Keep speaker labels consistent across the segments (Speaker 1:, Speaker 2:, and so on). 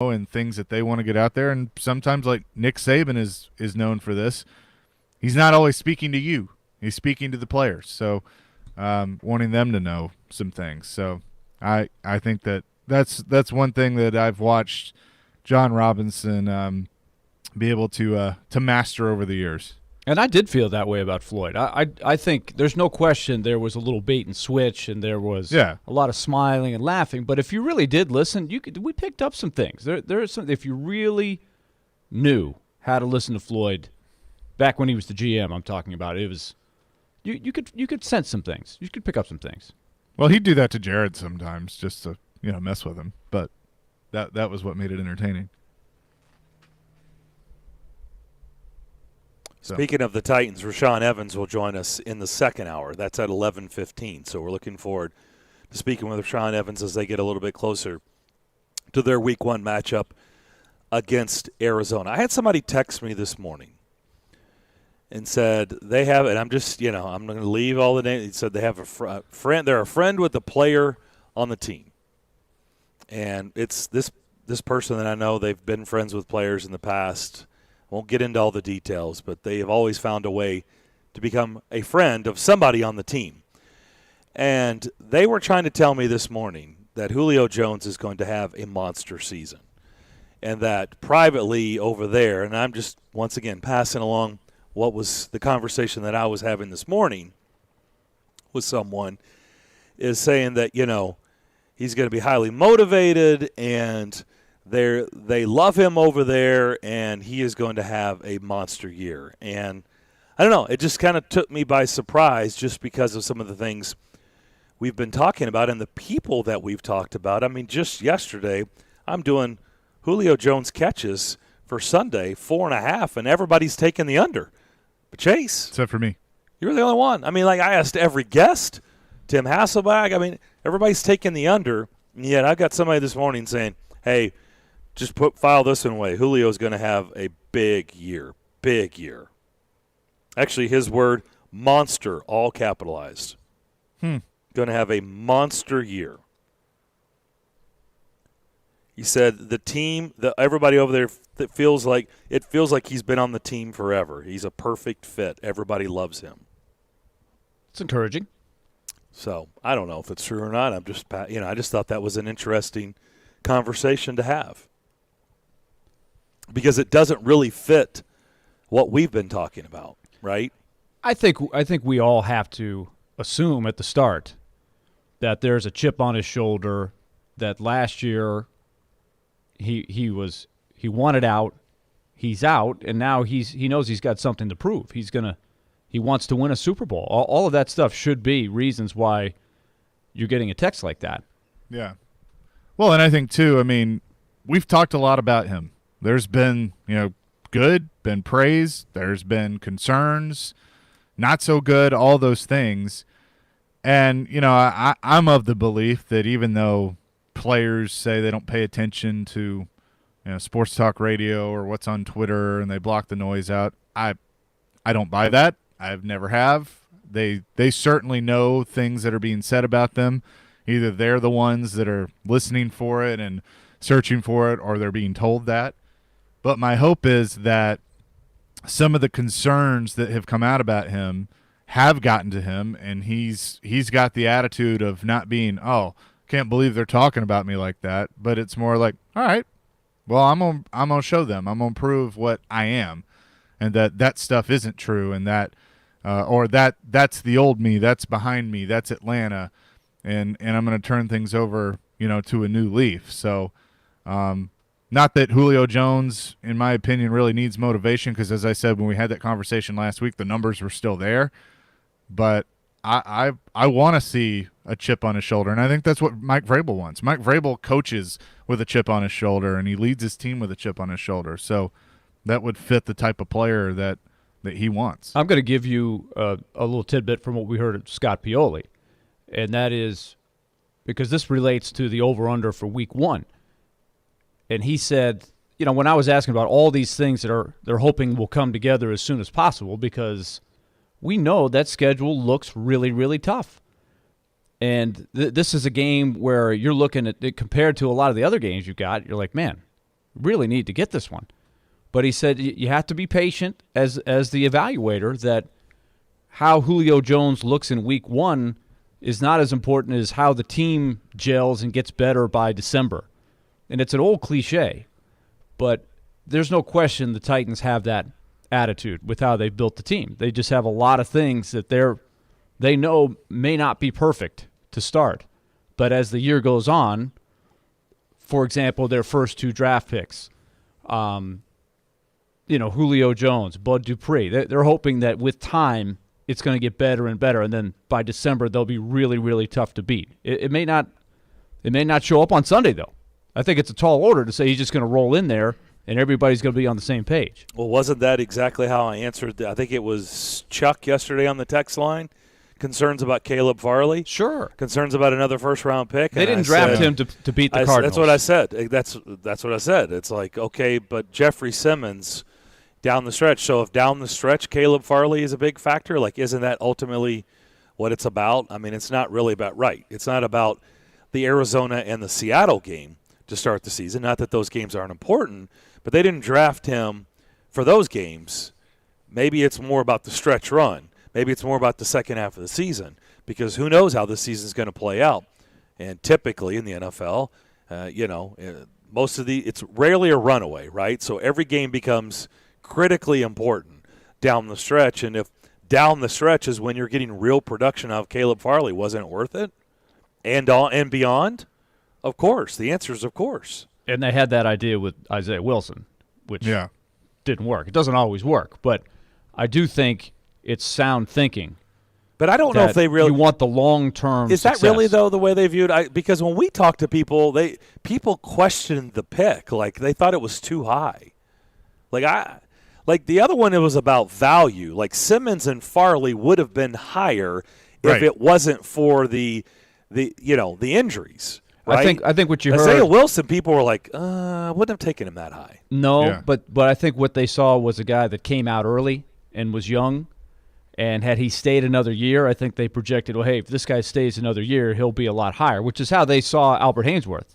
Speaker 1: and things that they want to get out there. And sometimes, like Nick Saban is known for this, he's not always speaking to you. He's speaking to the players. So wanting them to know some things. So I think that's one thing that I've watched John Robinson be able to master over the years.
Speaker 2: And I did feel that way about Floyd. I think there's no question there was a little bait and switch, and there was a lot of smiling and laughing. But if you really did listen, we picked up some things. There is some. If you really knew how to listen to Floyd back when he was the GM, I'm talking about, it was you could sense some things. You could pick up some things.
Speaker 1: Well, he'd do that to Jared sometimes just to mess with him. But that was what made it entertaining.
Speaker 3: Speaking of the Titans, Rashaan Evans will join us in the second hour. That's at 11:15. So we're looking forward to speaking with Rashaan Evans as they get a little bit closer to their Week 1 matchup against Arizona. I had somebody text me this morning and said they have, and I'm just, I'm going to leave all the names. He said they have a friend. They're a friend with a player on the team, and it's this person that I know. They've been friends with players in the past. Won't get into all the details, but they have always found a way to become a friend of somebody on the team. And they were trying to tell me this morning that Julio Jones is going to have a monster season. And that privately over there, and I'm just once again passing along what was the conversation that I was having this morning with someone, is saying that, he's going to be highly motivated and they love him over there, and he is going to have a monster year. And I don't know, it just kind of took me by surprise just because of some of the things we've been talking about and the people that we've talked about. I mean, just yesterday, I'm doing Julio Jones catches for Sunday, 4.5, and everybody's taking the under. But Chase.
Speaker 1: Except for me.
Speaker 3: You're the only one. I mean, I asked every guest, Tim Hasselbeck. I mean, everybody's taking the under, and yet I got somebody this morning saying, hey, just file this one away. Julio's going to have a big year. Big year. Actually, his word, monster, all capitalized. Going to have a monster year. He said the team, everybody over there, it feels like he's been on the team forever. He's a perfect fit. Everybody loves him.
Speaker 2: It's encouraging.
Speaker 3: So I don't know if it's true or not. I just thought that was an interesting conversation to have. Because it doesn't really fit what we've been talking about, right?
Speaker 2: I think we all have to assume at the start that there's a chip on his shoulder, that last year he wanted out, he's out, and now he knows he's got something to prove. He wants to win a Super Bowl. All of that stuff should be reasons why you're getting a text like that.
Speaker 1: Yeah. Well, and I think too, we've talked a lot about him. There's been, good, been praise. There's been concerns, not so good, all those things. And, I'm of the belief that even though players say they don't pay attention to, sports talk radio or what's on Twitter and they block the noise out, I don't buy that. I've never have. They certainly know things that are being said about them. Either they're the ones that are listening for it and searching for it, or they're being told that. But my hope is that some of the concerns that have come out about him have gotten to him, and he's got the attitude of not being, can't believe they're talking about me like that. But it's more like, all right, well, I'm gonna show them. I'm gonna prove what I am, and that stuff isn't true, and that that's the old me, that's behind me, that's Atlanta, and I'm gonna turn things over, to a new leaf. So. Not that Julio Jones, in my opinion, really needs motivation because, as I said, when we had that conversation last week, the numbers were still there. But I want to see a chip on his shoulder, and I think that's what Mike Vrabel wants. Mike Vrabel coaches with a chip on his shoulder, and he leads his team with a chip on his shoulder. So that would fit the type of player that he wants.
Speaker 2: I'm going to give you a little tidbit from what we heard at Scott Pioli, and that is because this relates to the over-under for Week 1. And he said, when I was asking about all these things that they're hoping will come together as soon as possible, because we know that schedule looks really, really tough. And this is a game where you're looking at it compared to a lot of the other games you got. You're like, man, really need to get this one. But he said you have to be patient as the evaluator, that how Julio Jones looks in week 1 is not as important as how the team gels and gets better by December. And it's an old cliche, but there's no question the Titans have that attitude with how they've built the team. They just have a lot of things that they know may not be perfect to start. But as the year goes on, for example, their first 2 draft picks, Julio Jones, Bud Dupree, they're hoping that with time it's going to get better and better, and then by December they'll be really, really tough to beat. It may not show up on Sunday, though. I think it's a tall order to say he's just going to roll in there and everybody's going to be on the same page.
Speaker 3: Well, wasn't that exactly how I answered? I think it was Chuck yesterday on the text line. Concerns about Caleb Farley.
Speaker 2: Sure.
Speaker 3: Concerns about another first-round pick.
Speaker 2: They didn't draft him to beat the Cardinals.
Speaker 3: That's what I said. That's what I said. It's like, okay, but Jeffrey Simmons down the stretch. So if down the stretch Caleb Farley is a big factor, like, isn't that ultimately what it's about? I mean, it's not really about It's not about the Arizona and the Seattle game to start the season. Not that those games aren't important, but they didn't draft him for those games. Maybe it's more about the stretch run. Maybe it's more about the second half of the season, because who knows how the season is going to play out. And typically in the NFL, it's rarely a runaway, right? So every game becomes critically important down the stretch. And if down the stretch is when you're getting real production out of Caleb Farley, wasn't it worth it? And beyond? Of course. The answer is of course.
Speaker 2: And they had that idea with Isaiah Wilson, which didn't work. It doesn't always work, but I do think it's sound thinking.
Speaker 3: But I don't know if they really –
Speaker 2: you want the long-term success.
Speaker 3: That really, though, the way they viewed – because when we talk to people, people questioned the pick. Like, they thought it was too high. Like the other one, it was about value. Like, Simmons and Farley would have been higher if it wasn't for the injuries. Right?
Speaker 2: I think what you heard –
Speaker 3: Isaiah Wilson, people were like, wouldn't have taken him that high.
Speaker 2: No, but I think what they saw was a guy that came out early and was young. And had he stayed another year, I think they projected, well, hey, if this guy stays another year, he'll be a lot higher, which is how they saw Albert Haynesworth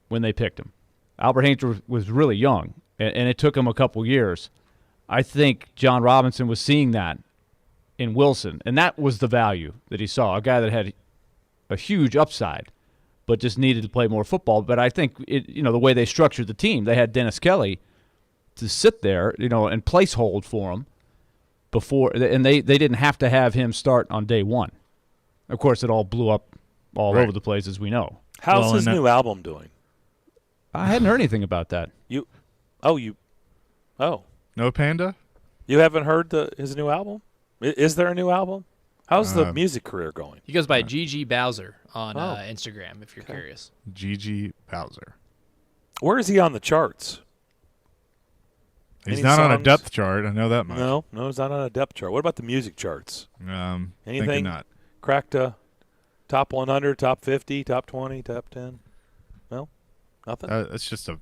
Speaker 2: when they picked him. Albert Haynesworth was really young, and it took him a couple years. I think John Robinson was seeing that in Wilson, and that was the value that he saw, a guy that had a huge upside but just needed to play more football. But I think, the way they structured the team, they had Dennis Kelly to sit there, and place hold for him. Before, and they didn't have to have him start on day one. Of course, it all blew up all over the place, as we know.
Speaker 3: How's his new album doing?
Speaker 2: I hadn't heard anything about that.
Speaker 1: No Panda?
Speaker 3: You haven't heard his new album? Is there a new album? How's the music career going?
Speaker 4: He goes by Gigi Bowser on Instagram, if you're curious.
Speaker 1: Gigi Bowser.
Speaker 3: Where is he on the charts?
Speaker 1: He's not on a depth chart. I know that much.
Speaker 3: No, he's not on a depth chart. What about the music charts?
Speaker 1: Anything not.
Speaker 3: Cracked a top 100, top 50, top 20, top 10? No? Nothing?
Speaker 1: It's just a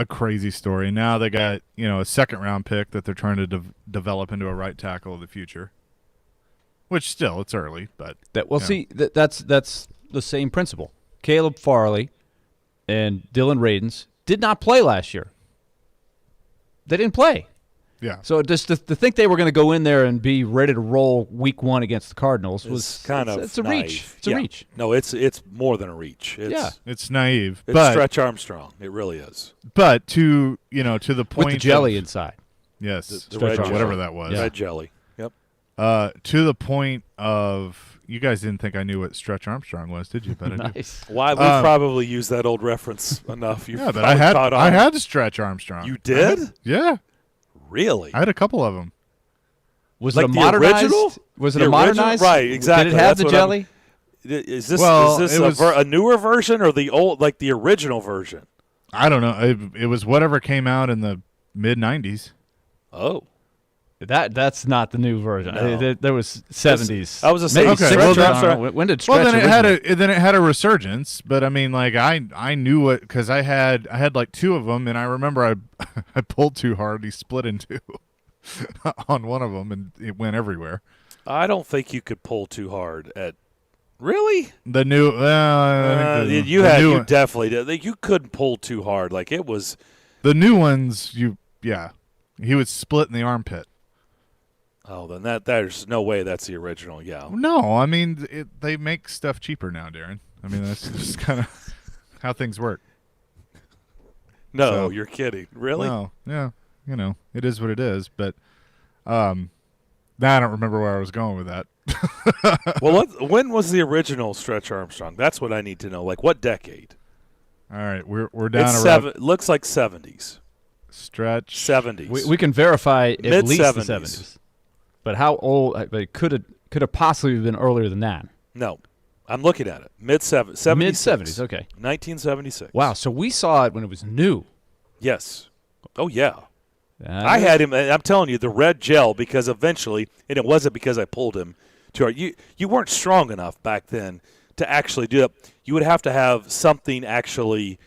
Speaker 1: crazy story. Now they got, a second-round pick that they're trying to develop into a right tackle of the future, which still, it's early. But
Speaker 2: that's the same principle. Caleb Farley and Dylan Radins did not play last year. They didn't play.
Speaker 1: Yeah.
Speaker 2: So just to think they were going to go in there and be ready to roll week one against the Cardinals was
Speaker 3: kind of
Speaker 2: it's a
Speaker 3: naive.
Speaker 2: reach. It's a reach.
Speaker 3: No, it's more than a reach.
Speaker 1: It's naive.
Speaker 3: It's Stretch Armstrong. It really is.
Speaker 1: But to the point
Speaker 2: with the jelly inside.
Speaker 1: Yes,
Speaker 3: the red jelly.
Speaker 1: Whatever that was.
Speaker 3: Yeah. Red jelly. Yep.
Speaker 1: To the point of, you guys didn't think I knew what Stretch Armstrong was, did you? But
Speaker 2: Nice.
Speaker 3: Why we probably used that old reference enough.
Speaker 1: But I had Stretch Armstrong.
Speaker 3: You did?
Speaker 1: Yeah.
Speaker 3: Really?
Speaker 1: I had a couple of them.
Speaker 2: Was it a modernized?
Speaker 3: Original?
Speaker 2: Was it a modernized?
Speaker 3: Right, exactly.
Speaker 2: Did it have the jelly?
Speaker 3: Is this a newer version or the old, like the original version?
Speaker 1: I don't know. It was whatever came out in the mid '90s.
Speaker 3: Oh.
Speaker 2: That's not the new version.
Speaker 3: No.
Speaker 2: There was 70s.
Speaker 3: I was a saying.
Speaker 1: Okay.
Speaker 2: When did Stretch?
Speaker 1: Well, then it had a resurgence. But I mean, like I knew it because I had like two of them, and I remember I pulled too hard. He split in two on one of them, and it went everywhere.
Speaker 3: I don't think you could pull too hard at Really?
Speaker 1: The new
Speaker 3: You definitely did. Like, you couldn't pull too hard. Like, it was
Speaker 1: the new ones. He was split in the armpit.
Speaker 3: Oh, then there's no way that's the original. Yeah.
Speaker 1: No, I mean they make stuff cheaper now, Darren. I mean that's just kind of how things work.
Speaker 3: No,
Speaker 1: So,
Speaker 3: you're kidding. Really?
Speaker 1: No, yeah, it is what it is. But now I don't remember where I was going with that.
Speaker 3: Well, when was the original Stretch Armstrong? That's what I need to know. Like, what decade?
Speaker 1: All right, we're down
Speaker 3: It's
Speaker 1: around
Speaker 3: looks like 70s.
Speaker 1: Stretch
Speaker 3: 70s.
Speaker 2: We can verify at
Speaker 3: Mid-70s.
Speaker 2: least the 70s. But how old? But it could have possibly been earlier than that.
Speaker 3: No, I'm looking at it. Mid-70s.
Speaker 2: Mid-70s, okay.
Speaker 3: 1976.
Speaker 2: Wow, so we saw it when it was new.
Speaker 3: Yes. Oh, yeah. I had him, I'm telling you, the red gel, because eventually, and it wasn't because I pulled him too hard. You weren't strong enough back then to actually do it. You would have to have something actually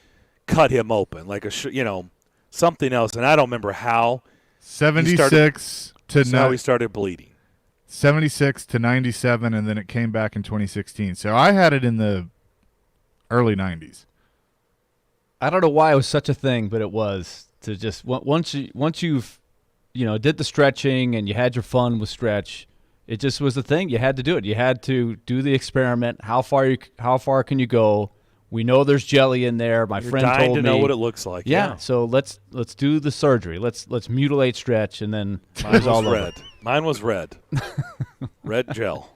Speaker 3: cut him open, like something else. And I don't remember how.
Speaker 1: 76 to
Speaker 3: how he started bleeding.
Speaker 1: 76 to 97, and then it came back in 2016. So I had it in the early 90s.
Speaker 2: I don't know why it was such a thing, but it was to just once you've did the stretching and you had your fun with stretch, it just was the thing. You had to do it. You had to do the experiment. How far can you go? We know there's jelly in there. My
Speaker 3: You're
Speaker 2: friend
Speaker 3: dying
Speaker 2: told
Speaker 3: to
Speaker 2: me.
Speaker 3: know what it looks like.
Speaker 2: Yeah. So let's do the surgery. Let's mutilate stretch, and then it was all
Speaker 3: red.
Speaker 2: over.
Speaker 3: Mine was red. Red gel.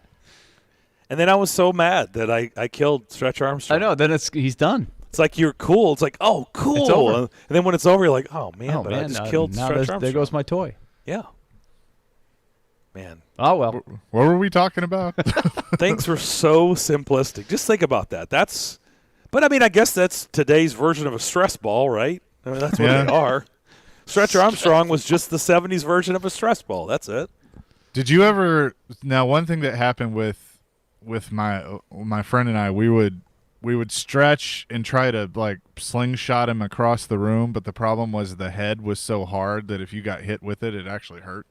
Speaker 3: And then I was so mad that I killed Stretch Armstrong.
Speaker 2: I know. Then he's done.
Speaker 3: It's like you're cool. It's like, oh, cool.
Speaker 2: It's over.
Speaker 3: And then when it's over, you're like, oh, man, I just
Speaker 2: now
Speaker 3: killed Stretch Armstrong.
Speaker 2: There goes my toy.
Speaker 3: Yeah. Man.
Speaker 2: Oh, well.
Speaker 1: What were we talking about?
Speaker 3: Things were so simplistic. Just think about that. But, I mean, I guess that's today's version of a stress ball, right? I mean, that's what they are. Stretch Armstrong was just the 70s version of a stress ball. That's it.
Speaker 1: Did you ever – now, one thing that happened with my friend and I, we would stretch and try to, like, slingshot him across the room, but the problem was the head was so hard that if you got hit with it, it actually hurt.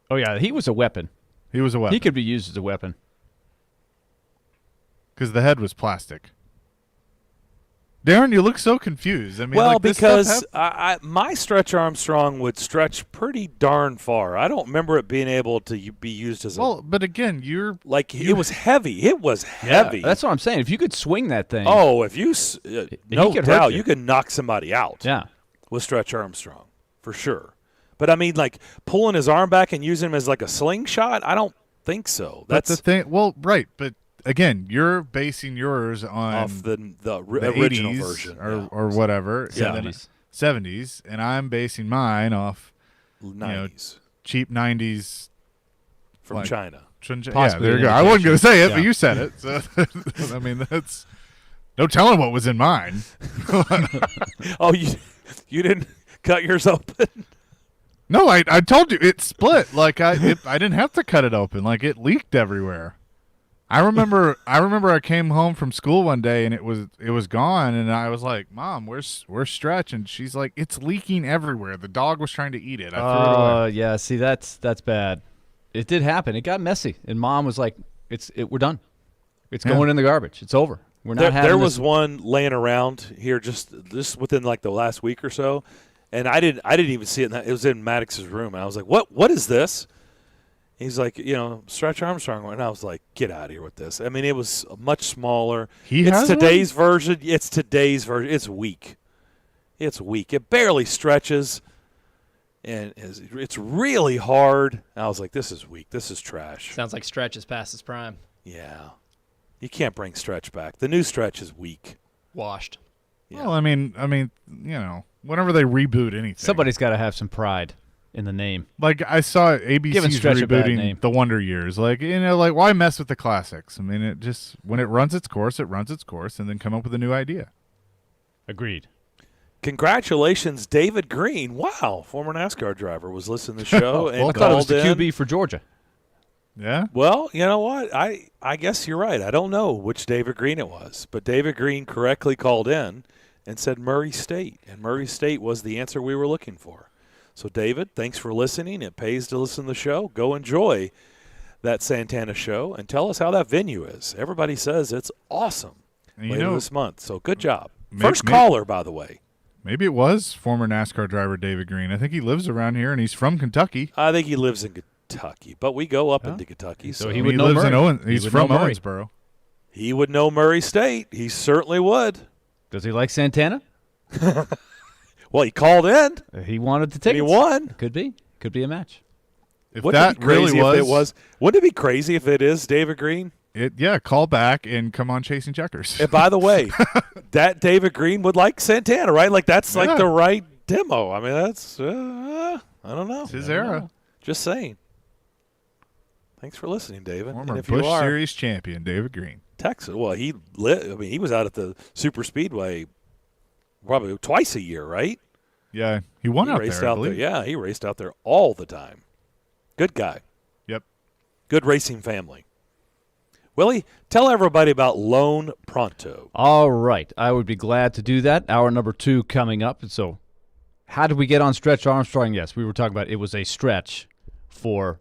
Speaker 2: Oh, yeah. He was a weapon.
Speaker 1: He was a weapon.
Speaker 2: He could be used as a weapon.
Speaker 1: Because the head was plastic. Darren, you look so confused. I mean,
Speaker 3: well,
Speaker 1: like,
Speaker 3: because my Stretch Armstrong would stretch pretty darn far. I don't remember it being able to be used as
Speaker 1: but again,
Speaker 3: it was heavy. It was heavy.
Speaker 2: Yeah, that's what I'm saying. If you could swing that thing.
Speaker 3: Oh, if you no
Speaker 2: could
Speaker 3: doubt,
Speaker 2: hurt you.
Speaker 3: you could knock somebody out.
Speaker 2: Yeah.
Speaker 3: With Stretch Armstrong, for sure. But I mean, like pulling his arm back and using him as like a slingshot, I don't think so.
Speaker 1: That's the thing. Well, right, but again, you're basing yours on
Speaker 3: the original
Speaker 1: 80s
Speaker 3: version
Speaker 1: or whatever,
Speaker 2: 70s,
Speaker 1: and I'm basing mine off
Speaker 3: 90s,
Speaker 1: cheap 90s
Speaker 3: from China.
Speaker 1: Yeah, there you go. I wasn't going to say it, but you said it. So I mean, that's no telling what was in mine.
Speaker 3: Oh, you didn't cut yours open?
Speaker 1: No, I told you it split. Like I didn't have to cut it open. Like it leaked everywhere. I remember I came home from school one day and it was gone, and I was like, "Mom, where's Stretch?" And she's like, "It's leaking everywhere. The dog was trying to eat it. I threw it away."
Speaker 2: Yeah. See, that's bad. It did happen. It got messy, and Mom was like, we're done. It's going in the garbage. It's over. We're not having
Speaker 3: There
Speaker 2: this."
Speaker 3: was one laying around here just within like the last week or so, and I didn't even see it. It was in Maddox's room, and I was like, "What is this?" He's like, Stretch Armstrong, and I was like, "Get out of here with this." I mean, it was much smaller. It's today's version. It's weak. It's weak. It barely stretches, and it's really hard. And I was like, "This is weak. This is trash."
Speaker 4: Sounds like Stretch is past his prime.
Speaker 3: Yeah, you can't bring Stretch back. The new Stretch is weak.
Speaker 4: Washed.
Speaker 1: Yeah. Well, I mean, whenever they reboot anything,
Speaker 2: somebody's got to have some pride in the name.
Speaker 1: Like I saw ABC's rebooting The Wonder Years. Like, why mess with the classics? I mean, it just, when it runs its course, and then come up with a new idea.
Speaker 2: Agreed.
Speaker 3: Congratulations, David Green. Wow, former NASCAR driver was listening to the show. And
Speaker 2: I thought it was the QB for Georgia.
Speaker 1: Yeah?
Speaker 3: Well, you know what? I guess you're right. I don't know which David Green it was, but David Green correctly called in and said Murray State, and Murray State was the answer we were looking for. So, David, thanks for listening. It pays to listen to the show. Go enjoy that Santana show and tell us how that venue is. Everybody says it's awesome later this month. So good job. First caller, by the way.
Speaker 1: Maybe it was former NASCAR driver David Green. I think he lives around here, and he's from Kentucky.
Speaker 3: I think he lives in Kentucky, but we go up into Kentucky.
Speaker 2: So he would know
Speaker 1: lives
Speaker 2: Murray.
Speaker 1: in He's from Owensboro.
Speaker 3: He would know Murray State. He certainly would.
Speaker 2: Does he like Santana?
Speaker 3: Well, he called in.
Speaker 2: He wanted to take
Speaker 3: it. He won.
Speaker 2: Could be a match.
Speaker 3: Wouldn't it be crazy if it was? Wouldn't it be crazy if it is David Green?
Speaker 1: Call back and come on Chasing Checkers.
Speaker 3: And by the way, that David Green would like Santana, right? Like that's like the right demo. I mean, that's I don't know.
Speaker 1: It's his era.
Speaker 3: Just saying. Thanks for listening, David.
Speaker 1: Former Busch Series champion, David Green.
Speaker 3: Texas. Well, he was out at the Super Speedway probably twice a year, right?
Speaker 1: Yeah, he won out there, I believe.
Speaker 3: Yeah, he raced out there all the time. Good guy.
Speaker 1: Yep.
Speaker 3: Good racing family. Willie, tell everybody about Lone Pronto.
Speaker 2: All right. I would be glad to do that. Hour number 2 coming up. And so how did we get on Stretch Armstrong? Yes, we were talking about it was a stretch for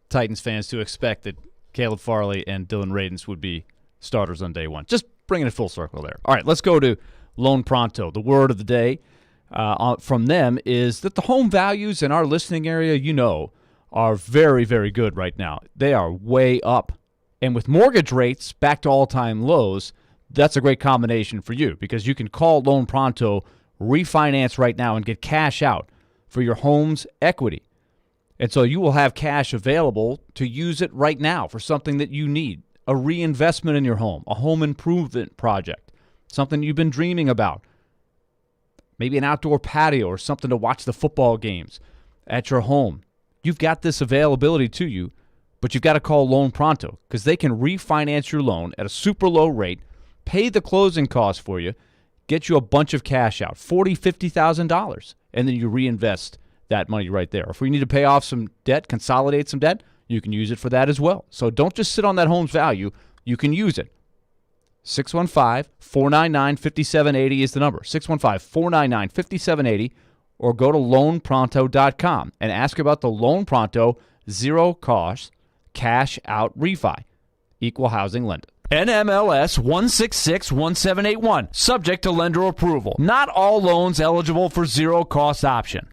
Speaker 2: Titans fans to expect that Caleb Farley and Dylan Radins would be starters on day one. Just bringing it full circle there. All right, let's go to Lone Pronto. The word of the day from them is that the home values in our listening area, are very, very good right now. They are way up. And with mortgage rates back to all-time lows, that's a great combination for you because you can call Lone Pronto, refinance right now, and get cash out for your home's equity. And so you will have cash available to use it right now for something that you need, a reinvestment in your home, a home improvement project, something you've been dreaming about, maybe an outdoor patio or something to watch the football games at your home. You've got this availability to you. But you've got to call Lone Pronto because they can refinance your loan at a super low rate, pay the closing costs for you, get you a bunch of cash out, $40,000, $50,000, and then you reinvest that money right there. If we need to pay off some debt, consolidate some debt, you can use it for that as well. So don't just sit on that home's value. You can use it. 615-499-5780 is the number. 615-499-5780, or go to loanpronto.com and ask about the Lone Pronto zero-cost cash out refi. Equal housing lender. NMLS 1661781. Subject to lender approval. Not all loans eligible for zero-cost option.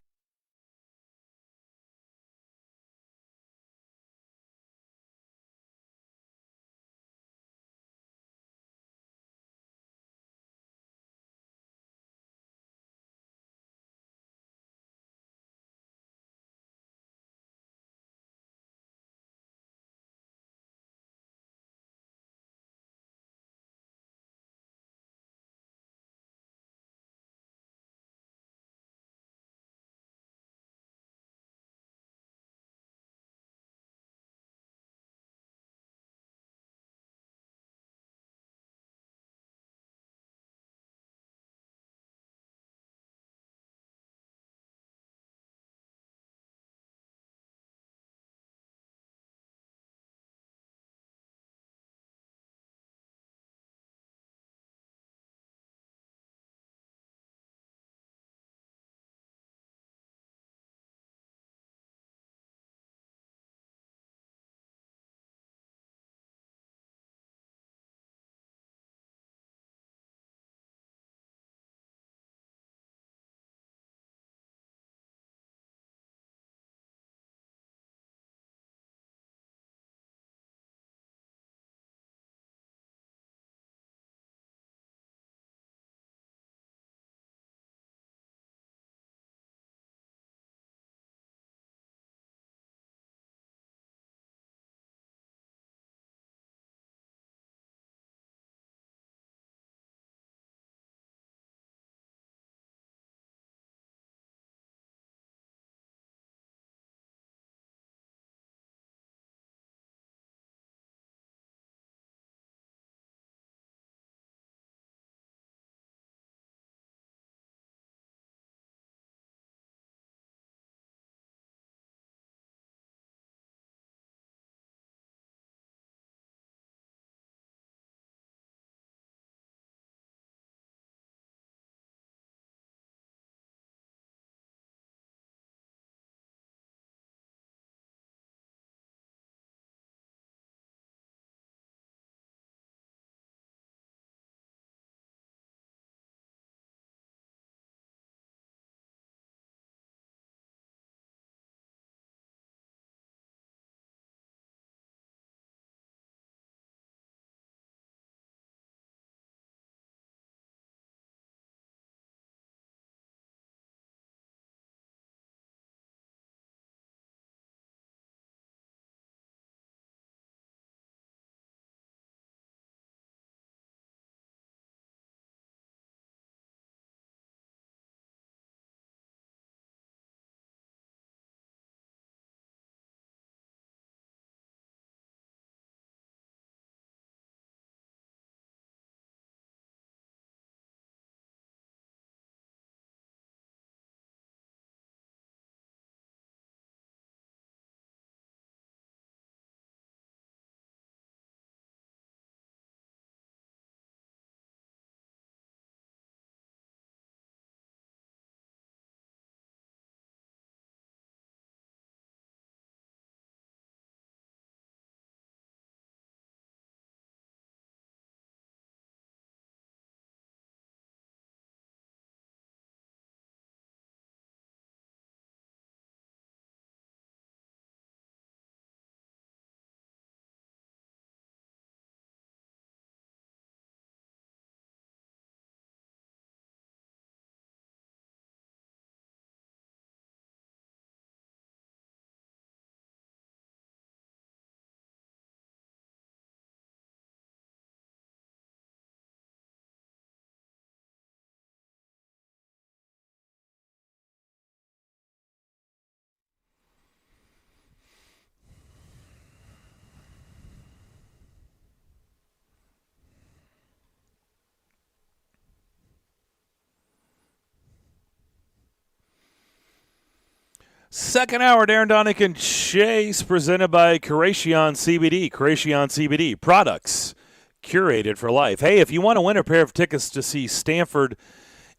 Speaker 3: Second hour, Darren, Daunic, and Chase, presented by Creation CBD. Creation CBD products curated for life. Hey, if you want to win a pair of tickets to see Stanford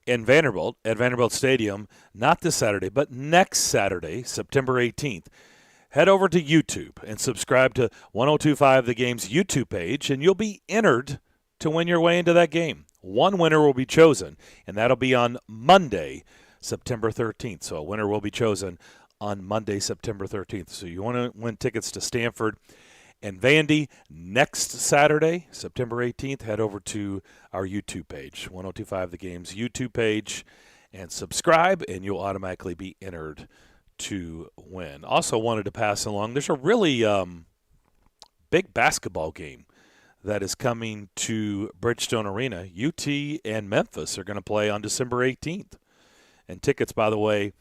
Speaker 3: and Vanderbilt at Vanderbilt Stadium, not this Saturday, but next Saturday, September 18th, head over to YouTube and subscribe to 1025 The Game's YouTube page, and you'll be entered to win your way into that game. One winner will be chosen, and that'll be on Monday, September 13th. So a winner will be chosen on Monday, September 13th. So you want to win tickets to Stanford and Vandy next Saturday, September 18th, head over to our YouTube page, 1025 The Game's YouTube page, and subscribe, and you'll automatically be entered to win. Also wanted to pass along, there's a really big basketball game that is coming to Bridgestone Arena. UT and Memphis are going to play on December 18th. And tickets, by the way,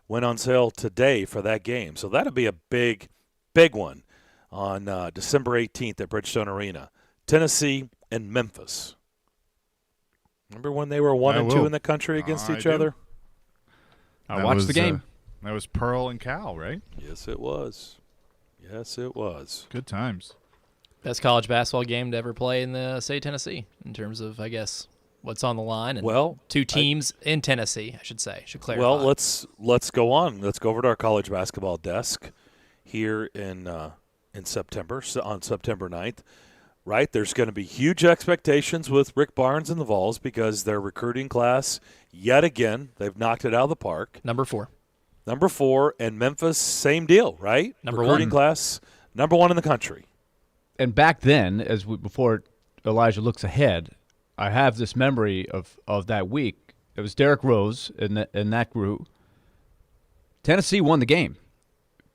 Speaker 3: went on sale today for that game. So that'll be a big, big one on December 18th at Bridgestone Arena. Tennessee and Memphis. Remember when they were 1 and 2 in the country against each other?
Speaker 2: I watched the game.
Speaker 1: That was Pearl and Cal, right?
Speaker 3: Yes, it was. Yes, it was.
Speaker 1: Good times.
Speaker 4: Best college basketball game to ever play in the state of Tennessee in terms of, I guess, what's on the line. And two teams in Tennessee, I should say. Should clarify.
Speaker 3: Well, let's go on. Let's go over to our college basketball desk here in September, on September 9th. Right, there's going to be huge expectations with Rick Barnes and the Vols because their recruiting class, yet again, they've knocked it out of the park.
Speaker 4: Number 4,
Speaker 3: and Memphis, same deal, right? Recruiting class, number 1 in the country.
Speaker 2: And back then, before Elijah looks ahead, I have this memory of that week. It was Derrick Rose in that group. Tennessee won the game.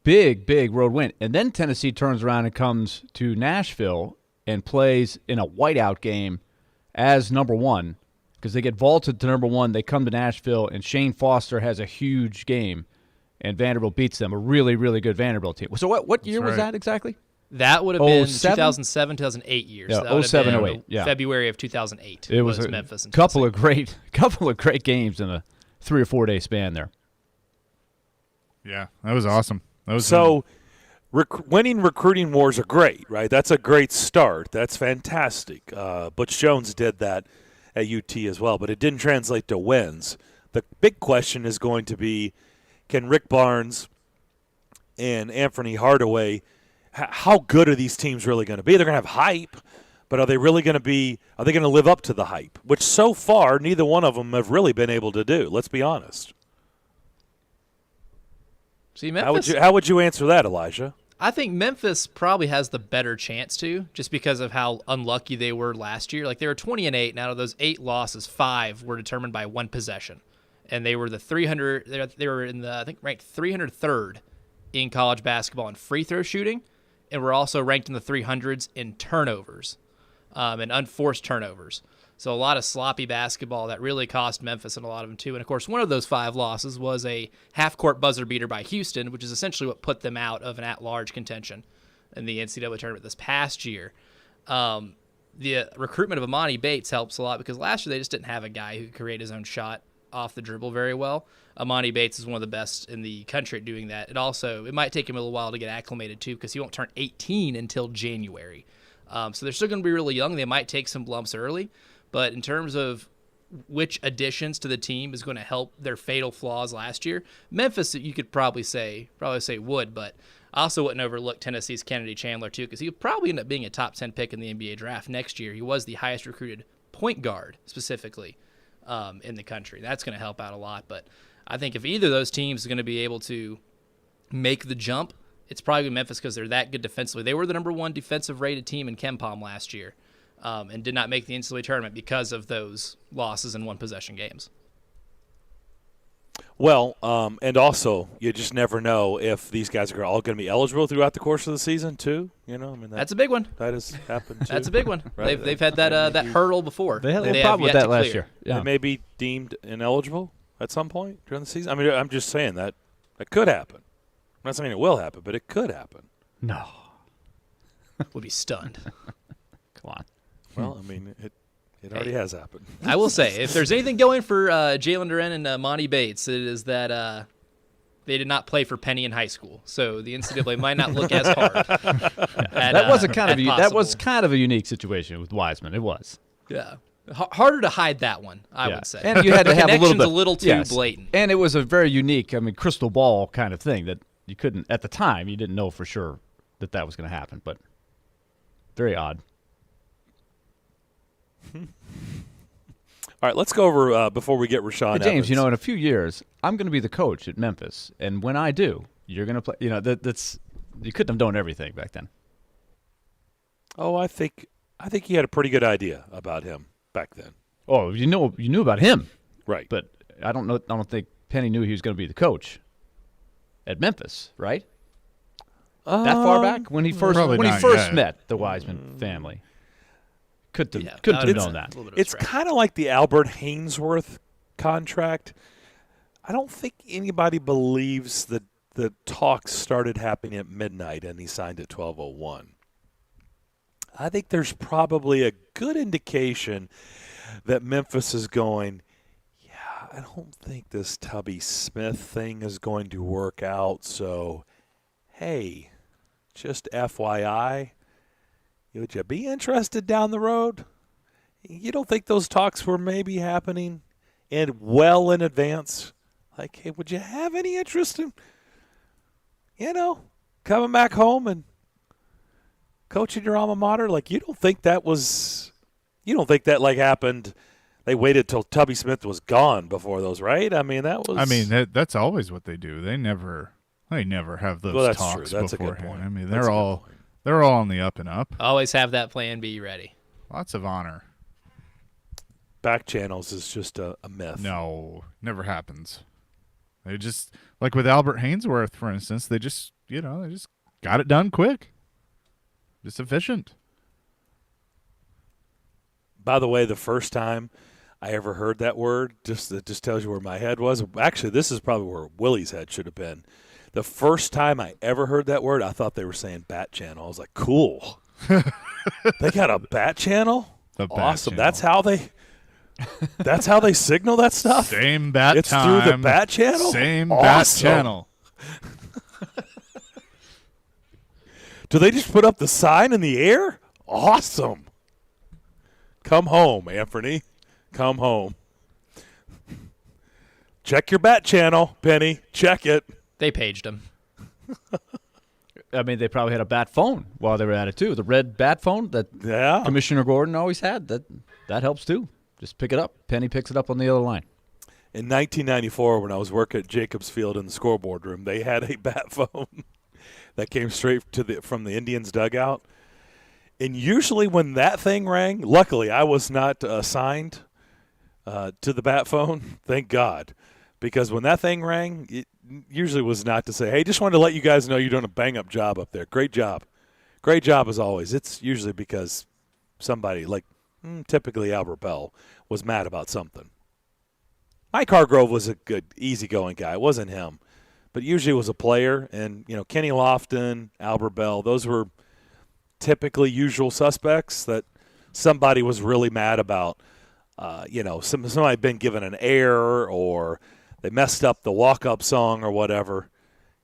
Speaker 2: Big road win. And then Tennessee turns around and comes to Nashville and plays in a whiteout game as number 1 because they get vaulted to number 1. They come to Nashville, and Shane Foster has a huge game, and Vanderbilt beats them, a really, really good Vanderbilt team. So what year was that exactly?
Speaker 4: That would have been 2007, 2008 years.
Speaker 2: Yeah,
Speaker 4: that would
Speaker 2: 07,
Speaker 4: have been
Speaker 2: 08. Yeah.
Speaker 4: February of 2008.
Speaker 2: It was
Speaker 4: Memphis and
Speaker 2: couple of great games in a 3 or 4 day span there.
Speaker 1: Yeah, that was awesome.
Speaker 3: Winning recruiting wars are great, right? That's a great start. That's fantastic. Butch Jones did that at UT as well, but it didn't translate to wins. The big question is going to be, can Rick Barnes and Anthony Hardaway, how good are these teams really going to be? They're going to have hype, but are they really going to live up to the hype? Which so far, neither one of them have really been able to do. Let's be honest.
Speaker 4: See, Memphis,
Speaker 3: how would you answer that, Elijah?
Speaker 4: I think Memphis probably has the better chance to, just because of how unlucky they were last year. Like, they were 20-8, and out of those 8 losses, 5 were determined by 1 possession, and they were they were in the, I think, ranked 303rd in college basketball in free throw shooting, and were also ranked in the 300s in turnovers, and unforced turnovers. So a lot of sloppy basketball that really cost Memphis and a lot of them too. And, of course, one of those 5 losses was a half-court buzzer beater by Houston, which is essentially what put them out of an at-large contention in the NCAA tournament this past year. The recruitment of Amani Bates helps a lot because last year they just didn't have a guy who could create his own shot off the dribble very well. Amani Bates is one of the best in the country at doing that. It might take him a little while to get acclimated too because he won't turn 18 until January. So they're still going to be really young. They might take some lumps early. But in terms of which additions to the team is going to help their fatal flaws last year, Memphis, you could probably say would, but I also wouldn't overlook Tennessee's Kennedy Chandler too, because he would probably end up being a top 10 pick in the NBA draft next year. He was the highest recruited point guard specifically in the country. That's going to help out a lot. But I think if either of those teams is going to be able to make the jump, it's probably Memphis because they're that good defensively. They were the number 1 defensive rated team in KenPom last year. And did not make the NCAA tournament because of those losses in 1-possession games.
Speaker 3: Well, and also, you just never know if these guys are all going to be eligible throughout the course of the season, too. You know, I mean,
Speaker 4: that's a big one.
Speaker 3: That has happened, too.
Speaker 4: That's a big one.
Speaker 3: Right?
Speaker 4: They've had that hurdle before.
Speaker 2: They had a problem with that last year.
Speaker 3: Yeah. They may be deemed ineligible at some point during the season. I mean, I'm just saying that could happen. I'm not saying it will happen, but it could happen.
Speaker 2: No.
Speaker 4: Would be stunned.
Speaker 2: Come on.
Speaker 3: Well, I mean, it already has happened.
Speaker 4: I will say, if there's anything going for Jalen Duren and Monty Bates, it is that they did not play for Penny in high school, so the NCAA might not look as hard.
Speaker 2: That was kind of a unique situation with Wiseman. It was.
Speaker 4: Yeah. Harder to hide that one, I would say.
Speaker 2: And you had to have a little bit.
Speaker 4: too blatant.
Speaker 2: And it was a very unique, crystal ball kind of thing that you couldn't, at the time, you didn't know for sure that was going to happen, but very odd.
Speaker 3: All right, let's go over before we get Rashawn
Speaker 2: Hey, James,
Speaker 3: Evans.
Speaker 2: in a few years, I'm going to be the coach at Memphis, and when I do, you're going to play. That's you couldn't have done everything back then.
Speaker 3: Oh, I think he had a pretty good idea about him back then.
Speaker 2: Oh, you knew about him,
Speaker 3: Right?
Speaker 2: but I don't know. I don't think Penny knew he was going to be the coach at Memphis, right? That far back when he first met the Wiseman family, couldn't have known that.
Speaker 3: It's kind of like the Albert Hainsworth contract. I don't think anybody believes that the talks started happening at midnight and he signed at 12:01. I think there's probably a good indication that Memphis is going, yeah, I don't think this Tubby Smith thing is going to work out. So, hey, just FYI, would you be interested down the road? You don't think those talks were maybe happening well in advance? Like, hey, would you have any interest in, coming back home and coaching your alma mater? Like, you don't think that happened? They waited till Tubby Smith was gone before those, right? I mean,
Speaker 1: that's always what they do. They never have those
Speaker 3: that's
Speaker 1: talks
Speaker 3: true. That's
Speaker 1: beforehand.
Speaker 3: a good point.
Speaker 1: I mean,
Speaker 3: That's
Speaker 1: they're
Speaker 3: a good
Speaker 1: all
Speaker 3: point.
Speaker 1: they're all on the up and up.
Speaker 4: Always have that plan B ready.
Speaker 1: Lots of honor.
Speaker 3: Back channels is just a myth.
Speaker 1: No, never happens. They just, like with Albert Hainsworth, for instance, they just got it done quick. Just efficient.
Speaker 3: By the way, the first time I ever heard that word, that just tells you where my head was. Actually, this is probably where Willie's head should have been. The first time I ever heard that word, I thought they were saying bat channel. I was like, cool. They got a bat channel? Awesome.
Speaker 1: Channel.
Speaker 3: That's how they signal that stuff?
Speaker 1: Same bat
Speaker 3: it's
Speaker 1: time.
Speaker 3: It's through the bat channel?
Speaker 1: Same
Speaker 3: awesome.
Speaker 1: Bat channel.
Speaker 3: Do they just put up the sign in the air? Awesome. Come home, Anthony. Come home. Check your bat channel, Penny. Check it.
Speaker 4: They paged him.
Speaker 2: I mean, they probably had a bat phone while they were at it, too. The red bat phone that Commissioner Gordon always had, that helps, too. Just pick it up. Penny picks it up on the other line.
Speaker 3: In 1994, when I was working at Jacobs Field in the scoreboard room, they had a bat phone that came straight from the Indians' dugout. And usually when that thing rang, luckily I was not assigned to the bat phone, thank God. Because when that thing rang, it usually was not to say, hey, just wanted to let you guys know you're doing a bang-up job up there. Great job. Great job as always. It's usually because somebody, like typically Albert Bell, was mad about something. Mike Hargrove was a good, easygoing guy. It wasn't him. But usually it was a player. And, Kenny Lofton, Albert Bell, those were typically usual suspects that somebody was really mad about. Somebody had been given an error or they messed up the walk-up song or whatever.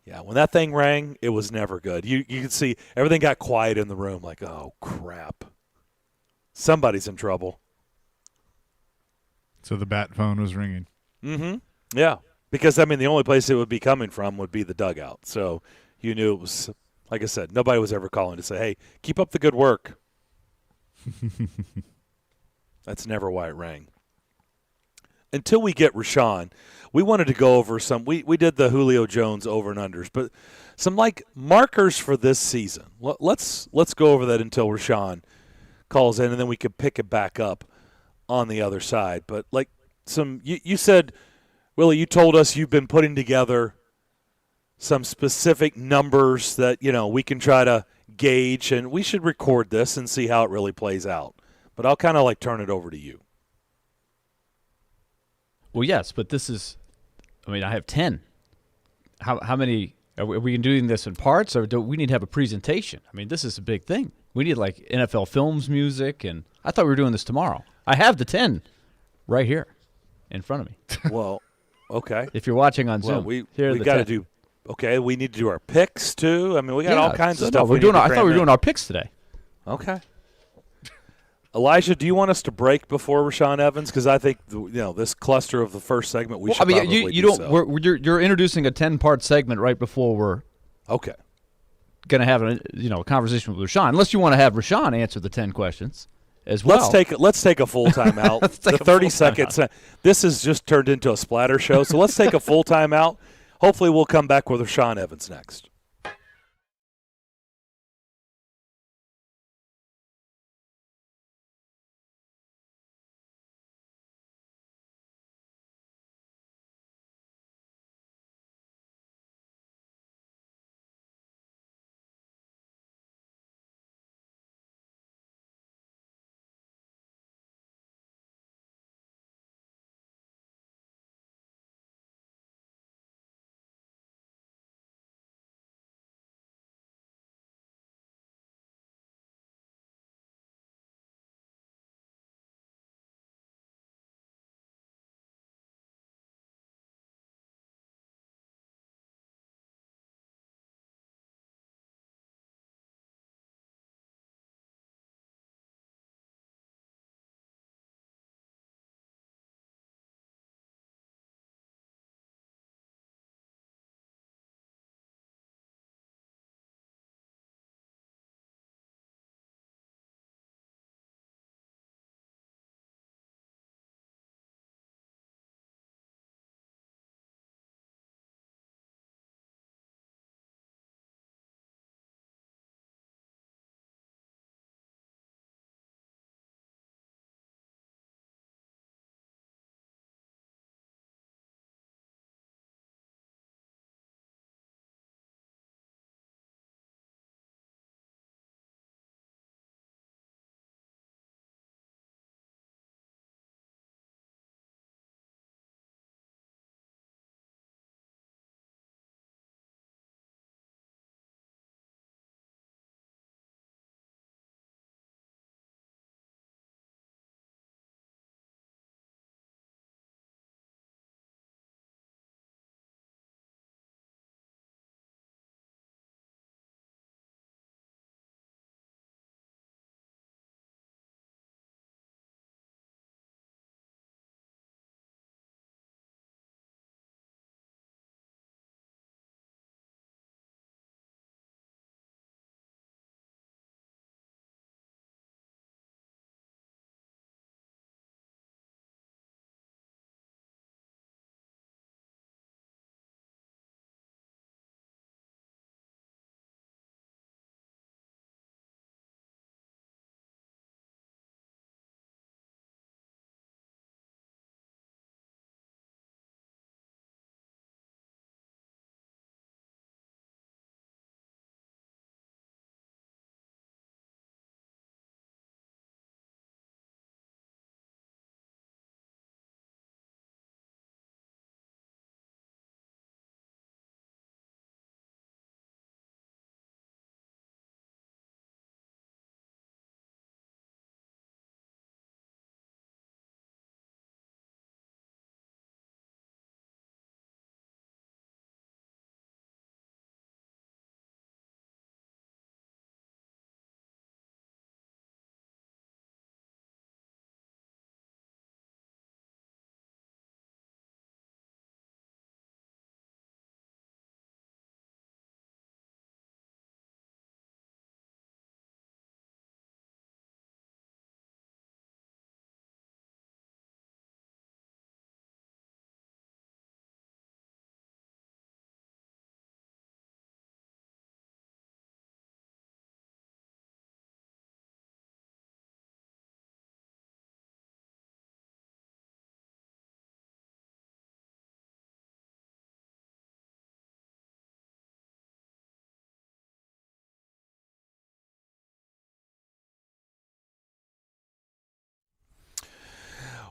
Speaker 3: Yeah, when that thing rang, it was never good. You could see everything got quiet in the room like, oh, crap. Somebody's in trouble.
Speaker 1: So the bat phone was ringing.
Speaker 3: Mm-hmm. Yeah, because, the only place it would be coming from would be the dugout. So you knew it was, like I said, nobody was ever calling to say, hey, keep up the good work. That's never why it rang. Until we get Rashawn, we wanted to go over some. We did the Julio Jones over and unders, but some markers for this season. Let's go over that until Rashawn calls in, and then we could pick it back up on the other side. But you said, Willie, you told us you've been putting together some specific numbers that we can try to gauge, and we should record this and see how it really plays out. But I'll kind of turn it over to you.
Speaker 2: Well, yes, but this is, I have 10. How many, are we doing this in parts, or do we need to have a presentation? This is a big thing. We need NFL Films music, and I thought we were doing this tomorrow. I have the 10 right here in front of me.
Speaker 3: Well, Okay.
Speaker 2: If you're watching on
Speaker 3: Well,
Speaker 2: Zoom,
Speaker 3: we
Speaker 2: here are the
Speaker 3: got to
Speaker 2: 10.
Speaker 3: do. Okay, we need to do our picks too. I mean, we got all kinds of
Speaker 2: No,
Speaker 3: stuff.
Speaker 2: we're
Speaker 3: we
Speaker 2: doing.
Speaker 3: need to
Speaker 2: I thought we
Speaker 3: cram
Speaker 2: were
Speaker 3: in.
Speaker 2: doing our picks today.
Speaker 3: Okay. Elijah, do you want us to break before Rashaan Evans? Because I think this cluster of the first segment we should probably
Speaker 2: you
Speaker 3: do
Speaker 2: don't.
Speaker 3: so.
Speaker 2: You're introducing a 10-part segment right before we're
Speaker 3: Okay.
Speaker 2: going to have a conversation with Rashaan. Unless you want to have Rashaan answer the 10 questions as well.
Speaker 3: Let's take a full time out. The 30 seconds. This has just turned into a splatter show. So let's take a full time out. Hopefully, we'll come back with Rashaan Evans next.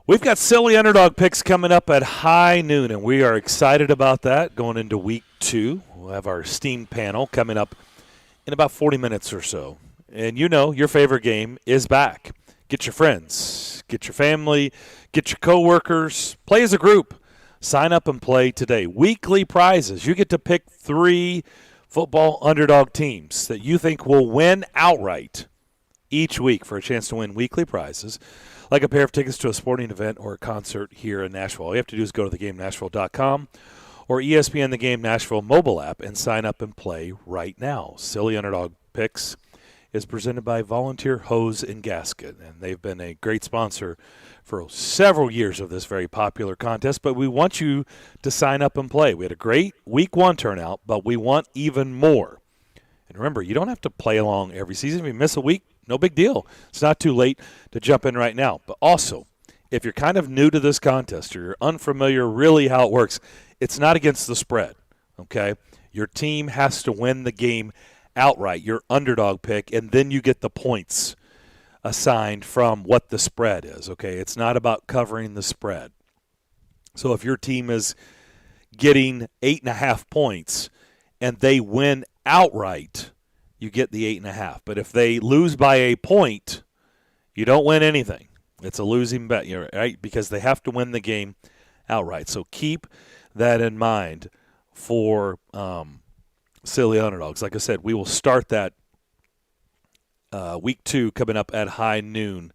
Speaker 3: We've got silly underdog picks coming up at high noon, and we are excited about that going into week 2. We'll have our steam panel coming up in about 40 minutes or so. And your favorite game is back. Get your friends, get your family, get your coworkers, play as a group. Sign up and play today. Weekly prizes. You get to pick 3 football underdog teams that you think will win outright each week for a chance to win weekly prizes, like a pair of tickets to a sporting event or a concert here in Nashville. All you have to do is go to thegamenashville.com or ESPN The Game Nashville mobile app and sign up and play right now. Silly Underdog Picks is presented by Volunteer Hose and Gasket, and they've been a great sponsor for several years of this very popular contest, but we want you to sign up and play. We had a great Week 1 turnout, but we want even more. And remember, you don't have to play along every season. If you miss a week, no big deal. It's not too late to jump in right now. But also, if you're kind of new to this contest or you're unfamiliar really how it works, it's not against the spread, okay? Your team has to win the game outright, your underdog pick, and then you get the points assigned from what the spread is, okay? It's not about covering the spread. So if your team is getting 8.5 points and they win outright, you get the 8.5. But if they lose by a point, you don't win anything. It's a losing bet, right? Because they have to win the game outright. So keep that in mind for Silly Underdogs. Like I said, we will start that Week 2 coming up at high noon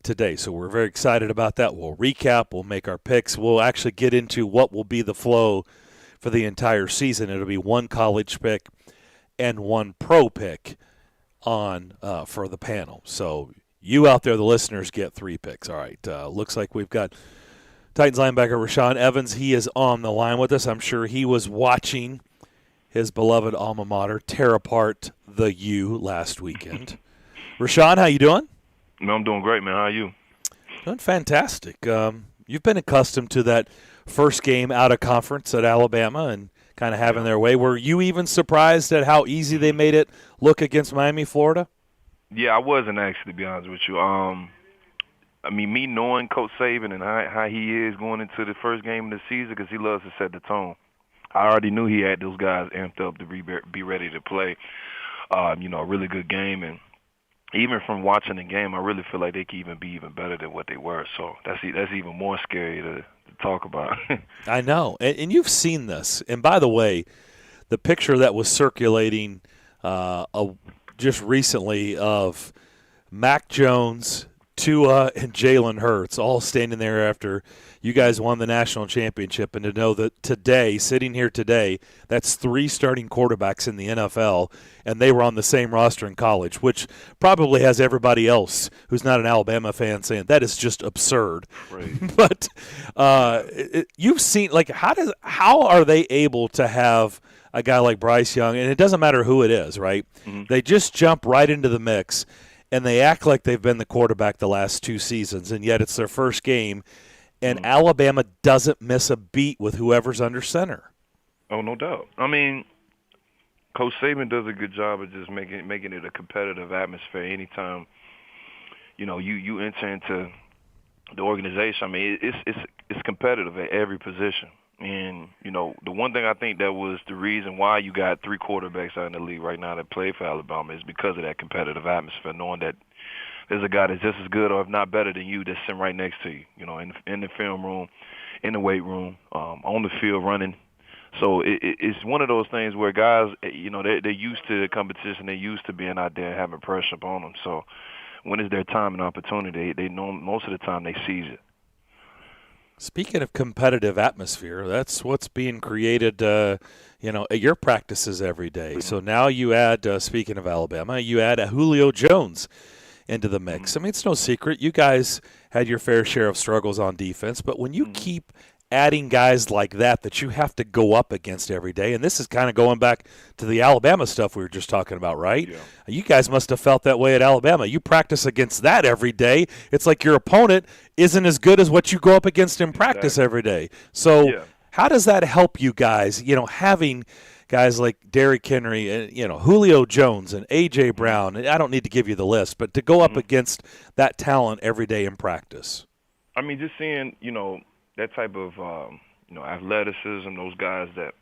Speaker 3: today. So we're very excited about that. We'll recap. We'll make our picks. We'll actually get into what will be the flow for the entire season. It'll be 1 college pick and 1 pro pick on for the panel. So you out there, the listeners, get 3 picks. All right. Looks like we've got Titans linebacker Rashaan Evans. He is on the line with us. I'm sure he was watching his beloved alma mater tear apart the U last weekend. Rashaan, how you doing?
Speaker 5: Man, I'm doing great, man. How are you?
Speaker 3: Doing fantastic. You've been accustomed to that first game out of conference at Alabama and kind of having their way. Were you even surprised at how easy they made it look against Miami, Florida?
Speaker 5: Yeah, I wasn't actually, to be honest with you. I mean, me knowing Coach Saban and how he is going into the first game of the season, because he loves to set the tone. I already knew he had those guys amped up to be ready to play, a really good game. And even from watching the game, I really feel like they could even be even better than what they were. So that's even more scary to talk about.
Speaker 3: I know. And you've seen this. And by the way, the picture that was circulating just recently of Mac Jones, Tua, and Jalen Hurts all standing there after you guys won the national championship, and to know that today, sitting here today, that's 3 starting quarterbacks in the NFL, and they were on the same roster in college, which probably has everybody else who's not an Alabama fan saying that is just absurd.
Speaker 5: Right.
Speaker 3: But you've seen, like, how are they able to have a guy like Bryce Young, and it doesn't matter who it is, right? Mm-hmm. They just jump right into the mix, and they act like they've been the quarterback the last 2 seasons, and yet it's their first game, and Alabama doesn't miss a beat with whoever's under center.
Speaker 5: Oh, no doubt. I mean, Coach Saban does a good job of just making it a competitive atmosphere anytime, you enter into the organization. I mean, it's competitive at every position. And, the one thing I think that was the reason why you got 3 quarterbacks out in the league right now that play for Alabama is because of that competitive atmosphere, knowing that there's a guy that's just as good or if not better than you that's sitting right next to you, in the film room, in the weight room, on the field running. So it's one of those things where guys, they're used to the competition. They're used to being out there and having pressure upon them. So when it's their time and opportunity, they know most of the time they seize it.
Speaker 3: Speaking of competitive atmosphere, that's what's being created, at your practices every day. So now you add, speaking of Alabama, you add a Julio Jones into the mix. I mean, it's no secret. You guys had your fair share of struggles on defense, but when you keep adding guys like that you have to go up against every day, and this is kind of going back to the Alabama stuff we were just talking about, right? Yeah. You guys must have felt that way at Alabama. You practice against that every day. It's like your opponent isn't as good as what you go up against in practice every day. So how does that help you guys, having guys like Derrick Henry and, Julio Jones and A.J. Brown, and I don't need to give you the list, but to go up against that talent every day in practice?
Speaker 5: I mean, just seeing, that type of, athleticism, those guys that,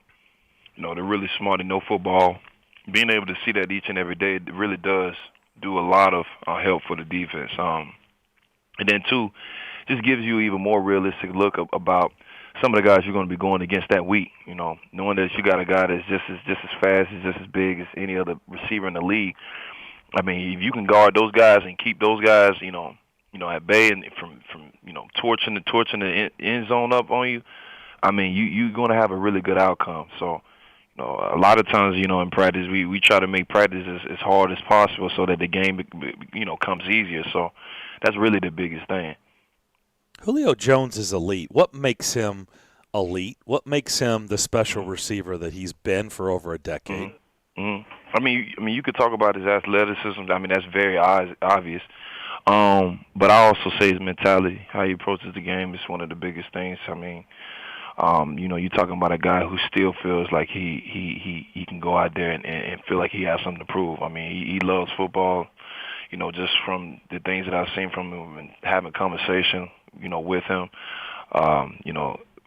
Speaker 5: they're really smart and know football, being able to see that each and every day, it really does do a lot of help for the defense. And then, too, just gives you even more realistic look about some of the guys you're going to be going against that week. Knowing that you got a guy that's just as fast, is just as big as any other receiver in the league. I mean, if you can guard those guys and keep those guys, at bay and from torching the end zone up on you, I mean, you're going to have a really good outcome. So, a lot of times, in practice, we try to make practice as hard as possible so that the game, comes easier. So that's really the biggest thing.
Speaker 3: Julio Jones is elite. What makes him elite? What makes him the special receiver that he's been for over a decade?
Speaker 5: I mean, you could talk about his athleticism. I mean, that's very obvious. But I also say his mentality, how he approaches the game, is one of the biggest things. I mean, you're talking about a guy who still feels like he can go out there and feel like he has something to prove. I mean, he loves football. Just from the things that I've seen from him and having conversation, with him.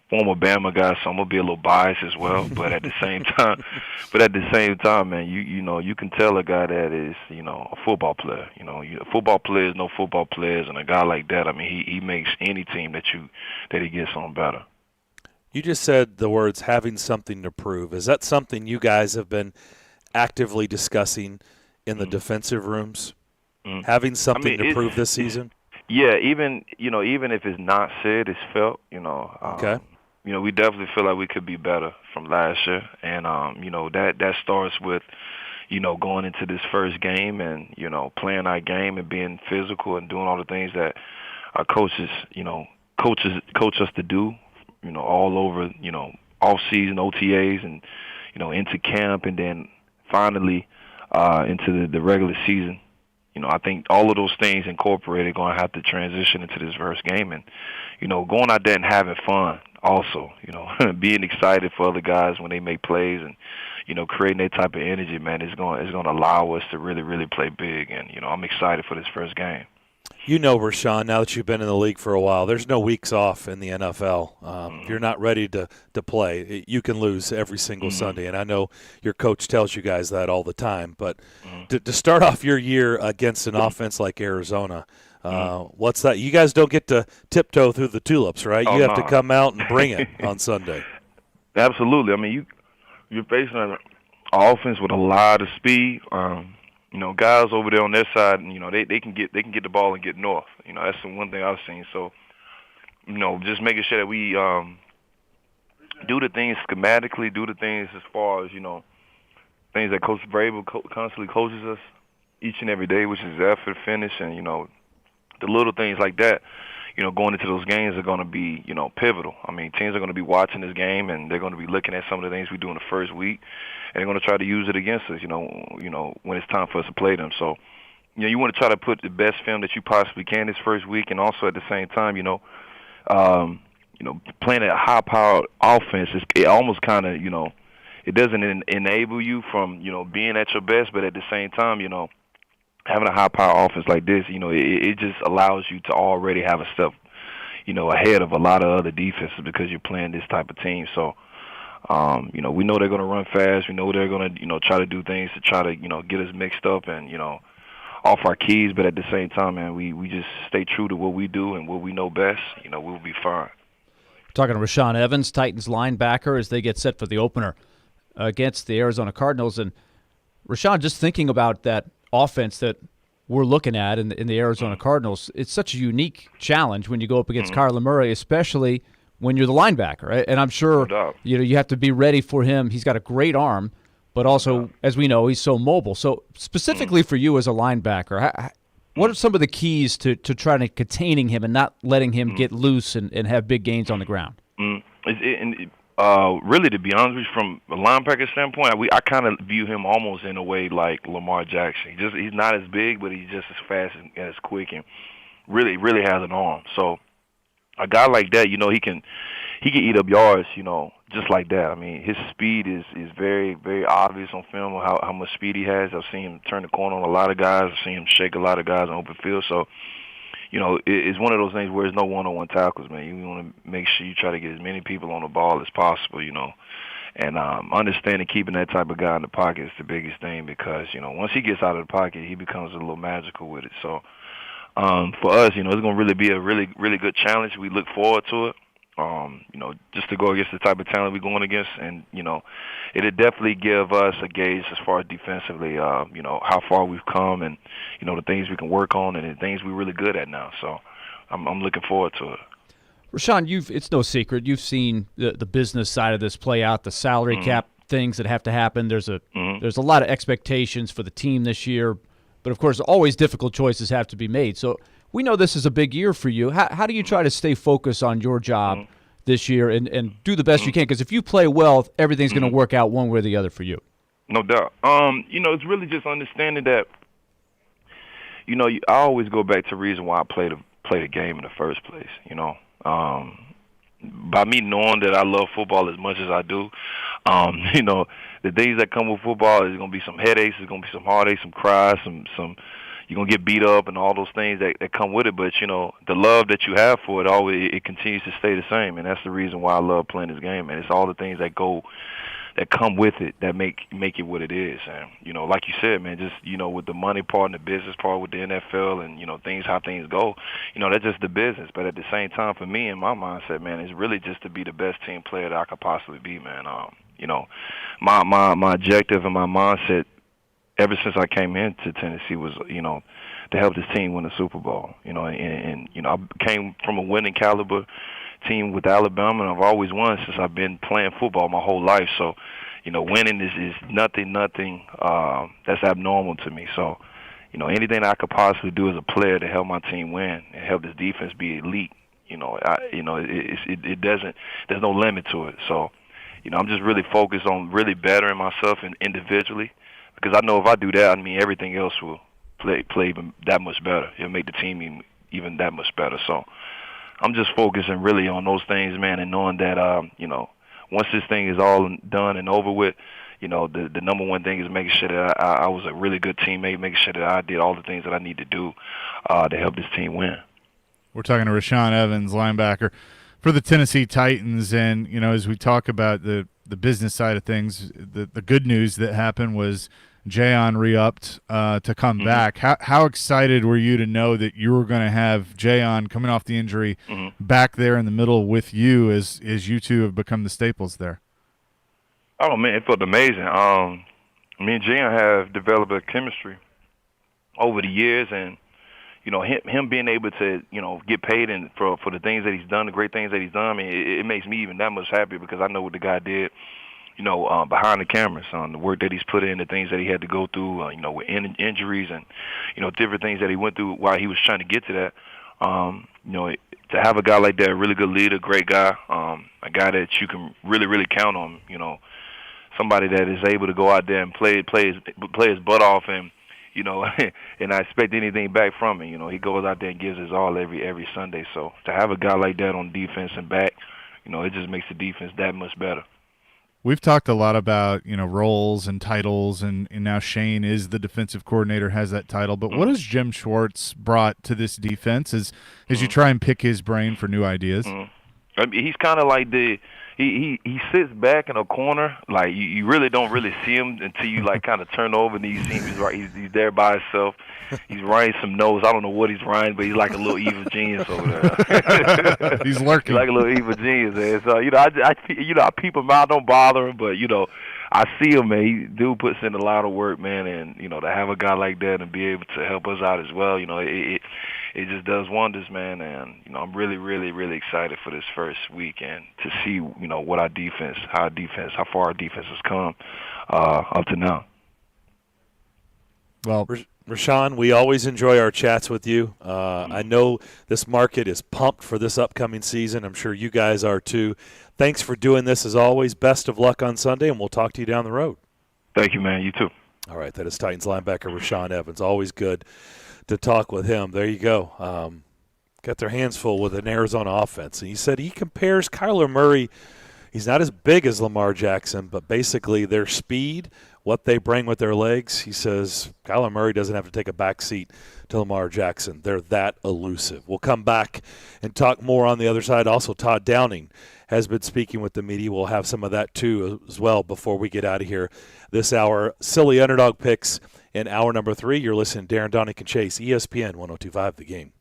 Speaker 5: Former Bama guy, so I'm gonna be a little biased as well. But at the same time, man, you can tell a guy that is, a football player. Football players know football players, and a guy like that, I mean, he makes any team that he gets on better.
Speaker 3: You just said the words "having something to prove." Is that something you guys have been actively discussing in the defensive rooms? Having something to prove this season?
Speaker 5: Yeah, even if it's not said, it's felt. Okay. We definitely feel like we could be better from last year, and that starts with going into this first game and playing our game and being physical and doing all the things that our coaches coach us to do. All over off season OTAs and into camp, and then finally into the regular season. I think all of those things incorporated going to have to transition into this first game, and going out there and having fun also, being excited for other guys when they make plays, and creating that type of energy, man, is going to allow us to really, really play big, and I'm excited for this first game.
Speaker 3: Rashawn, now that you've been in the league for a while, there's no weeks off in the NFL. If you're not ready to play, you can lose every single Sunday. And I know your coach tells you guys that all the time. But to start off your year against an offense like Arizona, what's that? You guys don't get to tiptoe through the tulips, right? You have to come out and bring it on Sunday.
Speaker 5: Absolutely. I mean, you're facing an offense with a lot of speed. Guys over there on their side, they can get the ball and get north. That's the one thing I've seen. So, just making sure that we do the things schematically, do the things as far as things that Coach Vrabel constantly coaches us each and every day, which is effort, finish, and the little things like that. Going into those games are going to be pivotal. I mean, teams are going to be watching this game, and they're going to be looking at some of the things we do in the first week, and they're going to try to use it against us, when it's time for us to play them. So, you want to try to put the best film that you possibly can this first week, and also at the same time, playing a high-powered offense, it almost kind of, it doesn't enable you from, being at your best, but at the same time, having a high-power offense like this, it just allows you to already have a step, ahead of a lot of other defenses because you're playing this type of team. So, we know they're going to run fast. We know they're going to, try to do things to try to, get us mixed up and, off our keys. But at the same time, man, we just stay true to what we do and what we know best. We'll be fine.
Speaker 2: Talking to Rashaan Evans, Titans linebacker, as they get set for the opener against the Arizona Cardinals. And, Rashaan, just thinking about that offense that we're looking at in the Arizona Cardinals, it's such a unique challenge when you go up against Kyler Murray, especially when you're the linebacker, right? And I'm sure you have to be ready for him. He's got a great arm, but also, as we know, he's so mobile. So specifically for you as a linebacker, what are some of the keys to trying to containing him and not letting him get loose and have big gains on the ground?
Speaker 5: Really, to be honest with you, from a linebacker standpoint, I kind of view him almost in a way like Lamar Jackson. He's not as big, but he's just as fast and as quick, and really has an arm. So a guy like that, he can eat up yards, just like that. I mean, his speed is very, very obvious on film how much speed he has. I've seen him turn the corner on a lot of guys. I've seen him shake a lot of guys on open field. So, it's one of those things where there's no one-on-one tackles, man. You want to make sure you try to get as many people on the ball as possible, and understanding keeping that type of guy in the pocket is the biggest thing because, once he gets out of the pocket, he becomes a little magical with it. So for us, it's going to really be a really, really good challenge. We look forward to it. just to go against the type of talent we're going against. And, it'd definitely give us a gauge as far as defensively, how far we've come and, the things we can work on and the things we're really good at now. So I'm looking forward to it.
Speaker 2: Rashawn, it's no secret. You've seen the business side of this play out, the salary cap things that have to happen. There's a lot of expectations for the team this year, but, of course, always difficult choices have to be made. So we know this is a big year for you. How do you try to stay focused on your job this year and do the best you can? Because if you play well, everything's going to work out one way or the other for you.
Speaker 5: No doubt. It's really just understanding that, I always go back to the reason why I play the game in the first place, By me knowing that I love football as much as I do, the things that come with football is going to be some headaches, there's going to be some heartaches, some cries, some you're going to get beat up and all those things that come with it. But, the love that you have for it, it continues to stay the same. And that's the reason why I love playing this game. And it's all the things that come with it that make it what it is. And, like you said, man, just, with the money part and the business part with the NFL and, how things go, that's just the business. But at the same time, for me and my mindset, man, it's really just to be the best team player that I could possibly be, man. My objective and my mindset ever since I came into Tennessee was, to help this team win the Super Bowl. And I came from a winning caliber team with Alabama, and I've always won since I've been playing football my whole life. So, winning is nothing that's abnormal to me. So, anything I could possibly do as a player to help my team win and help this defense be elite, it doesn't. There's no limit to it. So, I'm just really focused on really bettering myself individually, because I know if I do that, everything else will play even that much better. It'll make the team even that much better. So I'm just focusing really on those things, man, and knowing that, once this thing is all done and over with, the number one thing is making sure that I was a really good teammate, making sure that I did all the things that I need to do to help this team win.
Speaker 1: We're talking to Rashawn Evans, linebacker for the Tennessee Titans. And, as we talk about the business side of things, the good news that happened was Jayon re-upped to come back. How excited were you to know that you were going to have Jayon coming off the injury back there in the middle with you as you two have become the staples there?
Speaker 5: Oh, man, it felt amazing. Me and Jayon have developed a chemistry over the years, and, him being able to, get paid for the things that he's done, the great things that he's done, it makes me even that much happier because I know what the guy did, behind the cameras, on the work that he's put in, the things that he had to go through, with injuries and, different things that he went through while he was trying to get to that. To have a guy like that, a really good leader, great guy, a guy that you can really, really count on, somebody that is able to go out there and play his butt off and, and I expect anything back from him. He goes out there and gives his all every Sunday. So to have a guy like that on defense and back, it just makes the defense that much better.
Speaker 1: We've talked a lot about, roles and titles, and now Shane is the defensive coordinator, has that title. But what has Jim Schwartz brought to this defense as you try and pick his brain for new ideas?
Speaker 5: He's kind of like he sits back in a corner, like you really don't really see him until you like kind of turn over and you see him. He's there by himself. He's writing some notes. I don't know what he's writing, but he's like a little evil genius over there.
Speaker 1: He's lurking.
Speaker 5: He's like a little evil genius, man. So I peep him out, don't bother him, but I see him, man. He dude puts in a lot of work, man, and to have a guy like that and be able to help us out as well, it just does wonders, man. And I'm really, really, really excited for this first week and to see what how far our defense has come up to now.
Speaker 1: Well,
Speaker 3: Rashawn, we always enjoy our chats with you. I know this market is pumped for this upcoming season. I'm sure you guys are too. Thanks for doing this as always. Best of luck on Sunday, and we'll talk to you down the road.
Speaker 5: Thank you, man. You too.
Speaker 3: All right, that is Titans linebacker Rashawn Evans. Always good to talk with him. There you go. Got their hands full with an Arizona offense. And he said he compares Kyler Murray. He's not as big as Lamar Jackson, but basically their speed, what they bring with their legs, he says Kyler Murray doesn't have to take a back seat to Lamar Jackson. They're that elusive. We'll come back and talk more on the other side. Also, Todd Downing has been speaking with the media. We'll have some of that too as well before we get out of here this hour. Silly Underdog Picks in hour number 3. You're listening to Darren, Daunic, and Chase, ESPN 102.5 The Game.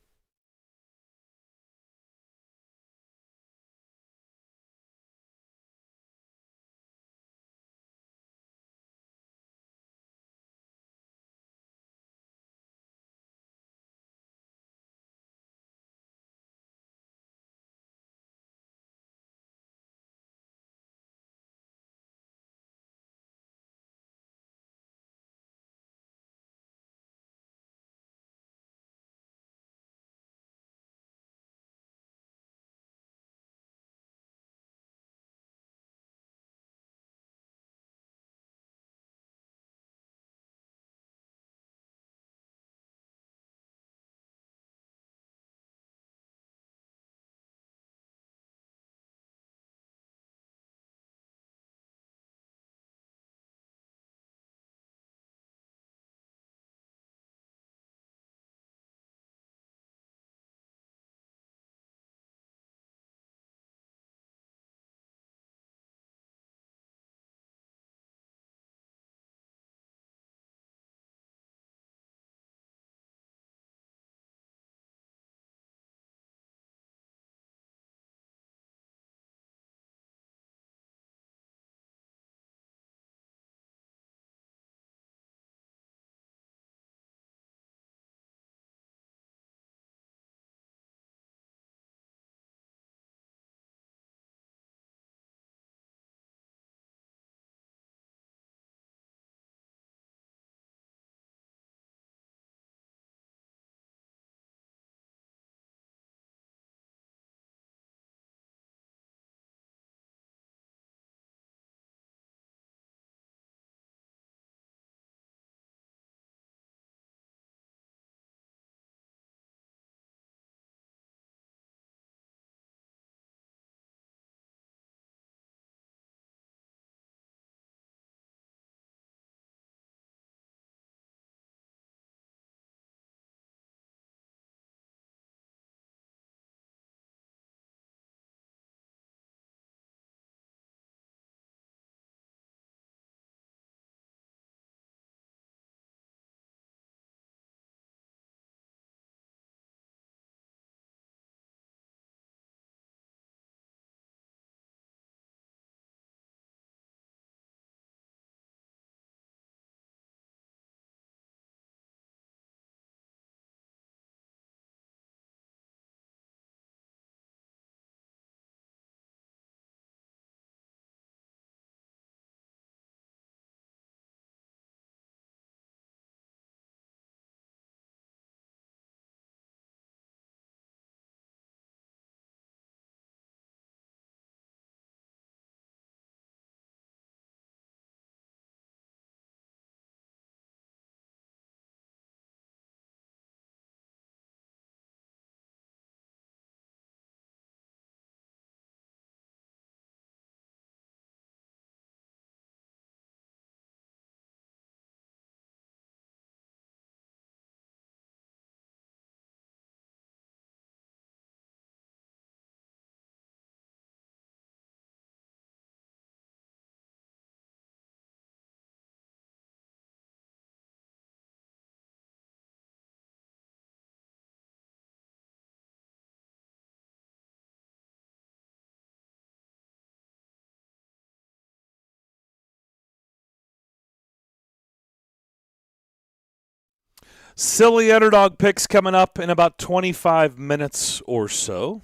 Speaker 3: Silly underdog picks coming up in about 25 minutes or so.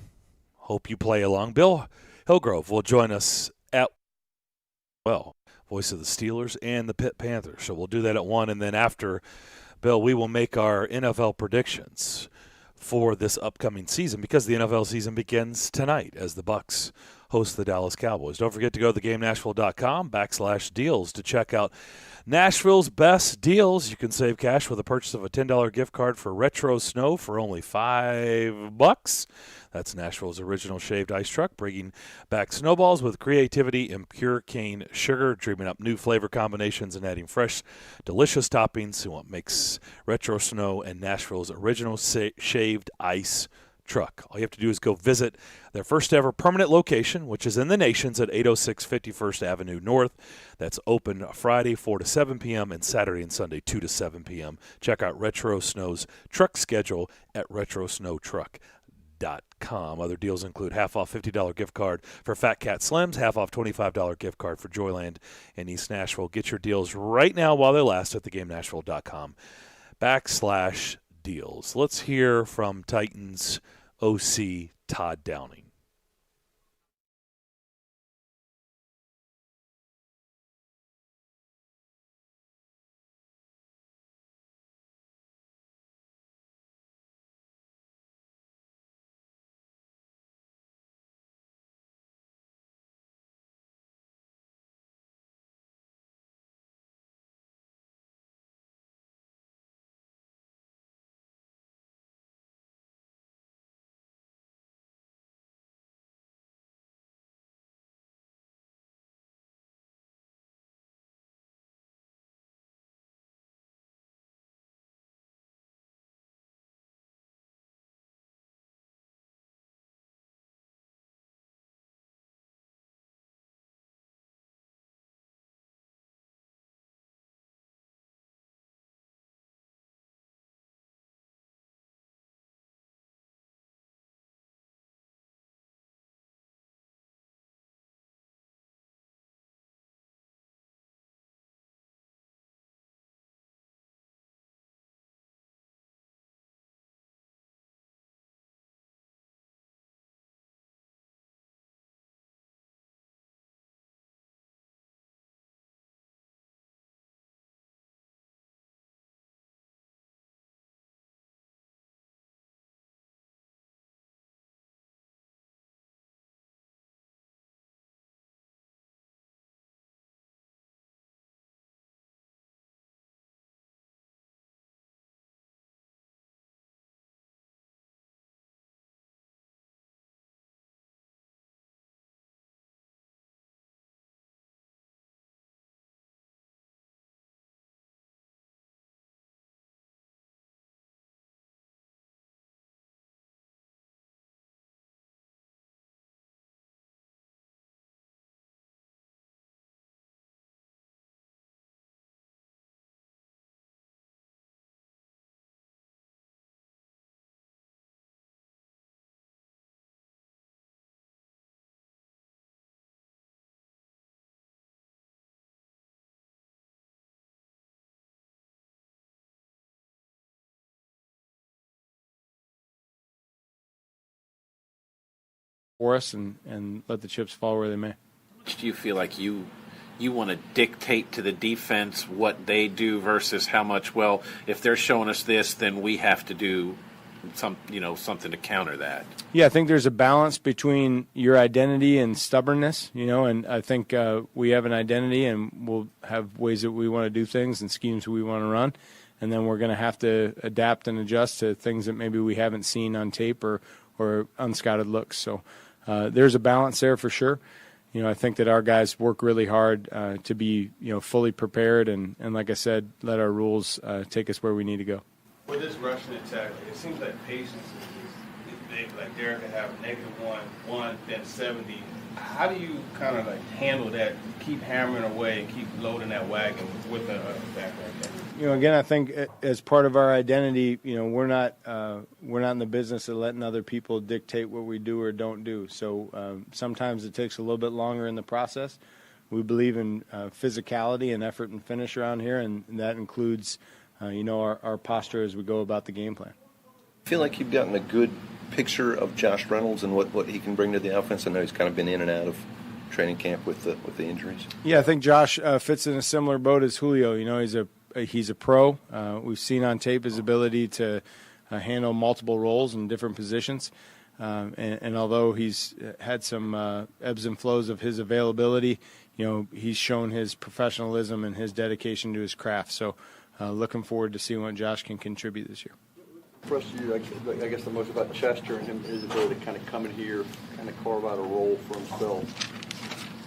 Speaker 3: Hope you play along. Bill Hillgrove will join us at, voice of the Steelers and the Pitt Panthers. So we'll do that at 1, and then after, Bill, we will make our NFL predictions for this upcoming season because the NFL season begins tonight as the Bucs host the Dallas Cowboys. Don't forget to go to thegamenashville.com/deals to check out Nashville's best deals. You can save cash with the purchase of a $10 gift card for Retro Snow for only $5. That's Nashville's original shaved ice truck, bringing back snowballs with creativity and pure cane sugar, dreaming up new flavor combinations and adding fresh, delicious toppings to what makes Retro Snow and Nashville's original shaved ice truck. All you have to do is go visit their first ever permanent location, which is in the Nations at 806 51st Avenue North. That's open Friday 4 to 7 p.m. and Saturday and Sunday 2 to 7 p.m. Check out Retro Snow's truck schedule at retrosnowtruck.com. Other deals include half off $50 gift card for Fat Cat Slims, half off $25 gift card for Joyland in East Nashville. Get your deals right now while they last at thegamenashville.com/deals. Let's hear from Titans OC Todd Downing.
Speaker 6: For us and let the chips fall where they may.
Speaker 7: Do you feel like you want to dictate to the defense what they do versus how much, well, if they're showing us this, then we have to do something to counter that?
Speaker 6: Yeah, I think there's a balance between your identity and stubbornness, and I think we have an identity and we'll have ways that we want to do things and schemes we want to run, and then we're going to have to adapt and adjust to things that maybe we haven't seen on tape or unscouted looks. So there's a balance there for sure. I think that our guys work really hard to be, fully prepared and like I said, let our rules take us where we need to go.
Speaker 8: With this rushing attack, it seems like patience is big. Like Darren can have -1, then 70. How do you kind of handle that? Keep hammering away and keep loading that wagon with a back like that.
Speaker 6: Again, I think as part of our identity, we're not in the business of letting other people dictate what we do or don't do. So sometimes it takes a little bit longer in the process. We believe in physicality and effort and finish around here, and that includes our posture as we go about the game plan.
Speaker 9: I feel like you've gotten a good picture of Josh Reynolds and what he can bring to the offense. I know he's kind of been in and out of training camp with the injuries.
Speaker 6: Yeah, I think Josh fits in a similar boat as Julio. He's a pro. We've seen on tape his ability to handle multiple roles in different positions. And although he's had some ebbs and flows of his availability, he's shown his professionalism and his dedication to his craft. So looking forward to seeing what Josh can contribute this year.
Speaker 10: Impressed you, I guess, the most about Chester and his ability to kind of come in here, kind of carve out a role for himself.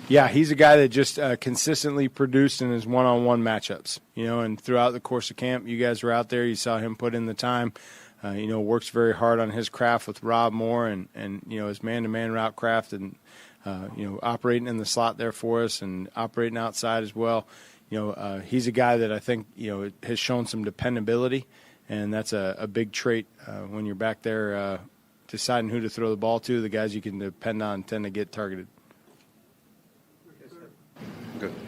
Speaker 6: Yeah, he's a guy that just consistently produced in his one-on-one matchups. And throughout the course of camp, you guys were out there. You saw him put in the time. Works very hard on his craft with Rob Moore and his man-to-man route craft and, operating in the slot there for us and operating outside as well. He's a guy that I think, has shown some dependability, and that's a big trait when you're back there deciding who to throw the ball to. The guys you can depend on tend to get targeted.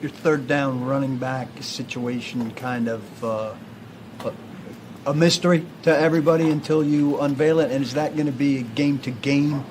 Speaker 11: Your third down running back situation kind of a mystery to everybody until you unveil it, and is that going to be a game-to-game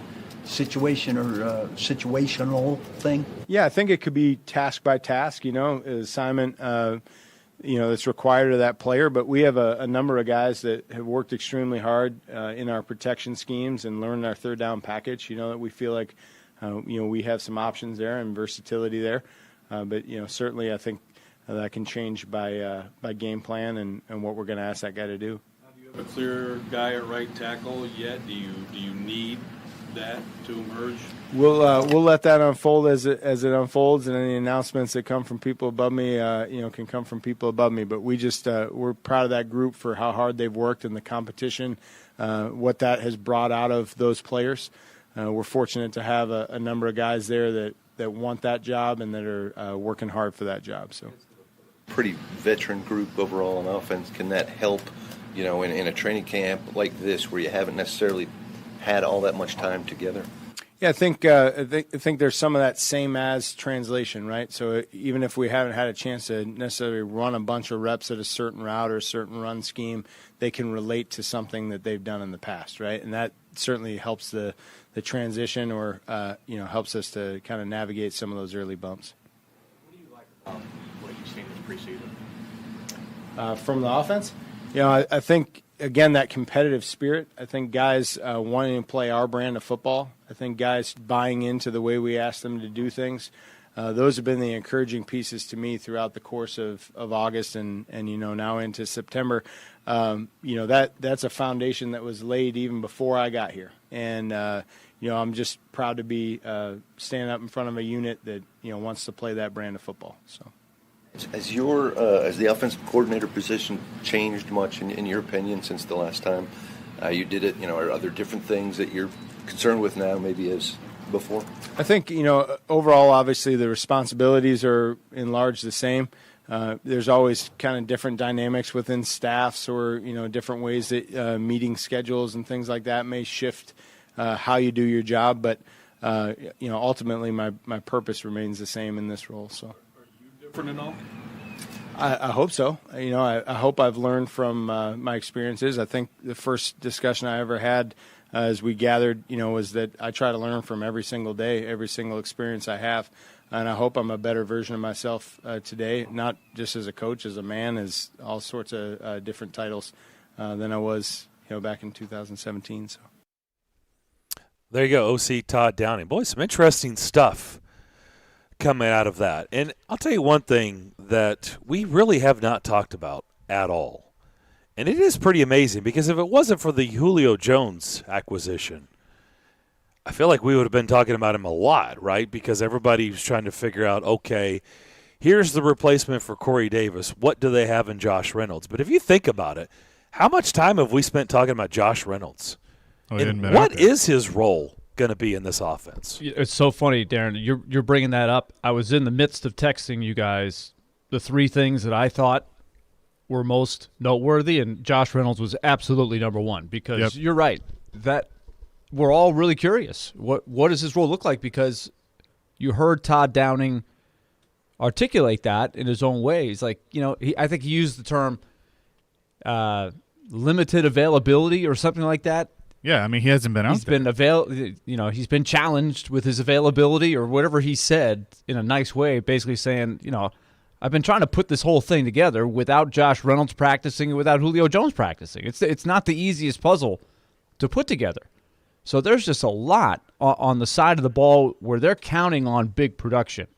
Speaker 11: situation or situational thing?
Speaker 6: Yeah, I think it could be task by task, assignment, that's required of that player. But we have a number of guys that have worked extremely hard in our protection schemes and learned our third down package, that we feel like, we have some options there and versatility there. But certainly I think that can change by game plan and what we're going to ask that guy to do.
Speaker 10: Do you have a clear guy at right tackle yet? Do you need that to emerge?
Speaker 6: We'll let that unfold as it unfolds, and any announcements that come from people above me, can come from people above me. But we're proud of that group for how hard they've worked in the competition, what that has brought out of those players. We're fortunate to have a number of guys there that want that job and that are working hard for that job. So,
Speaker 9: pretty veteran group overall on offense. Can that help, in a training camp like this where you haven't necessarily had all that much time together?
Speaker 6: Yeah, I think there's some of that same as translation, right? So even if we haven't had a chance to necessarily run a bunch of reps at a certain route or a certain run scheme, they can relate to something that they've done in the past, right? And that certainly helps the transition or, helps us to kind of navigate some of those early bumps.
Speaker 10: What do you like about what you've seen this preseason?
Speaker 6: From the offense? I think, again, that competitive spirit. I think guys wanting to play our brand of football. I think guys buying into the way we ask them to do things. Those have been the encouraging pieces to me throughout the course of August and now into September. That's a foundation that was laid even before I got here. And, I'm just proud to be standing up in front of a unit that, wants to play that brand of football. So.
Speaker 9: Has the offensive coordinator position changed much in your opinion since the last time you did it? Are there different things that you're concerned with now maybe as before? I
Speaker 6: think, overall, obviously the responsibilities are in large the same. There's always kind of different dynamics within staffs or, different ways that meeting schedules and things like that may shift how you do your job. But, ultimately my purpose remains the same in this role. So.
Speaker 10: Different and all?
Speaker 6: I hope so. I hope I've learned from my experiences. I think the first discussion I ever had as we gathered, was that I try to learn from every single day, every single experience I have. And I hope I'm a better version of myself today, not just as a coach, as a man, as all sorts of different titles than I was, back in 2017. So.
Speaker 3: There you go, OC Todd Downing. Boy, some interesting stuff coming out of that. And I'll tell you one thing that we really have not talked about at all. And it is pretty amazing because if it wasn't for the Julio Jones acquisition, I feel like we would have been talking about him a lot, right? Because everybody's trying to figure out, okay, here's the replacement for Corey Davis. What do they have in Josh Reynolds? But if you think about it, how much time have we spent talking about Josh Reynolds? And what is his role going to be in this offense?
Speaker 2: It's so funny, Darren. You're bringing that up. I was in the midst of texting you guys the three things that I thought were most noteworthy, and Josh Reynolds was absolutely number one because You're right. That we're all really curious. What does his role look like? Because you heard Todd Downing articulate that in his own way. He's like, I think he used the term, limited availability or something like that.
Speaker 1: Yeah, I mean, he hasn't been out there.
Speaker 2: He's been challenged with his availability or whatever he said in a nice way, basically saying, I've been trying to put this whole thing together without Josh Reynolds practicing and without Julio Jones practicing. It's not the easiest puzzle to put together. So there's just a lot on the side of the ball where they're counting on big production.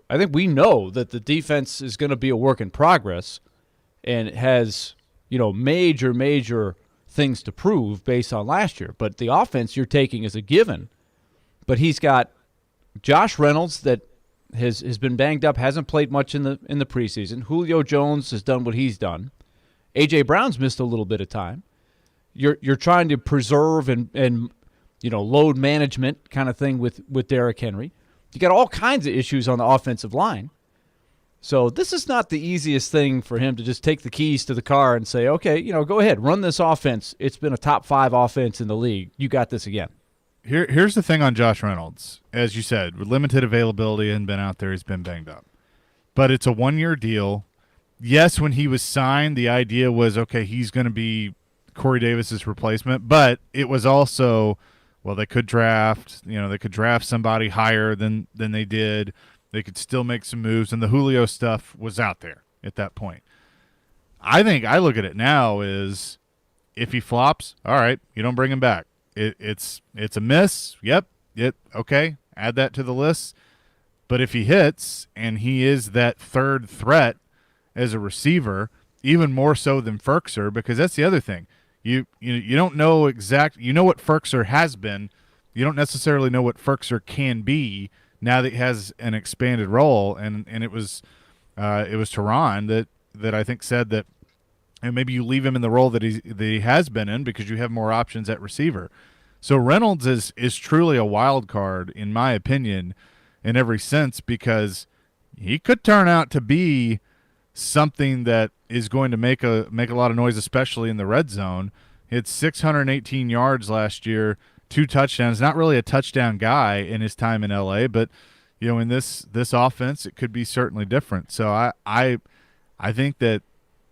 Speaker 2: I think we know that the defense is going to be a work in progress and has, major things to prove based on last year. But the offense you're taking is a given. But he's got Josh Reynolds that has been banged up, hasn't played much in the preseason. Julio Jones has done what he's done. A.J. Brown's missed a little bit of time. You're trying to preserve and load management kind of thing with Derrick Henry. You got all kinds of issues on the offensive line. So this is not the easiest thing for him to just take the keys to the car and say, okay, go ahead, run this offense. It's been a top 5 offense in the league. You got this again.
Speaker 1: Here's the thing on Josh Reynolds. As you said, with limited availability and been out there, he's been banged up. But it's a 1-year deal. Yes, when he was signed, the idea was, okay, he's going to be Corey Davis's replacement. But it was also, well, they could draft, somebody higher than they did. They could still make some moves, and the Julio stuff was out there at that point. I think I look at it now is if he flops, all right, you don't bring him back. It's a miss. Yep. Okay. Add that to the list. But if he hits and he is that third threat as a receiver, even more so than Ferkser, because that's the other thing. You don't know you know what Ferkser has been. You don't necessarily know what Ferkser can be now that he has an expanded role. And it was Tehran that I think said that, and maybe you leave him in the role that he has been in because you have more options at receiver. So Reynolds is truly a wild card, in my opinion, in every sense, because he could turn out to be something that is going to make a lot of noise, especially in the red zone. He had 618 yards last year, 2 touchdowns. Not really a touchdown guy in his time in LA, but in this offense, it could be certainly different. So I think that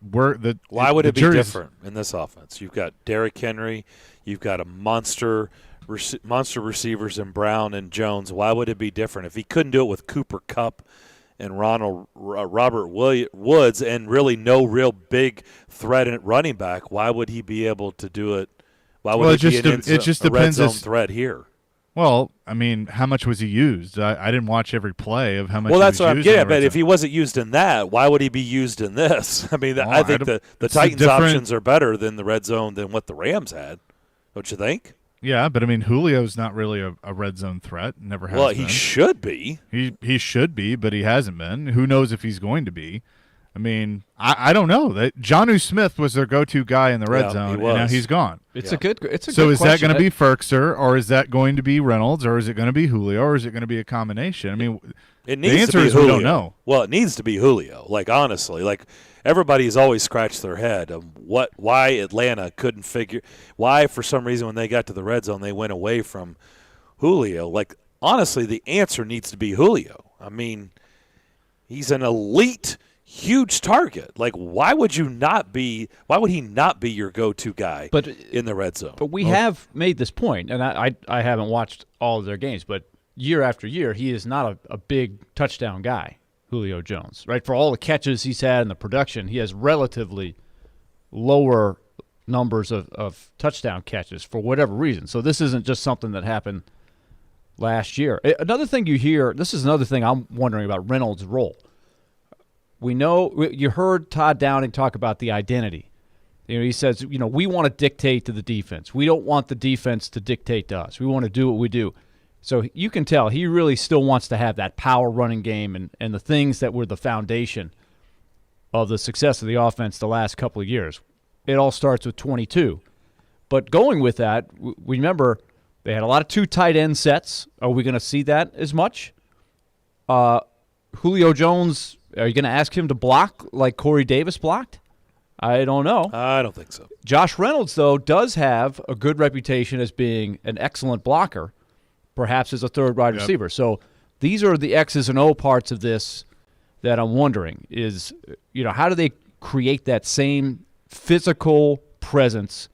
Speaker 3: why would it be different in this offense? You've got Derrick Henry, you've got a monster receivers in Brown and Jones. Why would it be different if he couldn't do it with Cooper Kupp and Robert Woods and really no real big threat at running back? Why would he be able to do it? Why would it just a red zone threat here?
Speaker 1: Well, I mean, how much was he used? I didn't watch every play of how much.
Speaker 3: Well, that's what I'm getting at.
Speaker 1: But
Speaker 3: if he wasn't used in that, why would he be used in this? I mean, I think the Titans' options are better than the red zone than what the Rams had. Don't you think?
Speaker 1: Yeah, but I mean, Julio's not really a red zone threat. Never has been.
Speaker 3: Well, he should be.
Speaker 1: He should be, but he hasn't been. Who knows if he's going to be? I mean, I don't know. That Jonnu Smith was their go-to guy in the red zone, and now he's gone.
Speaker 2: It's a good.
Speaker 1: So is that going to be Ferkser, or is that going to be Reynolds, or is it going to be Julio, or is it going to be a combination? I mean,
Speaker 3: the
Speaker 1: answer is we don't know.
Speaker 3: Well, it needs to be Julio. Like honestly, everybody's always scratched their head of why Atlanta couldn't figure why for some reason when they got to the red zone they went away from Julio. Like honestly, the answer needs to be Julio. I mean, he's an elite. Huge target. Like, why would he not be your go-to guy in the red zone?
Speaker 2: But we have made this point, and I haven't watched all of their games, but year after year, he is not a big touchdown guy, Julio Jones, right? For all the catches he's had in the production, he has relatively lower numbers of touchdown catches for whatever reason. So this isn't just something that happened last year. Another thing you hear, this is another thing I'm wondering about Reynolds' role. We know you heard Todd Downing talk about the identity. He says, we want to dictate to the defense. We don't want the defense to dictate to us. We want to do what we do. So you can tell he really still wants to have that power running game and the things that were the foundation of the success of the offense the last couple of years. It all starts with 22. But going with that, we remember they had a lot of 2 tight end sets. Are we going to see that as much? Julio Jones, are you going to ask him to block like Corey Davis blocked? I don't know.
Speaker 3: I don't think so.
Speaker 2: Josh Reynolds, though, does have a good reputation as being an excellent blocker, perhaps as a third wide receiver. So these are the X's and O parts of this that I'm wondering is, how do they create that same physical presence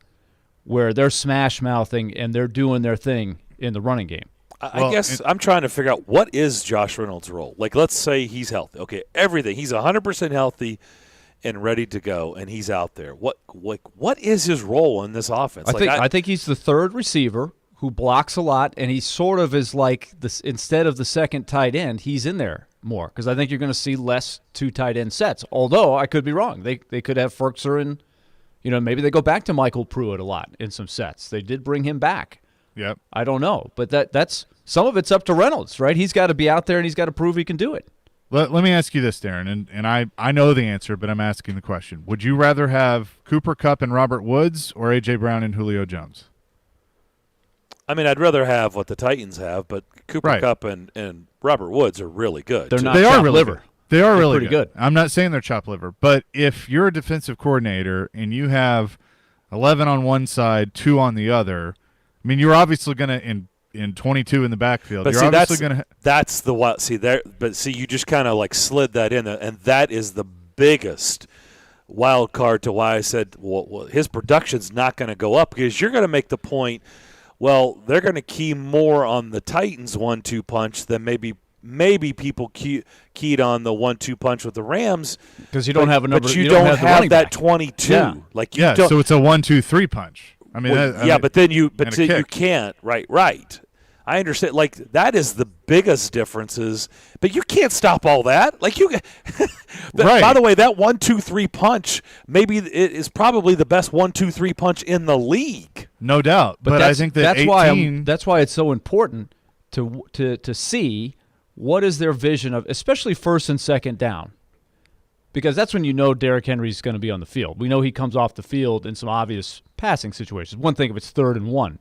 Speaker 2: where they're smash-mouthing and they're doing their thing in the running game.
Speaker 3: I guess I'm trying to figure out what is Josh Reynolds' role. Like, let's say he's healthy. Okay, everything. He's 100% healthy and ready to go, and he's out there. What is his role in this offense?
Speaker 2: I think he's the third receiver who blocks a lot, and he sort of is like this. Instead of the second tight end, he's in there more because I think you're going to see less two tight end sets. Although I could be wrong. They could have Ferkser and maybe they go back to Michael Pruitt a lot in some sets. They did bring him back.
Speaker 1: Yep.
Speaker 2: I don't know, but that's some of it's up to Reynolds, right? He's got to be out there and he's got to prove he can do it.
Speaker 1: Let me ask you this, Darren, and I know the answer, but I'm asking the question. Would you rather have Cooper Kupp and Robert Woods or A.J. Brown and Julio Jones?
Speaker 3: I mean, I'd rather have what the Titans have, but Cooper Kupp and Robert Woods are really good.
Speaker 2: They're not
Speaker 1: they
Speaker 2: chopped
Speaker 1: are really
Speaker 2: liver.
Speaker 1: Good. They are really
Speaker 2: pretty good.
Speaker 1: I'm not saying they're chopped liver, but if you're a defensive coordinator and you have 11 on one side, 2 on the other, I mean, you're obviously going to in 22 in the backfield.
Speaker 3: But
Speaker 1: you're obviously going to.
Speaker 3: That's the what. See there, but see, you just kind of like slid that in, and that is the biggest wild card to why I said, well his production's not going to go up because you're going to make the point. Well, they're going to key more on the Titans 1-2 punch than maybe people keyed on the 1-2 punch with the Rams
Speaker 2: because you don't have a number.
Speaker 3: But you don't have that 22.
Speaker 2: Yeah.
Speaker 3: Like you don't,
Speaker 1: so it's a 1-2-3 punch. I mean,
Speaker 3: but then you can't. Right. I understand. Like that is the biggest differences, but you can't stop all that. Like you,
Speaker 1: right.
Speaker 3: By the way, that 1-2-3 punch maybe it is probably the best 1-2-3 punch in the league,
Speaker 1: no doubt. But I think that
Speaker 2: that's why it's so important to see what is their vision of, especially first and second down, because that's when you know Derrick Henry's going to be on the field. We know he comes off the field in some obvious passing situations. One thing if it's 3rd and 1.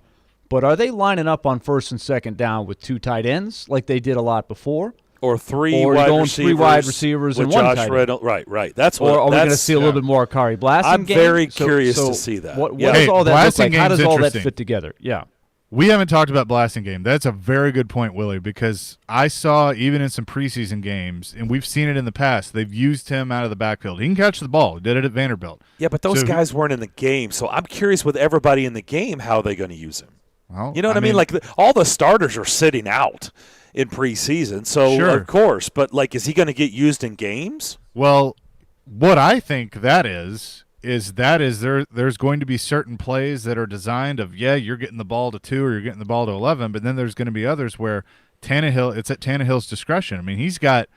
Speaker 2: But are they lining up on first and second down with 2 tight ends like they did a lot before?
Speaker 3: Or three
Speaker 2: wide receivers and one tight end?
Speaker 3: Right. That's what.
Speaker 2: Or are we going to see a little bit more Akari Blasting?
Speaker 3: I'm very curious to see that.
Speaker 2: What does all that look like? How does all that fit together? Yeah.
Speaker 1: We haven't talked about blasting game. That's a very good point, Willie, because I saw even in some preseason games, and we've seen it in the past, they've used him out of the backfield. He can catch the ball. He did it at Vanderbilt.
Speaker 3: Yeah, but those guys weren't in the game, so I'm curious with everybody in the game how are they going to use him.
Speaker 1: Well,
Speaker 3: you know what I mean? Like all the starters are sitting out in preseason, so
Speaker 1: sure.
Speaker 3: Of course. But like, is he going to get used in games?
Speaker 1: Well, what I think that is there's going to be certain plays that are designed of you're getting the ball to 2 or you're getting the ball to 11, but then there's going to be others where it's at Tannehill's discretion. I mean, he's got,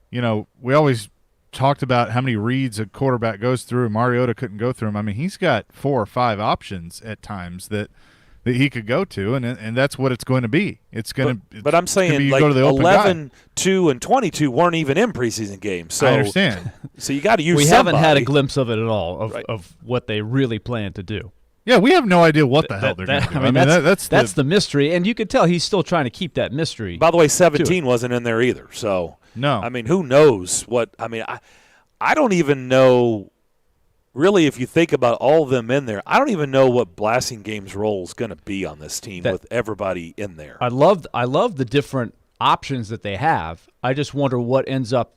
Speaker 1: we always talked about how many reads a quarterback goes through. Mariota couldn't go through them. I mean, he's got 4 or 5 options at times that he could go to, and that's what it's going to be. It's going to.
Speaker 3: But I'm saying like 11, 2, and 22 weren't even in preseason games. So
Speaker 1: I understand.
Speaker 3: So you got to use.
Speaker 2: We
Speaker 3: somebody.
Speaker 2: haven't had a glimpse of it at all of what they really plan to do.
Speaker 1: Yeah, we have no idea what the hell they're going to do.
Speaker 2: I mean, that's the mystery, and you could tell he's still trying to keep that mystery.
Speaker 3: By the way, 17 wasn't in there either. So
Speaker 1: no,
Speaker 3: I mean, who knows what? I mean, I don't even know. Really, if you think about all of them in there, I don't even know what Blasting Game's role is going to be on this team with everybody in there.
Speaker 2: I love the different options that they have. I just wonder what ends up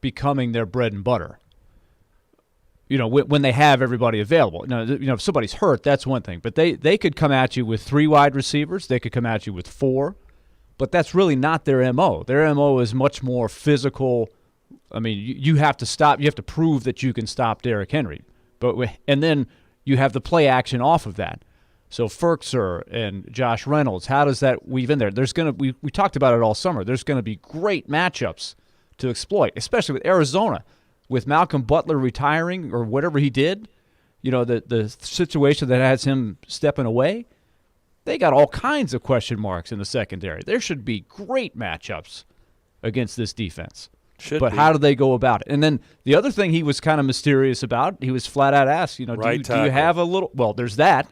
Speaker 2: becoming their bread and butter. When they have everybody available. Now, if somebody's hurt, that's one thing. But they could come at you with 3 wide receivers. They could come at you with 4. But that's really not their MO. Their MO is much more physical. I mean, you have to stop. You have to prove that you can stop Derrick Henry, and then you have the play action off of that. So Ferkser and Josh Reynolds, how does that weave in there? There's going to we talked about it all summer. There's going to be great matchups to exploit, especially with Arizona, with Malcolm Butler retiring or whatever he did. The situation that has him stepping away. They got all kinds of question marks in the secondary. There should be great matchups against this defense. How do they go about it? And then the other thing he was kind of mysterious about, he was flat out asked, do you have a little – well, there's that,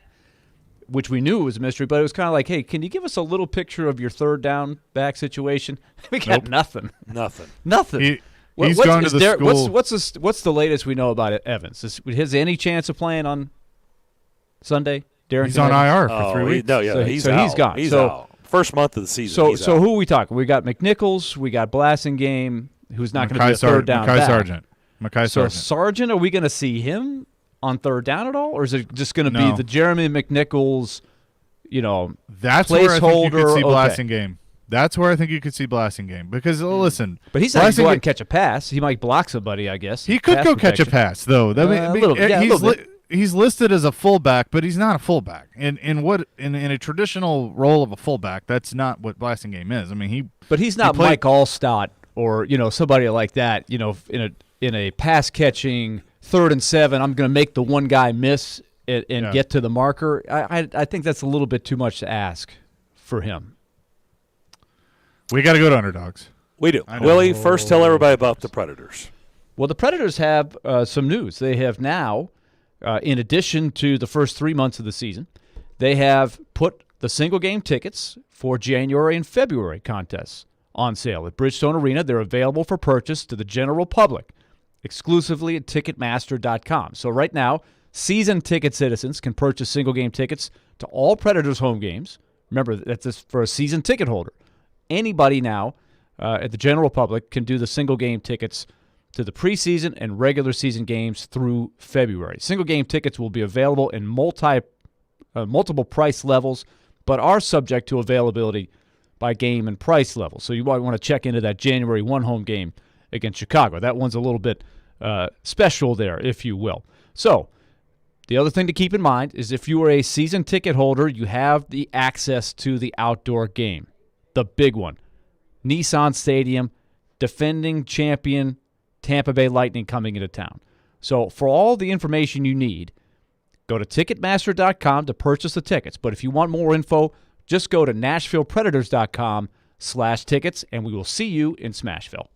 Speaker 2: which we knew was a mystery, but it was kind of like, hey, can you give us a little picture of your third down back situation? We got nothing.
Speaker 3: Nothing.
Speaker 1: He's gone to the school.
Speaker 2: What's the latest we know about Evans? Has any chance of playing on Sunday? Darren,
Speaker 1: he's on IR for 3 weeks.
Speaker 3: He's out.
Speaker 2: He's gone.
Speaker 3: He's out. First month of the season.
Speaker 2: So who are we talking? We got McNichols. We got Blasting Game, who's not going to be a third down back.
Speaker 1: Makai Sargent.
Speaker 2: So Sargent, are we going to see him on third down at all, or is it just going to
Speaker 1: No.
Speaker 2: be the Jeremy McNichols,
Speaker 1: That's where I think you could
Speaker 2: placeholder?
Speaker 1: see Blasting game. That's where I think you could see Blasting game. Because, listen.
Speaker 2: But he's not going to
Speaker 1: Blasting
Speaker 2: go out
Speaker 1: game-
Speaker 2: and catch a pass. He might block somebody, I guess.
Speaker 1: He could
Speaker 2: Pass
Speaker 1: go catch a
Speaker 2: protection.
Speaker 1: pass, though. I mean,
Speaker 2: A little bit.
Speaker 1: He's listed as a fullback, but he's not a fullback. In a traditional role of a fullback, that's not what Blasting game is. I mean,
Speaker 2: But he's not
Speaker 1: played-
Speaker 2: Mike Allstott or somebody like that. In a pass catching 3rd and 7, I'm going to make the one guy miss and get to the marker. I think that's a little bit too much to ask for him.
Speaker 1: we got to go to underdogs.
Speaker 3: We do. Willie, first tell everybody about the Predators.
Speaker 2: Well, the Predators have some news. They have now, in addition to the first 3 months of the season, they have put the single game tickets for January and February contests on sale at Bridgestone Arena. They're available for purchase to the general public exclusively at Ticketmaster.com. So right now, season ticket citizens can purchase single game tickets to all Predators home games. Remember, that's just for a season ticket holder. Anybody now at the general public can do the single game tickets to the preseason and regular season games through February. Single game tickets will be available in multiple price levels, but are subject to availability by game and price level. So you might want to check into that January 1 home game against Chicago. That one's a little bit special there, if you will. So the other thing to keep in mind is if you are a season ticket holder, you have the access to the outdoor game, the big one. Nissan Stadium, defending champion Tampa Bay Lightning coming into town. So for all the information you need, go to Ticketmaster.com to purchase the tickets. But if you want more info, just go to NashvillePredators.com/tickets, and we will see you in Smashville.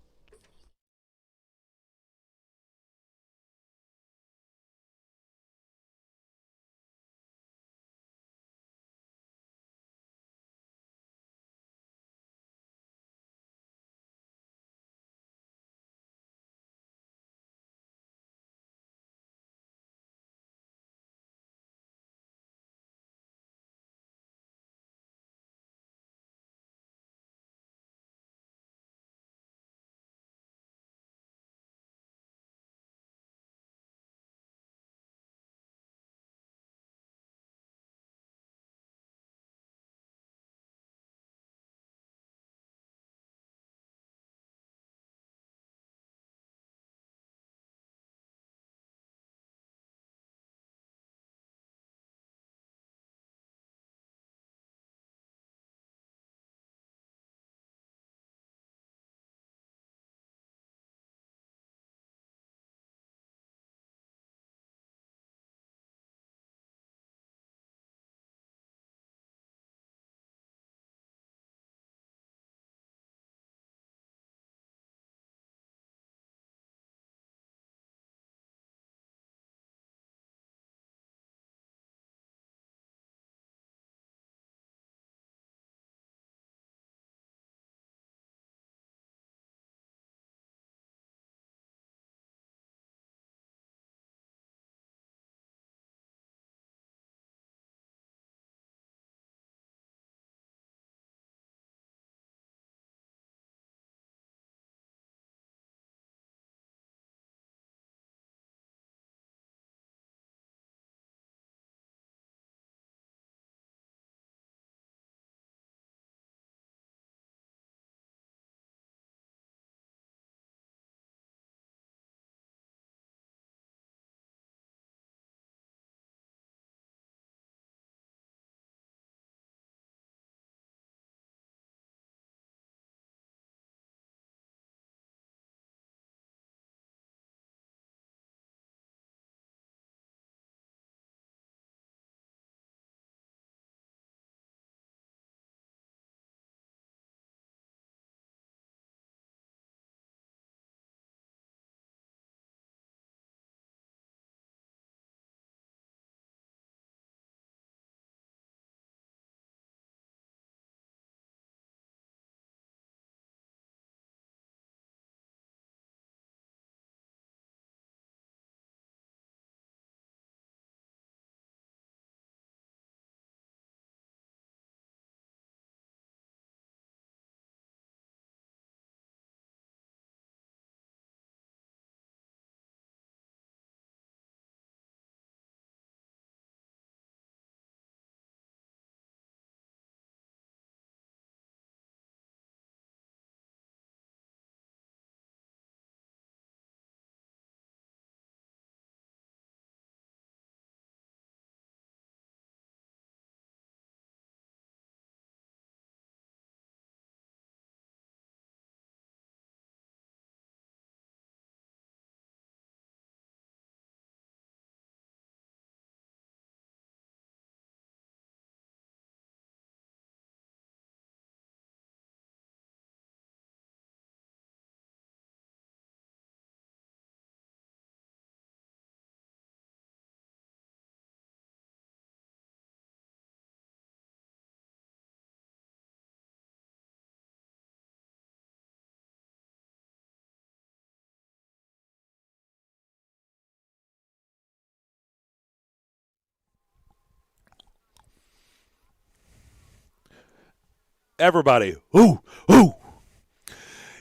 Speaker 3: Everybody, ooh, ooh.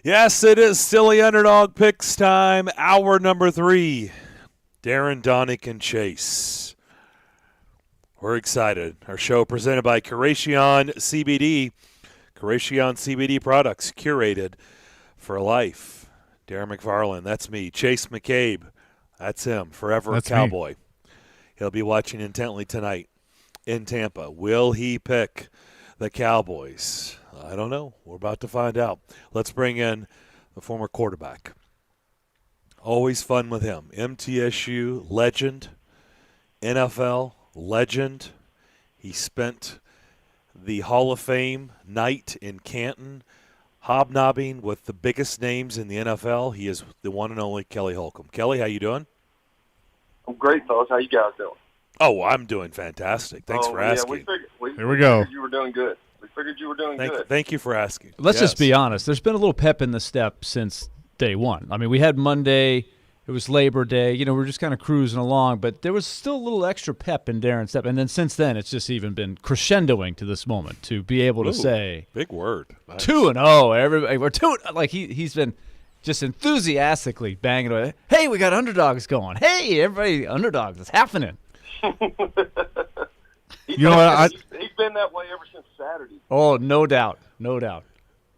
Speaker 3: Yes, it is Silly Underdog Picks time, hour number 3. Darren, Daunic, and Chase. We're excited. Our show presented by Curation CBD. Curation CBD products curated for life. Darren McFarland, that's me. Chase McCabe, that's him. Forever
Speaker 1: That's
Speaker 3: Cowboy. Me. He'll be watching intently tonight in Tampa. Will he pick the Cowboys? I don't know. We're about to find out. Let's bring in the former quarterback. Always fun with him. MTSU legend, NFL legend. He spent the Hall of Fame night in Canton hobnobbing with the biggest names in the NFL. He is the one and only Kelly Holcomb. Kelly, how you doing?
Speaker 12: I'm great, fellas. How you guys doing?
Speaker 3: Oh, I'm doing fantastic. Thanks for asking.
Speaker 1: Here we go.
Speaker 12: We figured you were doing good. We figured you were doing good.
Speaker 3: Thank you for asking.
Speaker 2: Let's just be honest. There's been a little pep in the step since day one. I mean, we had Monday. It was Labor Day. You know, we were just kind of cruising along, but there was still a little extra pep in Darren's step. And then since then, it's just even been crescendoing to this moment to be able to say
Speaker 3: big word. Nice.
Speaker 2: 2-0. Everybody, we're 2. Like he's been just enthusiastically banging away. Hey, we got underdogs going. Hey, everybody, underdogs. It's happening.
Speaker 1: You know what?
Speaker 12: He's been that way ever since Saturday.
Speaker 2: Oh, no doubt. No doubt.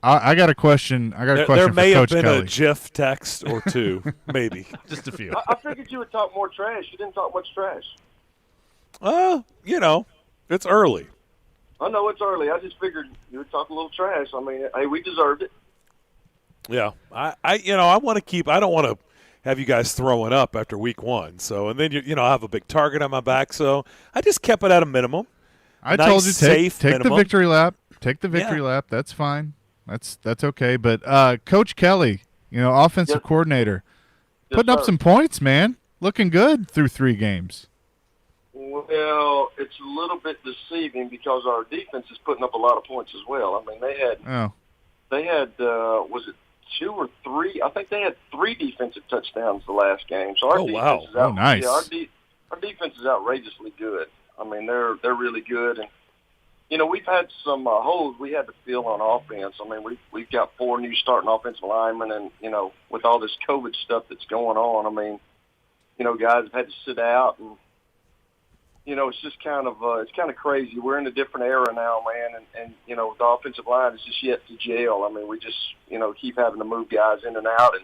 Speaker 1: I got a question.
Speaker 3: There
Speaker 1: for
Speaker 3: may have
Speaker 1: Coach
Speaker 3: been
Speaker 1: Kelly.
Speaker 3: a GIF text or two, maybe.
Speaker 2: Just a few.
Speaker 12: I figured you would talk more trash. You didn't talk much trash.
Speaker 3: You know, it's early.
Speaker 12: I know it's early. I just figured you would talk a little trash. I mean, hey, we deserved it.
Speaker 3: Yeah. I want to keep – I don't want to have you guys throwing up after week 1. So, and then, I have a big target on my back. So I just kept it at a minimum.
Speaker 1: I
Speaker 3: Nice,
Speaker 1: told you, take
Speaker 3: minimum.
Speaker 1: the victory lap. Take the victory lap. That's fine. That's okay. But Coach Kelly, offensive coordinator, putting up some points, man. Looking good through 3 games.
Speaker 12: Well, it's a little bit deceiving because our defense is putting up a lot of points as well. I mean, they had was it 2 or 3? I think they had 3 defensive touchdowns the last game. So our defense is
Speaker 1: nice.
Speaker 12: Yeah, our defense is outrageously good. I mean, they're really good, and we've had some holes we had to fill on offense. I mean, we've got 4 new starting offensive linemen, and with all this COVID stuff that's going on, I mean, guys have had to sit out, and it's just kind of crazy. We're in a different era now, man, and the offensive line is just yet to gel. I mean, we just keep having to move guys in and out, and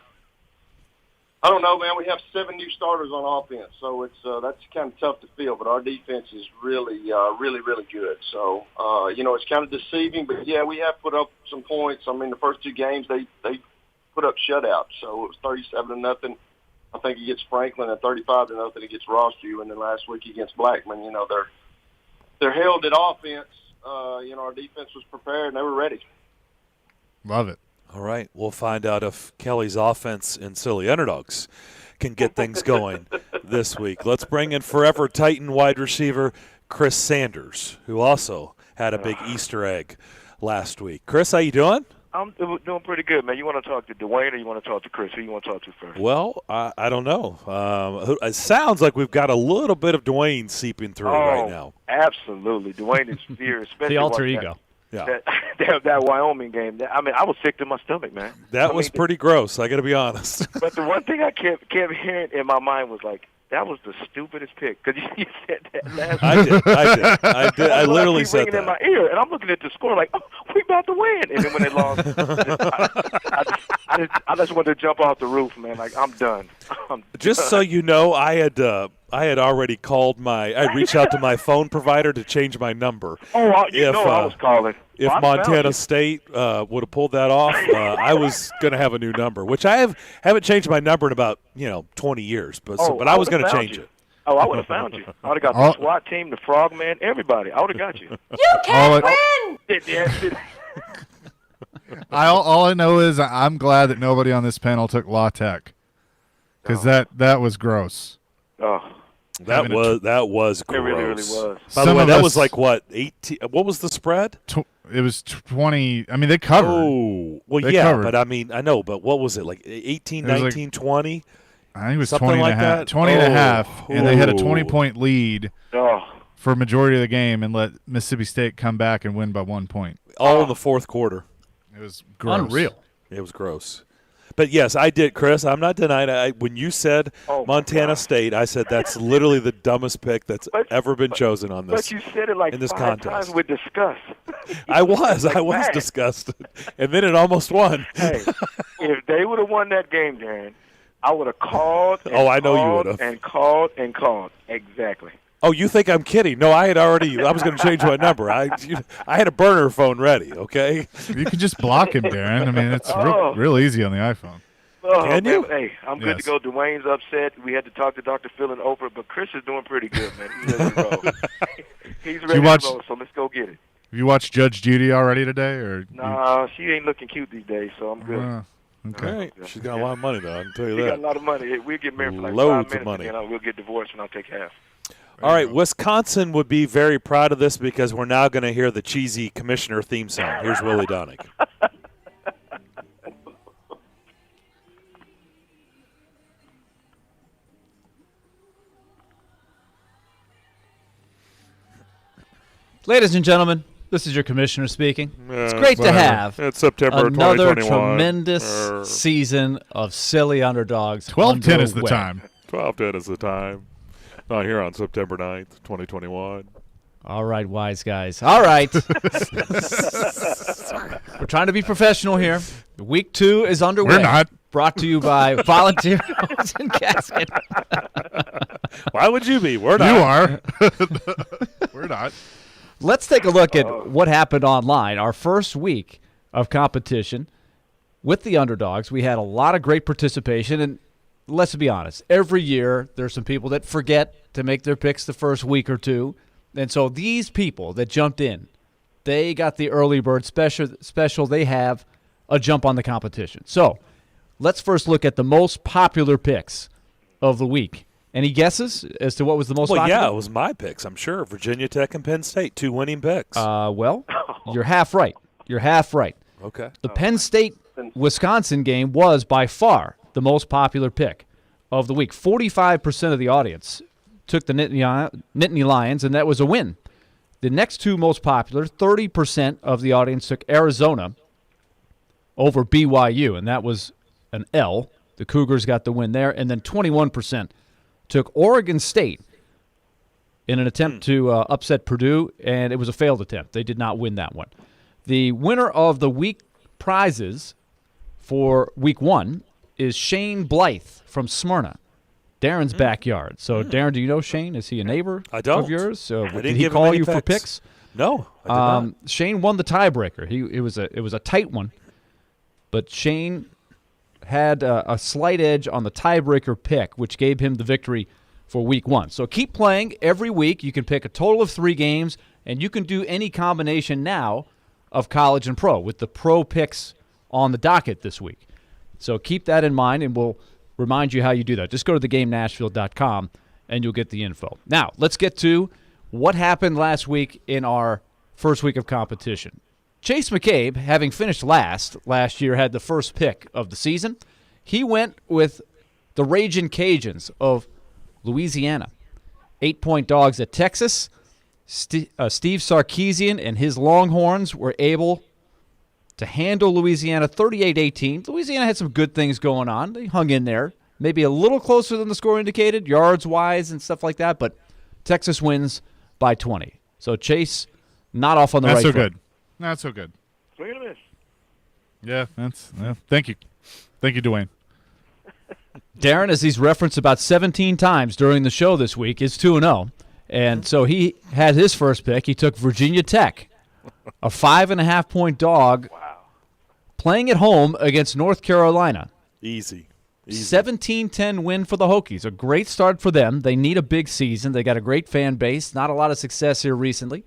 Speaker 12: I don't know, man. We have 7 new starters on offense, so it's that's kind of tough to fill. But our defense is really really good. So it's kind of deceiving, but yeah, we have put up some points. I mean, the first 2 games they put up shutouts, so it was 37-0. I think against Franklin, and 35-0 against Rossview, and then last week against Blackman. They're held at offense. Our defense was prepared and they were ready.
Speaker 1: Love it.
Speaker 3: All right. We'll find out if Kelly's offense and Silly Underdogs can get things going this week. Let's bring in forever Titan wide receiver Chris Sanders, who also had a big Easter egg last week. Chris, how you doing?
Speaker 5: I'm doing pretty good, man. You want to talk to Dwayne or you want to talk to Chris? Who you want to talk to first?
Speaker 3: Well, I don't know. It sounds like we've got a little bit of Dwayne seeping through right now.
Speaker 5: Absolutely. Dwayne is fierce.
Speaker 2: The alter ego.
Speaker 3: Yeah.
Speaker 5: That Wyoming game. I mean, I was sick to my stomach, man.
Speaker 3: That was pretty gross. I got to be honest.
Speaker 5: But the one thing I kept hearing in my mind was like, that was the stupidest pick because you said that last week.
Speaker 3: I did. I literally said that.
Speaker 5: In my ear, and I'm looking at the score like, oh, we about to win. And then when they lost, I just wanted to jump off the roof, man. Like, I'm done.
Speaker 3: Just so you know, I had already called I reached out to my phone provider to change my number.
Speaker 5: Oh, I was calling.
Speaker 3: If Montana State would have pulled that off, I was going to have a new number, which I haven't changed my number in about 20 years. But I was going to change it.
Speaker 5: Oh, I would have found you. I would have got the SWAT team, the Frogman, everybody. I would have got you.
Speaker 13: You can't win!
Speaker 1: All I know is I'm glad that nobody on this panel took La Tech because that was gross.
Speaker 5: Oh.
Speaker 3: That was gross.
Speaker 5: It really was.
Speaker 3: By the way, that was like what, 18? What was the spread?
Speaker 1: It was 20. I mean, they covered.
Speaker 3: Oh, well,
Speaker 1: they
Speaker 3: yeah,
Speaker 1: covered.
Speaker 3: but I mean, I know, but what was it, like 18, 19, 20?
Speaker 1: I think it was
Speaker 3: something
Speaker 1: 20
Speaker 3: like
Speaker 1: and a half.
Speaker 3: that?
Speaker 1: 20 and a half, and they had a 20-point lead for a majority of the game and let Mississippi State come back and win by 1 point.
Speaker 3: All in the fourth quarter.
Speaker 1: It was gross.
Speaker 2: Unreal.
Speaker 3: It was gross. But, yes, I did, Chris. I'm not denying it. When you said Montana State, I said that's literally the dumbest pick that's ever been chosen on this.
Speaker 14: But you said it like
Speaker 3: in this
Speaker 14: 5
Speaker 3: contest.
Speaker 14: times with disgust.
Speaker 3: I was disgusted. And then it almost won.
Speaker 14: Hey, if they would have won that game, Darren, I would have called and
Speaker 3: I know you
Speaker 14: called
Speaker 3: would have.
Speaker 14: and called and called. Exactly.
Speaker 3: Oh, you think I'm kidding? No, I was going to change my number. I had a burner phone ready, okay?
Speaker 1: You can just block him, Darren. I mean, it's real easy on the iiphone.
Speaker 14: Oh,
Speaker 3: Can you?
Speaker 14: man, hey, I'm good to go. Dwayne's upset. We had to talk to Dr. Phil and Oprah, but Chris is doing pretty good, man. He's ready to roll. He's ready to roll, so let's go get it.
Speaker 1: Have you watched Judge Judy already today? Or
Speaker 14: Nah, she ain't looking cute these days, so I'm good.
Speaker 1: Okay.
Speaker 3: All right. She's got a lot of money, though. I can tell you
Speaker 14: She
Speaker 3: that.
Speaker 14: got a lot of money. We'll get married for like
Speaker 3: Loads
Speaker 14: 5
Speaker 3: of
Speaker 14: minutes,
Speaker 3: money.
Speaker 14: and then we'll get divorced, and I'll take half.
Speaker 3: All right, Wisconsin would be very proud of this because we're now going to hear the cheesy commissioner theme song. Here's Willie Daunic.
Speaker 2: Ladies and gentlemen, this is your commissioner speaking. It's
Speaker 3: Yeah,
Speaker 2: great to
Speaker 3: whatever.
Speaker 2: have
Speaker 3: It's September
Speaker 2: another
Speaker 3: 2021.
Speaker 2: tremendous season of silly underdogs.
Speaker 1: 12-10 is the
Speaker 2: underway.
Speaker 1: time.
Speaker 3: 12-10 is the time. Not here on September 9th, 2021.
Speaker 2: All right, wise guys. All right. We're trying to be professional here. Week 2 is underway.
Speaker 1: We're not.
Speaker 2: Brought to you by Volunteer Hose and Casket.
Speaker 3: Why would you be? We're not.
Speaker 1: You are. We're not.
Speaker 2: Let's take a look at what happened online. Our first week of competition with the underdogs, we had a lot of great participation. And let's be honest, every year there's some people that forget to make their picks the first week or two. And so these people that jumped in, they got the early bird special. They have a jump on the competition. So let's first look at the most popular picks of the week. Any guesses as to what was the most popular?
Speaker 3: Yeah, it was my picks, I'm sure. Virginia Tech and Penn State, 2 winning picks.
Speaker 2: Well, you're half right. You're half right.
Speaker 3: Okay.
Speaker 2: The Penn State-Wisconsin game was by far the most popular pick of the week. 45% of the audience took the Nittany Lions, and that was a win. The next two most popular, 30% of the audience took Arizona over BYU, and that was an L. The Cougars got the win there. And then 21% took Oregon State in an attempt to upset Purdue, and it was a failed attempt. They did not win that one. The winner of the week prizes for week 1 is Shane Blythe from Smyrna, Darren's backyard. So, Darren, do you know Shane? Is he a neighbor of yours? So, did he call you for picks?
Speaker 3: No, I did not.
Speaker 2: Shane won the tiebreaker. It was a tight one, but Shane had a slight edge on the tiebreaker pick, which gave him the victory for week 1. So keep playing every week. You can pick a total of 3 games, and you can do any combination now of college and pro with the pro picks on the docket this week. So keep that in mind, and we'll remind you how you do that. Just go to thegamenashville.com, and you'll get the info. Now, let's get to what happened last week in our first week of competition. Chase McCabe, having finished last year, had the first pick of the season. He went with the Ragin' Cajuns of Louisiana. 8-point dogs at Texas. Steve Sarkisian and his Longhorns were able to handle Louisiana 38-18. Louisiana had some good things going on. They hung in there. Maybe a little closer than the score indicated, yards-wise and stuff like that, but Texas wins by 20. So Chase not off on the right foot.
Speaker 1: Not so good. Not so good.
Speaker 14: Look at this.
Speaker 1: Yeah, thank you. Thank you, Dwayne.
Speaker 2: Darren, as he's referenced about 17 times during the show this week, is 2-0. And so he had his first pick. He took Virginia Tech, a 5.5-point dog, playing at home against North Carolina.
Speaker 3: Easy.
Speaker 2: 17-10 win for the Hokies. A great start for them. They need a big season. They got a great fan base. Not a lot of success here recently.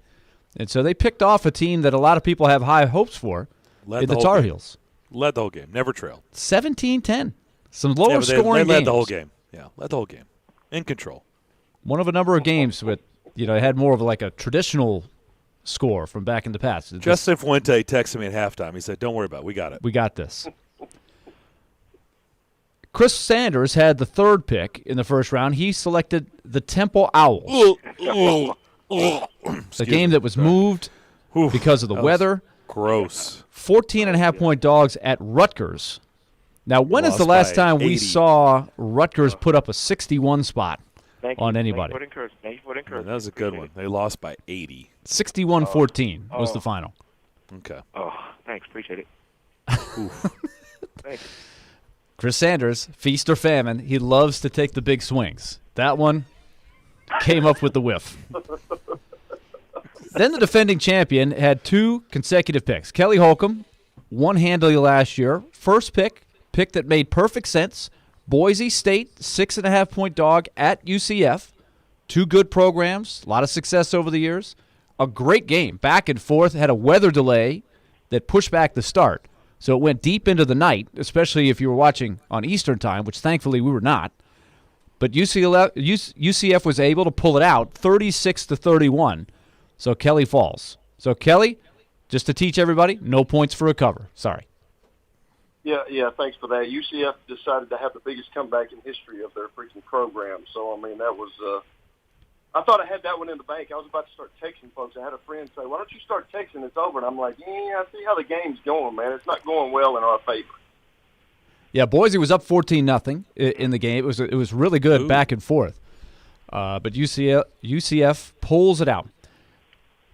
Speaker 2: And so they picked off a team that a lot of people have high hopes for in the Tar Heels.
Speaker 3: Led the whole game. Never trailed.
Speaker 2: 17-10. Some lower scoring games.
Speaker 3: They led the whole game. Yeah, led the whole game. In control.
Speaker 2: One of a number of games, but it had more of like a traditional score from back in the past.
Speaker 3: Justin Fuente texted me at halftime. He said, "Don't worry about it. We got it.
Speaker 2: We got this." Chris Sanders had the third pick in the first round. He selected the Temple Owls. The game that was moved because of the weather.
Speaker 3: Gross.
Speaker 2: 14.5-point dogs at Rutgers. Now, when is the last time we saw Rutgers put up a 61 spot on anybody?
Speaker 14: Thank you for the encouragement.
Speaker 3: That was a good one. They lost by 80.
Speaker 2: 61-14 was the final.
Speaker 3: Okay.
Speaker 14: Oh, thanks. Appreciate it. Thank you.
Speaker 2: Chris Sanders, feast or famine, he loves to take the big swings. That one came up with the whiff. Then the defending champion had 2 consecutive picks. Kelly Holcomb won handily last year. First pick that made perfect sense. Boise State, 6.5-point dog at UCF. 2 good programs, a lot of success over the years. A great game, back and forth, had a weather delay that pushed back the start. So it went deep into the night, especially if you were watching on Eastern time, which thankfully we were not. But UCF was able to pull it out 36-31. So Kelly falls. So Kelly, just to teach everybody, no points for a cover. Sorry.
Speaker 12: Yeah, thanks for that. UCF decided to have the biggest comeback in history of their freaking program. So, I mean, that was I thought I had that one in the bank. I was about to start texting folks. I had a friend say, why don't you start texting? It's over. And I'm like, I see how the game's going, man. It's not going well in our favor.
Speaker 2: Yeah, Boise was up 14-0 in the game. It was really good back and forth. But UCF pulls it out.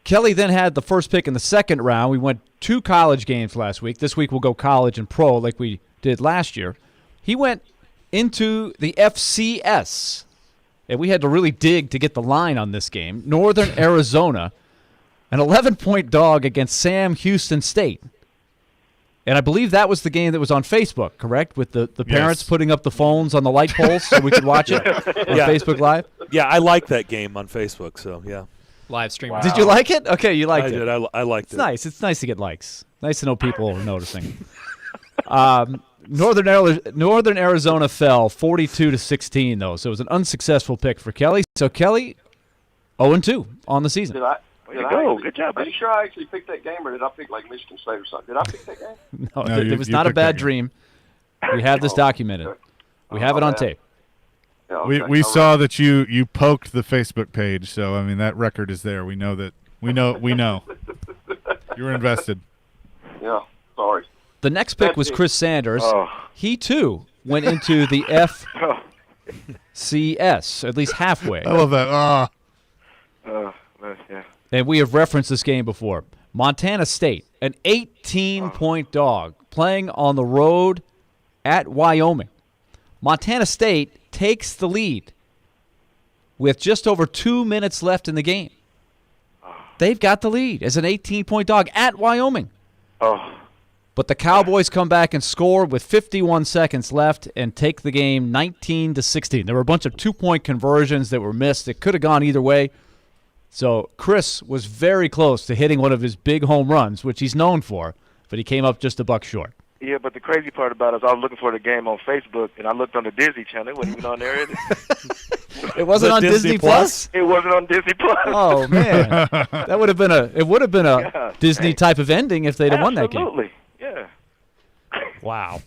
Speaker 2: Kelly then had the first pick in the second round. We went 2 college games last week. This week we'll go college and pro like we did last year. He went into the FCS, and we had to really dig to get the line on this game. Northern Arizona, an 11-point dog against Sam Houston State. And I believe that was the game that was on Facebook, correct? With the parents putting up the phones on the light poles so we could watch it on Facebook Live?
Speaker 3: Yeah, I like that game on Facebook, so yeah.
Speaker 4: Live stream.
Speaker 2: Wow. Did you like it? Okay, you liked it.
Speaker 3: I did. I liked it.
Speaker 2: It's nice. It's nice to get likes. Nice to know people are noticing. Northern Arizona fell 42-16, though, so it was an unsuccessful pick for Kelly. So Kelly, 0-2 on the season.
Speaker 12: Did I
Speaker 14: Good job, buddy.
Speaker 12: Are you sure I actually picked that game, or did I pick like Michigan State or something? Did I pick that game?
Speaker 2: No, it was not a bad dream. We have this documented. We have it on tape.
Speaker 12: Yeah, okay.
Speaker 1: We saw that you poked the Facebook page, so I mean that record is there. We know that. We know. You were invested.
Speaker 12: Yeah, sorry.
Speaker 2: The next pick was Chris Sanders. He too went into the FCS, at least halfway.
Speaker 1: I love that.
Speaker 14: Yeah.
Speaker 2: And we have referenced this game before. Montana State, an 18-point dog playing on the road at Wyoming. Montana State takes the lead with just over 2 minutes left in the game. They've got the lead as an 18-point dog at Wyoming. But the Cowboys come back and score with 51 seconds left and take the game 19-16. There were a bunch of 2-point conversions that were missed. It could have gone either way. So Chris was very close to hitting one of his big home runs, which he's known for, but he came up just a buck short.
Speaker 14: Yeah, but the crazy part about it is I was looking for the game on Facebook, and I looked on the Disney Channel. It wasn't even on there either.
Speaker 2: It wasn't on Disney Plus?
Speaker 14: It wasn't on Disney Plus.
Speaker 2: Oh man, that would have been a Disney type of ending if they'd have won that game.
Speaker 14: Absolutely, yeah.
Speaker 2: Wow.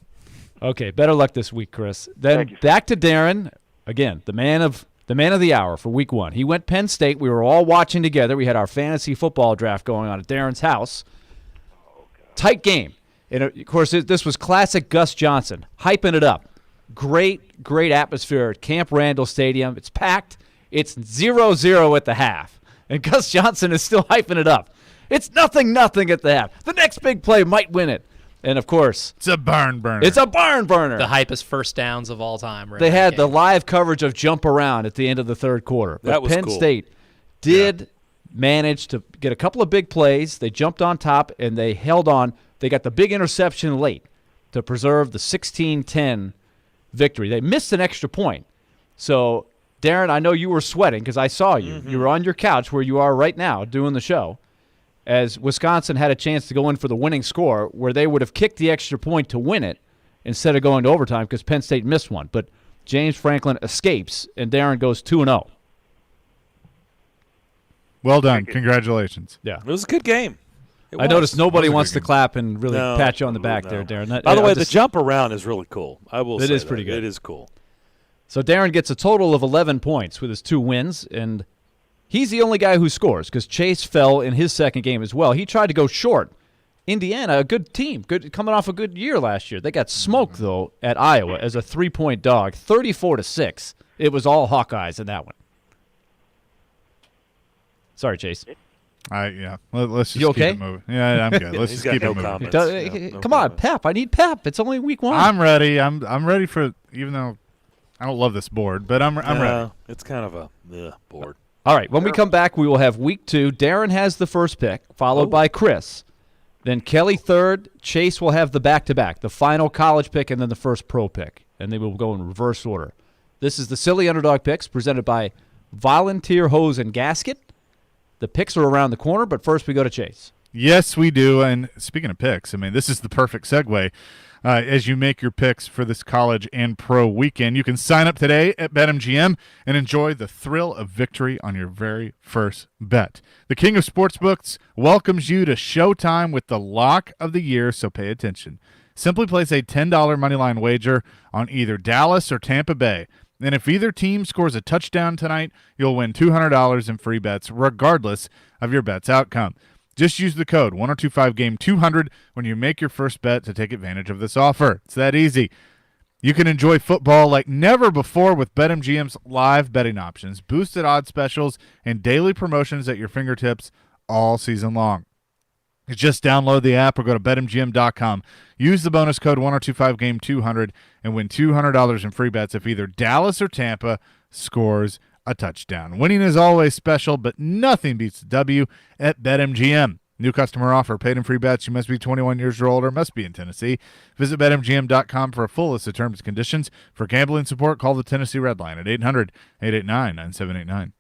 Speaker 2: Okay, better luck this week, Chris. Then back to Darren again, the man of the hour for week 1. He went Penn State. We were all watching together. We had our fantasy football draft going on at Darren's house. Tight game. And, of course, this was classic Gus Johnson, hyping it up. Great atmosphere at Camp Randall Stadium. It's packed. It's 0-0 at the half. And Gus Johnson is still hyping it up. It's 0-0 at the half. The next big play might win it. And, of course,
Speaker 1: it's a barn burner.
Speaker 2: It's a barn burner.
Speaker 4: The hypest first downs of all time.
Speaker 2: They had the live coverage of jump around at the end of the third quarter. But
Speaker 3: that was
Speaker 2: Penn
Speaker 3: cool.
Speaker 2: State did manage to get a couple of big plays. They jumped on top, and they held on. They got the big interception late to preserve the 16-10 victory. They missed an extra point. So, Darren, I know you were sweating because I saw you. You were on your couch where you are right now doing the show, as Wisconsin had a chance to go in for the winning score where they would have kicked the extra point to win it instead of going to overtime because Penn State missed one. But James Franklin escapes, and Darren goes 2-0.
Speaker 1: Well done. Congratulations.
Speaker 2: Yeah.
Speaker 3: It was a good game.
Speaker 2: I noticed nobody wants to clap and really pat you on the back there, Darren.
Speaker 3: By the way, the jump around is really cool. I will say
Speaker 2: it is pretty good.
Speaker 3: It is cool.
Speaker 2: So Darren gets a total of 11 points with his 2 wins, and He's the only guy who scores because Chase fell in his second game as well. He tried to go short. Indiana, a good team, good coming off a good year last year. They got smoked, though, at Iowa as a 3-point dog, 34-6. It was all Hawkeyes in that one. Sorry, Chase.
Speaker 1: Yeah. Let's just
Speaker 2: you okay?
Speaker 1: keep it moving. Yeah, I'm good. Let's just keep it moving.
Speaker 2: Come on, Pep. I need Pep. It's only week 1.
Speaker 1: I'm ready. I'm ready for, even though I don't love this board, but I'm ready.
Speaker 3: It's kind of a board.
Speaker 2: All right, when we come back, we will have week 2. Darren has the first pick, followed by Chris. Then Kelly third. Chase will have the back-to-back, the final college pick and then the first pro pick. And they will go in reverse order. This is the Silly Underdog Picks presented by Volunteer Hose and Gasket. The picks are around the corner, but first we go to Chase.
Speaker 1: Yes, we do. And speaking of picks, I mean, this is the perfect segue. As you make your picks for this college and pro weekend, you can sign up today at BetMGM and enjoy the thrill of victory on your very first bet. The King of Sportsbooks welcomes you to Showtime with the lock of the year, so pay attention. Simply place a $10 moneyline wager on either Dallas or Tampa Bay. And if either team scores a touchdown tonight, you'll win $200 in free bets regardless of your bet's outcome. Just use the code 1025GAME200 when you make your first bet to take advantage of this offer. It's that easy. You can enjoy football like never before with BetMGM's live betting options, boosted odds specials, and daily promotions at your fingertips all season long. Just download the app or go to BetMGM.com. Use the bonus code 1025GAME200 and win $200 in free bets if either Dallas or Tampa scores a touchdown. Winning is always special, but nothing beats the W at BetMGM. New customer offer. Paid and free bets. You must be 21 years or older. Must be in Tennessee. Visit BetMGM.com for a full list of terms and conditions. For gambling support, call the Tennessee Red Line at 800-889-9789.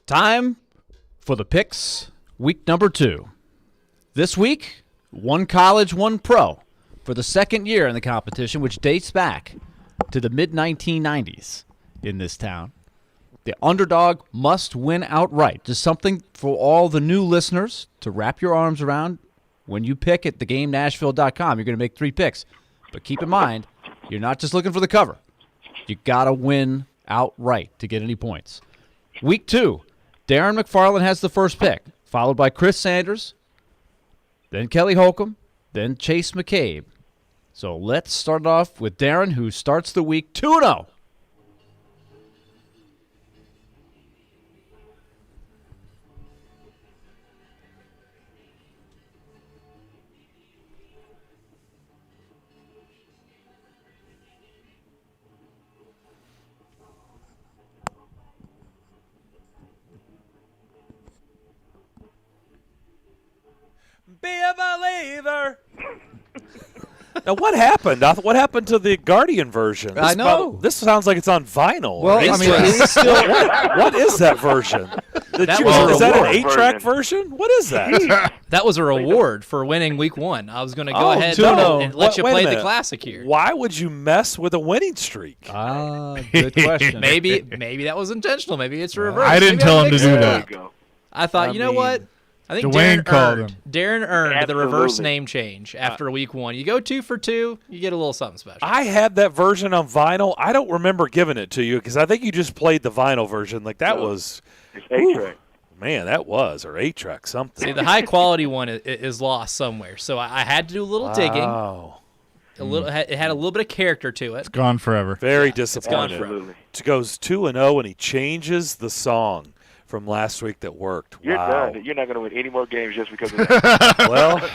Speaker 2: Time for the picks, week number 2. This week, one college, one pro for the second year in the competition, which dates back to the mid-1990s in this town. The underdog must win outright. Just something for all the new listeners to wrap your arms around. When you pick at thegamenashville.com, you're going to make 3 picks. But keep in mind, you're not just looking for the cover. You got to win outright to get any points. Week 2, Darren McFarland has the first pick, followed by Chris Sanders, then Kelly Holcomb, then Chase McCabe. So let's start off with Darren, who starts the week 2-0.
Speaker 3: Be a believer. Now, what happened? What happened to the Guardian version?
Speaker 2: I know.
Speaker 3: This sounds like it's on vinyl.
Speaker 2: Well, I mean, it's still.
Speaker 3: What is that version? Is that an 8-track version? What is that?
Speaker 4: That was a reward for winning week 1. I was going to go ahead
Speaker 2: 2-0.
Speaker 4: and let you
Speaker 3: Wait a
Speaker 4: play the
Speaker 3: minute.
Speaker 4: classic here.
Speaker 3: Why would you mess with a winning streak?
Speaker 2: Good question.
Speaker 4: Maybe that was intentional. Maybe it's reversed.
Speaker 1: I didn't
Speaker 4: Maybe
Speaker 1: tell
Speaker 4: I'm
Speaker 1: him to
Speaker 4: mixing
Speaker 1: do
Speaker 4: it
Speaker 1: that.
Speaker 4: up. I thought, you know what? I think
Speaker 1: Dwayne called him.
Speaker 4: Darren earned the reverse
Speaker 14: Absolutely.
Speaker 4: name change after week 1. You go 2 for 2, you get a little something special.
Speaker 3: I had that version on vinyl. I don't remember giving it to you because I think you just played the vinyl version. Like that was,
Speaker 14: It's 8-track.
Speaker 3: man, that was or 8-track something.
Speaker 4: See, the high quality one is lost somewhere, so I had to do a little digging.
Speaker 3: Wow.
Speaker 4: It had a little bit of character to it.
Speaker 1: Gone forever.
Speaker 3: Very
Speaker 4: gone
Speaker 3: disappointed.
Speaker 14: Absolutely.
Speaker 3: It goes 2-0 and he changes the song from last week that worked.
Speaker 14: You're
Speaker 3: Wow.
Speaker 14: done. You're not going to win any more games just because of that.
Speaker 3: Well,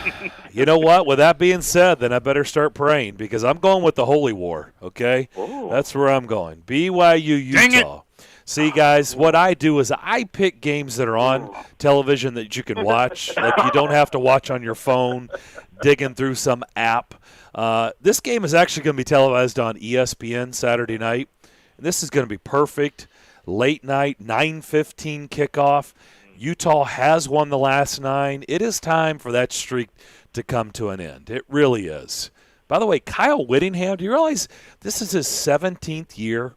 Speaker 3: you know what? With that being said, then I better start praying because I'm going with the Holy War, okay?
Speaker 14: Ooh.
Speaker 3: That's where I'm going. BYU, Utah. See, guys, what I do is I pick games that are on television that you can watch. Like you don't have to watch on your phone, digging through some app. This game is actually going to be televised on ESPN Saturday night. And this is going to be perfect. Late night, 9:15 kickoff. Utah has won the last 9. It is time for that streak to come to an end. It really is. By the way, Kyle Whittingham, do you realize this is his 17th year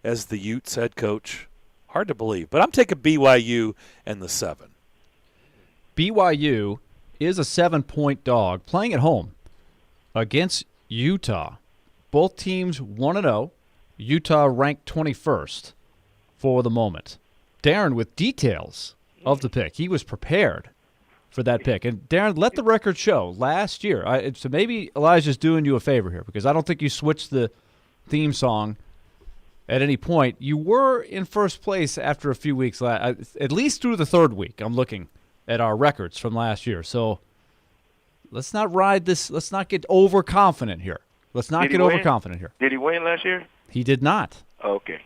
Speaker 3: as the Utes head coach? Hard to believe. But I'm taking BYU and the 7.
Speaker 2: BYU is a 7-point dog playing at home against Utah. Both teams 1-0. Utah ranked 21st for the moment. Darren with details of the pick. He was prepared for that pick. And Darren, let the record show last year. So maybe Elijah's doing you a favor here because I don't think you switched the theme song at any point. You were in first place after a few weeks, at least through the 3rd week. I'm looking at our records from last year. So let's not ride this. Let's not get overconfident here. Let's not get overconfident here.
Speaker 14: Did he win last year?
Speaker 2: He did not.
Speaker 14: Okay.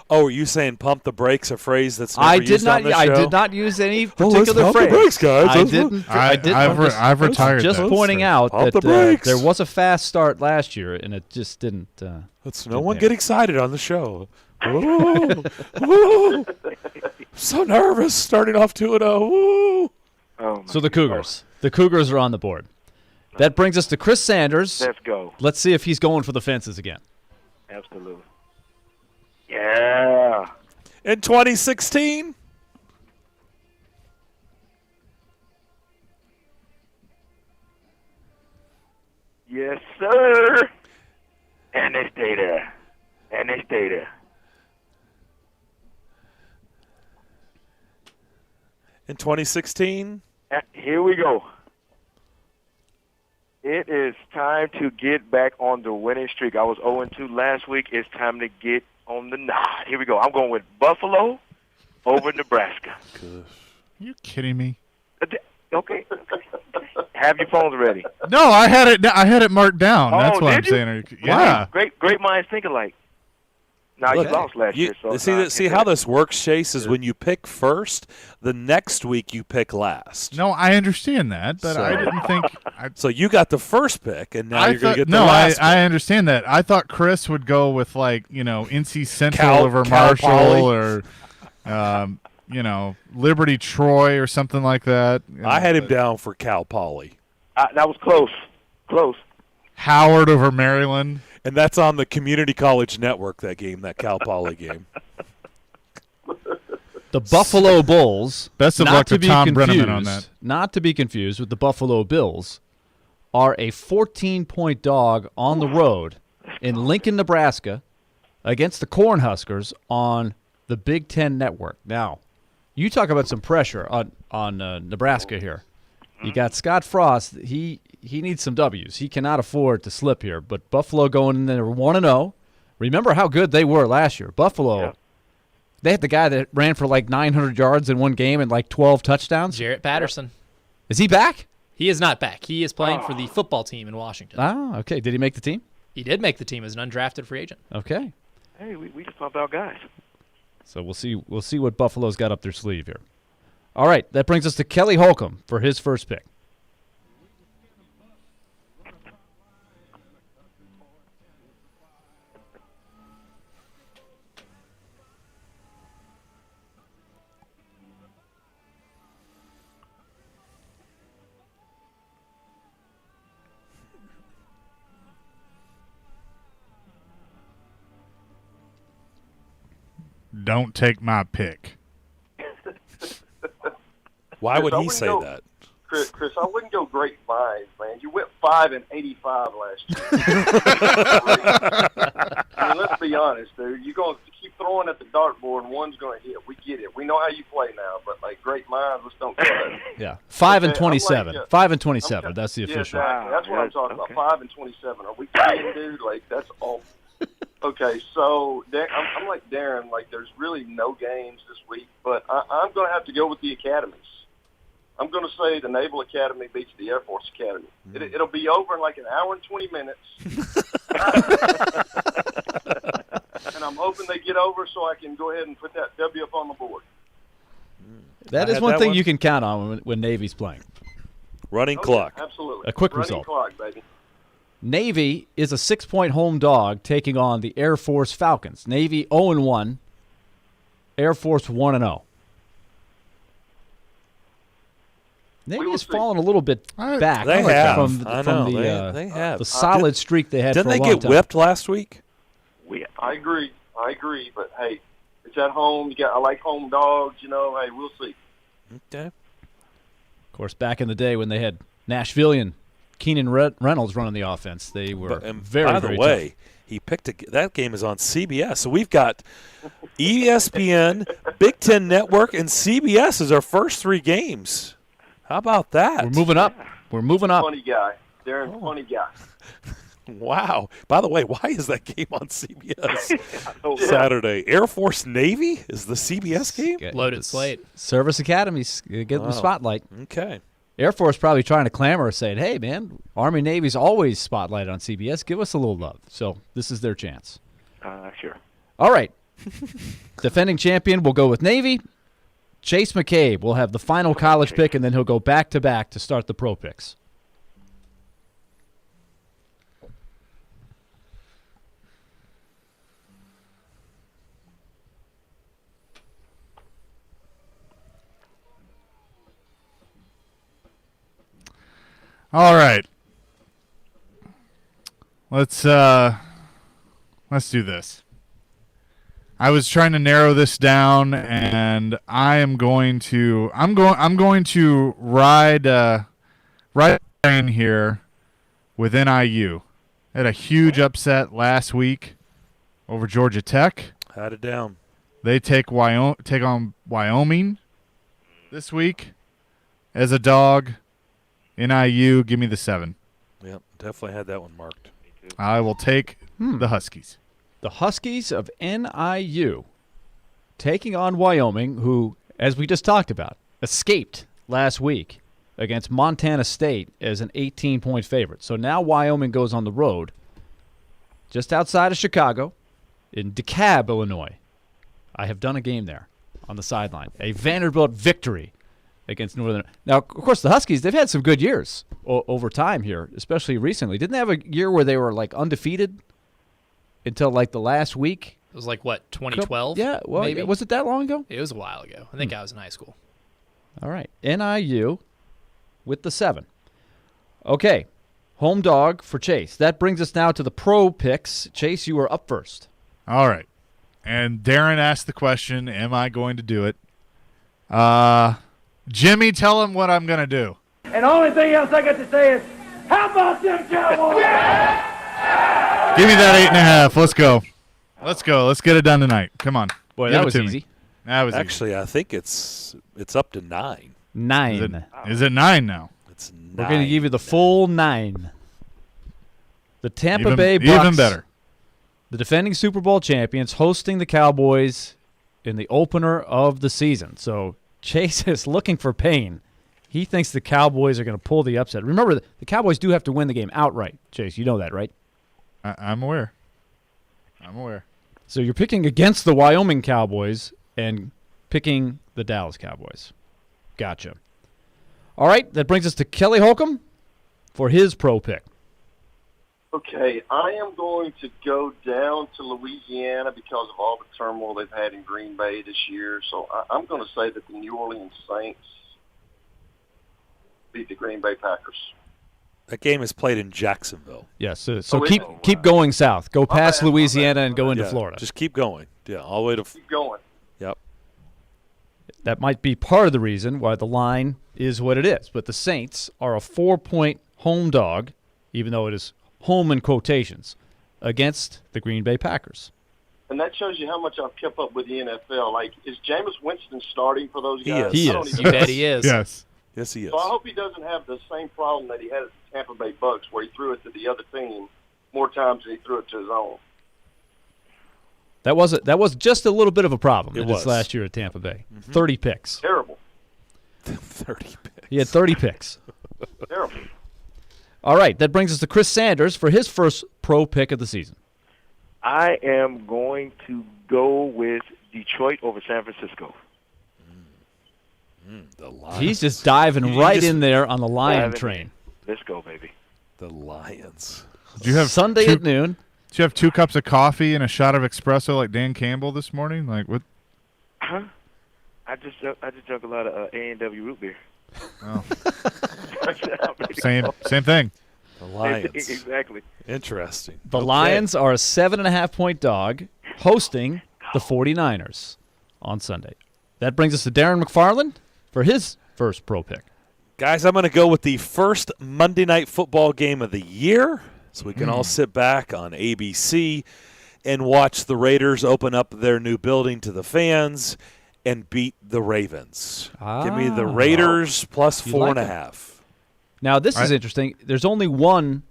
Speaker 3: Oh, are you saying "pump the brakes"? A phrase that's never used on this show?
Speaker 2: I did not use any
Speaker 3: let's
Speaker 2: particular
Speaker 3: pump
Speaker 2: phrase.
Speaker 3: the brakes, guys.
Speaker 2: I didn't.
Speaker 1: I've retired.
Speaker 2: Just
Speaker 1: that,
Speaker 2: pointing
Speaker 1: so.
Speaker 2: out
Speaker 3: Pump the
Speaker 2: that
Speaker 3: brakes.
Speaker 2: there was a fast start last year, and it just didn't.
Speaker 3: Let's no one get excited on the show. Ooh, ooh. I'm so nervous starting off 2-0. Ooh.
Speaker 14: Oh,
Speaker 2: So the Cougars. The Cougars are on the board. That brings us to Chris Sanders.
Speaker 14: let's go.
Speaker 2: Let's see if he's going for the fences again.
Speaker 14: Absolutely. Yeah.
Speaker 3: In 2016,
Speaker 14: Yes, sir. And this data. And this data.
Speaker 3: in 2016,
Speaker 14: Here we go. It is time to get back on the winning streak. I was 0-2 last week. It's time to get on the nod. Here we go. I'm going with Buffalo over Nebraska.
Speaker 1: Are you kidding me?
Speaker 14: Okay. Have your phones ready.
Speaker 1: No, I had it marked down. That's what I'm
Speaker 14: did you?
Speaker 1: saying. Yeah.
Speaker 14: Great minds think alike. Now you lost last year, so
Speaker 3: see how this works, Chase, is when you pick first, the next week you pick last.
Speaker 1: No, I understand that, but I didn't think.
Speaker 3: So you got the first pick, and now you're going to get the
Speaker 1: no,
Speaker 3: last.
Speaker 1: I understand that. I thought Chris would go with NC Central
Speaker 3: Cal
Speaker 1: over
Speaker 3: Poly.
Speaker 1: Marshall or Liberty Troy or something like that.
Speaker 3: I had him down for Cal Poly.
Speaker 14: That was close. Close.
Speaker 1: Howard over Maryland.
Speaker 3: And that's on the Community College Network, that Cal Poly game.
Speaker 2: The Buffalo Bulls,
Speaker 1: best of luck to Tom Brenneman on that.
Speaker 2: Not to be confused with the Buffalo Bills, are a 14-point dog on the road in Lincoln, Nebraska, against the Cornhuskers on the Big Ten Network. Now, you talk about some pressure on Nebraska here. You got Scott Frost. He needs some W's. He cannot afford to slip here. But Buffalo going in there 1-0. Remember how good they were last year. Buffalo, they had the guy that ran for like 900 yards in one game and like 12 touchdowns.
Speaker 4: Jarrett Patterson.
Speaker 2: Is he back?
Speaker 4: He is not back. He is playing for the football team in Washington.
Speaker 2: Oh, okay. Did he make the team?
Speaker 4: He did make the team as an undrafted free agent.
Speaker 2: Okay.
Speaker 14: Hey, we just talked about guys.
Speaker 2: So we'll see what Buffalo's got up their sleeve here. All right, that brings us to Kelly Holcomb for his first pick.
Speaker 1: Don't take my pick.
Speaker 3: Why would
Speaker 12: Chris,
Speaker 3: he say that?
Speaker 12: Chris, I wouldn't go great minds, man. You went 5-85 last year. I mean, let's be honest, dude. You're going to keep throwing at the dartboard, and one's going to hit. We get it. We know how you play now, but like great minds, let's don't cut it.
Speaker 2: Yeah, 5-27. 5-27. That's the
Speaker 12: Yeah,
Speaker 2: official.
Speaker 12: exactly. That's what I'm talking about. 5-27. Are we kidding, dude? Like that's all. Okay, so I'm like Darren. Like, there's really no games this week, but I'm going to have to go with the academies. I'm going to say the Naval Academy beats the Air Force Academy. It'll be over in like an hour and 20 minutes. And I'm hoping they get over so I can go ahead and put that W up on the board.
Speaker 2: That is one thing you can count on when Navy's playing.
Speaker 3: Running clock.
Speaker 12: Absolutely.
Speaker 2: A quick
Speaker 12: Running
Speaker 2: result.
Speaker 12: clock, baby.
Speaker 2: Navy is a 6-point home dog taking on the Air Force Falcons. Navy 0-1, Air Force 1-0. Navy has fallen a little bit back
Speaker 3: They have.
Speaker 2: from
Speaker 3: They have.
Speaker 2: the solid streak they had
Speaker 3: Didn't
Speaker 2: for a
Speaker 3: they
Speaker 2: long
Speaker 3: get
Speaker 2: time.
Speaker 3: whipped last week?
Speaker 12: I agree. But hey, it's at home. I like home dogs. Hey, we'll see.
Speaker 3: Okay.
Speaker 2: Of course, back in the day when they had Nashvilleian Keenan Reynolds running the offense, they were very,
Speaker 3: by
Speaker 2: very
Speaker 3: the way,
Speaker 2: tough.
Speaker 3: he picked that game is on CBS. So we've got ESPN, Big Ten Network, and CBS as our first 3 games. How about that?
Speaker 2: We're moving up.
Speaker 12: Funny guy. Darren, funny guy.
Speaker 3: Wow. By the way, why is that game on CBS Saturday? Air Force Navy is the CBS game?
Speaker 4: Loaded slate.
Speaker 2: Service academies get the spotlight.
Speaker 3: Okay.
Speaker 2: Air Force probably trying to clamor, saying, hey, man, Army Navy's always spotlighted on CBS. Give us a little love. So this is their chance.
Speaker 14: Sure.
Speaker 2: All right. Defending champion will go with Navy. Chase McCabe will have the final college pick, and then he'll go back-to-back to start the pro picks.
Speaker 1: All right. Let's do this. I was trying to narrow this down, and I'm going to ride in here with NIU. Had a huge upset last week over Georgia Tech.
Speaker 3: Had it down.
Speaker 1: They take on Wyoming this week as a dog. NIU, give me the 7.
Speaker 3: Yep, definitely had that one marked.
Speaker 1: I will take the Huskies.
Speaker 2: The Huskies of NIU taking on Wyoming, who, as we just talked about, escaped last week against Montana State as an 18-point favorite. So now Wyoming goes on the road just outside of Chicago in DeKalb, Illinois. I have done a game there on the sideline. A Vanderbilt victory against Northern. Now, of course, the Huskies, they've had some good years over time here, especially recently. Didn't they have a year where they were, like, undefeated until, like, the last week
Speaker 4: was like, what, 2012?
Speaker 2: Yeah, well,
Speaker 4: maybe?
Speaker 2: was it that long ago?
Speaker 4: It was a while ago. I think I was in high school.
Speaker 2: All right. NIU with the 7. Okay. Home dog for Chase. That brings us now to the pro picks. Chase, you are up first.
Speaker 1: All right. And Darren asked the question, am I going to do it? Jimmy, tell him what I'm going to do.
Speaker 13: And the only thing else I got to say is, how about them Cowboys?
Speaker 1: Give me that 8.5. Let's go. Let's go. Let's get it done tonight. Come on.
Speaker 2: Boy,
Speaker 1: Give
Speaker 2: that
Speaker 1: it
Speaker 2: was
Speaker 1: to me.
Speaker 2: easy.
Speaker 1: That was
Speaker 3: Actually, I think it's up to 9.
Speaker 2: 9.
Speaker 1: Is it 9 now?
Speaker 3: It's 9.
Speaker 2: We're going to give you the full 9. The Tampa
Speaker 1: Even-
Speaker 2: Bay Bucks,
Speaker 1: even better.
Speaker 2: the defending Super Bowl champions, hosting the Cowboys in the opener of the season. So Chase is looking for pain. He thinks the Cowboys are going to pull the upset. Remember, the Cowboys do have to win the game outright. Chase, you know that, right?
Speaker 1: I'm aware. I'm aware.
Speaker 2: So you're picking against the Wyoming Cowboys and picking the Dallas Cowboys. Gotcha. All right, that brings us to Kelly Holcomb for his pro pick.
Speaker 12: Okay, I am going to go down to Louisiana because of all the turmoil they've had in Green Bay this year. So I'm going to say that the New Orleans Saints beat the Green Bay Packers.
Speaker 3: That game is played in Jacksonville.
Speaker 2: Yes, so keep going south. Go past Louisiana and go into Florida.
Speaker 3: Just keep going. Yeah, all the way to.
Speaker 12: Keep going.
Speaker 3: Yep.
Speaker 2: That might be part of the reason why the line is what it is. But the Saints are a 4-point home dog, even though it is home in quotations, against the Green Bay Packers.
Speaker 12: And that shows you how much I've kept up with the NFL. Like, is Jameis Winston starting for those guys?
Speaker 2: He
Speaker 12: I don't
Speaker 2: is.
Speaker 12: even
Speaker 4: You
Speaker 12: know.
Speaker 4: bet he is.
Speaker 1: Yes.
Speaker 3: Yes, he is.
Speaker 12: So I hope he doesn't have the same problem that he had at the Tampa Bay Bucks, where he threw it to the other team more times than he threw it to his own.
Speaker 2: That was just a little bit of a problem
Speaker 3: It
Speaker 2: in his
Speaker 3: was.
Speaker 2: last year at Tampa Bay. 30 picks.
Speaker 12: Terrible.
Speaker 3: 30 picks.
Speaker 2: He had 30 picks.
Speaker 12: Terrible.
Speaker 2: All right, that brings us to Chris Sanders for his first pro pick of the season.
Speaker 14: I am going to go with Detroit over San Francisco.
Speaker 3: The Lions.
Speaker 2: He's just diving
Speaker 3: You
Speaker 2: right
Speaker 3: just-
Speaker 2: in there on the Lion
Speaker 14: Diving
Speaker 2: train.
Speaker 14: Let's go, baby.
Speaker 3: The Lions.
Speaker 1: Did you have
Speaker 2: Sunday
Speaker 1: two,
Speaker 2: at noon.
Speaker 1: Did you have 2 cups of coffee and a shot of espresso like Dan Campbell this morning? Like what?
Speaker 14: Huh? I just drank a lot of A&W root beer.
Speaker 1: Oh. Same thing.
Speaker 3: The Lions.
Speaker 14: Exactly.
Speaker 3: Interesting.
Speaker 2: The
Speaker 3: Okay.
Speaker 2: Lions are a 7.5-point dog hosting the 49ers on Sunday. That brings us to Darren McFarland for his first pro pick.
Speaker 3: Guys, I'm going to go with the first Monday Night Football game of the year, so we can all sit back on ABC and watch the Raiders open up their new building to the fans and beat the Ravens. Give me the Raiders plus
Speaker 2: You
Speaker 3: 4.5.
Speaker 2: Now, this is
Speaker 1: I-
Speaker 2: interesting. There's only one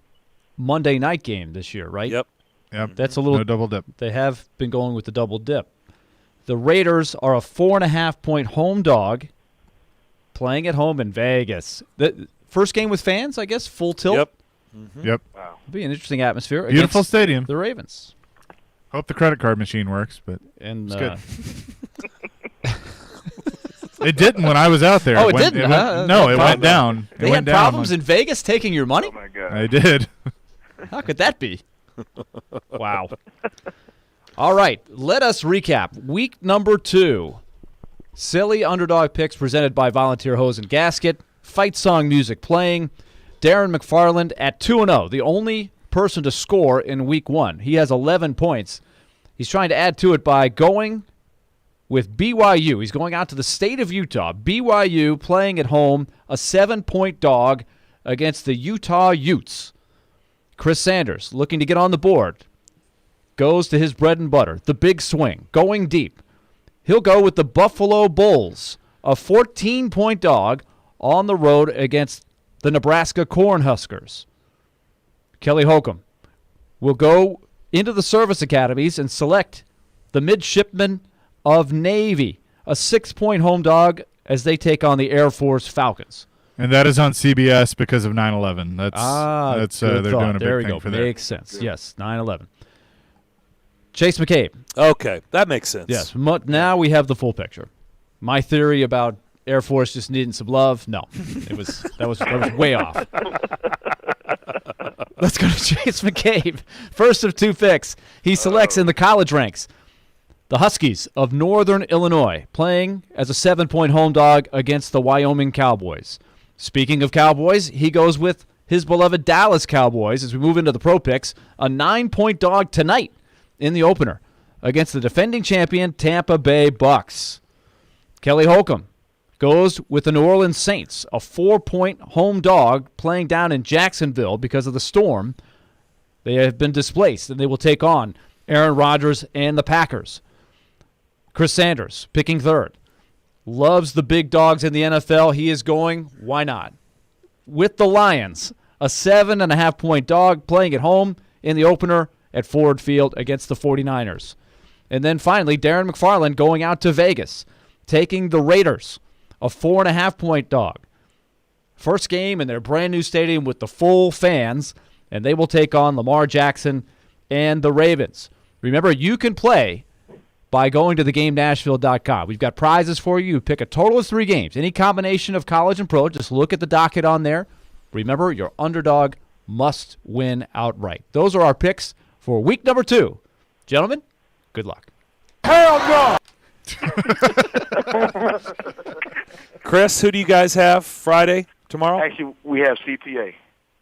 Speaker 2: Monday night game this year, right?
Speaker 3: Yep.
Speaker 1: Yep.
Speaker 2: That's a little
Speaker 1: no double dip.
Speaker 2: They have been going with the double dip. The Raiders are a 4.5-point home dog playing at home in Vegas. The first game with fans, I guess, full tilt.
Speaker 3: Yep.
Speaker 1: Yep.
Speaker 12: Wow.
Speaker 2: It'll be an interesting atmosphere.
Speaker 1: Beautiful
Speaker 2: against
Speaker 1: stadium.
Speaker 2: The Ravens.
Speaker 1: Hope the credit card machine works, but
Speaker 2: And
Speaker 1: it's good. It didn't when I was out there.
Speaker 2: Oh, it
Speaker 1: went-
Speaker 2: didn't,
Speaker 1: went-
Speaker 2: huh?
Speaker 1: No, it
Speaker 2: Problem.
Speaker 1: went down.
Speaker 2: They had problems in Vegas taking your money?
Speaker 12: Oh, my God.
Speaker 1: I did.
Speaker 2: How could that be? Wow. All right, let us recap. Week number 2. Silly underdog picks presented by Volunteer Hose and Gasket. Fight song music playing. Darren McFarland at 2-0, the only person to score in week 1. He has 11 points. He's trying to add to it by going with BYU. He's going out to the state of Utah. BYU playing at home, a 7-point dog against the Utah Utes. Chris Sanders looking to get on the board. Goes to his bread and butter, the big swing, going deep. He'll go with the Buffalo Bulls, a 14-point dog on the road against the Nebraska Cornhuskers. Kelly Holcomb will go into the service academies and select the Midshipmen of Navy, a 6-point home dog as they take on the Air Force Falcons.
Speaker 1: And that is on CBS because of 9/11. That's
Speaker 2: good
Speaker 1: they're
Speaker 2: thought.
Speaker 1: doing a
Speaker 2: There
Speaker 1: big
Speaker 2: we
Speaker 1: thing
Speaker 2: go.
Speaker 1: for that.
Speaker 2: Makes sense. Yes, 9/11. Chase McCabe.
Speaker 3: Okay, that makes sense.
Speaker 2: Yes. Now we have the full picture. My theory about Air Force just needing some love. No, that was way off. Let's go to Chase McCabe. First of 2 picks. He selects in the college ranks The Huskies of Northern Illinois playing as a 7-point home dog against the Wyoming Cowboys. Speaking of Cowboys, he goes with his beloved Dallas Cowboys as we move into the Pro Picks. A 9-point dog tonight in the opener against the defending champion Tampa Bay Bucks. Kelly Holcomb goes with the New Orleans Saints, a 4-point home dog playing down in Jacksonville because of the storm. They have been displaced, and they will take on Aaron Rodgers and the Packers. Chris Sanders picking third. Loves the big dogs in the NFL. He is going, why not? With the Lions, a 7.5-point dog playing at home in the opener at Ford Field against the 49ers. And then finally, Darren McFarland going out to Vegas, taking the Raiders, a 4.5-point dog. First game in their brand new stadium with the full fans, and they will take on Lamar Jackson and the Ravens. Remember, you can play by going to thegamenashville.com. We've got prizes for you. You pick a total of 3 games. Any combination of college and pro. Just look at the docket on there. Remember, your underdog must win outright. Those are our picks for week number 2. Gentlemen, good luck.
Speaker 14: Hell no!
Speaker 3: Chris, who do you guys have Friday, tomorrow?
Speaker 14: Actually, we have CPA.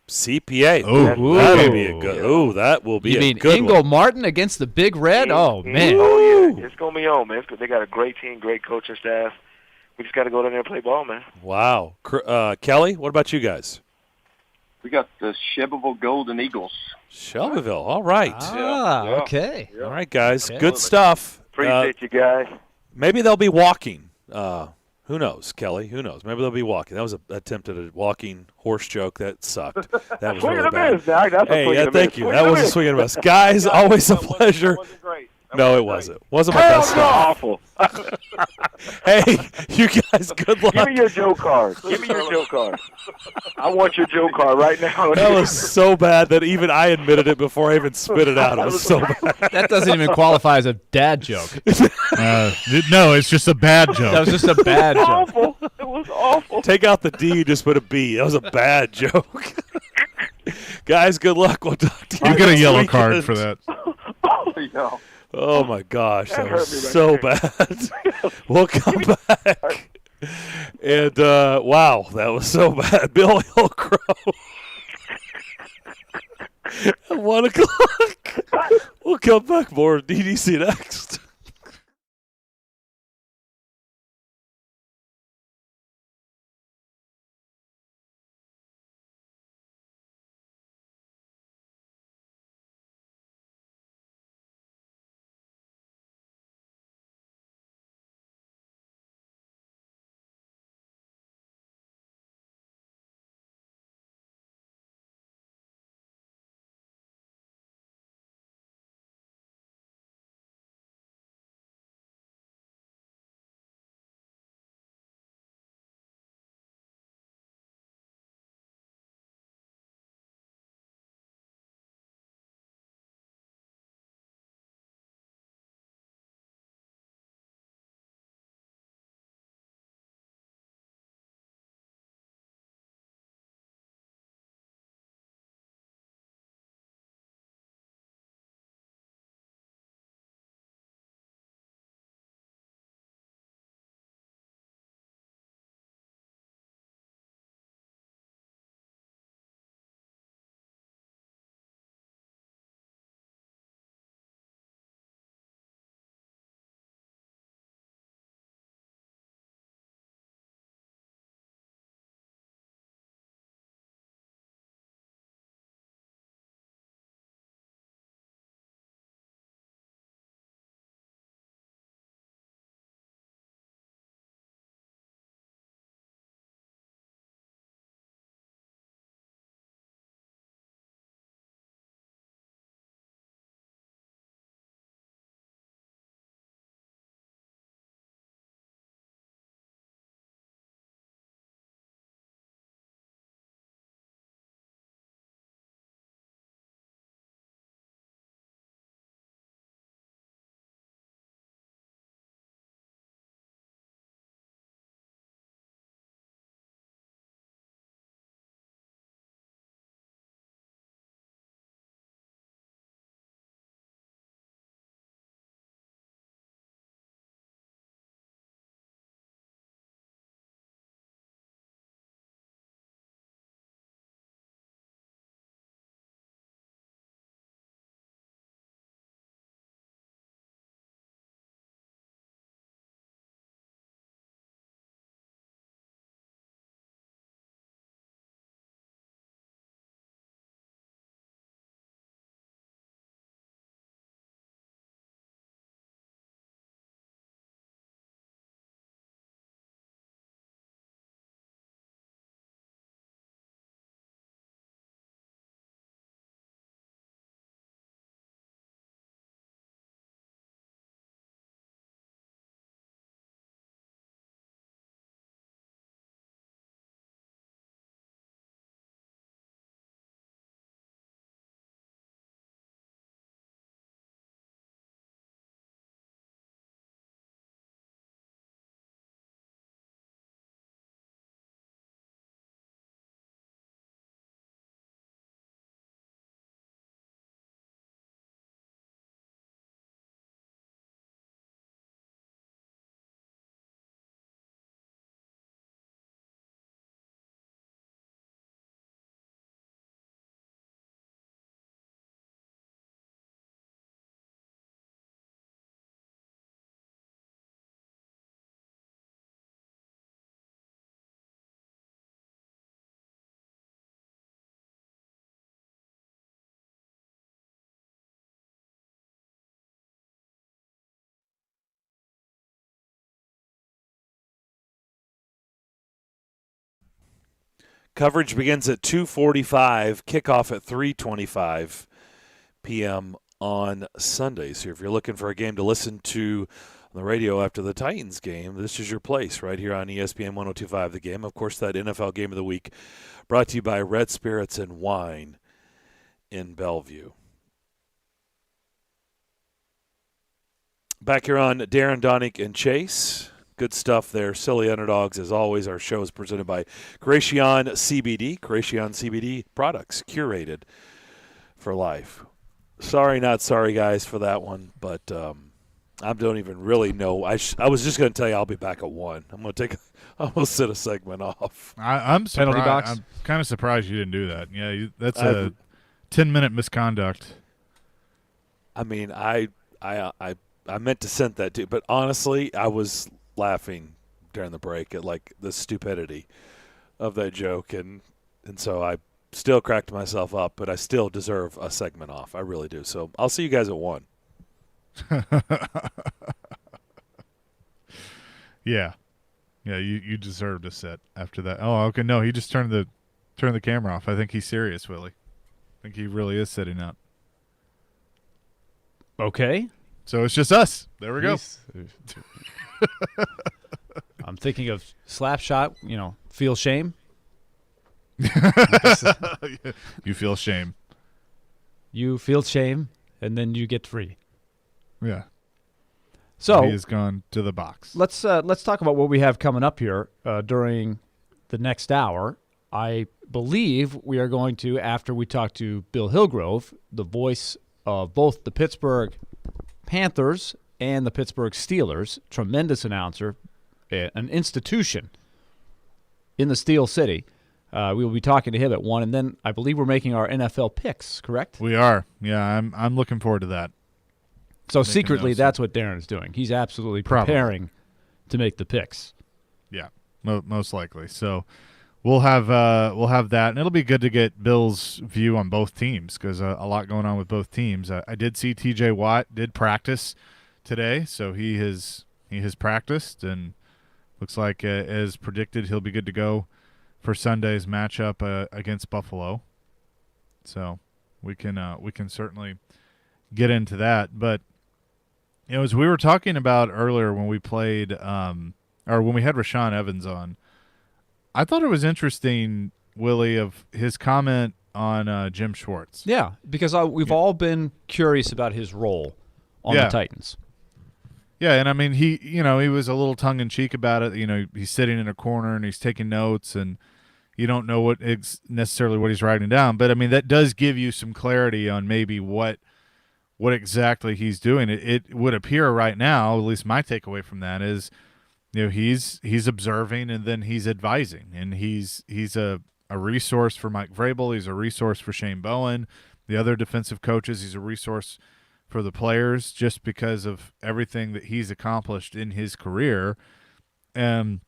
Speaker 3: CPA.
Speaker 2: Ooh.
Speaker 3: That'll be a good. Ooh, that will be
Speaker 2: You
Speaker 3: a
Speaker 2: mean
Speaker 3: good
Speaker 2: Ingo
Speaker 3: one.
Speaker 2: Martin against the Big Red? Oh, man.
Speaker 14: Oh, yeah. It's going to be on, man. They got a great team, great coaching staff. We just got to go down there and play ball, man.
Speaker 3: Wow. Kelly, what about you guys?
Speaker 12: We got the Shelbyville Golden Eagles.
Speaker 3: Shelbyville. All right.
Speaker 2: Okay.
Speaker 3: All right, guys.
Speaker 2: Okay.
Speaker 3: Good stuff.
Speaker 14: Appreciate you guys.
Speaker 3: Maybe they'll be walking. Who knows, Kelly? Who knows? Maybe they'll be walking. That was an attempt at a walking horse joke. That sucked. That was
Speaker 14: Swing
Speaker 3: really
Speaker 14: and a
Speaker 3: bad.
Speaker 14: miss, Doc. That's a
Speaker 3: Hey,
Speaker 14: swing and a
Speaker 3: thank
Speaker 14: miss.
Speaker 3: you.
Speaker 14: Swing
Speaker 3: That
Speaker 14: and a
Speaker 3: was a
Speaker 14: miss.
Speaker 3: swing and a miss. Guys, always a pleasure. No, it wasn't. Wasn't my
Speaker 14: Hell
Speaker 3: best
Speaker 14: no,
Speaker 3: stuff.
Speaker 14: awful.
Speaker 3: Hey, you guys, good luck.
Speaker 14: Give me your Joe card. Give me your Joe card. I want your Joe card right now.
Speaker 3: That was so bad that even I admitted it before I even spit it out. It was so bad.
Speaker 2: That doesn't even qualify as a dad joke.
Speaker 1: No, it's just a bad joke.
Speaker 2: That was just a bad joke.
Speaker 14: Awful. It was awful.
Speaker 3: Take out the D, just put a B. That was a bad joke. Guys, good luck. We'll talk to you.
Speaker 1: You get a
Speaker 3: next
Speaker 1: yellow
Speaker 3: weekend.
Speaker 1: card for that.
Speaker 14: No.
Speaker 3: Oh, my gosh. That
Speaker 14: hurt
Speaker 3: was
Speaker 14: me right
Speaker 3: so
Speaker 14: there.
Speaker 3: bad. We'll come back. And, wow, that was so bad. Bill Hillcrow. At 1 o'clock. We'll come back more DDC next. Coverage begins at 2:45, kickoff at 3:25 p.m. on Sunday. So if you're looking for a game to listen to on the radio after the Titans game, this is your place right here on ESPN 102.5 The Game. Of course, that NFL Game of the Week brought to you by Red Spirits and Wine in Bellevue. Back here on Darren, Daunic, and Chase. Good stuff there. Silly Underdogs, as always. Our show is presented by Creation CBD. Creation CBD products curated for life. Sorry, not sorry, guys, for that one, but I don't even really know. I was just going to tell you I'll be back at 1. I'm going to sit a segment off.
Speaker 1: I'm surprised.
Speaker 2: Penalty box?
Speaker 1: I'm kind of surprised you didn't do that. Yeah, that's a 10-minute misconduct.
Speaker 3: I mean, I meant to send that too, but honestly, I was laughing during the break at like the stupidity of that joke, and so I still cracked myself up, but I still deserve a segment off. I really do. So I'll see you guys at 1.
Speaker 1: Yeah, you deserved a set after that. Oh, okay. No, he just turned the camera off. I think he's serious, Willie. I think he really is sitting up.
Speaker 2: Okay.
Speaker 1: So it's just us. There we go.
Speaker 2: I'm thinking of slap shot, feel shame.
Speaker 1: You feel shame.
Speaker 2: You feel shame, and then you get free.
Speaker 1: Yeah.
Speaker 2: So
Speaker 1: he has gone to the box.
Speaker 2: Let's talk about what we have coming up here during the next hour. I believe we are going to, after we talk to Bill Hillgrove, the voice of both the Pittsburgh Panthers and the Pittsburgh Steelers, tremendous announcer, an institution in the Steel City. We will be talking to him at 1, and then I believe we're making our NFL picks, correct?
Speaker 1: We are. Yeah, I'm looking forward to that.
Speaker 2: So secretly, that's what Darren is doing. He's absolutely preparing to make the picks.
Speaker 1: Yeah, most likely. So we'll have that, and it'll be good to get Bill's view on both teams because a lot going on with both teams. I did see T.J. Watt did practice today, so he has practiced, and looks like as predicted, he'll be good to go for Sunday's matchup against Buffalo. So we can certainly get into that, but as we were talking about earlier when we played or when we had Rashaan Evans on, I thought it was interesting, Willie, of his comment on Jim Schwartz.
Speaker 2: Yeah, because we've all been curious about his role on the Titans.
Speaker 1: Yeah, and I mean he was a little tongue in cheek about it. He's sitting in a corner and he's taking notes, and you don't know necessarily what he's writing down, but I mean that does give you some clarity on maybe what exactly he's doing. It would appear right now, at least my takeaway from that is, he's observing and then he's advising, and he's a resource for Mike Vrabel. He's a resource for Shane Bowen, the other defensive coaches. He's a resource for the players just because of everything that he's accomplished in his career. And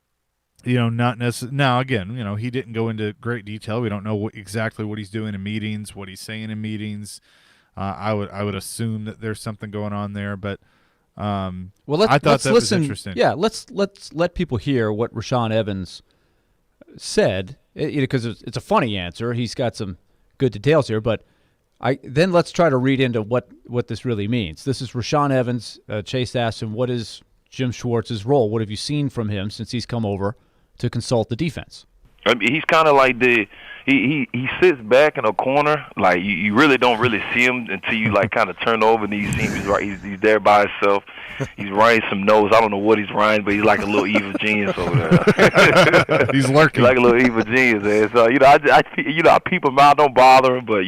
Speaker 1: not necessarily now. Again, he didn't go into great detail. We don't know exactly what he's doing in meetings, what he's saying in meetings. I would assume that there's something going on there, but I thought that was interesting.
Speaker 2: Yeah, let's let people hear what Rashaan Evans said, because it's a funny answer. He's got some good details here, but then let's try to read into what this really means. This is Rashaan Evans. Chase asked him, "What is Jim Schwartz's role? What have you seen from him since he's come over to consult the defense?"
Speaker 5: I mean, he's kind of like he sits back in a corner, like you really don't really see him until you like kind of turn over and you see him. He's there by himself. He's writing some notes. I don't know what he's writing, but he's like a little evil genius over there.
Speaker 1: He's lurking.
Speaker 5: He's like a little evil genius, man. So I peep him out, don't bother him, but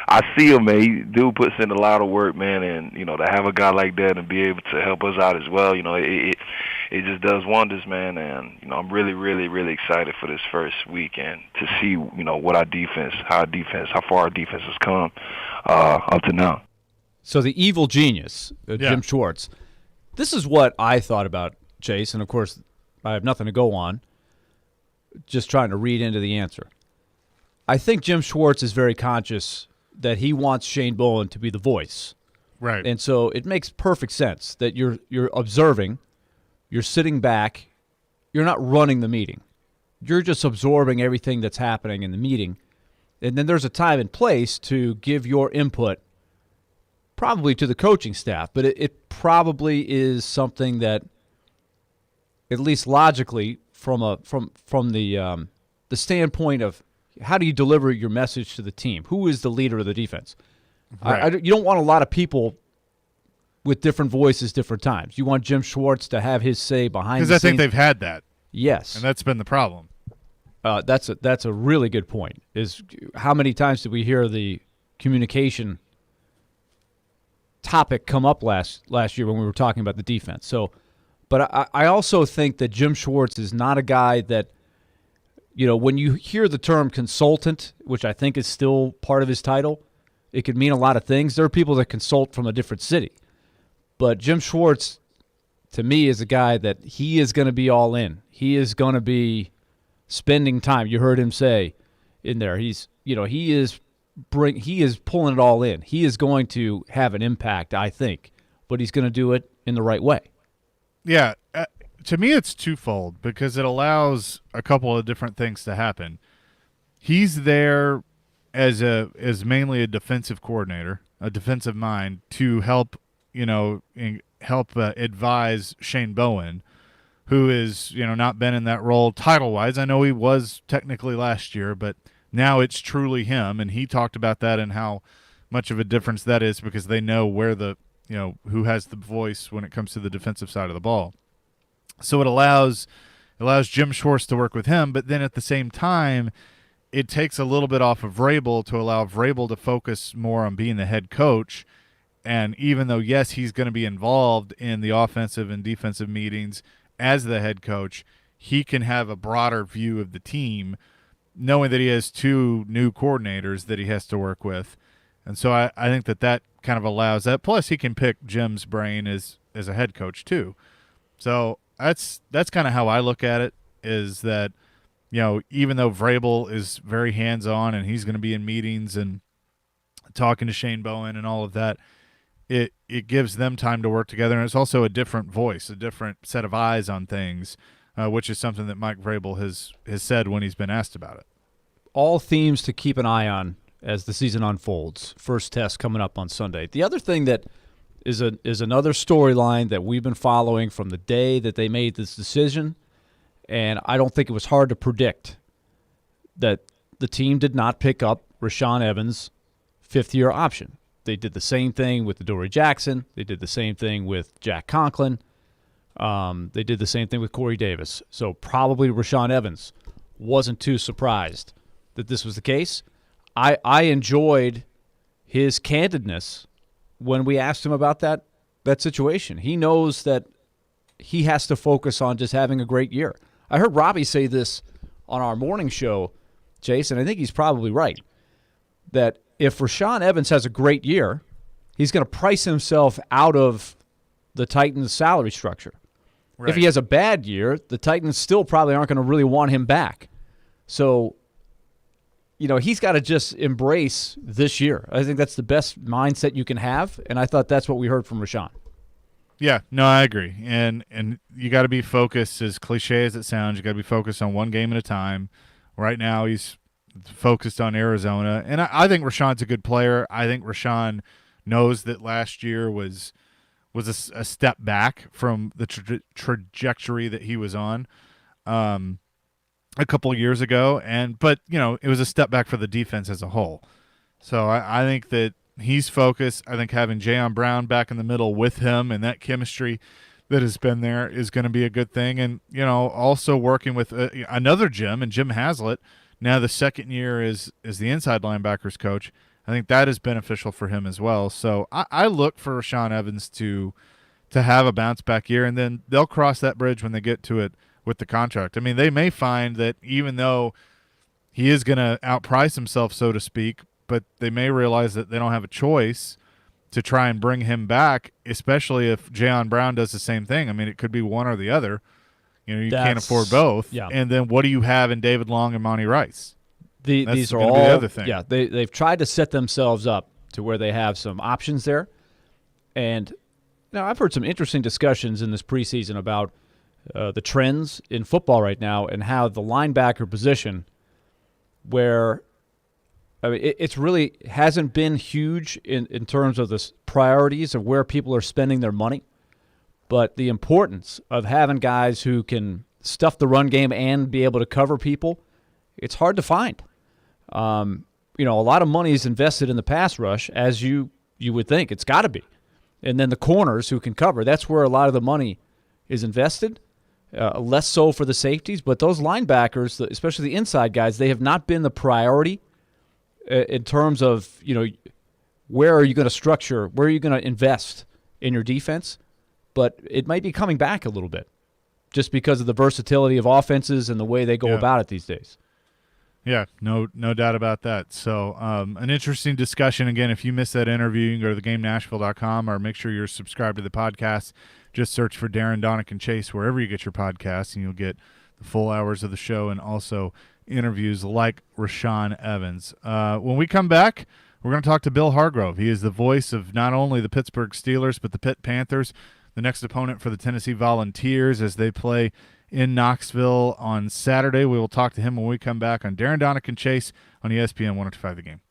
Speaker 5: I see him, man. He dude puts in a lot of work, man, and to have a guy like that and be able to help us out as well, it just does wonders, man. And I'm really, really, really excited for this first week and to see what how far our defense has come up to now.
Speaker 2: So the evil genius, Jim Schwartz. This is what I thought about Chase, and of course I have nothing to go on. Just trying to read into the answer. I think Jim Schwartz is very conscious that he wants Shane Bowen to be the voice.
Speaker 1: Right.
Speaker 2: And so it makes perfect sense that you're observing, you're sitting back, you're not running the meeting. you're just absorbing everything that's happening in the meeting. And then there's a time and place to give your input probably to the coaching staff, but it probably is something that, at least logically, from the standpoint of how do you deliver your message to the team? Who is the leader of the defense?
Speaker 1: Right.
Speaker 2: You don't want a lot of people with different voices, different times. You want Jim Schwartz to have his say behind the scenes.
Speaker 1: Because I think they've had that.
Speaker 2: Yes.
Speaker 1: And that's been the problem.
Speaker 2: That's a really good point, is how many times did we hear the communication topic come up last year when we were talking about the defense. So, but I also think that Jim Schwartz is not a guy that, when you hear the term consultant, which I think is still part of his title, it could mean a lot of things. There are people that consult from a different city. But Jim Schwartz, to me, is a guy that he is going to be all in. He is going to be spending time. You heard him say in there, he is pulling it all in. He is going to have an impact, I think, but he's going to do it in the right way.
Speaker 1: Yeah. To me, it's twofold because it allows a couple of different things to happen. He's there as mainly a defensive coordinator, a defensive mind, to help advise Shane Bowen, who is not been in that role title-wise. I know he was technically last year, but now it's truly him, and he talked about that and how much of a difference that is because they know where who has the voice when it comes to the defensive side of the ball. So it allows Jim Schwartz to work with him, but then at the same time, it takes a little bit off of Vrabel to allow Vrabel to focus more on being the head coach. And even though, yes, he's going to be involved in the offensive and defensive meetings as the head coach, he can have a broader view of the team, knowing that he has two new coordinators that he has to work with. And so I think that kind of allows that. Plus, he can pick Jim's brain as a head coach too. So that's kind of how I look at it, is that, even though Vrabel is very hands-on and he's going to be in meetings and talking to Shane Bowen and all of that, it gives them time to work together. And it's also a different voice, a different set of eyes on things, which is something that Mike Vrabel has said when he's been asked about it.
Speaker 2: All themes to keep an eye on as the season unfolds. First test coming up on Sunday. The other thing that is another storyline that we've been following from the day that they made this decision, and I don't think it was hard to predict that the team did not pick up Rashaan Evans' fifth-year option. They did the same thing with Adoree Jackson. They did the same thing with Jack Conklin. They did the same thing with Corey Davis. So probably Rashaan Evans wasn't too surprised that this was the case. I enjoyed his candidness when we asked him about that situation. He knows that he has to focus on just having a great year. I heard Robbie say this on our morning show, Jason. I think he's probably right, that if Rashaan Evans has a great year, he's going to price himself out of the Titans' salary structure. Right. If he has a bad year, the Titans still probably aren't going to really want him back. So, he's got to just embrace this year. I think that's the best mindset you can have, and I thought that's what we heard from Rashaan.
Speaker 1: Yeah, no, I agree. And you got to be focused, as cliche as it sounds, you got to be focused on one game at a time. Right now he's focused on Arizona. And I think Rashawn's a good player. I think Rashaan knows that last year was a step back from the trajectory that he was on a couple of years ago. But it was a step back for the defense as a whole. So I think that he's focused. I think having Jayon Brown back in the middle with him and that chemistry that has been there is going to be a good thing. And, also working with another Jim, and Jim Haslett, now the second year is the inside linebackers coach. I think that is beneficial for him as well. So I look for Rashaan Evans to have a bounce-back year, and then they'll cross that bridge when they get to it with the contract. I mean, they may find that even though he is going to outprice himself, so to speak, but they may realize that they don't have a choice to try and bring him back, especially if Jayon Brown does the same thing. I mean, it could be one or the other. You can't afford both.
Speaker 2: Yeah.
Speaker 1: And then what do you have in David Long and Monty Rice?
Speaker 2: These are all
Speaker 1: the other thing.
Speaker 2: Yeah, they've tried to set themselves up to where they have some options there. And now I've heard some interesting discussions in this preseason about the trends in football right now and how the linebacker position, where it's really hasn't been huge in terms of the priorities of where people are spending their money, but the importance of having guys who can stuff the run game and be able to cover people, it's hard to find. A lot of money is invested in the pass rush, as you would think. It's got to be. And then the corners who can cover, that's where a lot of the money is invested. Less so for the safeties, but those linebackers, especially the inside guys, they have not been the priority in terms of, where are you going to structure, where are you going to invest in your defense? But it might be coming back a little bit just because of the versatility of offenses and the way they go about it these days.
Speaker 1: Yeah, no doubt about that. So an interesting discussion. Again, if you missed that interview, you can go to thegamenashville.com or make sure you're subscribed to the podcast. Just search for Darren, Daunic, and Chase wherever you get your podcasts, and you'll get the full hours of the show and also interviews like Rashaan Evans. When we come back, we're going to talk to Bill Hargrove. He is the voice of not only the Pittsburgh Steelers but the Pitt Panthers, the next opponent for the Tennessee Volunteers as they play in Knoxville on Saturday. We will talk to him when we come back on Darren, Daunic, and Chase on ESPN 105 The Game.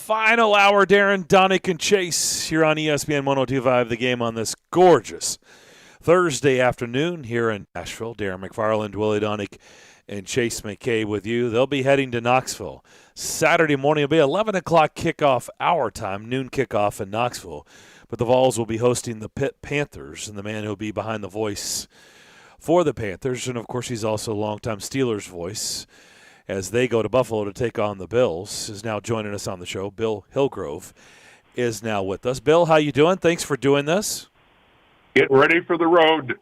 Speaker 3: Final hour, Darren, Daunic, and Chase here on ESPN 102.5, The Game on this gorgeous Thursday afternoon here in Nashville. Darren McFarland, Willie Daunic, and Chase McKay with you. They'll be heading to Knoxville. Saturday morning will be 11 o'clock kickoff our time, noon kickoff in Knoxville. But the Vols will be hosting the Pitt Panthers, and the man who'll be behind the voice for the Panthers, and of course he's also a longtime Steelers voice as they go to Buffalo to take on the Bills, is now joining us on the show. Bill Hillgrove is now with us. Bill, how you doing? Thanks for doing this.
Speaker 15: Getting ready for the road.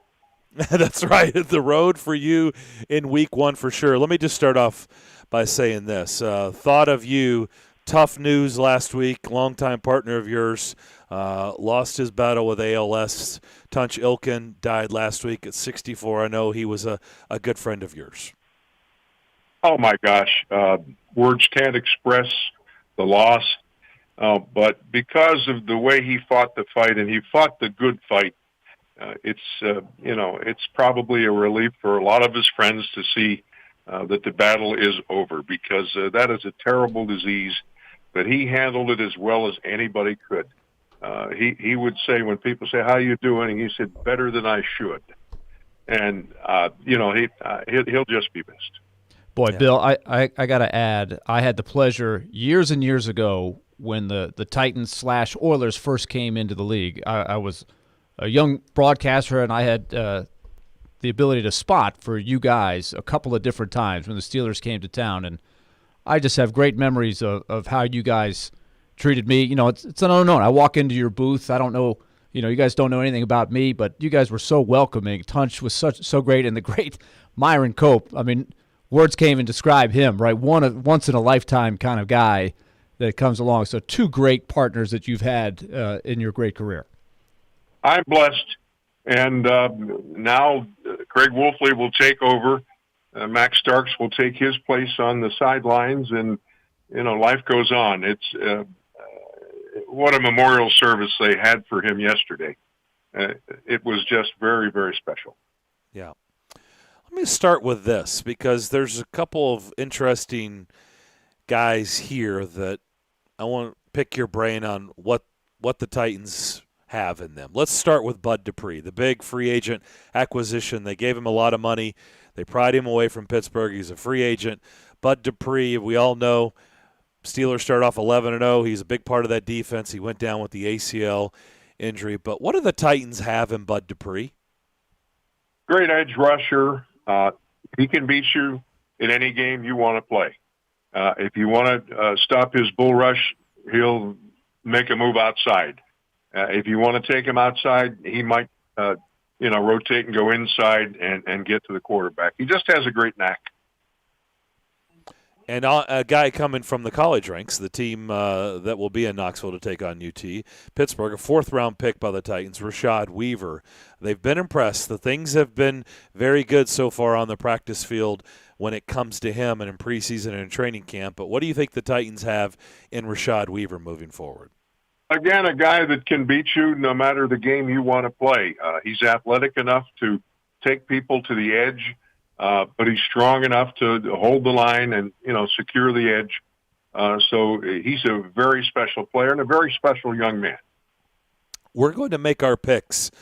Speaker 3: That's right, the road for you in week one for sure. Let me just start off by saying this. Thought of you, tough news last week, longtime partner of yours, lost his battle with ALS. Tunch Ilkin died last week at 64. I know he was a good friend of yours.
Speaker 15: Oh, my gosh. Words can't express the loss. But because of the way he fought the fight, and he fought the good fight, it's probably a relief for a lot of his friends to see that the battle is over, because that is a terrible disease, but he handled it as well as anybody could. He would say, when people say, "How you doing?" he said, "Better than I should." And, he'll just be missed.
Speaker 2: Boy, yeah. Bill, I got to add, I had the pleasure years and years ago when the Titans/Oilers first came into the league. I was a young broadcaster, and I had the ability to spot for you guys a couple of different times when the Steelers came to town, and I just have great memories of how you guys treated me. It's an unknown. I walk into your booth. I don't know, you guys don't know anything about me, but you guys were so welcoming. Tunch was so great, and the great Myron Cope. I mean, words can't even describe him, right? Once in a lifetime kind of guy that comes along. So two great partners that you've had in your great career.
Speaker 15: I'm blessed, and now Craig Wolfley will take over. Max Starks will take his place on the sidelines, and life goes on. It's what a memorial service they had for him yesterday. It was just very, very special.
Speaker 3: Yeah. Let me start with this, because there's a couple of interesting guys here that I want to pick your brain on what the Titans have in them. Let's start with Bud Dupree, the big free agent acquisition. They gave him a lot of money. They pried him away from Pittsburgh. He's a free agent. Bud Dupree, we all know, Steelers start off 11-0. He's a big part of that defense. He went down with the ACL injury. But what do the Titans have in Bud Dupree?
Speaker 15: Great edge rusher. He can beat you in any game you want to play. If you want to stop his bull rush, he'll make a move outside. If you want to take him outside, he might, rotate and go inside and get to the quarterback. He just has a great knack. And
Speaker 3: a guy coming from the college ranks, the team that will be in Knoxville to take on UT, Pittsburgh, a fourth-round pick by the Titans, Rashad Weaver. They've been impressed. The things have been very good so far on the practice field when it comes to him and in preseason and in training camp. But what do you think the Titans have in Rashad Weaver moving forward?
Speaker 15: Again, a guy that can beat you no matter the game you want to play. He's athletic enough to take people to the edge. But he's strong enough to hold the line and, secure the edge. So he's a very special player and a very special young man.
Speaker 3: We're going to make our picks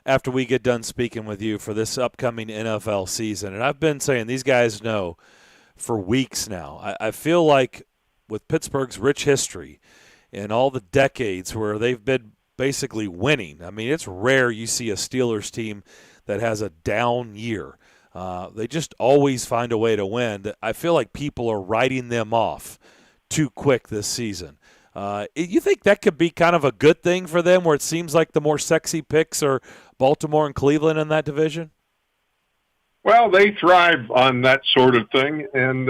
Speaker 3: after we get done speaking with you for this upcoming NFL season. And I've been saying these guys know for weeks now. I feel like with Pittsburgh's rich history and all the decades where they've been basically winning, I mean, it's rare you see a Steelers team that has a down year. They just always find a way to win. I feel like people are writing them off too quick this season. You think that could be kind of a good thing for them, where it seems like the more sexy picks are Baltimore and Cleveland in that division?
Speaker 15: Well, they thrive on that sort of thing. And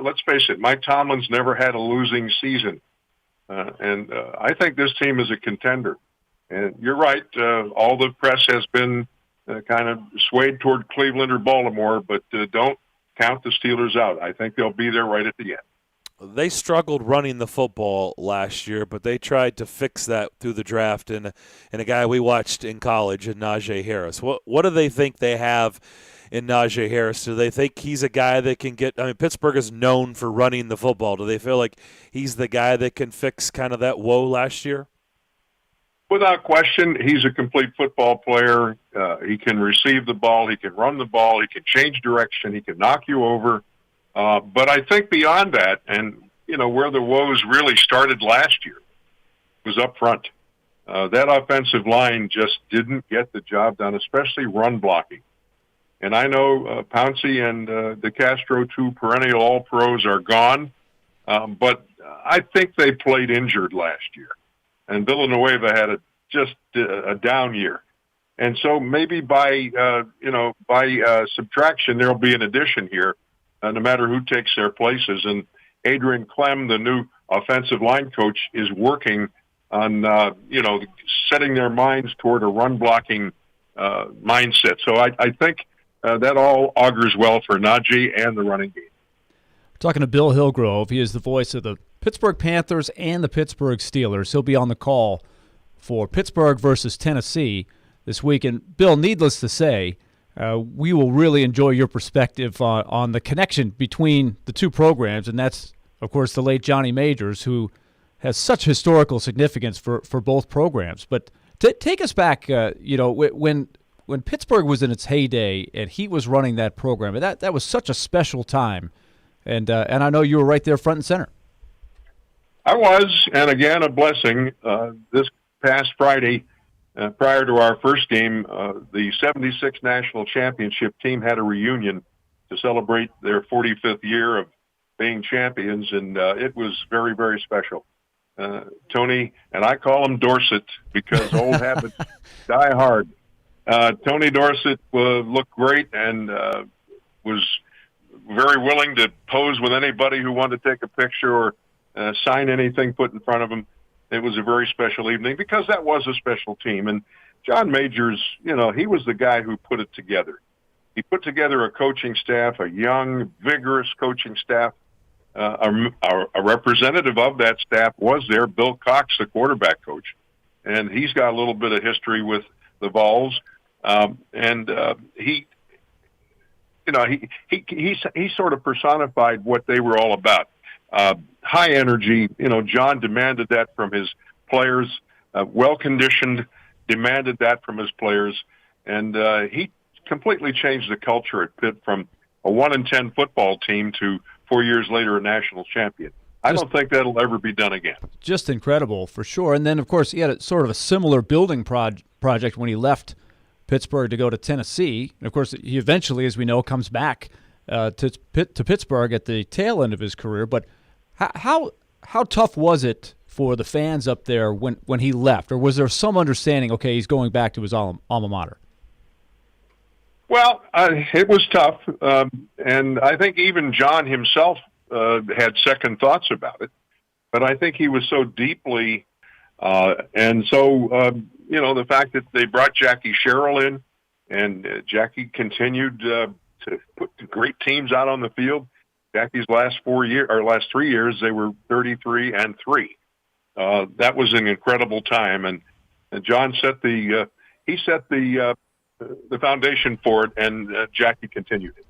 Speaker 15: let's face it, Mike Tomlin's never had a losing season. And I think this team is a contender. And you're right, all the press has been kind of swayed toward Cleveland or Baltimore, but don't count the Steelers out. I think they'll be there right at the end.
Speaker 3: They struggled running the football last year, but they tried to fix that through the draft and a guy we watched in college, Najee Harris. What do they think they have in Najee Harris? Do they think he's a guy that can get – I mean, Pittsburgh is known for running the football. Do they feel like he's the guy that can fix kind of that woe last year?
Speaker 15: Without question, he's a complete football player. He can receive the ball. He can run the ball. He can change direction. He can knock you over. But I think beyond that, and, where the woes really started last year was up front. That offensive line just didn't get the job done, especially run blocking. And I know Pouncey and DeCastro, two perennial All-Pros, are gone. But I think they played injured last year. And Villanueva had a down year. And so maybe by subtraction, there'll be an addition here, no matter who takes their places. And Adrian Clem, the new offensive line coach, is working on, setting their minds toward a run-blocking mindset. So I think that all augurs well for Najee and the running game.
Speaker 2: Talking to Bill Hillgrove, he is the voice of the Pittsburgh Panthers and the Pittsburgh Steelers. He'll be on the call for Pittsburgh versus Tennessee this week. And, Bill, needless to say, we will really enjoy your perspective on the connection between the two programs, and that's, of course, the late Johnny Majors, who has such historical significance for both programs. But take us back, when Pittsburgh was in its heyday and he was running that program, that was such a special time. And I know you were right there front and center.
Speaker 15: I was, and again, a blessing. This past Friday, prior to our first game, the 76 National Championship team had a reunion to celebrate their 45th year of being champions, and it was very, very special. Tony, and I call him Dorsett because old habits die hard. Tony Dorsett looked great and was very willing to pose with anybody who wanted to take a picture or sign anything put in front of him. It was a very special evening because that was a special team. And John Majors, he was the guy who put it together. He put together a coaching staff, a young, vigorous coaching staff. A representative of that staff was there, Bill Cox, the quarterback coach. And he's got a little bit of history with the Vols. He sort of personified what they were all about. High energy, John demanded that from his players, well-conditioned, demanded that from his players. And he completely changed the culture at Pitt from a 1-10 football team to 4 years later a national champion. I don't think that'll ever be done again. Just
Speaker 2: incredible, for sure. And then, of course, he had a sort of a similar building project when he left Pittsburgh to go to Tennessee. And, of course, he eventually, as we know, comes back to Pittsburgh at the tail end of his career. But how tough was it for the fans up there when he left? Or was there some understanding, okay, he's going back to his alma mater?
Speaker 15: Well, it was tough, and I think even John himself had second thoughts about it. But I think he was so deeply, the fact that they brought Jackie Sherrill in, and Jackie continued to put great teams out on the field. Jackie's last 3 years, they were 33-3. That was an incredible time, and John set the foundation for it, and Jackie continued it.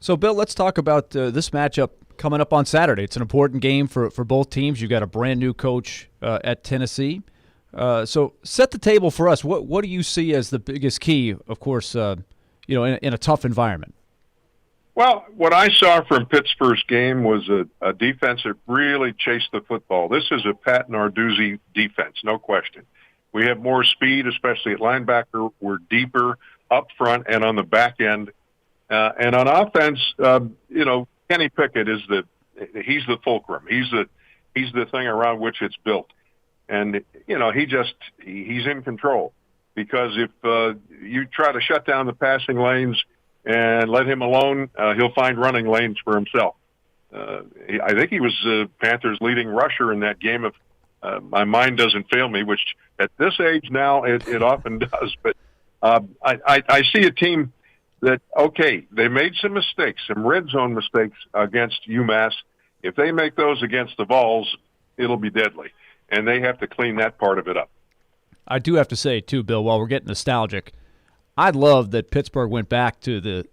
Speaker 2: So, Bill, let's talk about this matchup coming up on Saturday. It's an important game for both teams. You've got a brand-new coach at Tennessee. So set the table for us. What do you see as the biggest key, of course, in a tough environment?
Speaker 15: Well, what I saw from Pitt's first game was a defense that really chased the football. This is a Pat Narduzzi defense, no question. We have more speed, especially at linebacker. We're deeper up front and on the back end. And on offense, Kenny Pickett he's the fulcrum. He's the thing around which it's built. And, he's in control. Because if you try to shut down the passing lanes and let him alone, he'll find running lanes for himself. I think he was Panthers' leading rusher in that game. If my mind doesn't fail me, which at this age now it often does. But I see a team that, okay, they made some mistakes, some red zone mistakes against UMass. If they make those against the Vols, it'll be deadly. And they have to clean that part of it up.
Speaker 2: I do have to say, too, Bill, while we're getting nostalgic, I love that Pittsburgh went back to the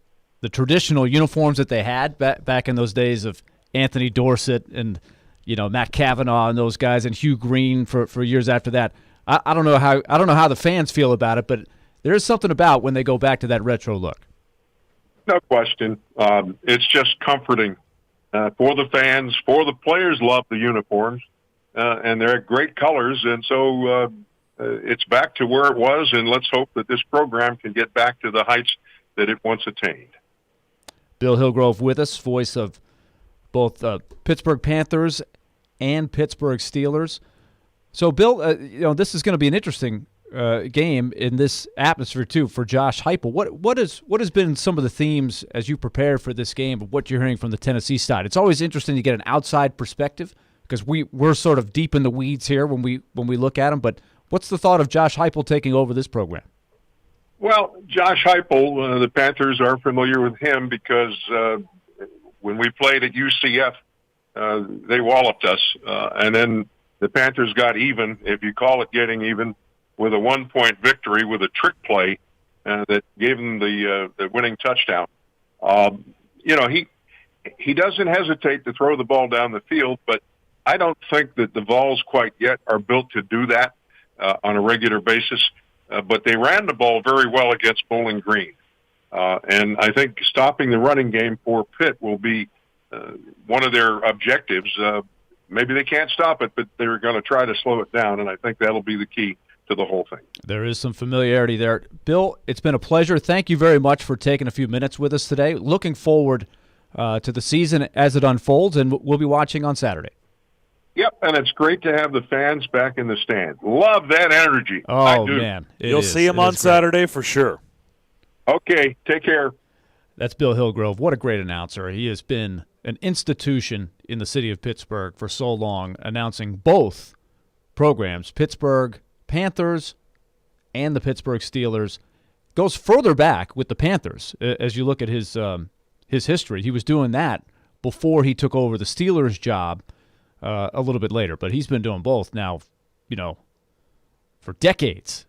Speaker 2: the traditional uniforms that they had back in those days of Anthony Dorsett and Matt Cavanaugh and those guys, and Hugh Green for years after that. I don't know how the fans feel about it, but there's something about when they go back to that retro look.
Speaker 15: No question. It's just comforting for the fans, for the players. Love the uniforms, and they're great colors, and so it's back to where it was. And let's hope that this program can get back to the heights that it once attained.
Speaker 2: Bill Hillgrove with us, voice of both Pittsburgh Panthers and Pittsburgh Steelers. So, Bill, this is going to be an interesting game in this atmosphere too for Josh Heupel. What has been some of the themes as you prepare for this game of what you're hearing from the Tennessee side? It's always interesting to get an outside perspective because we're sort of deep in the weeds here when we look at them. But what's the thought of Josh Heupel taking over this program?
Speaker 15: Well, Josh Heupel, the Panthers are familiar with him because when we played at UCF, they walloped us, and then the Panthers got even, if you call it getting even, with a 1-point victory with a trick play that gave them the winning touchdown. He doesn't hesitate to throw the ball down the field, but I don't think that the Vols quite yet are built to do that on a regular basis. But they ran the ball very well against Bowling Green. And I think stopping the running game for Pitt will be one of their objectives. Maybe they can't stop it, but they're going to try to slow it down, and I think that'll be the key to the whole thing.
Speaker 2: There is some familiarity there. Bill, it's been a pleasure. Thank you very much for taking a few minutes with us today. Looking forward to the season as it unfolds, and we'll be watching on Saturday.
Speaker 15: Yep, and it's great to have the fans back in the stand. Love that energy.
Speaker 2: Oh,
Speaker 15: I do.
Speaker 2: Man.
Speaker 3: You'll see them on Saturday for sure.
Speaker 15: Okay, take care.
Speaker 2: That's Bill Hillgrove. What a great announcer. He has been an institution in the city of Pittsburgh for so long, announcing both programs, Pittsburgh Panthers and the Pittsburgh Steelers. Goes further back with the Panthers as you look at his history. He was doing that before he took over the Steelers job a little bit later, but he's been doing both now, for decades.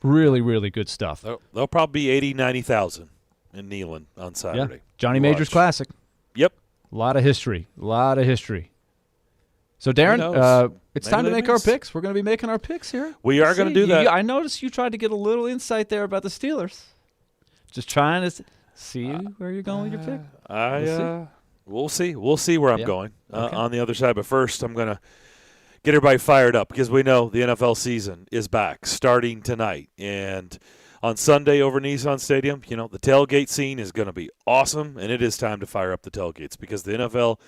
Speaker 2: Really, really good stuff.
Speaker 3: There'll probably be 80,000, 90,000 in Neyland on Saturday.
Speaker 2: Yeah. Johnny Majors Classic.
Speaker 3: Yep.
Speaker 2: A lot of history. So, Darren, it's time to make our picks. We're going to be making our picks here.
Speaker 3: We are going to do that.
Speaker 2: I noticed you tried to get a little insight there about the Steelers. Just trying to see where you're going with your pick.
Speaker 3: We'll see. We'll see where I'm going on the other side. But first, I'm going to get everybody fired up because we know the NFL season is back starting tonight. And on Sunday over Nissan Stadium, the tailgate scene is going to be awesome, and it is time to fire up the tailgates because the NFL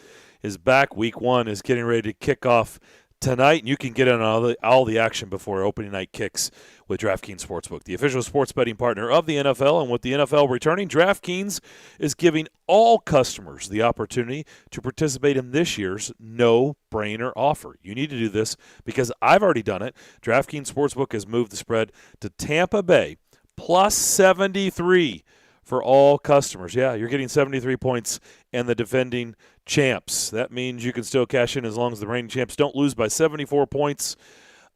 Speaker 3: is back. Week 1 is getting ready to kick off tonight, and you can get in on all the action before opening night kicks with DraftKings Sportsbook, the official sports betting partner of the NFL. And with the NFL returning, DraftKings is giving all customers the opportunity to participate in this year's no-brainer offer. You need to do this because I've already done it. DraftKings Sportsbook has moved the spread to Tampa Bay plus 73 for all customers. Yeah, you're getting 73 points and the defending champs. That means you can still cash in as long as the reigning champs don't lose by 74 points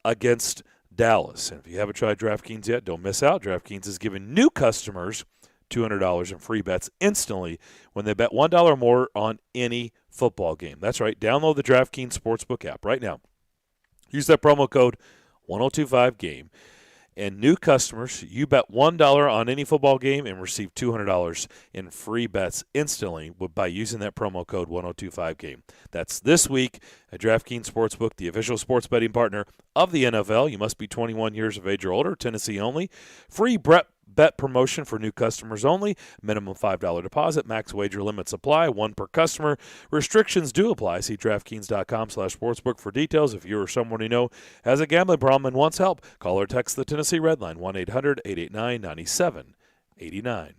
Speaker 3: against Dallas. And if you haven't tried DraftKings yet, don't miss out. DraftKings is giving new customers $200 in free bets instantly when they bet $1 or more on any football game. That's right. Download the DraftKings Sportsbook app right now. Use that promo code 1025GAME. And new customers, you bet $1 on any football game and receive $200 in free bets instantly by using that promo code 1025GAME. That's this week at DraftKings Sportsbook, the official sports betting partner of the NFL. You must be 21 years of age or older, Tennessee only. Free bet promotion for new customers only. Minimum $5 deposit. Max wager limits apply. 1 per customer. Restrictions do apply. See DraftKings.com/sportsbook for details. If you or someone you know has a gambling problem and wants help, call or text the Tennessee Red Line 1-800-889-9789.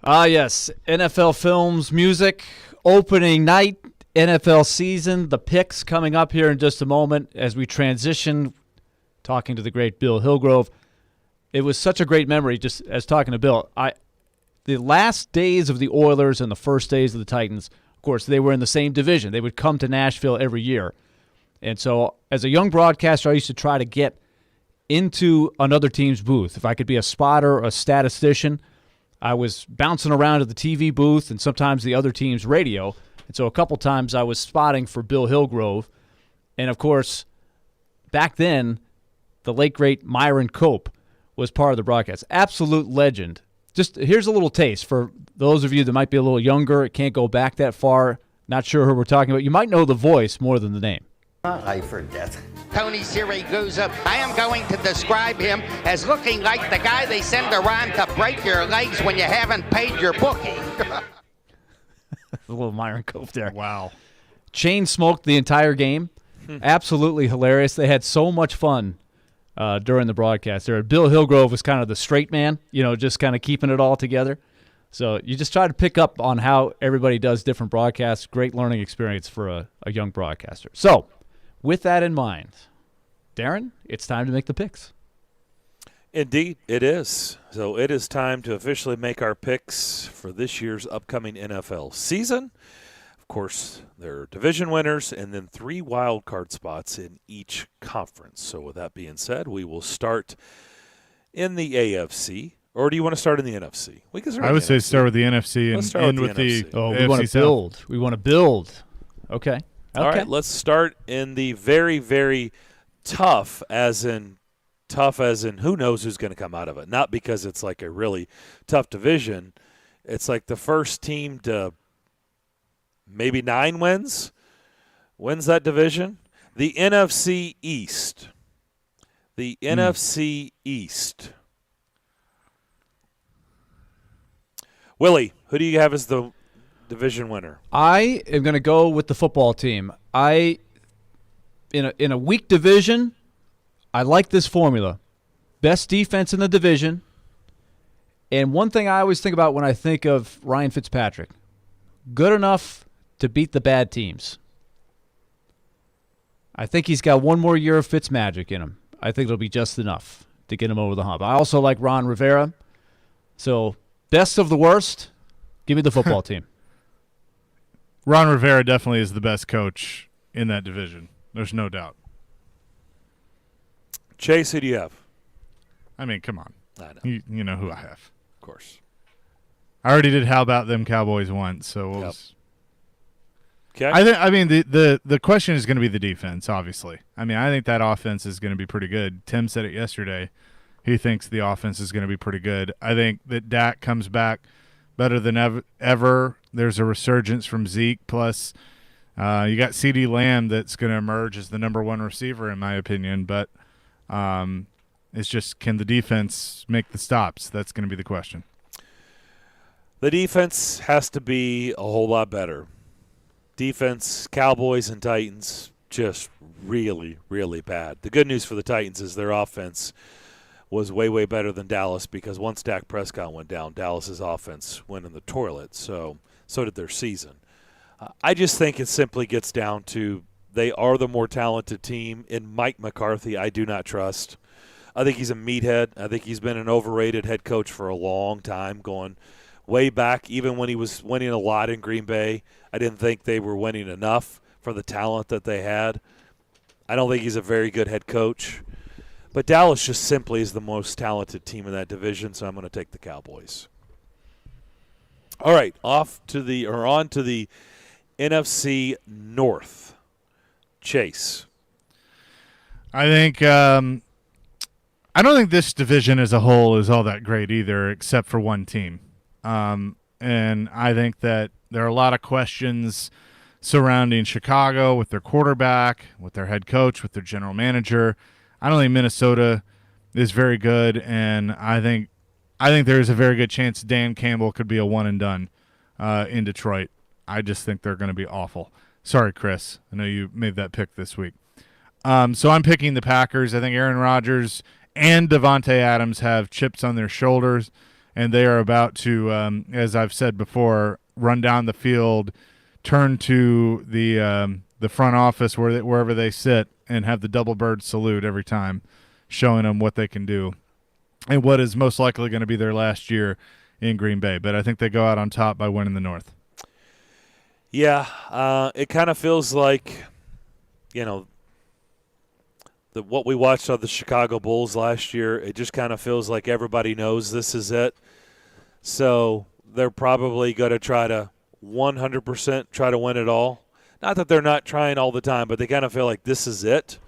Speaker 2: Ah, yes. NFL Films music, opening night, NFL season, the picks coming up here in just a moment as we transition, talking to the great Bill Hillgrove. It was such a great memory just as talking to Bill. The last days of the Oilers and the first days of the Titans, of course, they were in the same division. They would come to Nashville every year. And so as a young broadcaster, I used to try to get into another team's booth. If I could be a spotter or a statistician, I was bouncing around at the TV booth and sometimes the other team's radio. And so a couple times I was spotting for Bill Hillgrove. And, of course, back then, the late, great Myron Cope was part of the broadcast. Absolute legend. Just here's a little taste for those of you that might be a little younger, can't go back that far, not sure who we're talking about. You might know the voice more than the name.
Speaker 16: I forget. Tony Siragusa, I am going to describe him as looking like the guy they send around to break your legs when you haven't paid your bookie.
Speaker 2: A little Myron Cope there.
Speaker 1: Wow.
Speaker 2: Chain smoked the entire game. Absolutely hilarious. They had so much fun during the broadcast there. Bill Hillgrove was kind of the straight man, just kind of keeping it all together. So you just try to pick up on how everybody does different broadcasts. Great learning experience for a young broadcaster. So with that in mind, Darren, it's time to make the picks.
Speaker 3: Indeed, it is. So it is time to officially make our picks for this year's upcoming NFL season. Of course, there are division winners and then 3 wild card spots in each conference. So with that being said, we will start in the AFC. Or do you want to start in the NFC?
Speaker 1: I would say start with the NFC and end with the
Speaker 2: we
Speaker 1: AFC
Speaker 2: want to build.
Speaker 1: South.
Speaker 2: We want to build. Okay.
Speaker 3: All right, let's start in the very, very tough as in who knows who's going to come out of it. Not because it's like a really tough division. It's like the first team to maybe 9 wins that division. The NFC East. The NFC East. Willie, who do you have as the division winner?
Speaker 2: I am going to go with the football team. In a weak division, I like this formula. Best defense in the division. And one thing I always think about when I think of Ryan Fitzpatrick, good enough to beat the bad teams. I think he's got one more year of Fitzmagic in him. I think it'll be just enough to get him over the hump. I also like Ron Rivera. So best of the worst, give me the football team.
Speaker 1: Ron Rivera definitely is the best coach in that division. There's no doubt.
Speaker 3: Chase, who do you have?
Speaker 1: I mean, come on.
Speaker 3: I know.
Speaker 1: You know who I have.
Speaker 3: Of course.
Speaker 1: I already did How About Them Cowboys once, so we'll
Speaker 3: Okay.
Speaker 1: I mean the question is going to be the defense, obviously. I mean, I think that offense is going to be pretty good. Tim said it yesterday. He thinks the offense is going to be pretty good. I think that Dak comes back better than ever. There's a resurgence from Zeke. Plus, you got CeeDee Lamb that's going to emerge as the number 1 receiver, in my opinion. But it's just, can the defense make the stops? That's going to be the question.
Speaker 3: The defense has to be a whole lot better. Defense, Cowboys and Titans, just really, really bad. The good news for the Titans is their offense was way, way better than Dallas because once Dak Prescott went down, Dallas's offense went in the toilet. So did their season. I just think it simply gets down to they are the more talented team. In Mike McCarthy, I do not trust. I think he's a meathead. I think he's been an overrated head coach for a long time, going way back, even when he was winning a lot in Green Bay. I didn't think they were winning enough for the talent that they had. I don't think he's a very good head coach. But Dallas just simply is the most talented team in that division, so I'm going to take the Cowboys. All right, on to the NFC North. Chase.
Speaker 1: I think I don't think this division as a whole is all that great either, except for one team. And I think that there are a lot of questions surrounding Chicago with their quarterback, with their head coach, with their general manager. I don't think Minnesota is very good, and I think there is a very good chance Dan Campbell could be a one and done in Detroit. I just think they're going to be awful. Sorry, Chris. I know you made that pick this week. So I'm picking the Packers. I think Aaron Rodgers and Devontae Adams have chips on their shoulders, and they are about to, as I've said before, run down the field, turn to the front office wherever they sit, and have the double bird salute every time, showing them what they can do, and what is most likely going to be their last year in Green Bay. But I think they go out on top by winning the North.
Speaker 3: Yeah, it kind of feels like, what we watched of the Chicago Bulls last year, it just kind of feels like everybody knows this is it. So they're probably going to try to 100% try to win it all. Not that they're not trying all the time, but they kind of feel like this is it.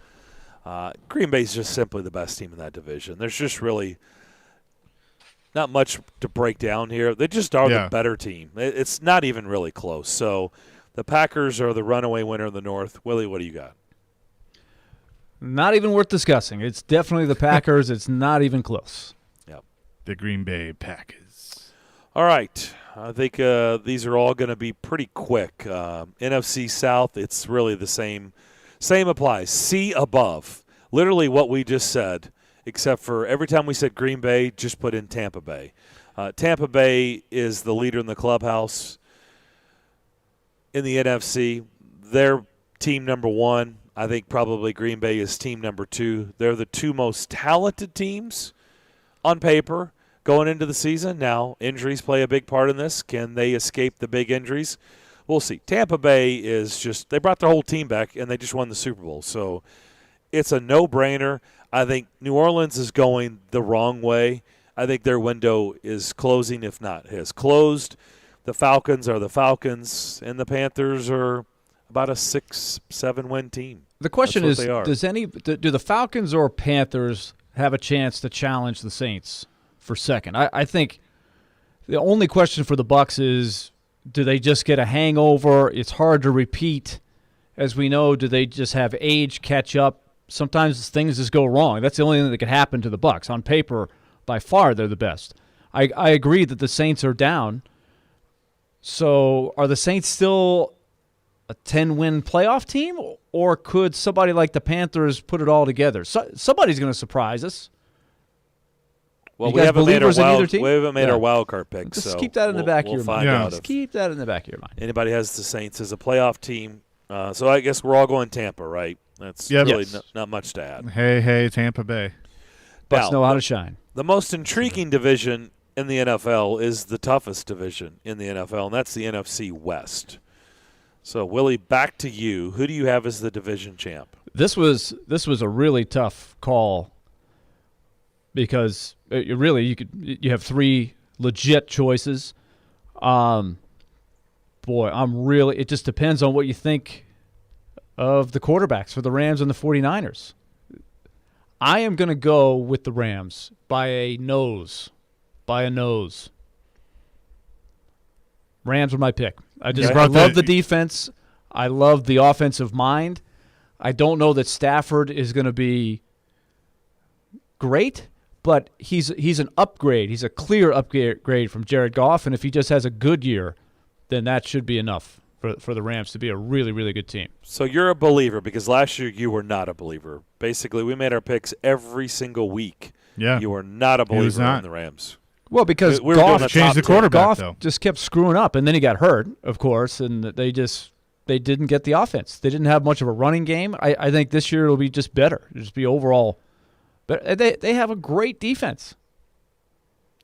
Speaker 3: Green Bay's just simply the best team in that division. There's just really not much to break down here. They just are the better team. It's not even really close. So the Packers are the runaway winner in the North. Willie, what do you got?
Speaker 2: Not even worth discussing. It's definitely the Packers. It's not even close.
Speaker 3: Yep.
Speaker 1: The Green Bay Packers.
Speaker 3: All right. I think these are all going to be pretty quick. NFC South, it's really the same. Same applies. C above. Literally what we just said, except for every time we said Green Bay, just put in Tampa Bay. Tampa Bay is the leader in the clubhouse in the NFC. They're team number one. I think probably Green Bay is team number two. They're the two most talented teams on paper going into the season. Now, injuries play a big part in this. Can they escape the big injuries? We'll see. Tampa Bay is just – they brought their whole team back, and they just won the Super Bowl. So it's a no-brainer. I think New Orleans is going the wrong way. I think their window is closing, if not has closed. The Falcons are the Falcons, and the Panthers are about a 6-7 win team.
Speaker 2: The question is, do the Falcons or Panthers have a chance to challenge the Saints for second? I think the only question for the Bucs is, do they just get a hangover? It's hard to repeat. As we know, do they just have age catch up? Sometimes things just go wrong. That's the only thing that could happen to the Bucs. On paper, by far, they're the best. I agree that the Saints are down. So are the Saints still a 10-win playoff team, or could somebody like the Panthers put it all together? Somebody's going to surprise us.
Speaker 3: Well, we haven't made our wild card pick.
Speaker 2: Just keep that in the back of your mind. Just keep that in the back of your mind.
Speaker 3: Anybody has the Saints as a playoff team. So I guess we're all going Tampa, right? That's really not much to add.
Speaker 1: Hey, Tampa Bay.
Speaker 2: Bucs know how to shine.
Speaker 3: The most intriguing division in the NFL is the toughest division in the NFL, and that's the NFC West. So, Willie, back to you. Who do you have as the division champ?
Speaker 2: This was a really tough call because you have three legit choices. It just depends on what you think of the quarterbacks for the Rams and the 49ers. I am going to go with the Rams by a nose. Rams are my pick. I love the defense. I love the offensive mind. I don't know that Stafford is going to be great, but he's an upgrade. He's a clear upgrade from Jared Goff, and if he just has a good year, then that should be enough for the Rams to be a really, really good team.
Speaker 3: So you're a believer because last year you were not a believer. Basically, we made our picks every single week.
Speaker 1: Yeah.
Speaker 3: You were not a believer in the Rams.
Speaker 2: Well, because
Speaker 1: Goff changed the quarterback,
Speaker 2: Goff just kept screwing up, and then he got hurt, of course, and they didn't get the offense. They didn't have much of a running game. I think this year it'll be just better. It'll just be overall. But they have a great defense.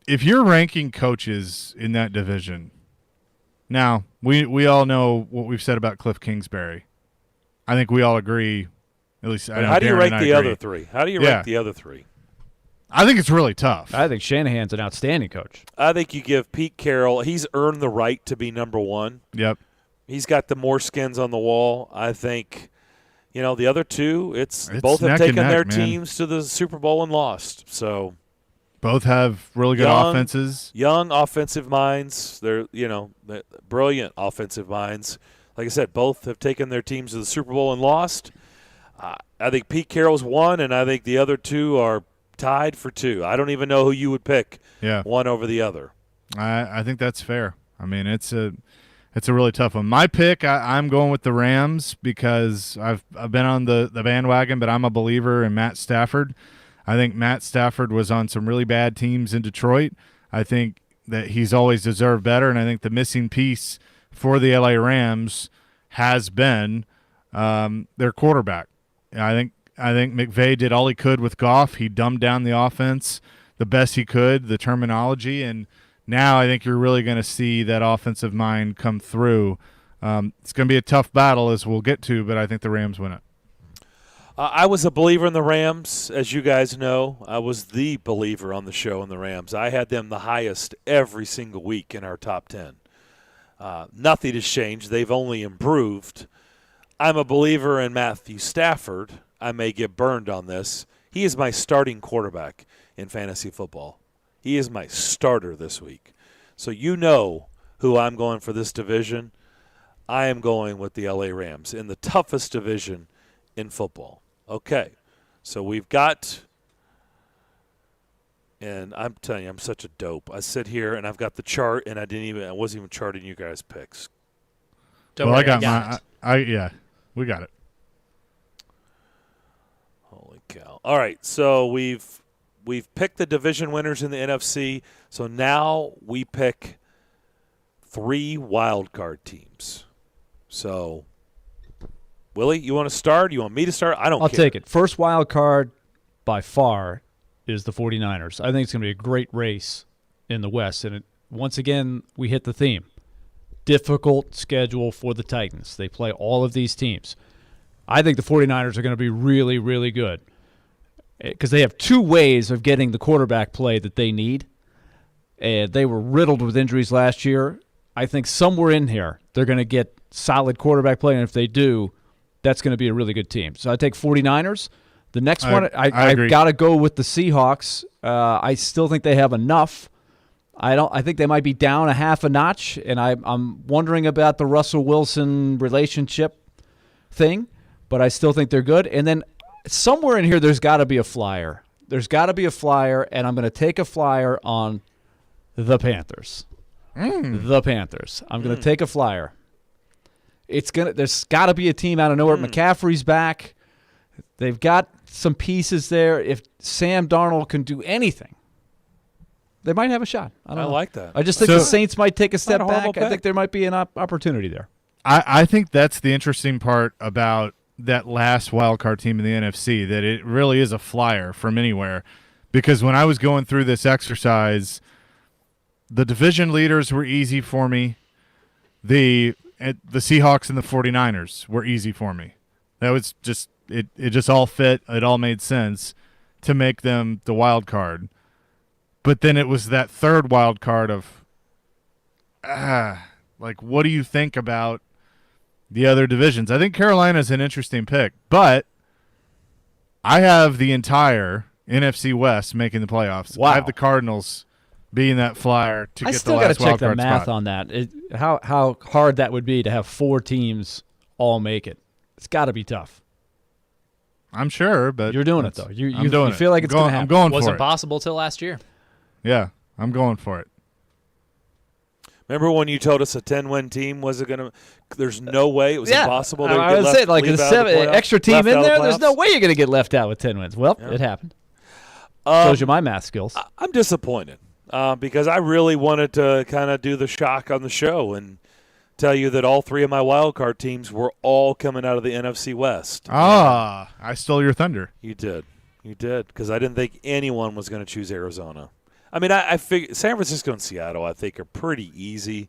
Speaker 1: If you're ranking coaches in that division, now we all know what we've said about Cliff Kingsbury. I think we all agree. At least I know
Speaker 3: how do you
Speaker 1: Darren
Speaker 3: rank
Speaker 1: and I
Speaker 3: the
Speaker 1: agree.
Speaker 3: other three? How do you rank the other three?
Speaker 1: I think it's really tough.
Speaker 2: I think Shanahan's an outstanding coach.
Speaker 3: I think you give Pete Carroll – he's earned the right to be number one.
Speaker 1: Yep.
Speaker 3: He's got the more skins on the wall. I think, the other two, it's both have
Speaker 1: neck
Speaker 3: taken
Speaker 1: and neck,
Speaker 3: their
Speaker 1: man.
Speaker 3: teams to the Super Bowl and lost. So
Speaker 1: both have really good offenses.
Speaker 3: Young offensive minds. They're, brilliant offensive minds. Like I said, both have taken their teams to the Super Bowl and lost. I think Pete Carroll's one, and I think the other two are tied for two. I don't even know who you would pick one over the other.
Speaker 1: I think that's fair. I mean, it's a really tough one. My pick, I'm going with the Rams because I've been on the bandwagon, but I'm a believer in Matt Stafford. I think Matt Stafford was on some really bad teams in Detroit. I think that he's always deserved better, and I think the missing piece for the LA Rams has been their quarterback. I think McVay did all he could with Goff. He dumbed down the offense the best he could, the terminology, and now I think you're really going to see that offensive mind come through. It's going to be a tough battle, as we'll get to, but I think the Rams win it.
Speaker 3: I was a believer in the Rams, as you guys know. I was the believer on the show in the Rams. I had them the highest every single week in our top 10. Nothing has changed. They've only improved. I'm a believer in Matthew Stafford. I may get burned on this. He is my starting quarterback in fantasy football. He is my starter this week. So you know who I'm going for this division. I am going with the LA Rams in the toughest division in football. Okay, so we've got, and I'm telling you, I'm such a dope. I sit here and I've got the chart, and I wasn't even charting you guys' picks.
Speaker 4: Don't worry,
Speaker 1: I got my, we got it.
Speaker 3: Holy cow! All right, so we've picked the division winners in the NFC. So now we pick 3 wild card teams. So, Willie, you want to start? You want me to start? I don't care.
Speaker 2: I'll take it. First wild card by far is the 49ers. I think it's going to be a great race in the West. And once again, we hit the theme. Difficult schedule for the Titans. They play all of these teams. I think the 49ers are going to be really, really good because they have 2 ways of getting the quarterback play that they need. And they were riddled with injuries last year. I think somewhere in here they're going to get solid quarterback play, and if they do, that's going to be a really good team. So I take 49ers. The next one, I've got to go with the Seahawks. I still think they have enough. I think they might be down a half a notch, and I'm wondering about the Russell Wilson relationship thing, but I still think they're good. And then somewhere in here, there's got to be a flyer. There's got to be a flyer, and I'm going to take a flyer on the Panthers. The Panthers. I'm going to take a flyer. There's got to be a team out of nowhere. McCaffrey's back. They've got some pieces there. If Sam Darnold can do anything, they might have a shot. I don't know.
Speaker 3: Like that.
Speaker 2: I just think the Saints might take a step back. I think there might be an opportunity there.
Speaker 1: I think that's the interesting part about that last wild card team in the NFC, that it really is a flyer from anywhere. Because when I was going through this exercise, the division leaders were easy for me. The Seahawks and the 49ers were easy for me. That was just it just all fit. It all made sense to make them the wild card. But then it was that third wild card of what do you think about the other divisions? I think Carolina's an interesting pick, but I have the entire NFC West making the playoffs.
Speaker 2: Wow.
Speaker 1: I have the Cardinals being that flyer to get the last wild card spot. I still got to check the
Speaker 2: math on that. How hard that would be to have 4 teams all make it. It's got to be tough.
Speaker 1: I'm sure, but
Speaker 2: you're doing it though. You
Speaker 1: doing
Speaker 2: feel like it's going to happen.
Speaker 1: I'm going for it.
Speaker 4: Wasn't possible till last year.
Speaker 1: Yeah, I'm going for it.
Speaker 3: Remember when you told us a 10-win team wasn't going to – there's no way it was impossible to
Speaker 2: I
Speaker 3: get
Speaker 2: was saying, like a 7 extra team in there, there's no way you're going to get left out with 10 wins. Well, it happened. Shows you my math skills.
Speaker 3: I'm disappointed because I really wanted to kind of do the shock on the show and tell you that all 3 of my wild card teams were all coming out of the NFC West.
Speaker 1: I stole your thunder.
Speaker 3: You did. You did, because I didn't think anyone was going to choose Arizona. I mean, I figured San Francisco and Seattle, I think, are pretty easy.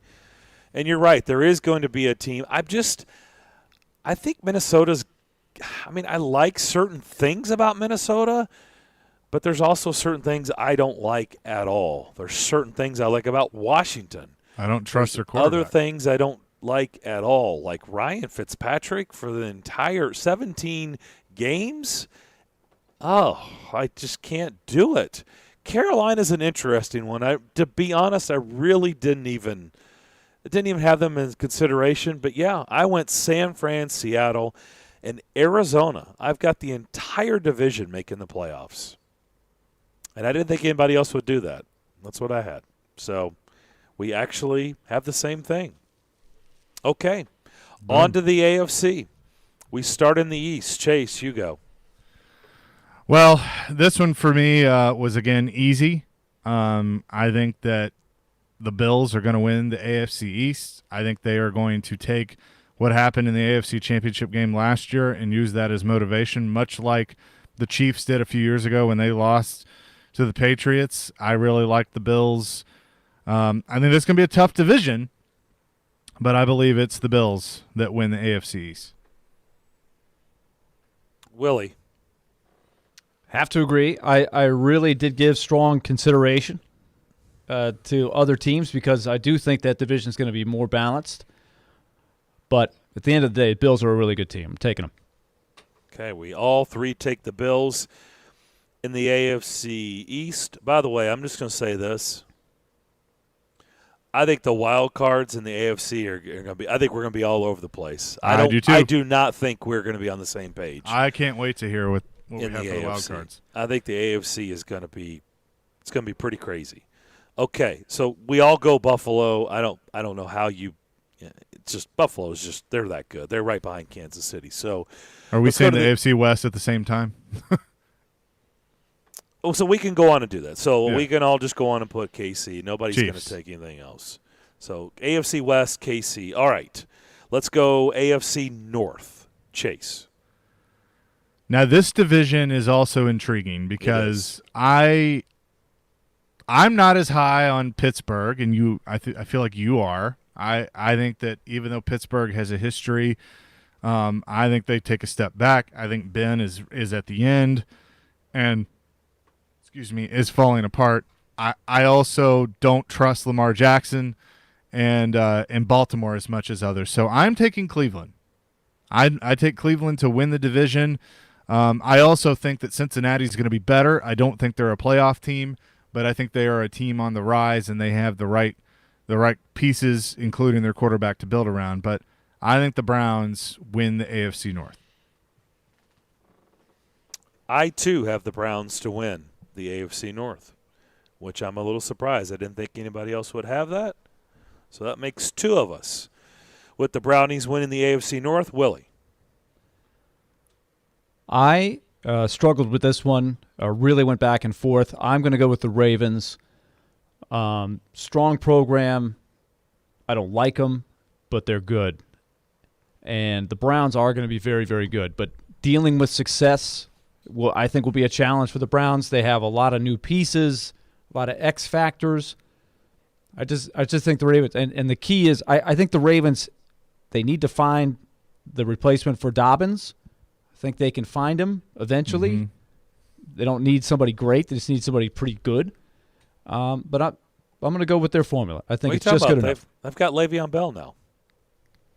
Speaker 3: And you're right. There is going to be a team. I think Minnesota's – I mean, I like certain things about Minnesota, but there's also certain things I don't like at all. There's certain things I like about Washington.
Speaker 1: I don't trust their quarterback.
Speaker 3: Other things I don't like at all, like Ryan Fitzpatrick for the entire 17 games. Oh, I just can't do it. Carolina's an interesting one. To be honest, I really didn't even have them in consideration. But, yeah, I went San Fran, Seattle, and Arizona. I've got the entire division making the playoffs. And I didn't think anybody else would do that. That's what I had. So we actually have the same thing. Okay, on to the AFC. We start in the East. Chase, you go.
Speaker 1: Well, this one for me was, again, easy. I think that the Bills are going to win the AFC East. I think they are going to take what happened in the AFC Championship game last year and use that as motivation, much like the Chiefs did a few years ago when they lost to the Patriots. I really like the Bills. I think this is going to be a tough division, but I believe it's the Bills that win the AFC East.
Speaker 3: Willie.
Speaker 2: Have to agree. I really did give strong consideration to other teams because I do think that division is going to be more balanced. But at the end of the day, the Bills are a really good team. I'm taking them.
Speaker 3: Okay, we all three take the Bills in the AFC East. By the way, I'm just going to say this. I think the wild cards in the AFC are going to be – I think we're going to be all over the place.
Speaker 1: I do too.
Speaker 3: I do not think we're going to be on the same page.
Speaker 1: I can't wait to hear what we
Speaker 3: in
Speaker 1: have
Speaker 3: the
Speaker 1: for the
Speaker 3: AFC.
Speaker 1: wild cards.
Speaker 3: I think the AFC is going to be – it's going to be pretty crazy. Okay, so we all go Buffalo. I don't know how you it's just Buffalo's just they're that good. They're right behind Kansas City. So
Speaker 1: are we saying the AFC West at the same time?
Speaker 3: Oh, so we can go on and do that. So
Speaker 1: Yeah.
Speaker 3: we can all just go on and put KC. Nobody's going to
Speaker 1: Chiefs.
Speaker 3: take anything else. So AFC West, KC. All right. Let's go AFC North. Chase.
Speaker 1: Now this division is also intriguing because I'm not as high on Pittsburgh, and I feel like you are. I think that even though Pittsburgh has a history, I think they take a step back. I think Ben is at the end, and is falling apart. I also don't trust Lamar Jackson and Baltimore as much as others. So I'm taking Cleveland. I take Cleveland to win the division. I also think that Cincinnati's going to be better. I don't think they're a playoff team, but I think they are a team on the rise, and they have the right pieces, including their quarterback, to build around. But I think the Browns win the AFC North.
Speaker 3: I, too, have the Browns to win the AFC North, which I'm a little surprised. I didn't think anybody else would have that. So that makes two of us. With the Brownies winning the AFC North, Willie.
Speaker 2: I struggled with this one, really went back and forth. I'm going to go with the Ravens. Strong program. I don't like them, but they're good. And the Browns are going to be very, very good. But dealing with success, I think will be a challenge for the Browns. They have a lot of new pieces, a lot of X factors. I just think the Ravens, and the key is I think the Ravens, they need to find the replacement for Dobbins. I think they can find him eventually.
Speaker 1: Mm-hmm.
Speaker 2: They don't need somebody great. They just need somebody pretty good. But I'm going to go with their formula. I think it's just good enough.
Speaker 3: They've got Le'Veon Bell now.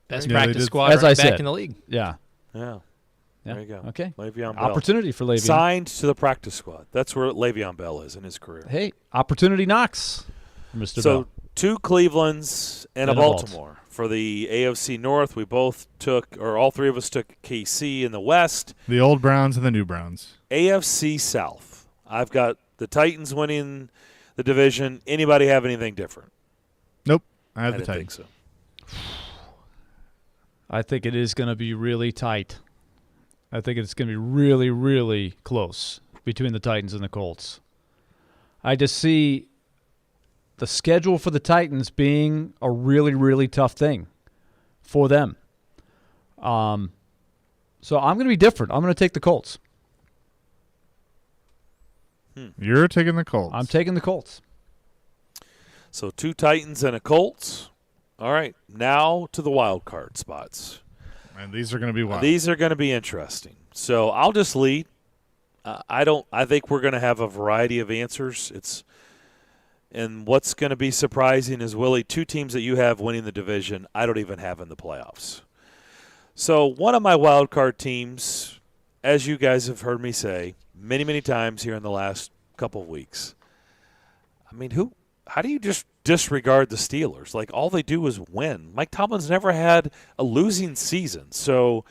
Speaker 4: Best practice squad
Speaker 2: as I
Speaker 4: back
Speaker 2: said
Speaker 4: in the league.
Speaker 2: Yeah.
Speaker 3: There you go.
Speaker 2: Okay.
Speaker 3: Le'Veon Bell.
Speaker 2: Opportunity for Le'Veon.
Speaker 3: Signed to the practice squad. That's where Le'Veon Bell is in his career.
Speaker 2: Hey, opportunity knocks, Mr.
Speaker 3: So
Speaker 2: Bell.
Speaker 3: 2 Clevelands and a Baltimore. For the AFC North, we both took, or all three of us took KC in the West.
Speaker 1: The old Browns and the new Browns.
Speaker 3: AFC South. I've got the Titans winning the division. Anybody have anything different?
Speaker 1: Nope. I have the
Speaker 3: didn't
Speaker 1: Titans.
Speaker 3: think so.
Speaker 2: I think it is going to be really tight. I think it's going to be really, really close between the Titans and the Colts. I just see the schedule for the Titans being a really, really tough thing for them. So I'm going to be different. I'm going to take the Colts.
Speaker 1: You're taking the Colts.
Speaker 2: I'm taking the Colts.
Speaker 3: So 2 Titans and a Colts. All right, now to the wild card spots.
Speaker 1: And these are going to be wild.
Speaker 3: These are going to be interesting. So I'll just lead. I think we're going to have a variety of answers. And what's going to be surprising is, Willie, 2 teams that you have winning the division, I don't even have in the playoffs. So one of my wild card teams, as you guys have heard me say many, many times here in the last couple of weeks, I mean, how do you just disregard the Steelers? Like, all they do is win. Mike Tomlin's never had a losing season. So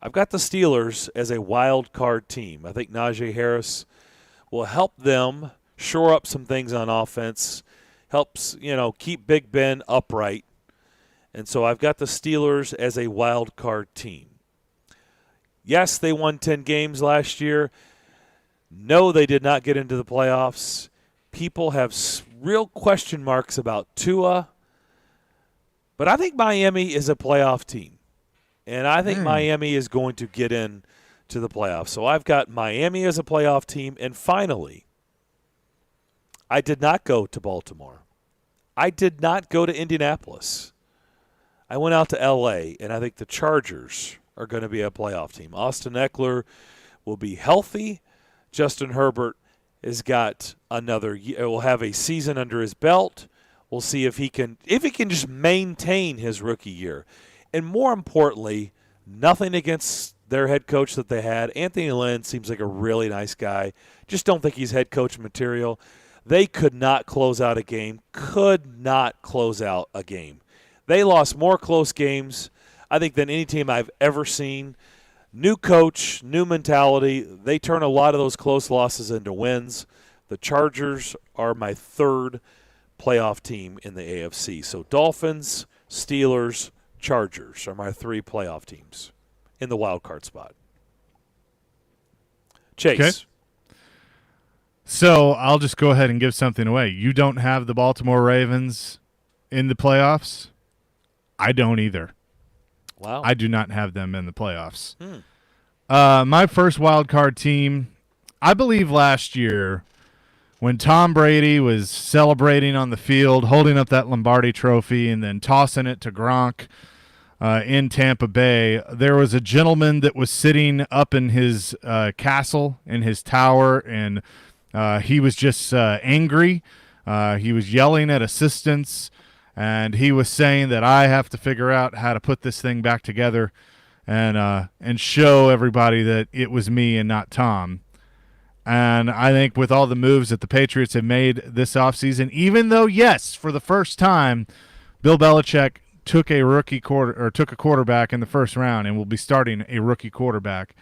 Speaker 3: I've got the Steelers as a wild card team. I think Najee Harris will help them shore up some things on offense, helps, keep Big Ben upright. And so I've got the Steelers as a wild card team. Yes, they won 10 games last year. No, they did not get into the playoffs. people have real question marks about Tua, but I think Miami is a playoff team, and I think Miami is going to get in to the playoffs. So I've got Miami as a playoff team, and finally, I did not go to Baltimore. I did not go to Indianapolis. I went out to L.A., and I think the Chargers are going to be a playoff team. Austin Eckler will be healthy. Justin Herbert has got another year, will have a season under his belt. We'll see if he can just maintain his rookie year. And more importantly, nothing against their head coach that they had. Anthony Lynn seems like a really nice guy. Just don't think he's head coach material. They could not close out a game. They lost more close games, I think, than any team I've ever seen. New coach, new mentality. They turn a lot of those close losses into wins. The Chargers are my third playoff team in the AFC. So Dolphins, Steelers, Chargers are my three playoff teams in the wild card spot. Chase.
Speaker 1: Okay. So I'll just go ahead and give something away. You don't have the Baltimore Ravens in the playoffs? I don't either.
Speaker 3: Wow.
Speaker 1: I do not have them in the playoffs. My first wild card team, I believe last year when Tom Brady was celebrating on the field, holding up that Lombardi trophy and then tossing it to Gronk in Tampa Bay, there was a gentleman that was sitting up in his castle, in his tower, and he was just angry. He was yelling at assistants, and he was saying that I have to figure out how to put this thing back together and show everybody that it was me and not Tom. And I think with all the moves that the Patriots have made this offseason, even though, yes, for the first time, Bill Belichick took a quarterback in the first round and will be starting a rookie quarterback,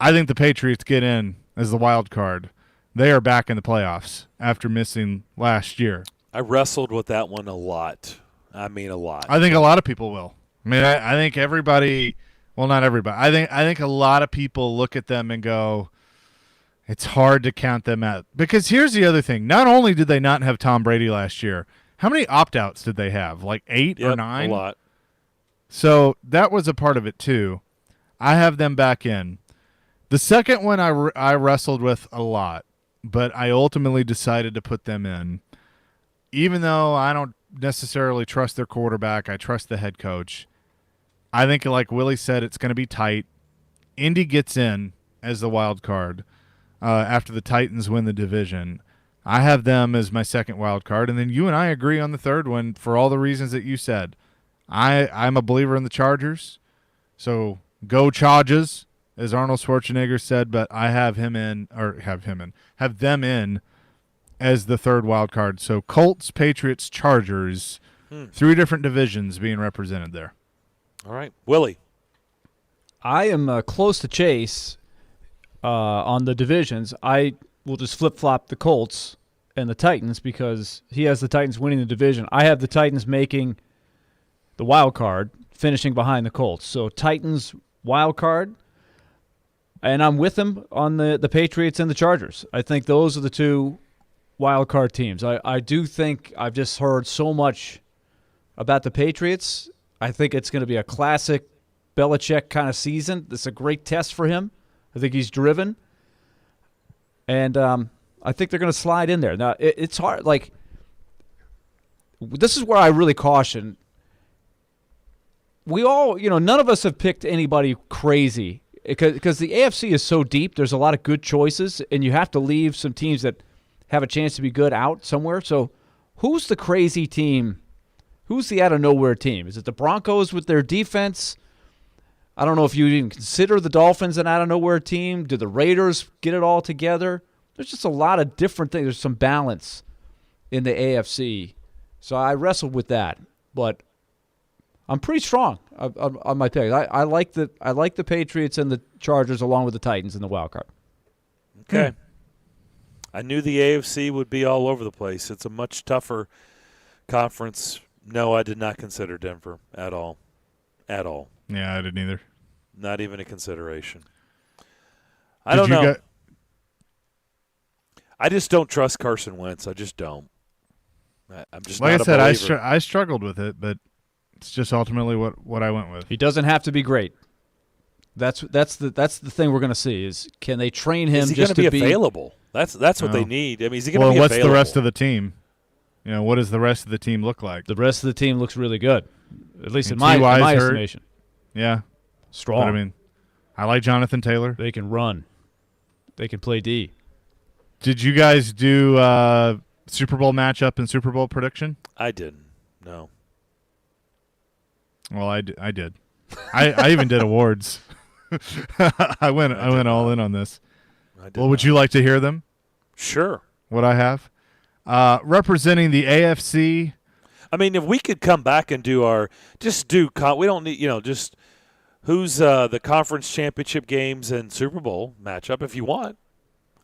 Speaker 1: I think the Patriots get in as the wild card. They are back in the playoffs after missing last year.
Speaker 3: I wrestled with that one a lot. I mean, a lot.
Speaker 1: I think a lot of people will. I mean, I think everybody – well, not everybody. I think a lot of people look at them and go, it's hard to count them out. Because here's the other thing. Not only did they not have Tom Brady last year, how many opt-outs did they have? Like 8 or 9?
Speaker 3: A lot.
Speaker 1: So that was a part of it too. I have them back in. The second one I wrestled with a lot, but I ultimately decided to put them in. Even though I don't necessarily trust their quarterback, I trust the head coach. I think, like Willie said, it's going to be tight. Indy gets in as the wild card after the Titans win the division. I have them as my second wild card, and then you and I agree on the third one for all the reasons that you said. I'm a believer in the Chargers, so go Chargers, as Arnold Schwarzenegger said, but I have them in as the third wild card. So Colts, Patriots, Chargers, 3 different divisions being represented there.
Speaker 3: All right. Willie.
Speaker 2: I am close to Chase on the divisions. I will just flip-flop the Colts and the Titans because he has the Titans winning the division. I have the Titans making the wild card, finishing behind the Colts. So Titans wild card, and I'm with him on the Patriots and the Chargers. I think those are the 2 wild card teams. I do think I've just heard so much about the Patriots. I think it's going to be a classic Belichick kind of season. It's a great test for him. I think he's driven. And I think they're going to slide in there. Now, it's hard. Like, this is where I really caution. We all, none of us have picked anybody crazy because the AFC is so deep. There's a lot of good choices, and you have to leave some teams that have a chance to be good out somewhere. So who's the crazy team? Who's the out-of-nowhere team? Is it the Broncos with their defense? I don't know if you even consider the Dolphins an out-of-nowhere team. Do the Raiders get it all together? There's just a lot of different things. There's some balance in the AFC. So I wrestled with that. But I'm pretty strong on my picks. I like the Patriots and the Chargers along with the Titans in the wild card.
Speaker 3: Okay. I knew the AFC would be all over the place. It's a much tougher conference. No, I did not consider Denver at all. At all.
Speaker 1: Yeah, I didn't either.
Speaker 3: Not even a consideration. I don't know. I just don't trust Carson Wentz. I just don't. I'm just
Speaker 1: like
Speaker 3: not
Speaker 1: I said,
Speaker 3: a believer.
Speaker 1: I struggled with it, but it's just ultimately what I went with.
Speaker 2: He doesn't have to be great. That's the thing we're going to see is can they train him
Speaker 3: is he
Speaker 2: just
Speaker 3: gonna
Speaker 2: to
Speaker 3: be available? That's what they need. I mean, is he going to be
Speaker 1: what's
Speaker 3: available?
Speaker 1: the rest of the team? What does the rest of the team look like?
Speaker 2: The rest of the team looks really good, at least in
Speaker 1: T.Y.'s
Speaker 2: my
Speaker 1: hurt.
Speaker 2: estimation.
Speaker 1: Yeah,
Speaker 2: strong.
Speaker 1: But, I mean, I like Jonathan Taylor.
Speaker 2: They can run. They can play D.
Speaker 1: Did you guys do Super Bowl matchup and Super Bowl prediction?
Speaker 3: I didn't. No.
Speaker 1: Well, I did. I even did awards. I went all in on this. Well, would you like to hear them?
Speaker 3: Sure.
Speaker 1: What I have? Representing the AFC.
Speaker 3: I mean, if we could come back and do we don't need, just who's the conference championship games and Super Bowl matchup if you want.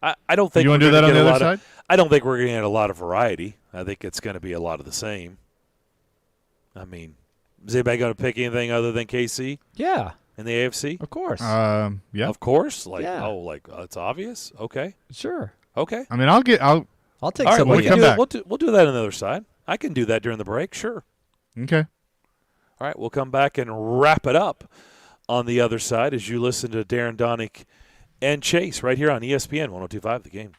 Speaker 3: I don't think
Speaker 1: you want to do that on the other side.
Speaker 3: I don't think we're going to get a lot of variety. I think it's going to be a lot of the same. I mean, is anybody going to pick anything other than KC?
Speaker 2: Yeah.
Speaker 3: In the AFC?
Speaker 2: Of course.
Speaker 1: Yeah.
Speaker 3: Of course. It's obvious. Okay.
Speaker 2: Sure.
Speaker 3: Okay.
Speaker 1: I mean, I'll take
Speaker 3: all right,
Speaker 1: somebody.
Speaker 3: we'll do that on the other side. I can do that during the break. Sure.
Speaker 1: Okay.
Speaker 3: All right, we'll come back and wrap it up on the other side as you listen to Darren, Daunic, and Chase right here on ESPN 102.5 The Game.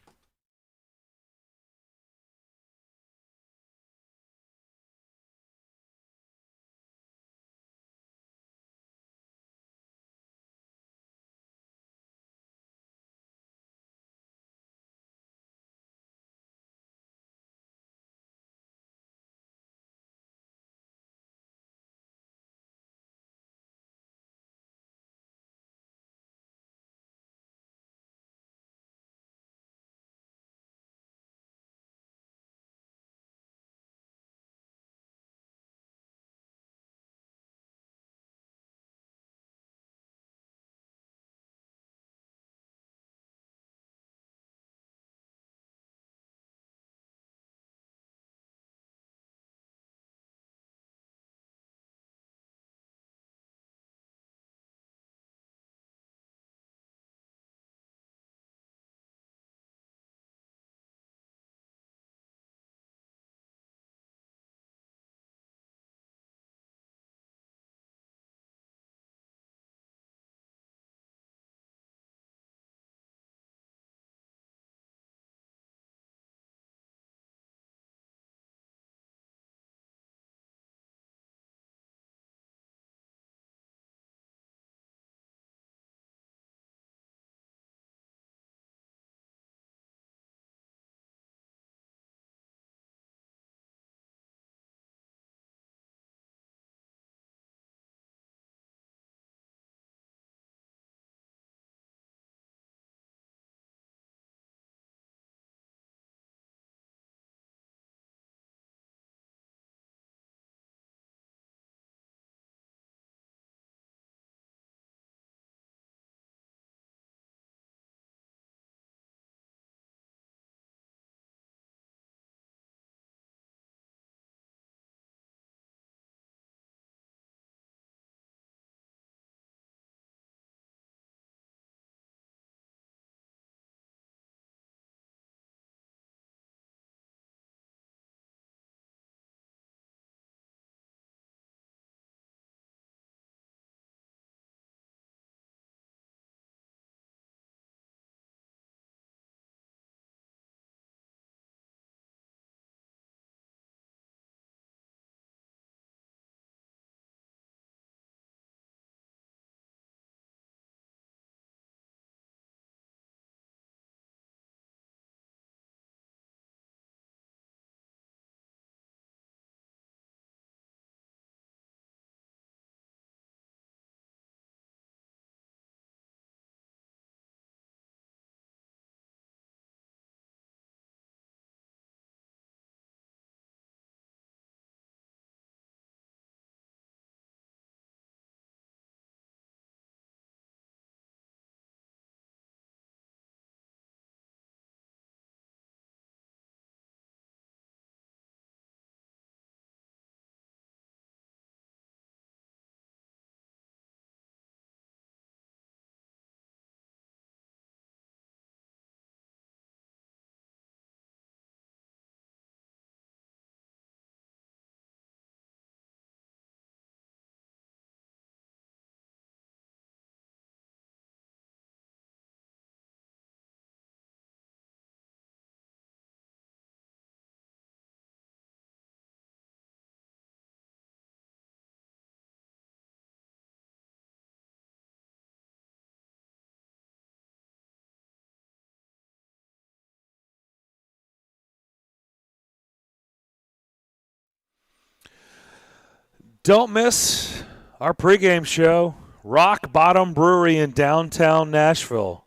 Speaker 3: Don't miss our pregame show, Rock Bottom Brewery in downtown Nashville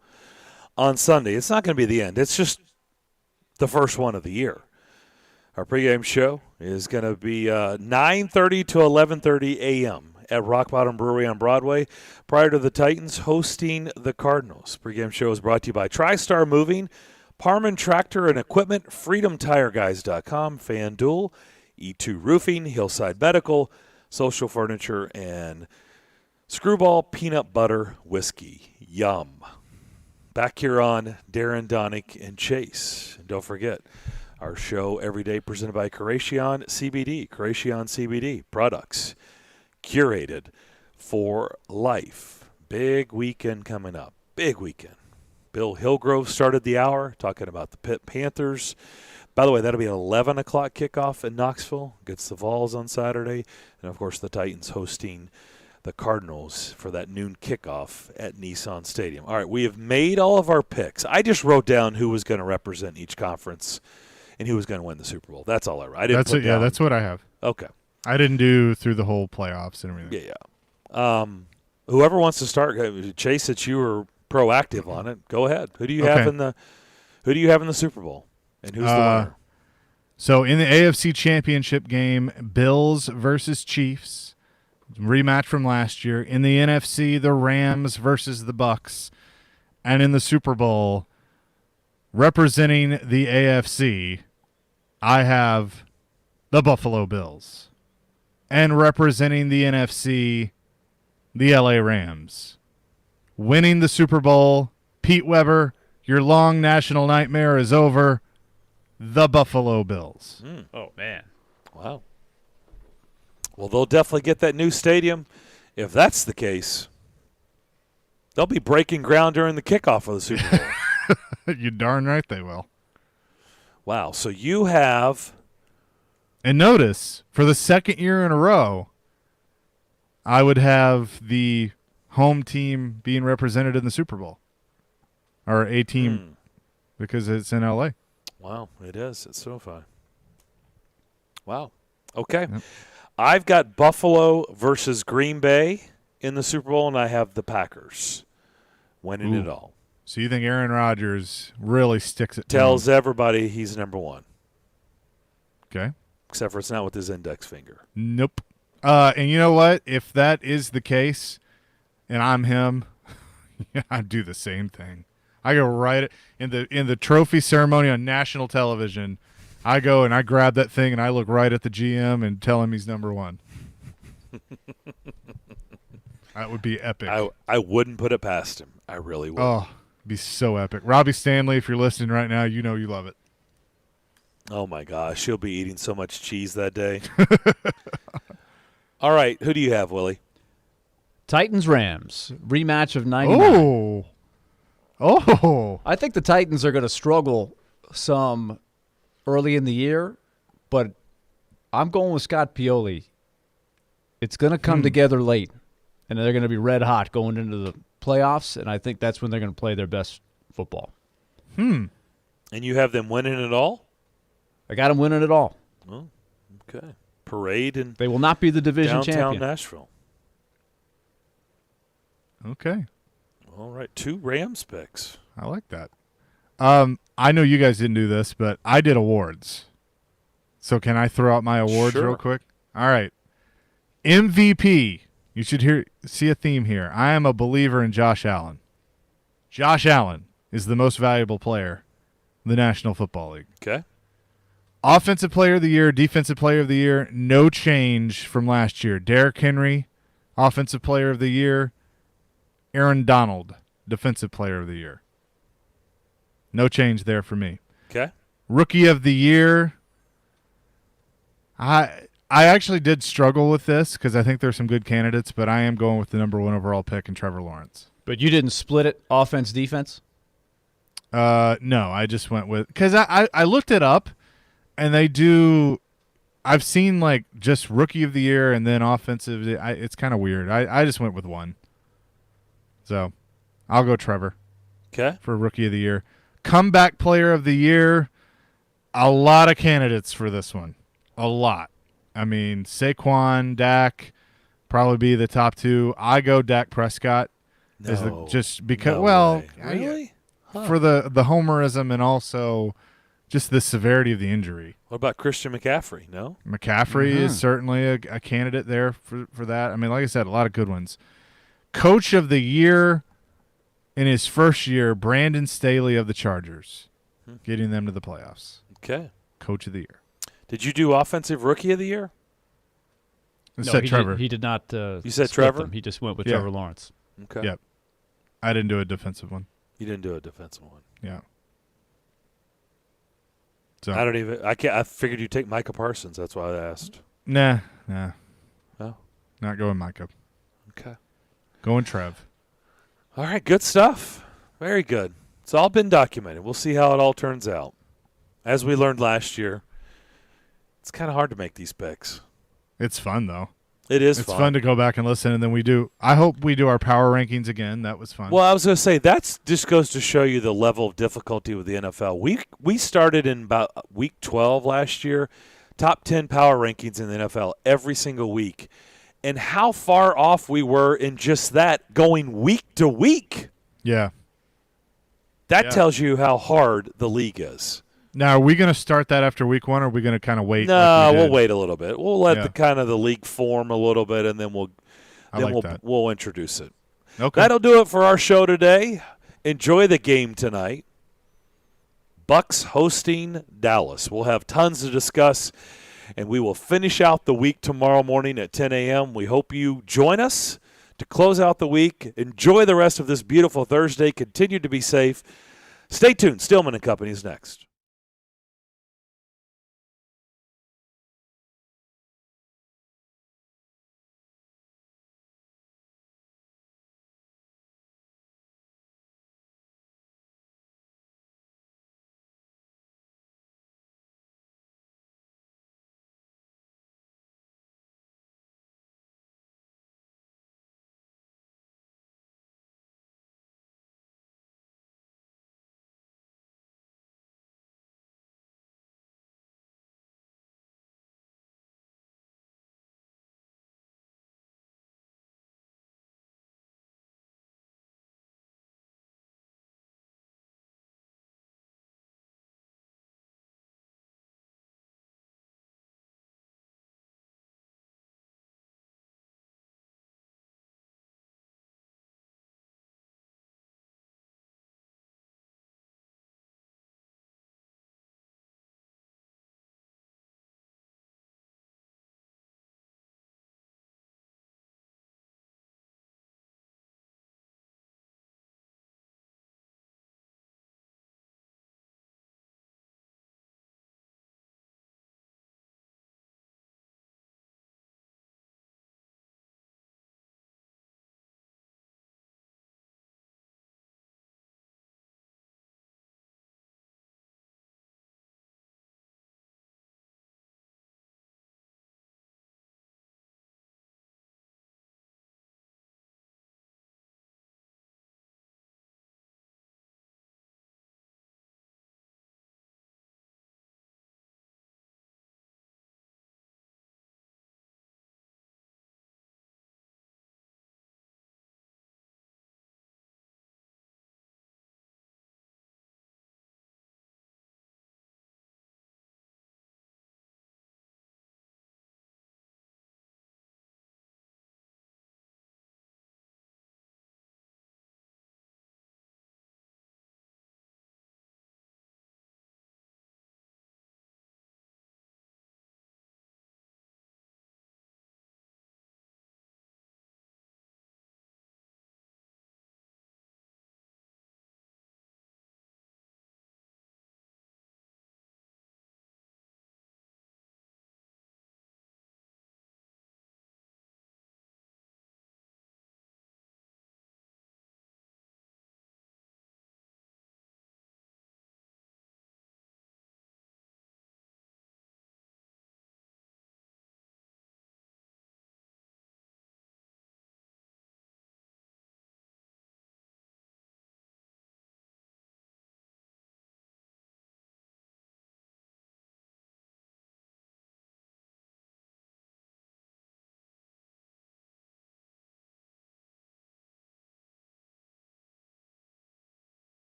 Speaker 3: on Sunday. It's not going to be the end. It's just the first one of the year. Our pregame show is going to be 9:30 to 11:30 a.m. at Rock Bottom Brewery on Broadway prior to the Titans hosting the Cardinals. Pregame show is brought to you by TriStar Moving, Parman Tractor and Equipment, FreedomTireGuys.com, FanDuel, E2 Roofing, Hillside Medical, Social Furniture, and Screwball Peanut Butter Whiskey. Yum. Back here on Darren, Daunic, and Chase. And don't forget, our show every day presented by Creation CBD. Creation CBD products curated for life. Big weekend coming up. Big weekend. Bill Hillgrove started the hour talking about the Pitt Panthers. By the way, that'll be an 11 o'clock kickoff in Knoxville against the Vols on Saturday. And, of course, the Titans hosting the Cardinals for that noon kickoff at Nissan Stadium. All right, we have made all of our picks. I just wrote down who was going to represent each conference and who was going to win the Super Bowl. That's all I wrote.
Speaker 1: Yeah, that's what I have.
Speaker 3: Okay.
Speaker 1: I didn't do through the whole playoffs and everything.
Speaker 3: Yeah. Whoever wants to start, Chase, that you were proactive on it. Go ahead. Who do you have in the Super Bowl? And who's the winner?
Speaker 1: So in the AFC Championship game, Bills versus Chiefs, rematch from last year. In the NFC, the Rams versus the Bucks. And in the Super Bowl, representing the AFC, I have the Buffalo Bills. And representing the NFC, the LA Rams. Winning the Super Bowl, Pete Weber, your long national nightmare is over. The Buffalo Bills.
Speaker 2: Oh, man.
Speaker 3: Wow. Well, they'll definitely get that new stadium. If that's the case, they'll be breaking ground during the kickoff of the Super Bowl.
Speaker 1: You're darn right they will.
Speaker 3: Wow. So you have.
Speaker 1: And notice, for the second year in a row, I would have the home team being represented in the Super Bowl. Or a team because it's in LA.
Speaker 3: Wow, it is. It's SoFi. Wow. Okay. Yep. I've got Buffalo versus Green Bay in the Super Bowl, and I have the Packers winning it all.
Speaker 1: So you think Aaron Rodgers really sticks it?
Speaker 3: Tells everybody he's number one.
Speaker 1: Okay.
Speaker 3: Except for it's not with his index finger.
Speaker 1: Nope. And you know what? If that is the case, and I'm him, I'd do the same thing. I go right in the trophy ceremony on national television. I go and I grab that thing and I look right at the GM and tell him he's number one. That would be epic.
Speaker 3: I wouldn't put it past him. I really would.
Speaker 1: Oh, it'd be so epic. Robbie Stanley, if you're listening right now, you know you love it.
Speaker 3: Oh, my gosh. He'll be eating so much cheese that day. All right. Who do you have, Willie?
Speaker 2: Titans-Rams. Rematch of 99.
Speaker 1: Oh.
Speaker 2: I think the Titans are going to struggle some early in the year, but I'm going with Scott Pioli. It's going to come together late, and they're going to be red hot going into the playoffs, and I think that's when they're going to play their best football.
Speaker 3: And you have them winning it all?
Speaker 2: I got them winning it all.
Speaker 3: Oh, okay. Parade and
Speaker 2: they will not be the division
Speaker 3: downtown
Speaker 2: champion.
Speaker 3: Nashville.
Speaker 1: Okay.
Speaker 3: All right, 2 Rams picks.
Speaker 1: I like that. I know you guys didn't do this, but I did awards. So can I throw out my awards real quick? All right. MVP. You should see a theme here. I am a believer in Josh Allen. Josh Allen is the most valuable player in the National Football League.
Speaker 3: Okay.
Speaker 1: Offensive Player of the Year, Defensive Player of the Year, no change from last year. Derrick Henry, Offensive Player of the Year. Aaron Donald, Defensive Player of the Year. No change there for me.
Speaker 3: Okay.
Speaker 1: Rookie of the Year. I actually did struggle with this because I think there's some good candidates, but I am going with the number 1 overall pick in Trevor Lawrence.
Speaker 2: But you didn't split it, offense, defense?
Speaker 1: No, I just went with – because I looked it up, and they do – I've seen like just Rookie of the Year and then Offensive. It's kind of weird. I just went with 1. So, I'll go Trevor.
Speaker 3: Okay.
Speaker 1: For Rookie of the Year. Comeback Player of the Year. A lot of candidates for this one. A lot. I mean, Saquon, Dak, probably be the top two. I go Dak Prescott.
Speaker 3: No.
Speaker 1: Just because,
Speaker 3: No
Speaker 1: well,
Speaker 3: way. Really?
Speaker 1: For the homerism and also just the severity of the injury.
Speaker 3: What about Christian McCaffrey? No?
Speaker 1: McCaffrey is certainly a candidate there for that. I mean, like I said, a lot of good ones. Coach of the year in his first year, Brandon Staley of the Chargers, getting them to the playoffs.
Speaker 3: Okay.
Speaker 1: Coach of the year.
Speaker 3: Did you do offensive rookie of the year?
Speaker 1: Trevor.
Speaker 2: He did not.
Speaker 3: You said
Speaker 2: split
Speaker 3: Trevor?
Speaker 2: them. He just went with Trevor Lawrence.
Speaker 3: Okay.
Speaker 1: Yep. I didn't do a defensive one.
Speaker 3: You didn't do a defensive one.
Speaker 1: Yeah. So
Speaker 3: I don't even. I can't. I figured you'd take Micah Parsons. That's why I asked.
Speaker 1: Nah.
Speaker 3: Oh.
Speaker 1: Not going Micah.
Speaker 3: Okay.
Speaker 1: Going Trev.
Speaker 3: All right. Good stuff. Very good. It's all been documented. We'll see how it all turns out. As we learned last year, it's kind of hard to make these picks.
Speaker 1: It's fun though.
Speaker 3: It is
Speaker 1: It's fun to go back and listen, and then we do. I hope we do our power rankings again. That was fun.
Speaker 3: Well, I was going to say, that just goes to show you the level of difficulty with the NFL. We started in about week 12 last year, top 10 power rankings in the NFL every single week, and how far off we were in just that going week to week.
Speaker 1: Yeah.
Speaker 3: That tells you how hard the league is.
Speaker 1: Now, are we going to start that after week one, or are we going to kind of wait?
Speaker 3: No, we'll wait a little bit. We'll let the league form a little bit, and then we'll introduce it.
Speaker 1: Okay.
Speaker 3: That'll do it for our show today. Enjoy the game tonight. Bucks hosting Dallas. We'll have tons to discuss, and we will finish out the week tomorrow morning at 10 a.m. We hope you join us to close out the week. Enjoy the rest of this beautiful Thursday. Continue to be safe. Stay tuned. Stillman & Company is next.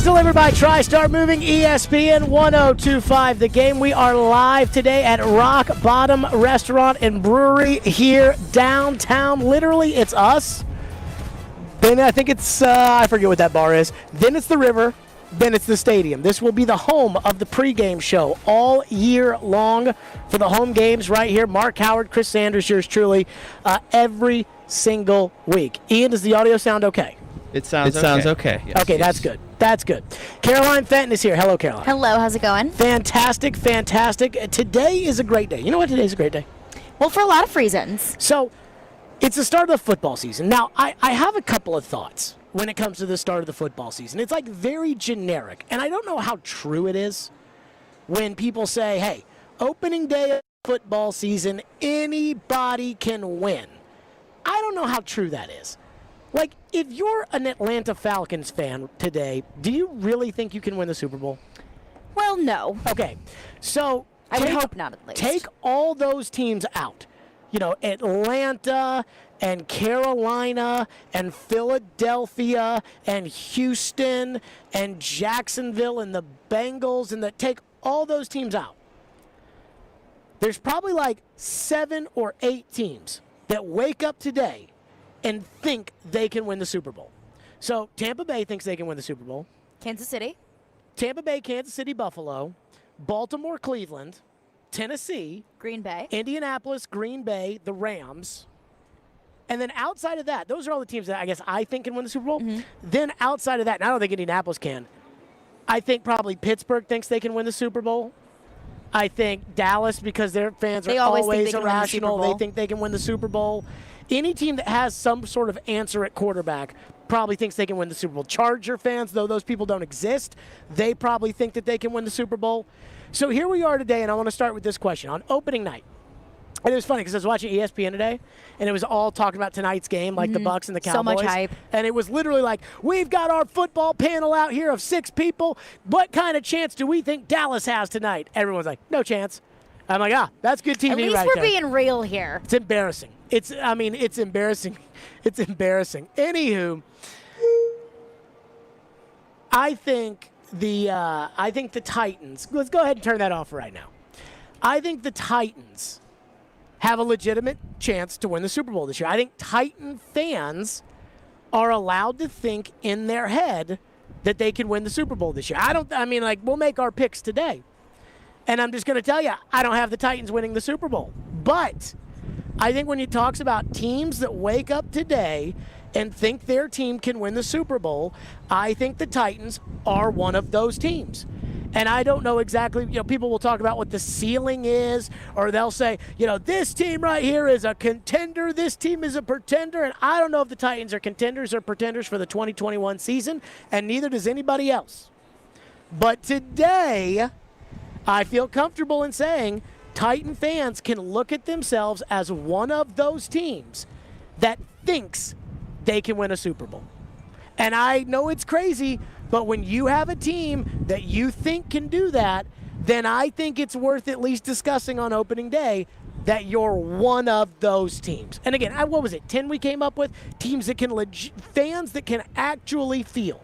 Speaker 17: delivered by TriStar Moving, ESPN 1025 The Game. We are live today at Rock Bottom Restaurant and Brewery here downtown. Literally, it's us. Then I think it's, I forget what that bar is. Then it's the river. Then it's the stadium. This will be the home of the pregame show all year long for the home games right here. Mark Howard, Chris Sanders, yours truly, every single week. Ian, does the audio sound okay?
Speaker 18: It sounds okay. Yes,
Speaker 17: okay,
Speaker 18: yes.
Speaker 17: that's good. That's good. Caroline Fenton is here. Hello, Caroline.
Speaker 19: Hello, how's it going?
Speaker 17: Fantastic. Today is a great day. You know what? Today's a great day.
Speaker 19: Well, for a lot of reasons.
Speaker 17: So, it's the start of the football season. Now, I have a couple of thoughts when it comes to the start of the football season. It's like very generic, and I don't know how true it is when people say, hey, opening day of football season, anybody can win. I don't know how true that is. Like, if you're an Atlanta Falcons fan today, do you really think you can win the Super Bowl?
Speaker 19: Well, no.
Speaker 17: Okay, so
Speaker 19: I would hope not, at least.
Speaker 17: Take all those teams out. You know, Atlanta and Carolina and Philadelphia and Houston and Jacksonville and the Bengals and take all those teams out. There's probably like 7 or 8 teams that wake up today and think they can win the Super Bowl. So Tampa Bay thinks they can win the Super Bowl.
Speaker 19: Kansas City.
Speaker 17: Tampa Bay, Kansas City, Buffalo, Baltimore, Cleveland, Tennessee,
Speaker 19: Green Bay,
Speaker 17: Indianapolis, Green Bay, the Rams. And then outside of that, those are all the teams that I guess I think can win the Super Bowl. Mm-hmm. Then outside of that, and I don't think Indianapolis can. I think probably Pittsburgh thinks they can win the Super Bowl. I think Dallas, because their fans are always irrational, they think they can win the Super Bowl. Any team that has some sort of answer at quarterback probably thinks they can win the Super Bowl. Charger fans, though those people don't exist, they probably think that they can win the Super Bowl. So here we are today, and I want to start with this question. On opening night, and it was funny because I was watching ESPN today, and it was all talking about tonight's game, like the Bucs and the Cowboys.
Speaker 19: So much hype.
Speaker 17: And it was literally like, we've got our football panel out here of 6 people. What kind of chance do we think Dallas has tonight? Everyone's like, no chance. I'm like, that's good TV right there.
Speaker 19: At least we're being real here.
Speaker 17: It's embarrassing. It's embarrassing. It's embarrassing. Anywho, I think the Titans, let's go ahead and turn that off right now. I think the Titans have a legitimate chance to win the Super Bowl this year. I think Titan fans are allowed to think in their head that they can win the Super Bowl this year. We'll make our picks today. And I'm just going to tell you, I don't have the Titans winning the Super Bowl. But I think when he talks about teams that wake up today and think their team can win the Super Bowl, I think the Titans are one of those teams. And I don't know exactly, people will talk about what the ceiling is, or they'll say, this team right here is a contender, this team is a pretender, and I don't know if the Titans are contenders or pretenders for the 2021 season, and neither does anybody else. But today, I feel comfortable in saying Titan fans can look at themselves as one of those teams that thinks they can win a Super Bowl. And I know it's crazy, but when you have a team that you think can do that, then I think it's worth at least discussing on opening day that you're one of those teams. And again, what was it, 10 we came up with? Teams that can fans that can actually feel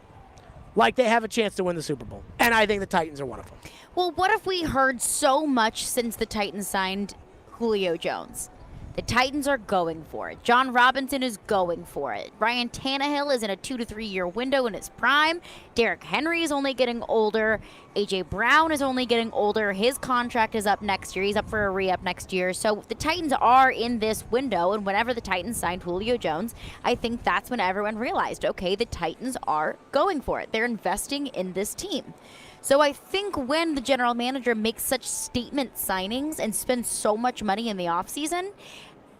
Speaker 17: like they have a chance to win the Super Bowl. And I think the Titans are one of them.
Speaker 19: Well, what if we heard so much since the Titans signed Julio Jones? The Titans are going for it. John Robinson is going for it. Ryan Tannehill is in a 2 to 3 year window in his prime. Derrick Henry is only getting older. A.J. Brown is only getting older. His contract is up next year. He's up for a re-up next year. So the Titans are in this window, and whenever the Titans signed Julio Jones, I think that's when everyone realized, okay, the Titans are going for it. They're investing in this team. So I think when the general manager makes such statement signings and spends so much money in the offseason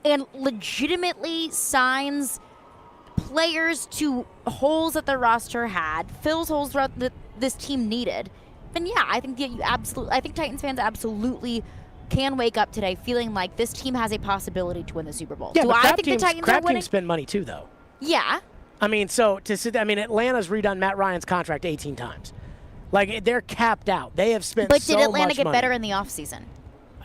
Speaker 19: and legitimately signs players to holes that the roster had, fills holes that this team needed, then yeah, I think Titans fans absolutely can wake up today feeling like this team has a possibility to win the Super Bowl.
Speaker 17: Yeah,
Speaker 19: Do
Speaker 17: but
Speaker 19: I think the Titans are winning?
Speaker 17: Teams spend money too, though.
Speaker 19: Yeah.
Speaker 17: Atlanta's redone Matt Ryan's contract 18 times. Like, they're capped out. They have spent so much money.
Speaker 19: But did Atlanta get better in the offseason?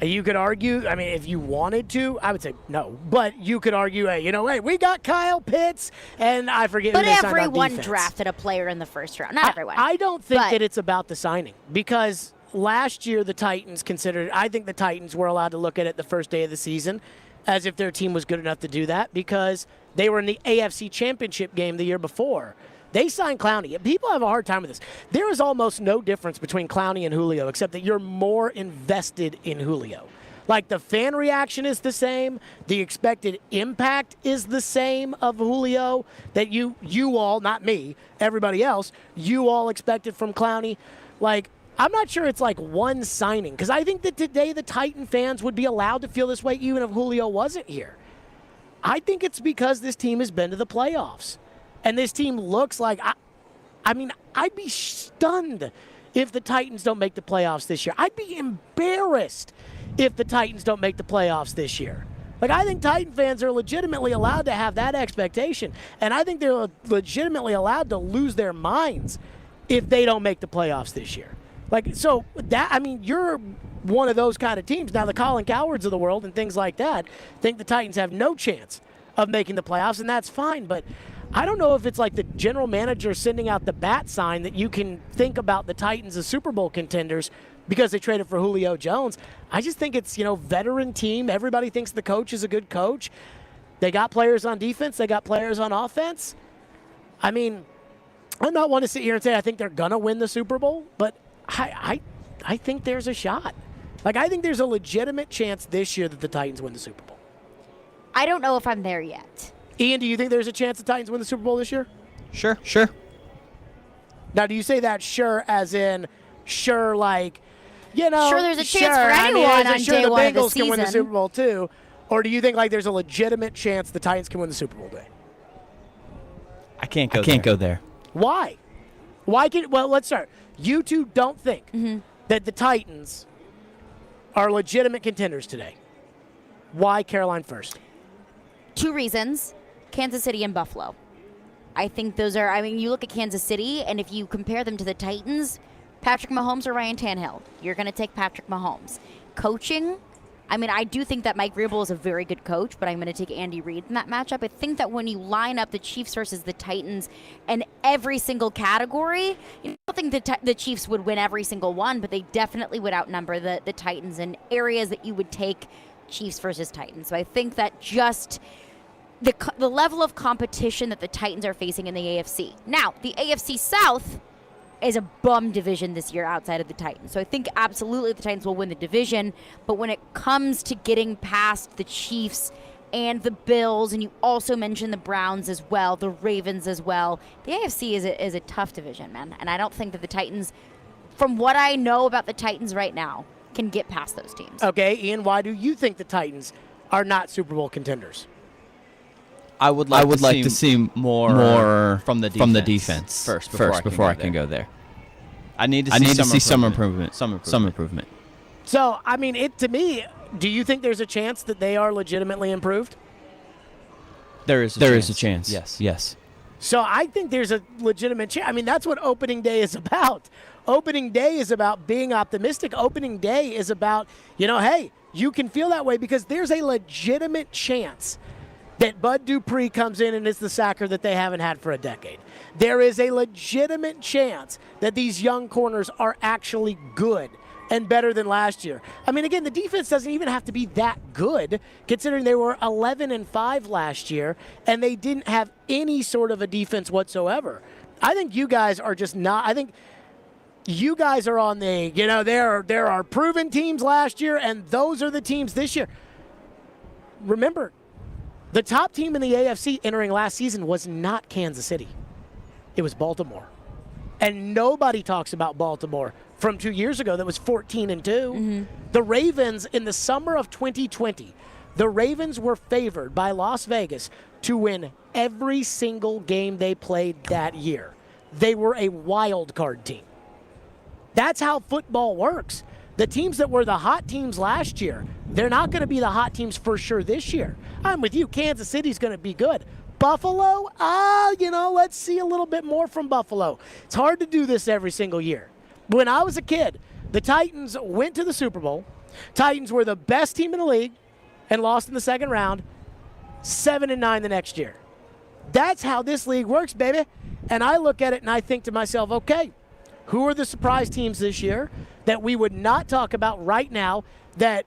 Speaker 17: You could argue, I mean, if you wanted to, I would say no. But you could argue, hey, we got Kyle Pitts, and I forget who they signed on defense.
Speaker 19: But everyone drafted a player in the first round. Not everyone.
Speaker 17: I don't think that it's about the signing, because last year the Titans I think the Titans were allowed to look at it the first day of the season as if their team was good enough to do that, because they were in the AFC Championship game the year before. They signed Clowney. People have a hard time with this. There is almost no difference between Clowney and Julio, except that you're more invested in Julio. Like, the fan reaction is the same. The expected impact is the same of Julio that you all, not me, everybody else, you all expected from Clowney. Like, I'm not sure it's like one signing, because I think that today the Titan fans would be allowed to feel this way even if Julio wasn't here. I think it's because this team has been to the playoffs. And this team looks like, I mean, I'd be stunned if the Titans don't make the playoffs this year. I'd be embarrassed if the Titans don't make the playoffs this year. Like, I think Titan fans are legitimately allowed to have that expectation. And I think they're legitimately allowed to lose their minds if they don't make the playoffs this year. Like, so that, I mean, you're one of those kind of teams. Now, the Colin Cowards of the world and things like that think the Titans have no chance of making the playoffs, and that's fine. But I don't know if it's like the general manager sending out the bat sign that you can think about the Titans as Super Bowl contenders because they traded for Julio Jones. I just think it's, veteran team. Everybody thinks the coach is a good coach. They got players on defense. They got players on offense. I mean, I'm not one to sit here and say I think they're going to win the Super Bowl, but I think there's a shot. Like, I think there's a legitimate chance this year that the Titans win the Super Bowl.
Speaker 19: I don't know if I'm there yet.
Speaker 17: Ian, do you think there's a chance the Titans win the Super Bowl this year?
Speaker 18: Sure.
Speaker 17: Now, do you say that sure as in sure like,
Speaker 19: sure there's a chance for anyone on
Speaker 17: sure
Speaker 19: day
Speaker 17: the
Speaker 19: one of the
Speaker 17: Bengals can win the
Speaker 19: season?
Speaker 17: Super Bowl too? Or do you think like there's a legitimate chance the Titans can win the Super Bowl day?
Speaker 18: I can't go there.
Speaker 17: Why? Well, let's start. You two don't think that the Titans are legitimate contenders today. Why Caroline first?
Speaker 19: 2 reasons: Kansas City and Buffalo. I think those are, you look at Kansas City, and if you compare them to the Titans, Patrick Mahomes or Ryan Tannehill, you're going to take Patrick Mahomes. Coaching, I do think that Mike Vrabel is a very good coach, but I'm going to take Andy Reid in that matchup. I think that when you line up the Chiefs versus the Titans in every single category, I don't think the Chiefs would win every single one, but they definitely would outnumber the Titans in areas that you would take Chiefs versus Titans. So I think that just the level of competition that the Titans are facing in the AFC. Now, the AFC South is a bum division this year outside of the Titans. So I think absolutely the Titans will win the division, but when it comes to getting past the Chiefs and the Bills, and you also mentioned the Browns as well, the Ravens as well, the AFC is a tough division, man. And I don't think that the Titans, from what I know about the Titans right now, can get past those teams.
Speaker 17: Okay, Ian, why do you think the Titans are not Super Bowl contenders?
Speaker 18: I would like to see more from the defense first before I can go there. I need to see some improvement. Some improvement.
Speaker 17: So, to me, do you think there's a chance that they are legitimately improved?
Speaker 18: There is a chance. Yes.
Speaker 17: So I think there's a legitimate chance. That's what opening day is about. Opening day is about being optimistic. Opening day is about, hey, you can feel that way because there's a legitimate chance that Bud Dupree comes in and is the sacker that they haven't had for a decade. There is a legitimate chance that these young corners are actually good and better than last year. Again, the defense doesn't even have to be that good, considering they were 11-5 last year, and they didn't have any sort of a defense whatsoever. I think you guys are just not. I think you guys are on the, there are proven teams last year, and those are the teams this year. Remember, the top team in the AFC entering last season was not Kansas City. It was Baltimore. And nobody talks about Baltimore from 2 years ago that was 14-2. The Ravens in the summer of 2020, the Ravens were favored by Las Vegas to win every single game they played that year. They were a wild card team. That's how football works. The teams that were the hot teams last year, they're not going to be the hot teams for sure this year. I'm with you. Kansas City's going to be good. Buffalo, let's see a little bit more from Buffalo. It's hard to do this every single year. When I was a kid, the Titans went to the Super Bowl. Titans were the best team in the league and lost in the second round, 7-9 the next year. That's how this league works, baby. And I look at it and I think to myself, okay, who are the surprise teams this year that we would not talk about right now that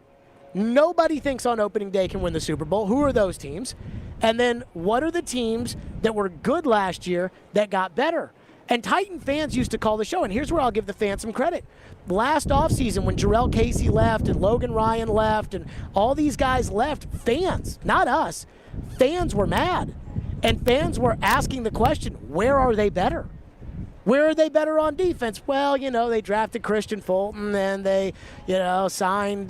Speaker 17: nobody thinks on opening day can win the Super Bowl? Who are those teams? And then what are the teams that were good last year that got better? And Titan fans used to call the show, and here's where I'll give the fans some credit. Last offseason when Jarrell Casey left and Logan Ryan left and all these guys left, fans, not us, fans were mad. And fans were asking the question, where are they better? Where are they better on defense? Well, they drafted Christian Fulton and they, signed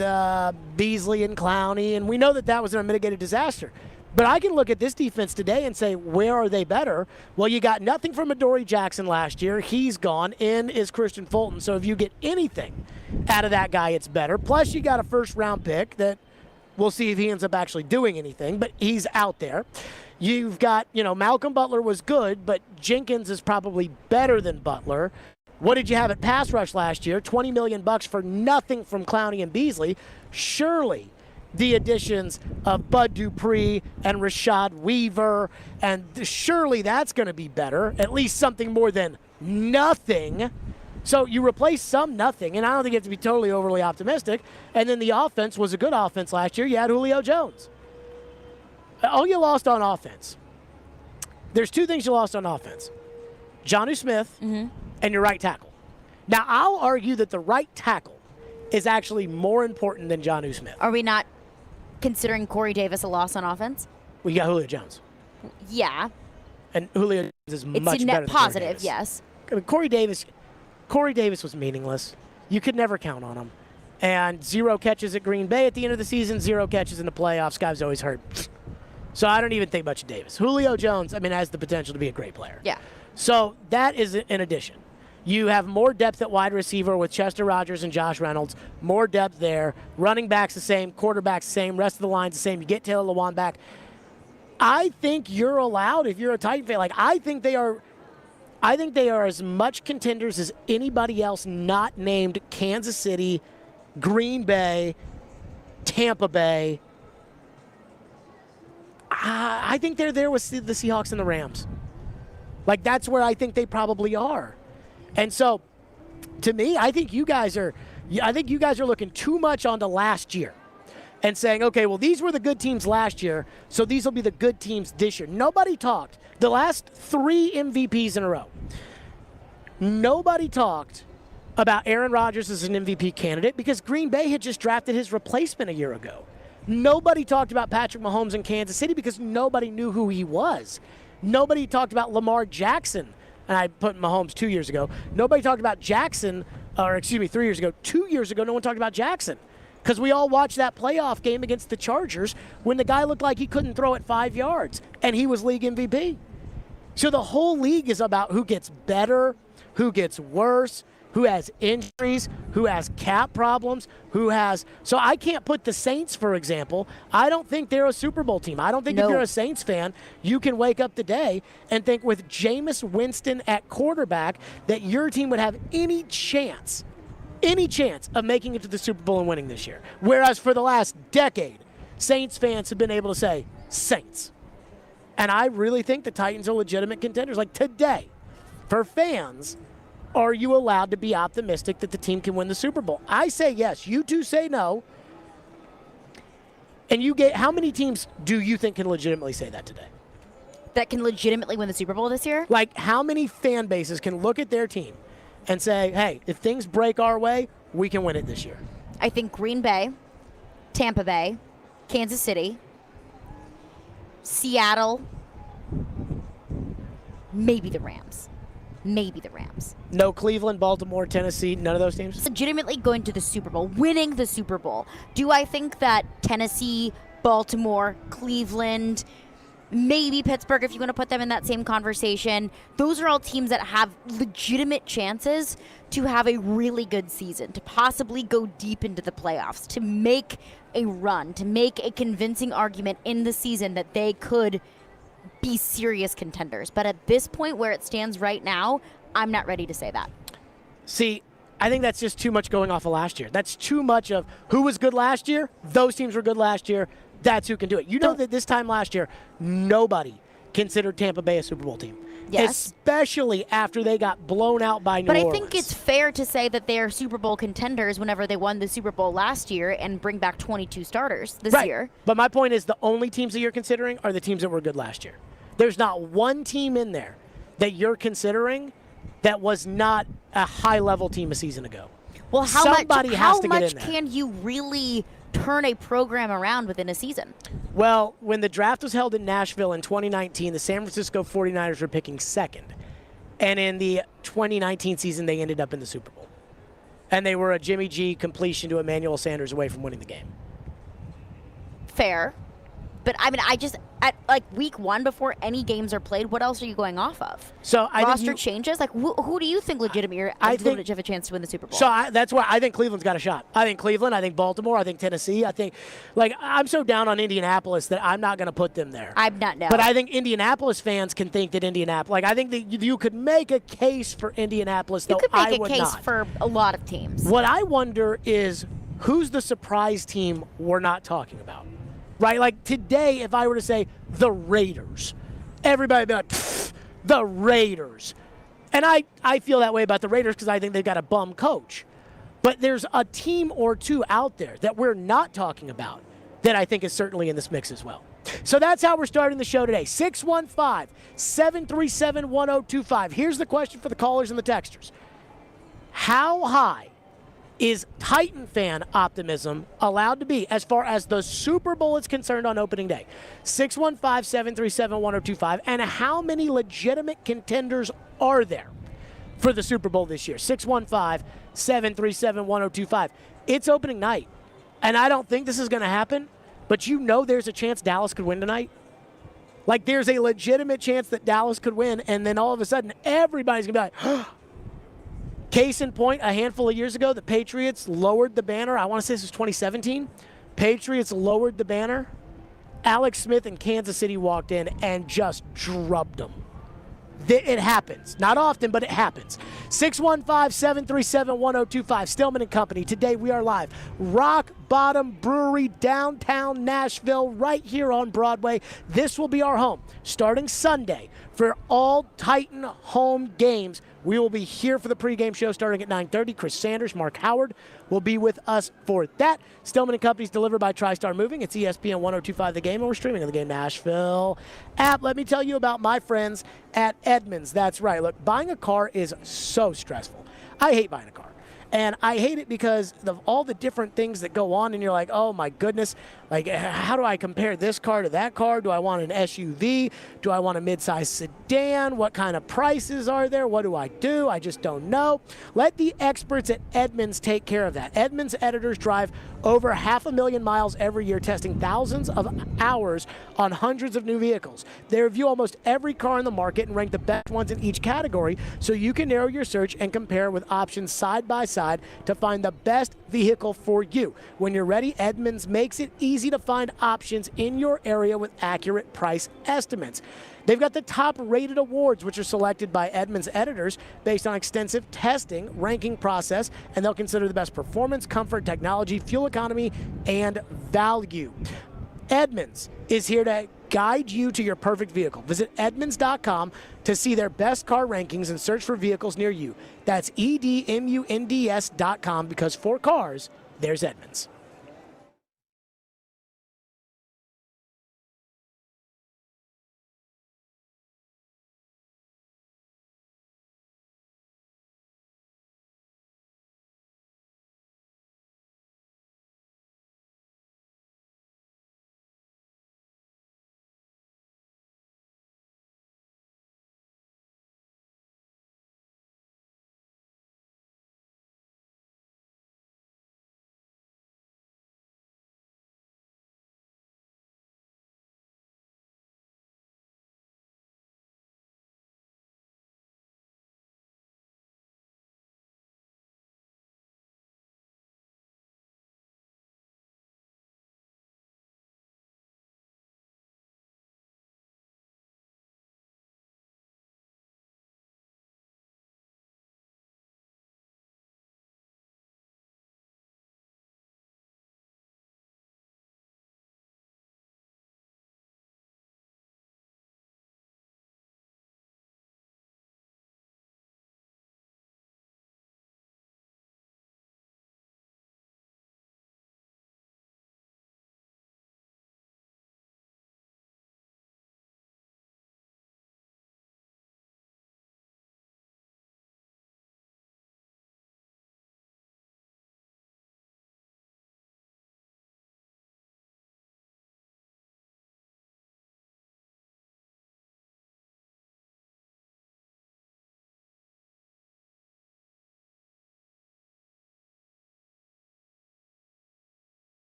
Speaker 17: Beasley and Clowney, and we know that was an unmitigated disaster. But I can look at this defense today and say, where are they better? Well, you got nothing from Adoree Jackson last year. He's gone. In is Christian Fulton. So if you get anything out of that guy, it's better. Plus, you got a first-round pick that we'll see if he ends up actually doing anything, but he's out there. You've got, Malcolm Butler was good, but Jenkins is probably better than Butler. What did you have at pass rush last year? $20 million for nothing from Clowney and Beasley. Surely the additions of Bud Dupree and Rashad Weaver, and surely that's going to be better, at least something more than nothing. So you replace some nothing, and I don't think you have to be totally overly optimistic. And then the offense was a good offense last year. You had Julio Jones. Oh, you lost on offense. There's two things you lost on offense. Jonnu Smith and your right tackle. Now, I'll argue that the right tackle is actually more important than Jonnu Smith.
Speaker 19: Are we not considering Corey Davis a loss on offense?
Speaker 17: We got Julio Jones.
Speaker 19: Yeah.
Speaker 17: And Julio Jones is much better.
Speaker 19: It's a net positive, yes.
Speaker 17: I mean, Corey Davis was meaningless. You could never count on him. And 0 catches at Green Bay at the end of the season, 0 catches in the playoffs. Guy was always hurt. So I don't even think much of Davis. Julio Jones, has the potential to be a great player.
Speaker 19: Yeah.
Speaker 17: So that is an addition. You have more depth at wide receiver with Chester Rogers and Josh Reynolds. More depth there. Running backs the same. Quarterbacks the same. Rest of the line's the same. You get Taylor Lewan back. I think you're allowed, if you're a Titan fan, I think they are as much contenders as anybody else not named Kansas City, Green Bay, Tampa Bay. I think they're there with the Seahawks and the Rams. That's where I think they probably are. And so, to me, I think you guys are looking too much onto last year and saying, okay, well, these were the good teams last year, so these will be the good teams this year. Nobody talked. The last 3 MVPs in a row, nobody talked about Aaron Rodgers as an MVP candidate because Green Bay had just drafted his replacement a year ago. Nobody talked about Patrick Mahomes in Kansas City because nobody knew who he was. Nobody talked about Lamar Jackson, and I put Mahomes 2 years ago. Nobody talked about Jackson, 3 years ago. 2 years ago, no one talked about Jackson because we all watched that playoff game against the Chargers when the guy looked like he couldn't throw it 5 yards, and he was league MVP. So the whole league is about who gets better, who gets worse, who has injuries, who has cap problems, so I can't put the Saints, for example. I don't think they're a Super Bowl team. I don't think if you're a Saints fan, you can wake up today and think with Jameis Winston at quarterback that your team would have any chance of making it to the Super Bowl and winning this year. Whereas for the last decade, Saints fans have been able to say, Saints. And I really think the Titans are legitimate contenders. Today, for fans, are you allowed to be optimistic that the team can win the Super Bowl? I say yes. You two say no. And how many teams do you think can legitimately say that today?
Speaker 19: That can legitimately win the Super Bowl this year?
Speaker 17: How many fan bases can look at their team and say, hey, if things break our way, we can win it this year?
Speaker 19: I think Green Bay, Tampa Bay, Kansas City, Seattle, maybe the Rams.
Speaker 17: No Cleveland, Baltimore, Tennessee, none of those teams?
Speaker 19: Legitimately going to the Super Bowl, winning the Super Bowl. Do I think that Tennessee, Baltimore, Cleveland, maybe Pittsburgh, if you want to put them in that same conversation, those are all teams that have legitimate chances to have a really good season, to possibly go deep into the playoffs, to make a run, to make a convincing argument in the season that they could be serious contenders. But at this point where it stands right now, I'm not ready to say that.
Speaker 17: See, I think that's just too much going off of last year. That's too much of who was good last year. Those teams were good last year. That's who can do it. You know that this time last year, nobody considered Tampa Bay a Super Bowl team.
Speaker 19: Yes.
Speaker 17: Especially after they got blown out by New Orleans.
Speaker 19: But I think it's fair to say that they're Super Bowl contenders whenever they won the Super Bowl last year and bring back 22 starters this year.
Speaker 17: But my point is the only teams that you're considering are the teams that were good last year. There's not one team in there that you're considering that was not a high-level team a season ago.
Speaker 19: Well, how
Speaker 17: Somebody
Speaker 19: much,
Speaker 17: has
Speaker 19: how
Speaker 17: to
Speaker 19: much
Speaker 17: get in there.
Speaker 19: can you really turn a program around within a season?
Speaker 17: Well, when the draft was held in Nashville in 2019, the San Francisco 49ers were picking second. And in the 2019 season, they ended up in the Super Bowl. And they were a Jimmy G completion to Emmanuel Sanders away from winning the game.
Speaker 19: Fair. But, I mean, at like week 1 before any games are played, what else are you going off of?
Speaker 17: So I
Speaker 19: roster
Speaker 17: think
Speaker 19: changes? Like, who do you think legitimately have a chance to win the Super Bowl?
Speaker 17: So that's why I think Cleveland's got a shot. I think Cleveland, I think Baltimore, I think Tennessee. I think, I'm so down on Indianapolis that I'm not going to put them there.
Speaker 19: I'm not, no.
Speaker 17: But I think Indianapolis fans can think that I think that you could make a case for Indianapolis, though I would not.
Speaker 19: You could make a case for a lot of teams.
Speaker 17: What I wonder is who's the surprise team we're not talking about? Right? Like today, if I were to say the Raiders, everybody would be like, the Raiders. And I feel that way about the Raiders because I think they've got a bum coach. But there's a team or two out there that we're not talking about that I think is certainly in this mix as well. So that's how we're starting the show today. 615-737-1025. Here's the question for the callers and the texters. How high is Titan fan optimism allowed to be as far as the Super Bowl is concerned on opening day? 615-737-1025. And how many legitimate contenders are there for the Super Bowl this year? 615-737-1025. It's opening night. And I don't think this is going to happen, but you know there's a chance Dallas could win tonight. Like there's a legitimate chance that Dallas could win, and then all of a sudden everybody's going to be like, Case in point, a handful of years ago, the Patriots lowered the banner. I want to say this was 2017. Patriots lowered the banner. Alex Smith in Kansas City walked in and just drubbed them. It happens. Not often, but it happens. 615-737-1025. Stillman & Company. Today we are live. Rock Bottom Brewery, downtown Nashville, right here on Broadway. This will be our home starting Sunday for all Titan home games. We will be here for the pregame show starting at 9:30. Chris Sanders, Mark Howard will be with us for that. Stillman & Company is delivered by TriStar Moving. It's ESPN 1025 The Game, and we're streaming on the Game Nashville app. Let me tell you about my friends at Edmunds. That's right. Look, buying a car is so stressful. I hate buying a car. And I hate it because of all the different things that go on, and you're like, oh, my goodness. Like, how do I compare this car to that car? Do I want an SUV? Do I want a midsize sedan? What kind of prices are there? What do? I just don't know. Let the experts at Edmunds take care of that. Edmunds editors drive over 500,000 miles every year, testing thousands of hours on hundreds of new vehicles. They review almost every car in the market and rank the best ones in each category so you can narrow your search and compare with options side by side to find the best vehicle for you. When you're ready, Edmunds makes it easy to find options in your area with accurate price estimates. They've got the top-rated awards, which are selected by Edmunds editors based on extensive testing, ranking process, and they'll consider the best performance, comfort, technology, fuel economy, and value. Edmunds is here to guide you to your perfect vehicle. Visit Edmunds.com to see their best car rankings and search for vehicles near you. That's EDMUNDS.com, because for cars, there's Edmunds.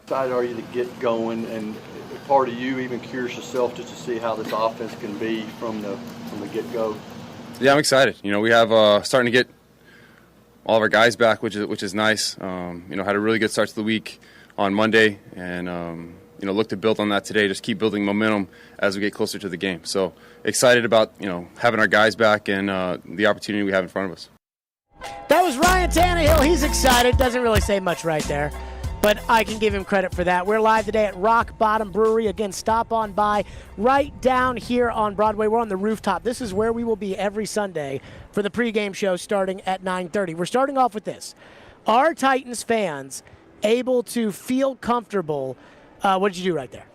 Speaker 10: excited are you to get going, and part of you even curious yourself just to see how this offense can be from the get-go?
Speaker 20: Yeah, I'm excited. We have starting to get all of our guys back, which is nice. Had a really good start to the week on Monday, and look to build on that today. Just keep building momentum as we get closer to the game. So excited about having our guys back and the opportunity we have in front of us.
Speaker 17: That was Ryan Tannehill. He's excited. Doesn't really say much right there, but I can give him credit for that. We're live today at Rock Bottom Brewery. Again, stop on by right down here on Broadway. We're on the rooftop. This is where we will be every Sunday for the pregame show starting at 9:30. We're starting off with this. Are Titans fans able to feel comfortable? What did you do right there?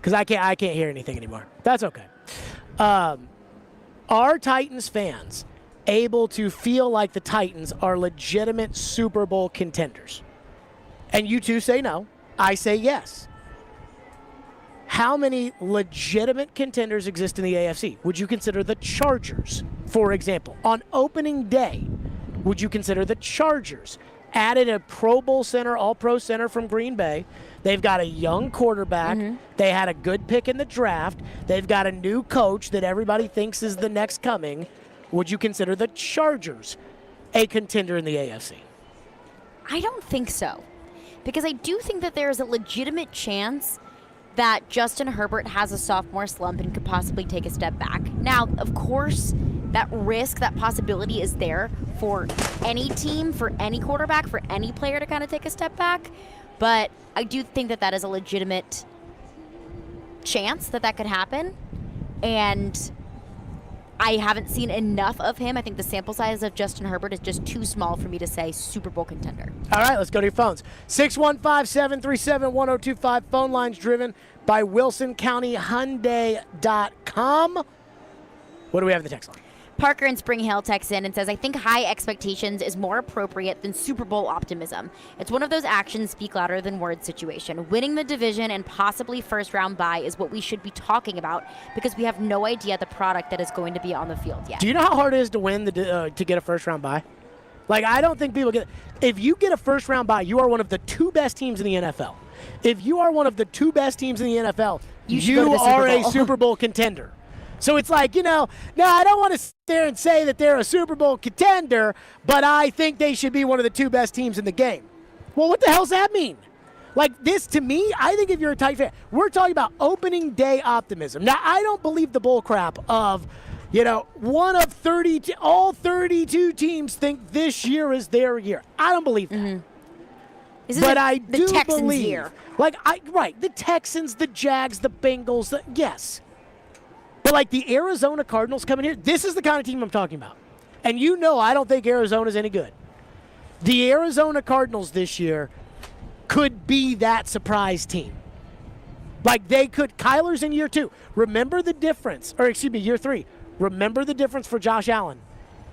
Speaker 17: Because I can't hear anything anymore. That's okay. Are Titans fans able to feel like the Titans are legitimate Super Bowl contenders? And you two say no. I say yes. How many legitimate contenders exist in the AFC? Would you consider the Chargers, for example? On opening day, would you consider the Chargers? Added a Pro Bowl center, all-pro center from Green Bay. They've got a young quarterback. Mm-hmm. They had a good pick in the draft. They've got a new coach that everybody thinks is the next coming. Would you consider the Chargers a contender in the AFC?
Speaker 19: I don't think so, because I do think that there is a legitimate chance that Justin Herbert has a sophomore slump and could possibly take a step back. Now, of course, that risk, that possibility is there for any team, for any quarterback, for any player to kind of take a step back. But I do think that that is a legitimate chance that could happen. And I haven't seen enough of him. I think the sample size of Justin Herbert is just too small for me to say Super Bowl contender.
Speaker 17: All right, let's go to your phones. 615-737-1025. Phone lines driven by WilsonCountyHyundai.com. What do we have in the text line?
Speaker 19: Parker in Spring Hill texts in and says, I think high expectations is more appropriate than Super Bowl optimism. It's one of those actions speak louder than words situation. Winning the division and possibly first-round bye is what we should be talking about because we have no idea the product that is going to be on the field yet.
Speaker 17: Do you know how hard it is to win to get a first-round bye? Like, I don't think people get – if you get a first-round bye, you are one of the two best teams in the NFL. If you are one of the two best teams in the NFL, you are a Super Bowl contender. So it's like, no, I don't want to sit there and say that they're a Super Bowl contender, but I think they should be one of the two best teams in the game. Well, what the hell does that mean? Like, this, to me, I think if you're a Titan fan, we're talking about opening day optimism. Now, I don't believe the bull crap of, one of 32, all 32 teams think this year is their year. I don't believe that.
Speaker 19: Mm-hmm.
Speaker 17: But I do
Speaker 19: Texans
Speaker 17: believe.
Speaker 19: Year.
Speaker 17: Right, the Texans, the Jags, the Bengals, yes. But like the Arizona Cardinals coming here, this is the kind of team I'm talking about. And I don't think Arizona's any good. The Arizona Cardinals this year could be that surprise team. Like they could. Kyler's in year 2. Remember the difference, year 3. Remember the difference for Josh Allen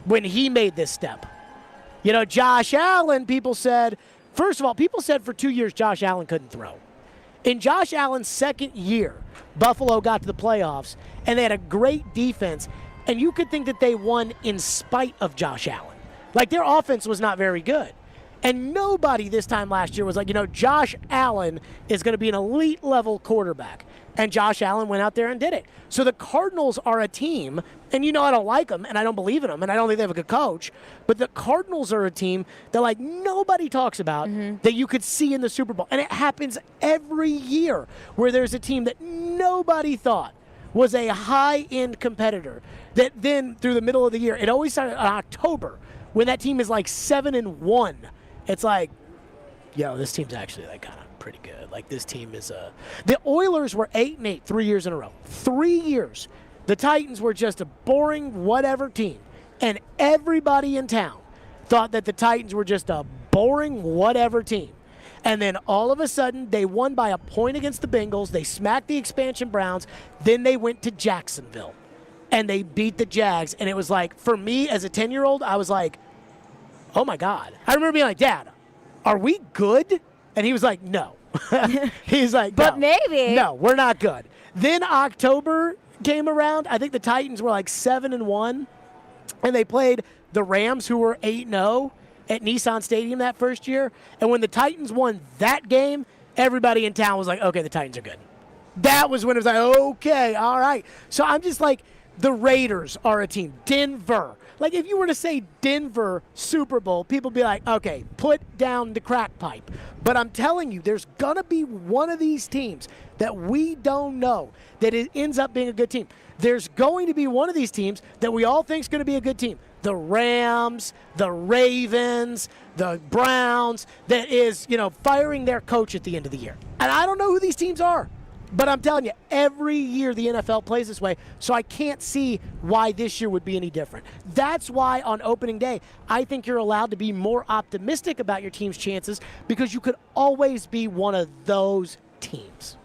Speaker 17: when he made this step. Josh Allen, people said for 2 years Josh Allen couldn't throw. In Josh Allen's second year, Buffalo got to the playoffs, and they had a great defense, and you could think that they won in spite of Josh Allen. Like, their offense was not very good. And nobody this time last year was like, Josh Allen is going to be an elite-level quarterback. And Josh Allen went out there and did it. So the Cardinals are a team, and I don't like them, and I don't believe in them, and I don't think they have a good coach, but the Cardinals are a team that, nobody talks about that you could see in the Super Bowl. And it happens every year where there's a team that nobody thought was a high-end competitor that then, through the middle of the year, it always started in October, when that team is 7-1. It's like, this team's actually kind of pretty good. This team is the Oilers were 8-8 3 years in a row. 3 years. The Titans were just a boring whatever team. And everybody in town thought that the Titans were just a boring whatever team. And then all of a sudden, they won by a point against the Bengals. They smacked the expansion Browns. Then they went to Jacksonville. And they beat the Jags. And it was for me as a 10-year-old, I was like, oh, my God. I remember being like, Dad, are we good? And he was like, no. He's like,
Speaker 19: but maybe.
Speaker 17: No, we're not good. Then October came around. I think the Titans were 7-1. And they played the Rams, who were 8-0. at Nissan Stadium that first year. And when the Titans won that game, everybody in town was like, okay, the Titans are good. That was when it was like, okay, all right. So I'm just like, the Raiders are a team. Denver. Like, if you were to say Denver Super Bowl, people would be like, okay, put down the crack pipe. But I'm telling you, there's going to be one of these teams that we don't know that it ends up being a good team. There's going to be one of these teams that we all think is going to be a good team. The Rams, the Ravens, the Browns, that is, firing their coach at the end of the year. And I don't know who these teams are. But I'm telling you, every year the NFL plays this way, so I can't see why this year would be any different. That's why on opening day, I think you're allowed to be more optimistic about your team's chances because you could always be one of those teams.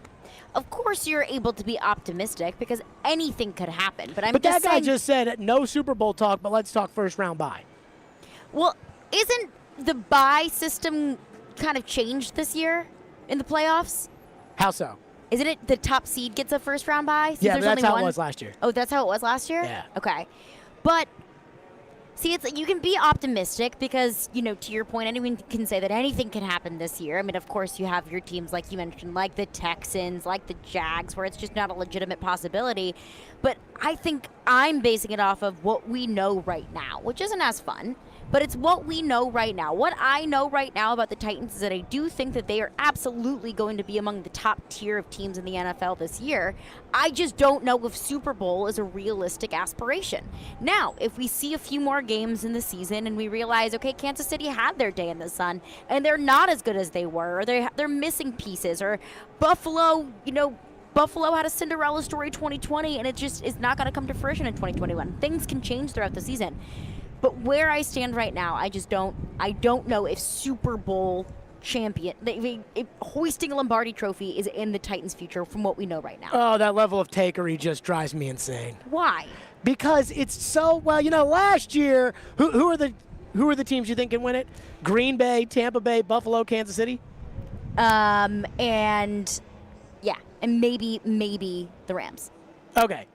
Speaker 19: Of course you're able to be optimistic because anything could happen. But
Speaker 17: that guy just said no Super Bowl talk, but let's talk first round bye.
Speaker 19: Well, isn't the bye system kind of changed this year in the playoffs?
Speaker 17: How so?
Speaker 19: Isn't it the top seed gets a first round bye?
Speaker 17: Yeah, that's how it was last year.
Speaker 19: Oh, that's how it was last year?
Speaker 17: Yeah.
Speaker 19: Okay. But, see, it's you can be optimistic because, to your point, anyone can say that anything can happen this year. I mean, of course, you have your teams, like you mentioned, like the Texans, like the Jags, where it's just not a legitimate possibility. But I think I'm basing it off of what we know right now, which isn't as fun. But it's what we know right now. What I know right now about the Titans is that I do think that they are absolutely going to be among the top tier of teams in the NFL this year. I just don't know if Super Bowl is a realistic aspiration. Now, if we see a few more games in the season and we realize, okay, Kansas City had their day in the sun and they're not as good as they were, or they're missing pieces, or Buffalo, Buffalo had a Cinderella story 2020 and it just is not going to come to fruition in 2021. Things can change throughout the season. But where I stand right now, I don't know if Super Bowl champion, if hoisting a Lombardi trophy is in the Titans' future from what we know right now.
Speaker 17: Oh, that level of takery just drives me insane.
Speaker 19: Why?
Speaker 17: Because it's so, last year, who are the teams you think can win it? Green Bay, Tampa Bay, Buffalo, Kansas City?
Speaker 19: And maybe the Rams.
Speaker 17: Okay.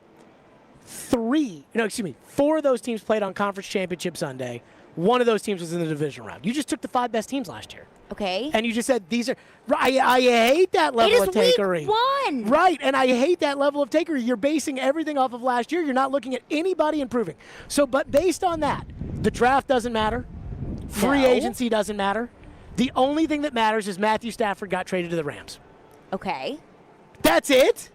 Speaker 17: 4 of those teams played on Conference Championship Sunday. One of those teams was in the division round. You just took the 5 best teams last year.
Speaker 19: Okay.
Speaker 17: And you just said these are. I hate that level of takery.
Speaker 19: Week 1.
Speaker 17: Right, and I hate that level of takery. You're basing everything off of last year. You're not looking at anybody improving. So, but based on that, the draft doesn't matter. Free agency doesn't matter. The only thing that matters is Matthew Stafford got traded to the Rams.
Speaker 19: Okay.
Speaker 17: That's it?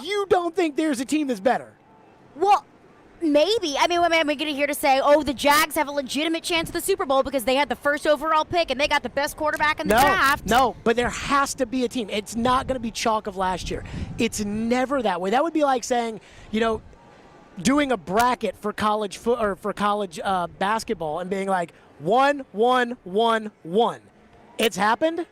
Speaker 17: You don't think there's a team that's better?
Speaker 19: Well, maybe. I mean, am I going to hear to say, the Jags have a legitimate chance at the Super Bowl because they had the first overall pick and they got the best quarterback in the draft?
Speaker 17: No, but there has to be a team. It's not going to be chalk of last year. It's never that way. That would be like saying, doing a bracket for college basketball and being like 1, 1, 1, 1. It's happened.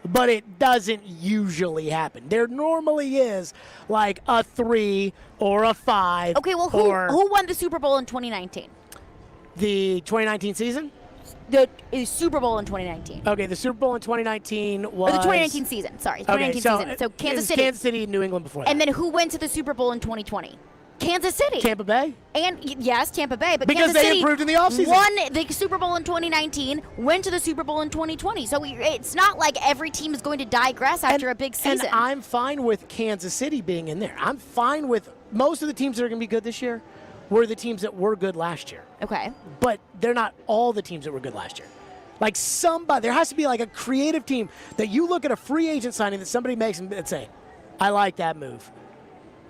Speaker 17: But it doesn't usually happen. There normally is like a 3 or a 5.
Speaker 19: Okay, well, who won the Super Bowl in 2019?
Speaker 17: The 2019 season?
Speaker 19: The Super Bowl in 2019.
Speaker 17: Okay, the Super Bowl in 2019 was...
Speaker 19: Or the 2019 season, sorry. 2019 season. So Kansas City.
Speaker 17: Kansas City and New England before that.
Speaker 19: And then who went to the Super Bowl in 2020? Kansas City.
Speaker 17: Tampa Bay?
Speaker 19: And yes, Tampa Bay. But
Speaker 17: because
Speaker 19: Kansas City
Speaker 17: improved in the offseason.
Speaker 19: Won the Super Bowl in 2019, went to the Super Bowl in 2020. So it's not like every team is going to digress after a big season.
Speaker 17: And I'm fine with Kansas City being in there. I'm fine with most of the teams that are going to be good this year were the teams that were good last year.
Speaker 19: Okay.
Speaker 17: But they're not all the teams that were good last year. Like there has to be like a creative team that you look at a free agent signing that somebody makes and say, I like that move.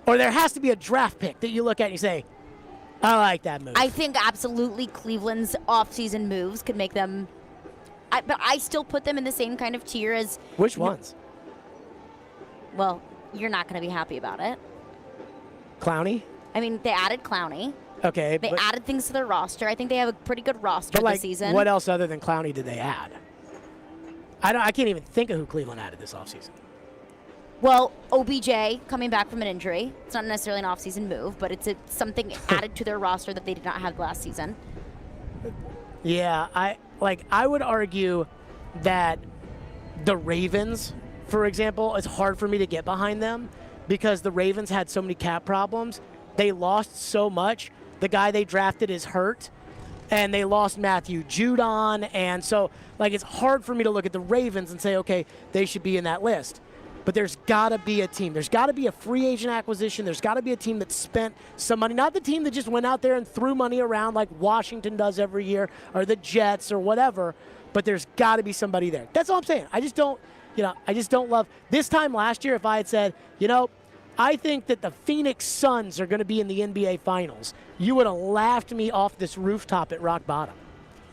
Speaker 17: Or there has to be a draft pick that you look at and you say, I like that move.
Speaker 19: I think absolutely Cleveland's offseason moves could make them, but I still put them in the same kind of tier as...
Speaker 17: Which ones?
Speaker 19: Well, you're not going to be happy about it.
Speaker 17: Clowney?
Speaker 19: I mean, they added Clowney.
Speaker 17: Okay.
Speaker 19: They added things to their roster. I think they have a pretty good roster this season.
Speaker 17: What else other than Clowney did they add? I can't even think of who Cleveland added this offseason.
Speaker 19: Well, OBJ coming back from an injury. It's not necessarily an offseason move, but it's something added to their roster that they did not have last season.
Speaker 17: Yeah, I would argue that the Ravens, for example, it's hard for me to get behind them because the Ravens had so many cap problems. They lost so much. The guy they drafted is hurt. and they lost Matthew Judon, and so it's hard for me to look at the Ravens and say, okay, they should be in that list. But there's got to be a team. There's got to be a free agent acquisition. There's got to be a team that spent some money, not the team that just went out there and threw money around like Washington does every year or the Jets or whatever. But there's got to be somebody there. That's all I'm saying. I just don't love this time last year. If I had said, I think that the Phoenix Suns are going to be in the NBA Finals, you would have laughed me off this rooftop at rock bottom.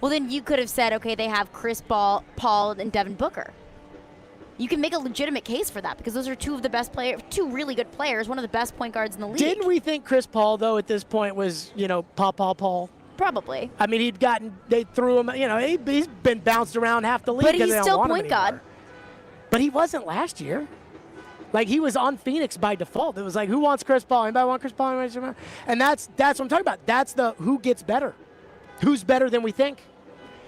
Speaker 19: Well, then you could have said, okay, they have Chris Paul, and Devin Booker. You can make a legitimate case for that because those are two of the best players, two really good players, one of the best point guards in the league.
Speaker 17: Didn't we think Chris Paul, though, at this point was, Paul?
Speaker 19: Probably.
Speaker 17: I mean, they threw him, he's been bounced around half the league.
Speaker 19: But he's still point guard.
Speaker 17: But he wasn't last year. He was on Phoenix by default. It was like, who wants Chris Paul? Anybody want Chris Paul? And that's what I'm talking about. That's the who gets better. Who's better than we think?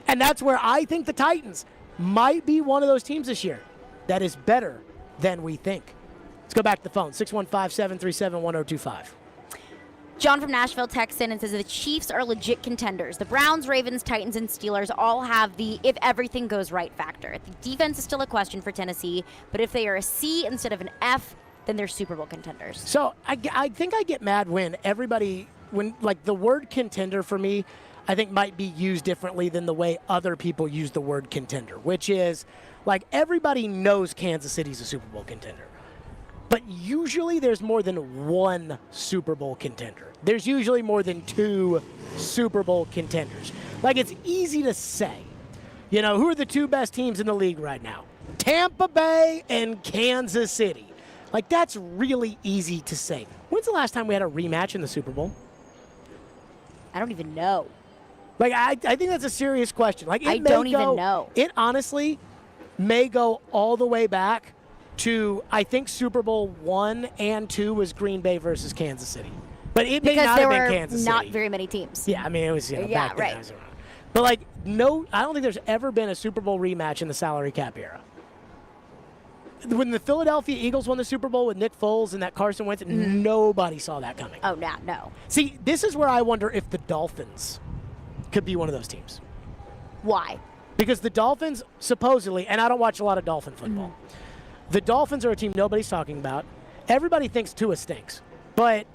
Speaker 17: And that's where I think the Titans might be one of those teams this year that is better than we think. Let's go back to the phone, 615-737-1025.
Speaker 19: John from Nashville texts in and says the Chiefs are legit contenders. The Browns, Ravens, Titans, and Steelers all have the if everything goes right factor. The defense is still a question for Tennessee, but if they are a C instead of an F, then they're Super Bowl contenders.
Speaker 17: So I think I get mad when the word contender for me, I think might be used differently than the way other people use the word contender, which is everybody knows Kansas City's a Super Bowl contender. But usually there's more than one Super Bowl contender. There's usually more than two Super Bowl contenders. It's easy to say, who are the two best teams in the league right now? Tampa Bay and Kansas City. That's really easy to say. When's the last time we had a rematch in the Super Bowl?
Speaker 19: I don't even know.
Speaker 17: I think that's a serious question.
Speaker 19: I don't even know.
Speaker 17: It honestly may go all the way back to, I think Super Bowl 1 and 2 was Green Bay versus Kansas City. But it may not have been Kansas City.
Speaker 19: Not very many teams.
Speaker 17: Yeah, I mean, it was, back then.
Speaker 19: Right.
Speaker 17: But, no, I don't think there's ever been a Super Bowl rematch in the salary cap era. When the Philadelphia Eagles won the Super Bowl with Nick Foles and that Carson Wentz, nobody saw that coming.
Speaker 19: Oh, no.
Speaker 17: See, this is where I wonder if the Dolphins could be one of those teams.
Speaker 19: Why?
Speaker 17: Because the Dolphins, supposedly, and I don't watch a lot of Dolphin football, the Dolphins are a team nobody's talking about. Everybody thinks Tua stinks, but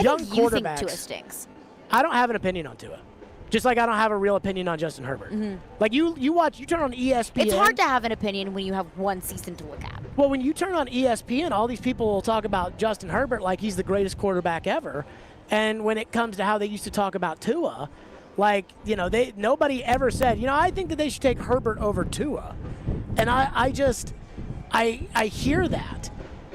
Speaker 17: young
Speaker 19: think you
Speaker 17: quarterbacks.
Speaker 19: think Tua stinks.
Speaker 17: I don't have an opinion on Tua. Just like I don't have a real opinion on Justin Herbert. You turn on ESPN.
Speaker 19: It's hard to have an opinion when you have one season to look at.
Speaker 17: Well, when you turn on ESPN, all these people will talk about Justin Herbert like he's the greatest quarterback ever. And when it comes to how they used to talk about Tua, nobody ever said, I think that they should take Herbert over Tua. And I hear that.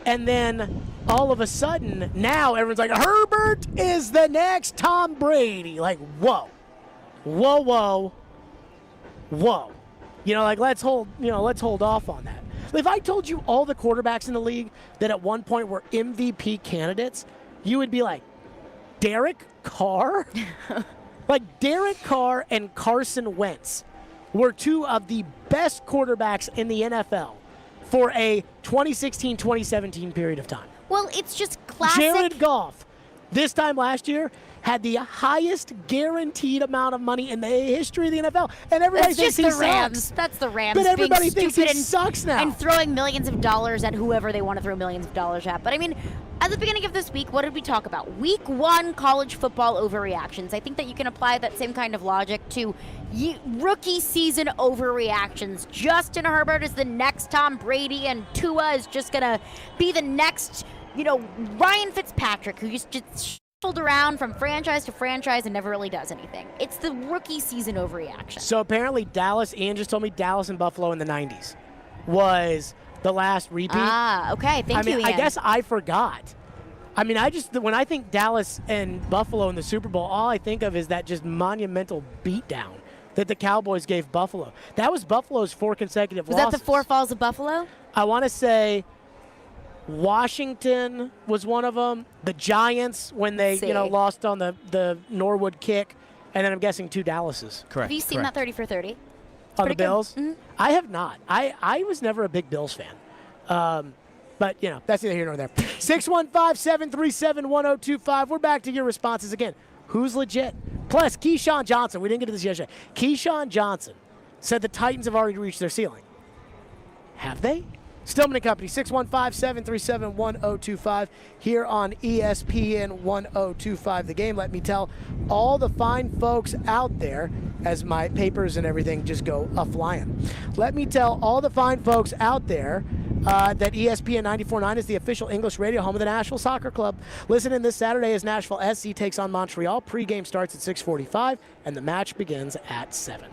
Speaker 17: And then all of a sudden, now everyone's like, Herbert is the next Tom Brady. Whoa. Let's hold off on that. If I told you all the quarterbacks in the league that at one point were MVP candidates, you would be like, Derek Carr? Derek Carr and Carson Wentz were two of the best quarterbacks in the NFL for a 2016-2017 period of time.
Speaker 19: Well, it's just classic.
Speaker 17: Jared Goff, this time last year, had the highest guaranteed amount of money in the history of the NFL. And everybody thinks he
Speaker 19: Rams.
Speaker 17: sucks.
Speaker 19: That's the Rams.
Speaker 17: But everybody
Speaker 19: being
Speaker 17: thinks he
Speaker 19: stupid
Speaker 17: sucks now.
Speaker 19: And throwing millions of dollars at whoever they want to throw millions of dollars at. But, at the beginning of this week, what did we talk about? Week 1 college football overreactions. I think that you can apply that same kind of logic to rookie season overreactions. Justin Herbert is the next Tom Brady, and Tua is just going to be the next, Ryan Fitzpatrick, who just shuffled around from franchise to franchise and never really does anything. It's the rookie season overreaction.
Speaker 17: So apparently Ian just told me Dallas and Buffalo in the 90s was the last repeat.
Speaker 19: Okay. Thank you, Ian.
Speaker 17: I guess I forgot. When I think Dallas and Buffalo in the Super Bowl, all I think of is that just monumental beatdown that the Cowboys gave Buffalo. That was Buffalo's 4 consecutive losses.
Speaker 19: Was that the 4 falls of Buffalo?
Speaker 17: I want to say Washington was one of them. The Giants when they lost on the Norwood kick, and then I'm guessing 2 Dallases.
Speaker 18: Correct.
Speaker 19: Have you seen that 30 for 30?
Speaker 17: On the Bills? Mm-hmm. I have not. I was never a big Bills fan. But, that's neither here nor there. 615-737-1025. We're back to your responses again. Who's legit? Plus, Keyshawn Johnson, we didn't get to this yesterday. Keyshawn Johnson said the Titans have already reached their ceiling. Have they? Stillman and Company, 615-737-1025 here on ESPN 1025 The Game. Let me tell all the fine folks out there, as my papers and everything just go a-flying. Let me tell all the fine folks out there that ESPN 94.9 is the official English radio home of the Nashville Soccer Club. Listen in this Saturday as Nashville SC takes on Montreal. Pre-game starts at 6:45, and the match begins at 7.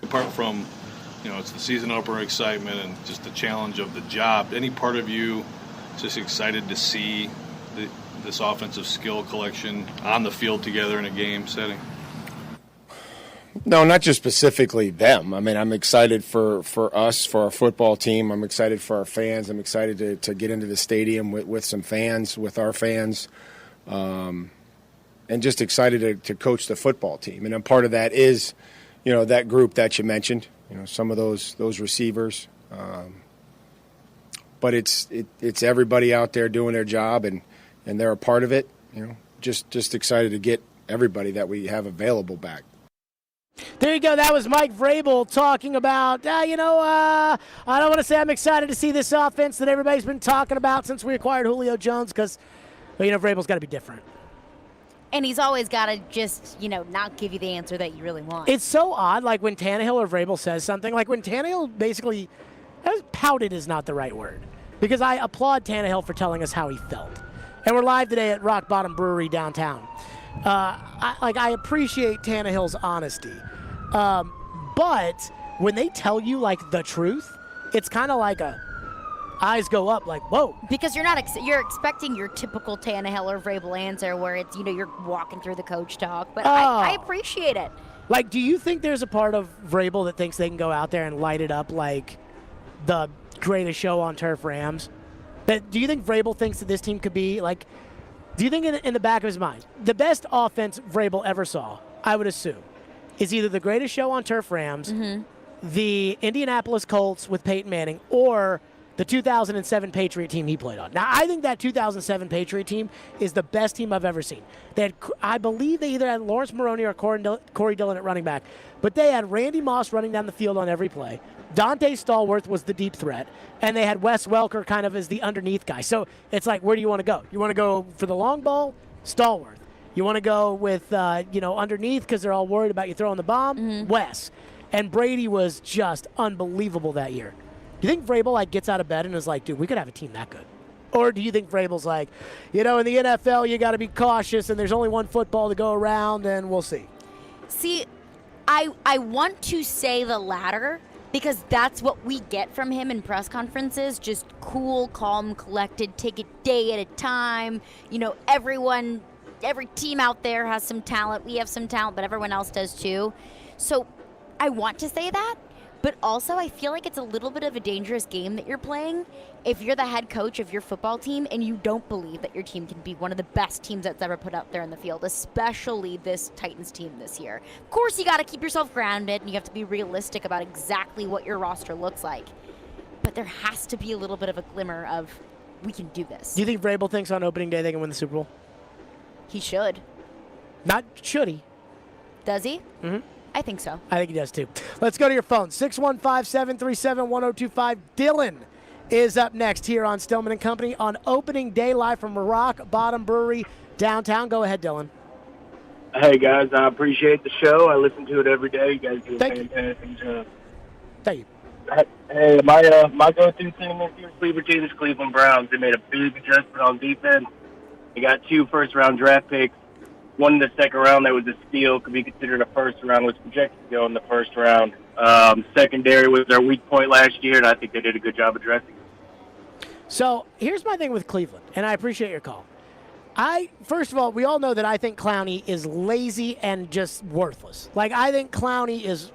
Speaker 21: Apart from, it's the season opener excitement and just the challenge of the job, any part of you just excited to see this offensive skill collection on the field together in a game setting?
Speaker 22: No, not just specifically them. I mean, I'm excited for us, for our football team. I'm excited for our fans. I'm excited to get into the stadium with some fans, with our fans. just excited to coach the football team. And a part of that is, that group that you mentioned, some of those receivers. But it's everybody out there doing their job, and they're a part of it. Just excited to get everybody that we have available back.
Speaker 17: There you go. That was Mike Vrabel talking about, I don't want to say I'm excited to see this offense that everybody's been talking about since we acquired Julio Jones because, Vrabel's got to be different.
Speaker 19: And he's always got to just, not give you the answer that you really want.
Speaker 17: It's so odd, like when Tannehill or Vrabel says something, like when Tannehill basically, pouted is not the right word, because I applaud Tannehill for telling us how he felt. And we're live today at Rock Bottom Brewery downtown. I appreciate Tannehill's honesty. But when they tell you, the truth, it's kind of like eyes go up, whoa.
Speaker 19: Because you're expecting your typical Tannehill or Vrabel answer where it's, you're walking through the coach talk. But I appreciate it.
Speaker 17: Do you think there's a part of Vrabel that thinks they can go out there and light it up like the greatest show on turf Rams? Do you think Vrabel thinks that this team could be, do you think in the back of his mind, the best offense Vrabel ever saw, I would assume, is either the greatest show on turf Rams, the Indianapolis Colts with Peyton Manning, or the 2007 Patriot team he played on? Now, I think that 2007 Patriot team is the best team I've ever seen. I believe they either had Lawrence Maroney or Corey Dillon at running back, but they had Randy Moss running down the field on every play. Dante Stallworth was the deep threat, and they had Wes Welker kind of as the underneath guy. So it's where do you want to go? You want to go for the long ball? Stallworth. You want to go with, underneath because they're all worried about you throwing the bomb? Wes. And Brady was just unbelievable that year. Do you think Vrabel gets out of bed and is dude, we could have a team that good? Or do you think Vrabel's in the NFL you got to be cautious and there's only one football to go around and we'll see?
Speaker 19: See, I want to say the latter because that's what we get from him in press conferences, just cool, calm, collected, take a day at a time. Every team out there has some talent. We have some talent, but everyone else does too. So I want to say that. But also, I feel like it's a little bit of a dangerous game that you're playing if you're the head coach of your football team and you don't believe that your team can be one of the best teams that's ever put out there in the field, especially this Titans team this year. Of course, you got to keep yourself grounded and you have to be realistic about exactly what your roster looks like. But there has to be a little bit of a glimmer of, we can do this.
Speaker 17: Do you think Vrabel thinks on opening day they can win the Super Bowl?
Speaker 19: He should.
Speaker 17: Not should he.
Speaker 19: Does he? Mm-hmm. I think so.
Speaker 17: I think he does, too. Let's go to your phone. 615-737-1025. Dylan is up next here on Stillman & Company on opening day live from Rock Bottom Brewery downtown. Go ahead, Dylan.
Speaker 7: Hey, guys. I appreciate the show. I listen to it every day. You guys do a fantastic job.
Speaker 17: Thank you.
Speaker 7: Hey, my go-to team this year, sleeper team, is Cleveland Browns. They made a big adjustment on defense. They got 2 first-round draft picks. One in the second round that was a steal, could be considered a first round, was projected to go in the first round. Secondary was their weak point last year, and I think they did a good job addressing it.
Speaker 17: So here's my thing with Cleveland, and I appreciate your call. First of all, we all know that I think Clowney is lazy and just worthless. I think Clowney is,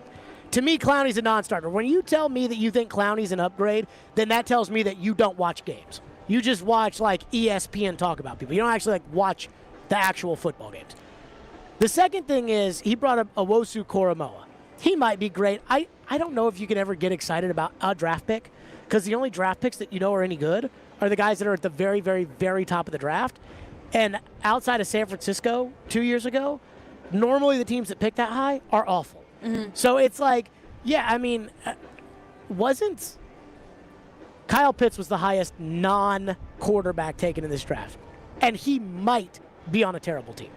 Speaker 17: to me, Clowney's a non-starter. When you tell me that you think Clowney's an upgrade, then that tells me that you don't watch games. You just watch, ESPN talk about people. You don't actually, watch the actual football games. The second thing is he brought up Owosu Koromoa. He might be great. I don't know if you can ever get excited about a draft pick because the only draft picks that are any good are the guys that are at the very, very, very top of the draft. And outside of San Francisco 2 years ago, normally the teams that pick that high are awful. Mm-hmm. So it's wasn't Kyle Pitts was the highest non-quarterback taken in this draft. And he might be on a terrible team.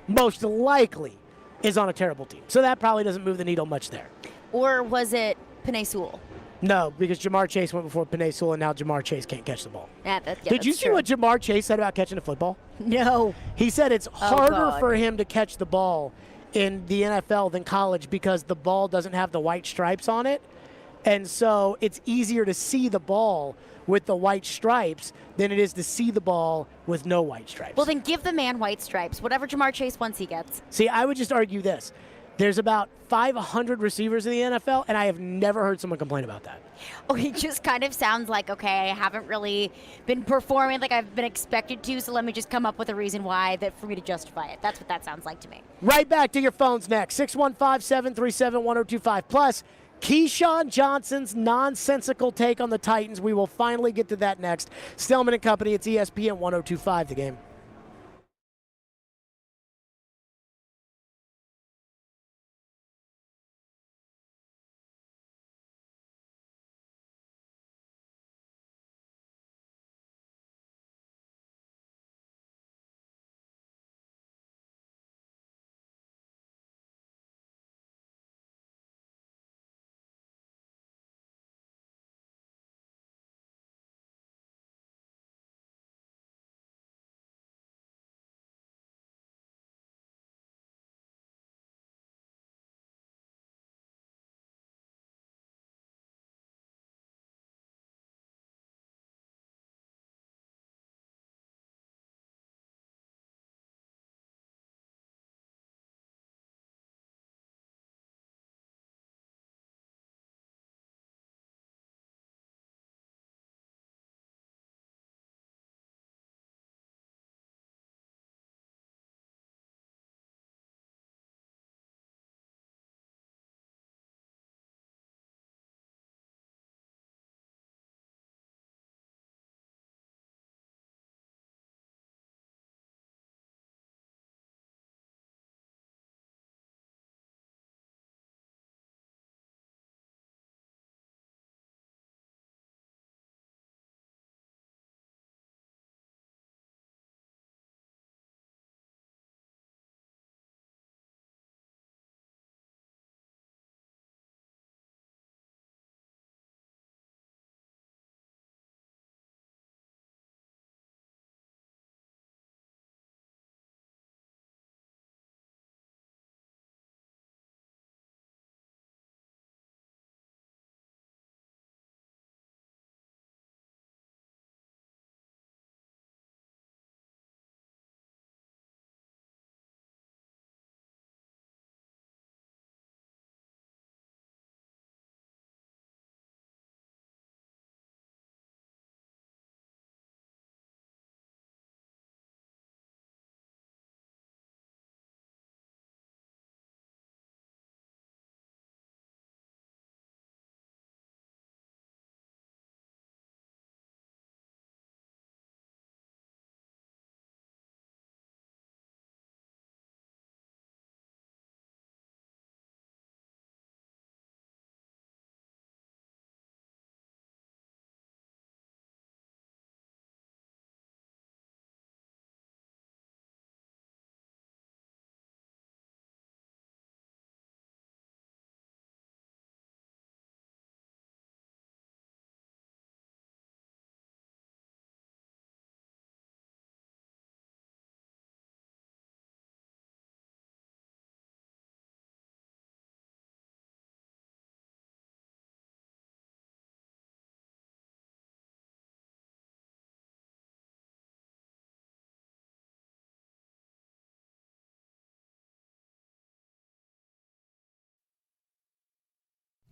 Speaker 17: Most likely is on a terrible team. So that probably doesn't move the needle much there.
Speaker 19: Or was it Penei Sewell?
Speaker 17: No, because Jamar Chase went before Penei Sewell, and now Jamar Chase can't catch the ball.
Speaker 19: Did
Speaker 17: you see what Jamar Chase said about catching a football?
Speaker 19: No.
Speaker 17: He said it's harder for him to catch the ball in the NFL than college because the ball doesn't have the white stripes on it. And so it's easier to see the ball with the white stripes than it is to see the ball with no white stripes.
Speaker 19: Well, then give the man white stripes. Whatever Jamar Chase wants, he gets.
Speaker 17: See, I would just argue this. There's about 500 receivers in the NFL, and I have never heard someone complain about that.
Speaker 19: Oh, it just kind of sounds like, okay, I haven't really been performing like I've been expected to, so let me just come up with a reason why that for me to justify it. That's what that sounds like to me.
Speaker 17: Right back to your phones next. 615-737-1025. Plus, Keyshawn Johnson's nonsensical take on the Titans. We will finally get to that next. Stillman and Company, it's ESPN 1025, The Game.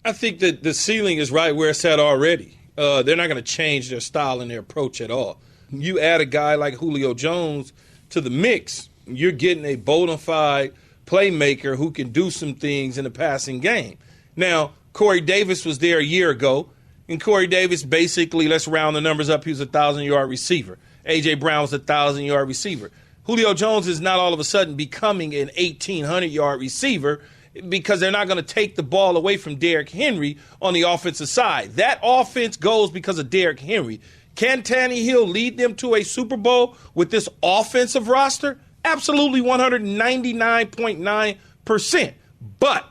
Speaker 8: I think that the ceiling is right where it's at already. They're not going to change their style and their approach at all. You add a guy like Julio Jones to the mix, you're getting a bona fide playmaker who can do some things in the passing game. Now, Corey Davis was there a year ago, and Corey Davis basically, let's round the numbers up, he was a 1,000-yard receiver. A.J. Brown was a 1,000-yard receiver. Julio Jones is not all of a sudden becoming an 1,800-yard receiver because they're not going to take the ball away from Derrick Henry on the offensive side. That offense goes because of Derrick Henry. Can Tannehill lead them to a Super Bowl with this offensive roster? Absolutely 199.9%. But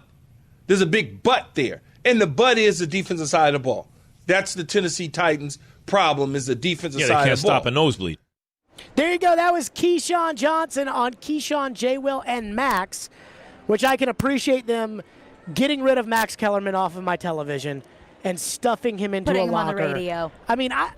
Speaker 8: there's a big but there. And the but is the defensive side of the ball. That's the Tennessee Titans' problem is the defensive side of the ball.
Speaker 11: Yeah, they can't stop a nosebleed.
Speaker 17: There you go. That was Keyshawn Johnson on Keyshawn, J. Will, and Max, which I can appreciate them getting rid of Max Kellerman off of my television and stuffing him into
Speaker 19: Putting
Speaker 17: a locker.
Speaker 19: him on the radio.
Speaker 17: I mean, I'm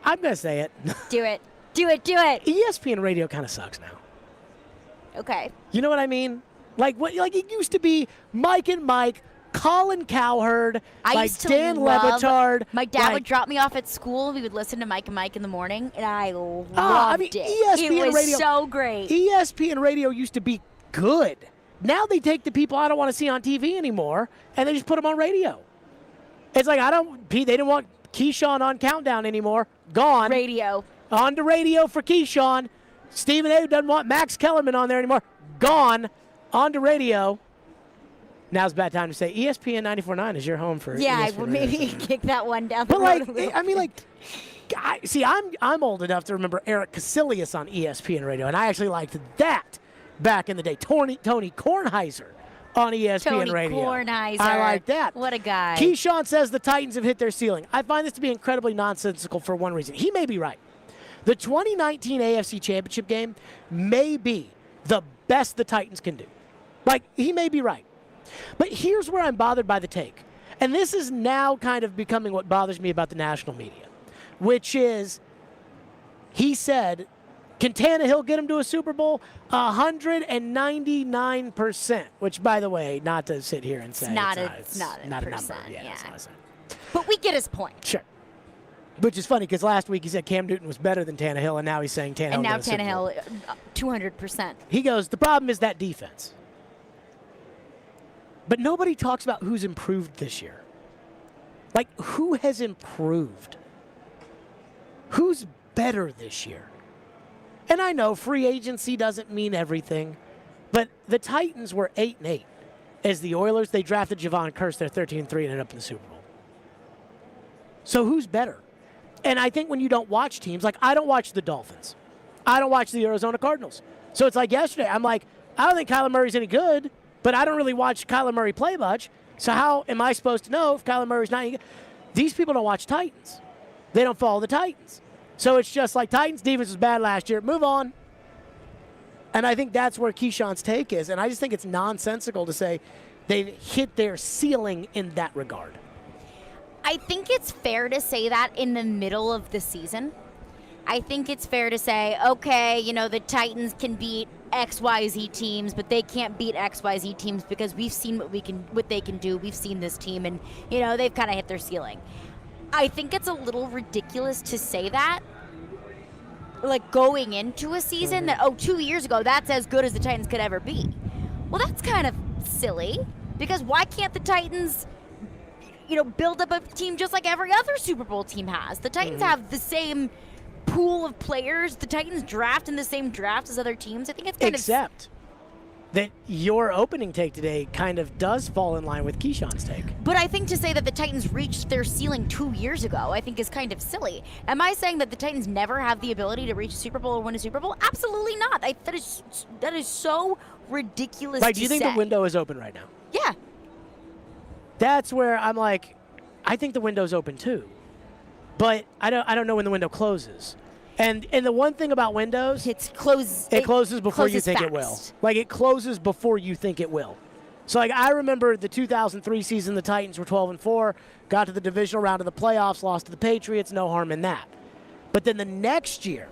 Speaker 17: going to say it.
Speaker 19: Do it. Do it. Do it.
Speaker 17: ESPN radio kind of sucks now.
Speaker 19: Okay.
Speaker 17: You know what I mean? Like it used to be Mike and Mike, Colin Cowherd,
Speaker 19: I
Speaker 17: like
Speaker 19: used to
Speaker 17: Dan
Speaker 19: love,
Speaker 17: Levitard.
Speaker 19: My dad
Speaker 17: like,
Speaker 19: would drop me off at school. We would listen to Mike and Mike in the morning, and I loved it.
Speaker 17: ESPN
Speaker 19: it was
Speaker 17: radio,
Speaker 19: so great.
Speaker 17: ESPN radio used to be good. Now they take the people I don't want to see on TV anymore, and they just put them on radio. It's like they didn't want Keyshawn on Countdown anymore. Gone.
Speaker 19: Radio. On
Speaker 17: to radio for Keyshawn. Stephen A. doesn't want Max Kellerman on there anymore. Gone. On to radio. Now's a bad time to say ESPN 94.9 is your home for
Speaker 19: Yeah,
Speaker 17: ESPN
Speaker 19: maybe kick that one down the
Speaker 17: But
Speaker 19: road a little
Speaker 17: I mean,
Speaker 19: bit.
Speaker 17: I'm old enough to remember Eric Casillas on ESPN radio, and I actually liked that back in the day. Tony Kornheiser on ESPN radio.
Speaker 19: Tony Kornheiser.
Speaker 17: I like that.
Speaker 19: What a guy.
Speaker 17: Keyshawn says the Titans have hit their ceiling. I find this to be incredibly nonsensical for one reason. He may be right. The 2019 AFC Championship game may be the best the Titans can do. He may be right. But here's where I'm bothered by the take. And this is now kind of becoming what bothers me about the national media, which is he said, can Tannehill get him to a Super Bowl? 199%, which, by the way, not to sit here and say
Speaker 19: It's not a
Speaker 17: number.
Speaker 19: percent,
Speaker 17: Yeah,
Speaker 19: yeah.
Speaker 17: it's not a percent.
Speaker 19: But we get his point.
Speaker 17: Sure. Which is funny because last week he said Cam Newton was better than Tannehill, and now he's saying Tannehill.
Speaker 19: And now
Speaker 17: got a Super Bowl.
Speaker 19: Tannehill, 200%.
Speaker 17: He goes, the problem is that defense. But nobody talks about who's improved this year. Who has improved? Who's better this year? And I know free agency doesn't mean everything, but the Titans were 8-8. As the Oilers, they drafted Javon Kearse, they're 13-3 and ended up in the Super Bowl. So who's better? And I think when you don't watch teams, I don't watch the Dolphins. I don't watch the Arizona Cardinals. So it's like yesterday, I'm like, I don't think Kyler Murray's any good, but I don't really watch Kyler Murray play much. So how am I supposed to know if Kyler Murray's not any good? These people don't watch Titans. They don't follow the Titans. So it's just like Titans defense was bad last year. Move on. And I think that's where Keyshawn's take is. And I just think it's nonsensical to say they've hit their ceiling in that regard.
Speaker 19: I think it's fair to say that in the middle of the season. I think it's fair to say, okay, the Titans can beat XYZ teams, but they can't beat XYZ teams because we've seen what they can do. We've seen this team, and they've kind of hit their ceiling. I think it's a little ridiculous to say that, going into a season that 2 years ago that's as good as the Titans could ever be. Well, that's kind of silly because why can't the Titans build up a team just like every other Super Bowl team has? The Titans have the same pool of players. The Titans draft in the same draft as other teams. I think it's kind
Speaker 17: Except that your opening take today kind of does fall in line with Keyshawn's take.
Speaker 19: But I think to say that the Titans reached their ceiling 2 years ago, I think is kind of silly. Am I saying that the Titans never have the ability to reach a Super Bowl or win a Super Bowl? Absolutely not. That is so ridiculous to say.
Speaker 17: Do you think the window is open right now?
Speaker 19: Yeah.
Speaker 17: That's where I'm like, I think the window's open too. But I don't know when the window closes. And the one thing about windows,
Speaker 19: it closes
Speaker 17: before you think it will. It closes before you think it will. So I remember the 2003 season, the Titans were 12-4, got to the divisional round of the playoffs, lost to the Patriots, no harm in that. But then the next year,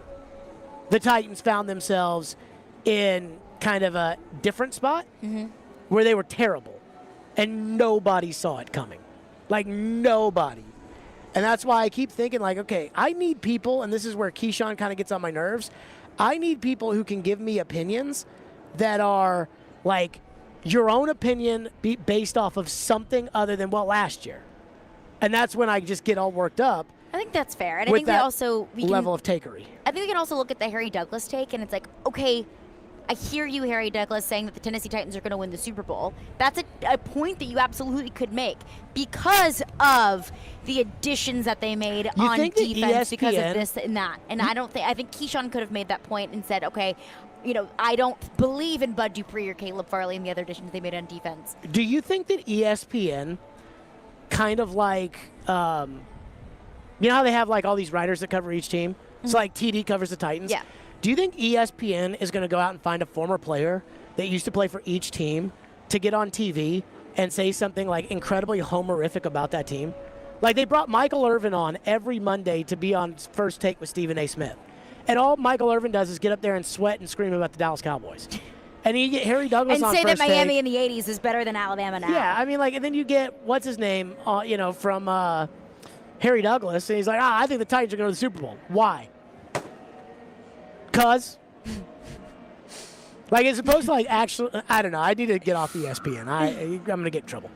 Speaker 17: the Titans found themselves in kind of a different spot where they were terrible. And nobody saw it coming. Nobody. And that's why I keep thinking, okay, I need people, and this is where Keyshawn kind of gets on my nerves. I need people who can give me opinions that are, your own opinion based off of something other than, last year. And that's when I just get all worked up.
Speaker 19: I think that's fair. And
Speaker 17: with
Speaker 19: I think
Speaker 17: that level of takery.
Speaker 19: I think we can also look at the Harry Douglas take, and it's okay, I hear you, Harry Douglas, saying that the Tennessee Titans are going to win the Super Bowl. That's a point that you absolutely could make because of the additions that they made on defense because of this and that. And I think Keyshawn could have made that point and said, okay, I don't believe in Bud Dupree or Caleb Farley and the other additions they made on defense.
Speaker 17: Do you think that ESPN kind of how they have all these writers that cover each team? So TD covers the Titans.
Speaker 19: Yeah.
Speaker 17: Do you think ESPN is going to go out and find a former player that used to play for each team to get on TV and say something incredibly homerific about that team? They brought Michael Irvin on every Monday to be on First Take with Stephen A. Smith. And all Michael Irvin does is get up there and sweat and scream about the Dallas Cowboys. And then you get Harry Douglas
Speaker 19: and
Speaker 17: on
Speaker 19: say that
Speaker 17: first
Speaker 19: Miami
Speaker 17: take.
Speaker 19: in the 80s is better than Alabama now.
Speaker 17: Yeah, I mean, like, and then you get, what's his name, from Harry Douglas, and he's like, I think the Titans are going to the Super Bowl. Why? Like, as opposed to, like, actually, I don't know. I need to get off ESPN. I'm going to get in trouble.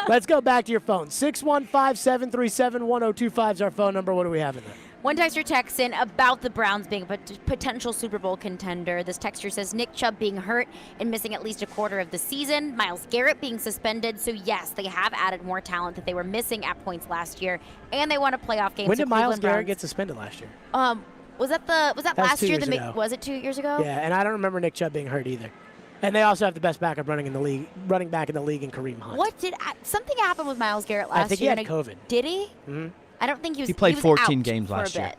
Speaker 17: Let's go back to your phone. 615-737-1025 is our phone number. What do we have in there?
Speaker 19: One texter texts in about the Browns being a potential Super Bowl contender. This texter says Nick Chubb being hurt and missing at least a quarter of the season. Myles Garrett being suspended. So, yes, they have added more talent that they were missing at points last year. And they won a playoff game.
Speaker 17: When did Myles Garrett get suspended last year?
Speaker 19: Was that last year? Was it 2 years ago?
Speaker 17: Yeah, and I don't remember Nick Chubb being hurt either. And they also have the best backup running back in the league in Kareem Hunt.
Speaker 19: Something happened with Myles Garrett last year?
Speaker 17: I think he had COVID.
Speaker 19: Did he?
Speaker 17: Mm-hmm.
Speaker 19: I don't think he was.
Speaker 18: He played 14
Speaker 19: out
Speaker 18: games
Speaker 19: for
Speaker 18: last
Speaker 19: a
Speaker 18: year.
Speaker 19: bit.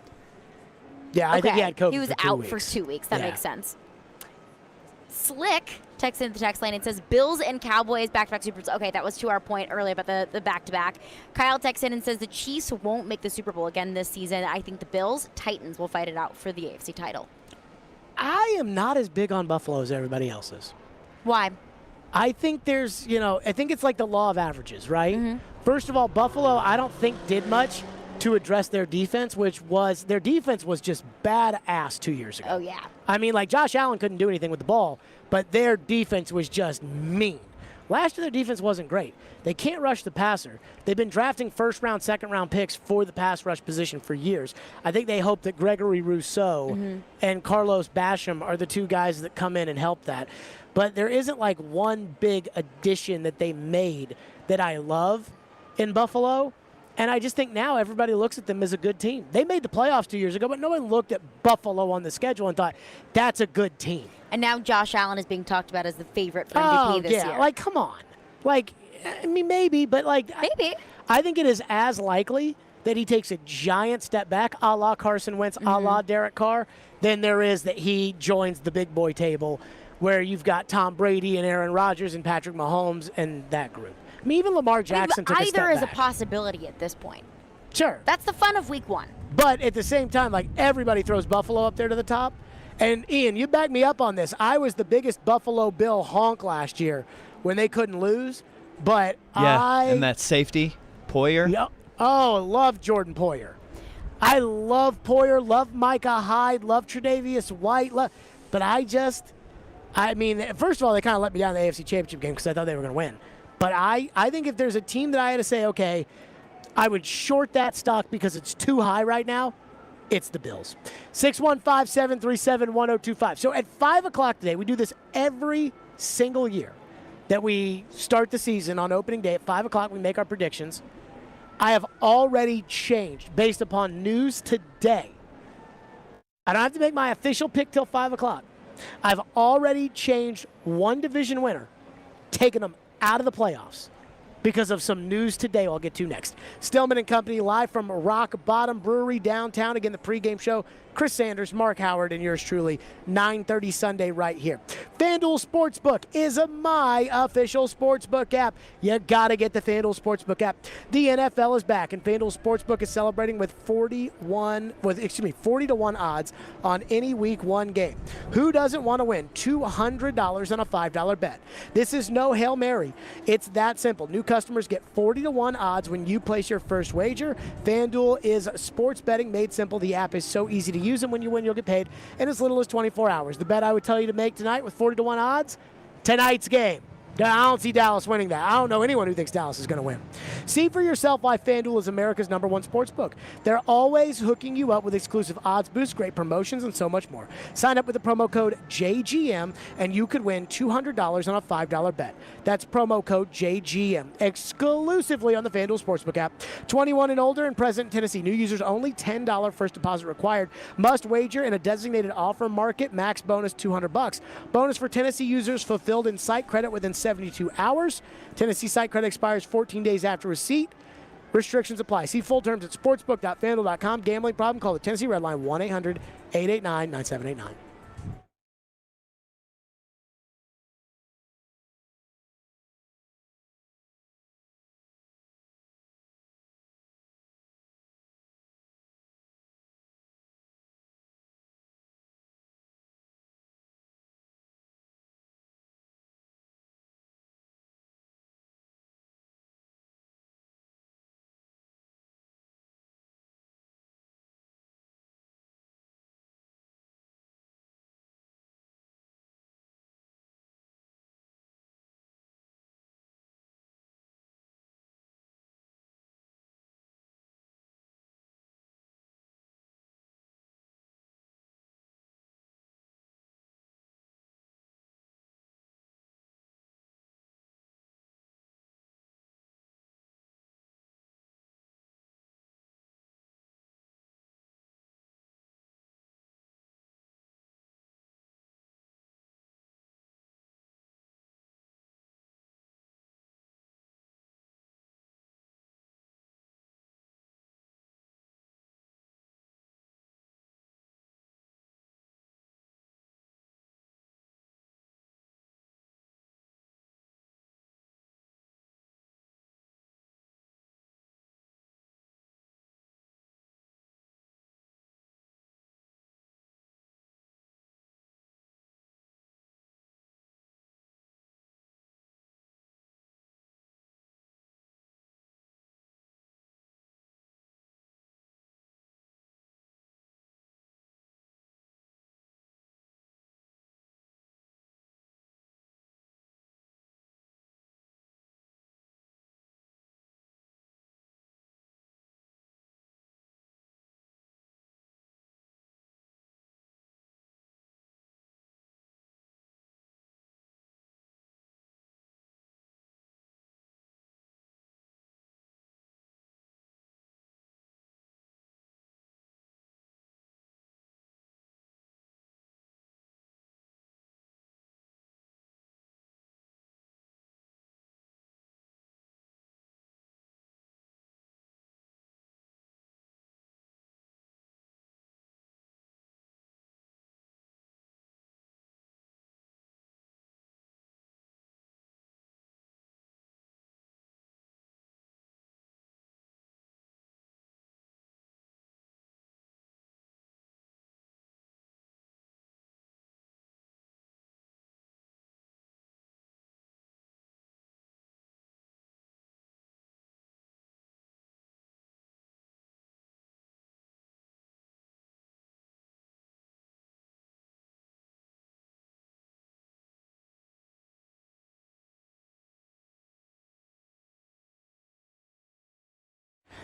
Speaker 17: Yeah, I think he had COVID.
Speaker 19: He was
Speaker 17: for 2
Speaker 19: out
Speaker 17: weeks.
Speaker 19: for 2 weeks. That makes sense. Slick texts into the text line and says Bills and Cowboys back-to-back Super Bowls. Okay, that was to our point earlier about the back-to-back. Kyle texts in and says the Chiefs won't make the Super Bowl again this season. I think the Bills, Titans will fight it out for the AFC title.
Speaker 17: I am not as big on Buffalo as everybody else is.
Speaker 19: Why?
Speaker 17: I think there's, I think it's like the law of averages, right? Mm-hmm. First of all, Buffalo, I don't think did much to address their defense, their defense was just badass 2 years ago.
Speaker 19: Oh, yeah.
Speaker 17: I mean, like, Josh Allen couldn't do anything with the ball, but their defense was just mean. Last year, their defense wasn't great. They can't rush the passer. They've been drafting first-round, second-round picks for the pass rush position for years. I think they hope that Gregory Rousseau and Carlos Basham are the two guys that come in and help that. But there isn't, like, one big addition that they made that I love in Buffalo. And I just think now everybody looks at them as a good team. They made the playoffs 2 years ago, but no one looked at Buffalo on the schedule and thought, that's a good team.
Speaker 19: And now Josh Allen is being talked about as the favorite for MVP this year.
Speaker 17: Like, come on. Like, I mean, maybe, but, like,
Speaker 19: maybe.
Speaker 17: I think it is as likely that he takes a giant step back, a la Carson Wentz, a la Derek Carr, than there is that he joins the big boy table where you've got Tom Brady and Aaron Rodgers and Patrick Mahomes and that group. I mean, even Lamar Jackson took a step back.
Speaker 19: Either is a possibility at this point.
Speaker 17: Sure.
Speaker 19: That's the fun of week one.
Speaker 17: But at the same time, like, everybody throws Buffalo up there to the top. And, Ian, you back me up on this. I was the biggest Buffalo Bill honk last year when they couldn't lose. But
Speaker 18: and that safety, Poyer.
Speaker 17: Yeah. Oh, I love Jordan Poyer. I love Poyer, love Micah Hyde, love Tre'Davious White. But I mean, first of all, they kind of let me down in the AFC Championship game because I thought they were going to win. But I think if there's a team that I had to say, okay, I would short that stock because it's too high right now, it's the Bills. 615-737-1025. So at 5 o'clock today, we do this every single year that we start the season on opening day. At 5 o'clock, we make our predictions. I have already changed based upon news today. I don't have to make my official pick till 5 o'clock. I've already changed one division winner, taking them out of the playoffs because of some news today I'll get to next. Stillman and Company live from Rock Bottom Brewery downtown. Again, the pregame show. Chris Sanders, Mark Howard, and yours truly, 9:30 Sunday right here. FanDuel Sportsbook is my official sportsbook app. You got to get the FanDuel Sportsbook app. The NFL is back, and FanDuel Sportsbook is celebrating with 40 to 1 odds on any Week 1 game. Who doesn't want to win $200 on a $5 bet? This is no Hail Mary. It's that simple. New customers get 40 to 1 odds when you place your first wager. FanDuel is sports betting made simple. The app is so easy to use, and when you win, you'll get paid in as little as 24 hours. The bet I would tell you to make tonight with 40 to 1 odds, tonight's game. I don't see Dallas winning that. I don't know anyone who thinks Dallas is going to win. See for yourself why FanDuel is America's #1 sportsbook. They're always hooking you up with exclusive odds boosts, great promotions, and so much more. Sign up with the promo code JGM, and you could win $200 on a $5 bet. That's promo code JGM, exclusively on the FanDuel Sportsbook app. 21 and older and present in Tennessee. New users only, $10 first deposit required. Must wager in a designated offer market. Max bonus $200. Bonus for Tennessee users fulfilled in site credit within 72 hours. Tennessee site credit expires 14 days after receipt. Restrictions apply. See full terms at sportsbook.fanduel.com. Gambling problem? Call the Tennessee Red Line 1-800-889-9789.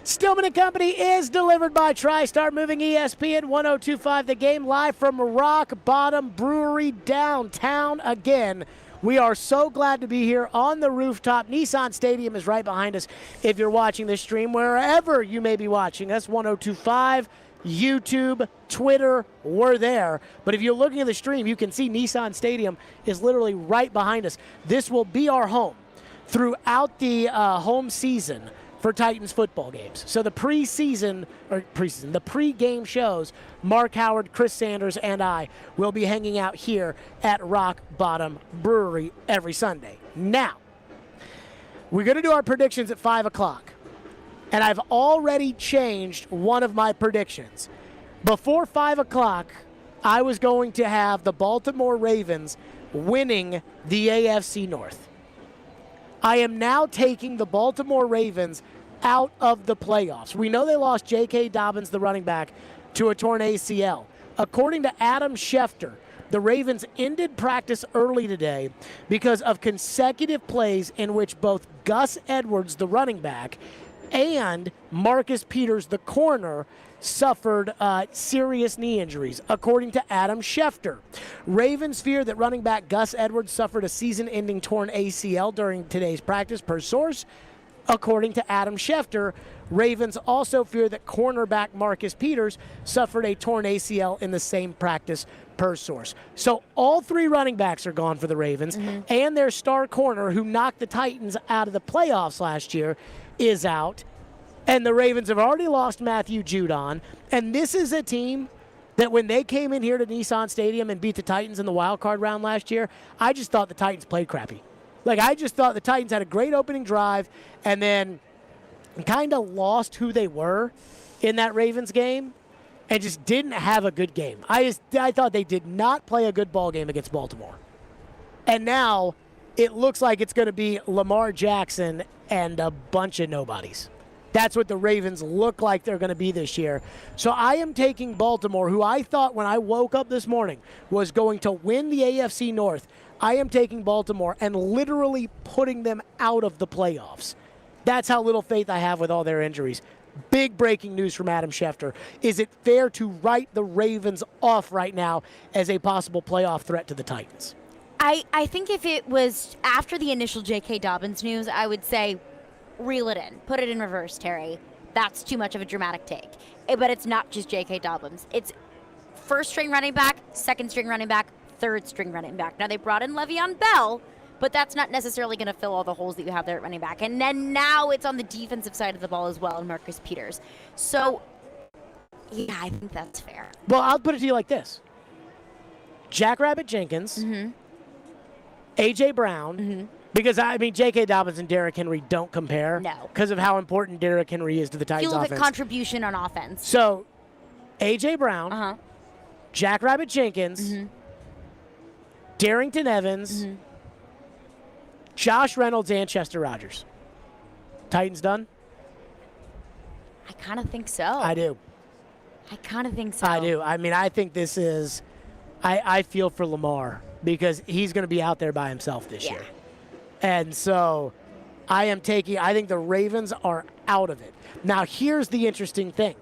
Speaker 17: Stillman and Company is delivered by TriStar Moving, ESPN 102.5 The Game, live from Rock Bottom Brewery downtown again. We are so glad to be here on the rooftop. Nissan Stadium is right behind us if you're watching this stream, wherever you may be watching us, 102.5, YouTube, Twitter, we're there. But if you're looking at the stream, you can see Nissan Stadium is literally right behind us. This will be our home throughout the home season for Titans football games. So the the pre-game shows, Mark Howard, Chris Sanders, and I will be hanging out here at Rock Bottom Brewery every Sunday. Now, we're going to do our predictions at 5 o'clock. And I've already changed one of my predictions. Before 5 o'clock, I was going to have the Baltimore Ravens winning the AFC North. I am now taking the Baltimore Ravens out of the playoffs. We know they lost J.K. Dobbins, the running back, to a torn ACL. According to Adam Schefter, the Ravens ended practice early today because of consecutive plays in which both Gus Edwards, the running back, and Marcus Peters, the corner, suffered serious knee injuries, according to Adam Schefter. Ravens fear that running back Gus Edwards suffered a season-ending torn ACL during today's practice, per source. According to Adam Schefter, Ravens also fear that cornerback Marcus Peters suffered a torn ACL in the same practice, per source. So all three running backs are gone for the Ravens, and their star corner, who knocked the Titans out of the playoffs last year, is out. And the Ravens have already lost Matthew Judon. And this is a team that when they came in here to Nissan Stadium and beat the Titans in the wild card round last year, I just thought the Titans played crappy. I just thought the Titans had a great opening drive and then kind of lost who they were in that Ravens game and just didn't have a good game. I thought they did not play a good ball game against Baltimore. And now it looks like it's going to be Lamar Jackson and a bunch of nobodies. That's what the Ravens look like they're going to be this year. So I am taking Baltimore, who I thought when I woke up this morning was going to win the AFC North. I am taking Baltimore and literally putting them out of the playoffs. That's how little faith I have with all their injuries. Big breaking news from Adam Schefter. Is it fair to write the Ravens off right now as a possible playoff threat to the Titans?
Speaker 19: I think if it was after the initial J.K. Dobbins news, I would say reel it in. Put it in reverse, Terry. That's too much of a dramatic take. But it's not just J.K. Dobbins. It's first-string running back, second-string running back, third-string running back. Now, they brought in Le'Veon Bell, but that's not necessarily going to fill all the holes that you have there at running back. And then now it's on the defensive side of the ball as well, and Marcus Peters. So, yeah, I think that's fair.
Speaker 17: Well, I'll put it to you like this. Jackrabbit Jenkins, A.J. Brown, because, J.K. Dobbins and Derrick Henry don't compare.
Speaker 19: No.
Speaker 17: Because of how important Derrick Henry is to the Titans offense.
Speaker 19: You look at contribution on offense.
Speaker 17: So, A.J. Brown, Jackrabbit Jenkins, Darrington Evans, Josh Reynolds, and Chester Rogers. Titans done?
Speaker 19: I kind of think so.
Speaker 17: I do.
Speaker 19: I kind of think so.
Speaker 17: I do. I think this is – I feel for Lamar because he's going to be out there by himself this year. And so I think the Ravens are out of it. Now, here's the interesting thing.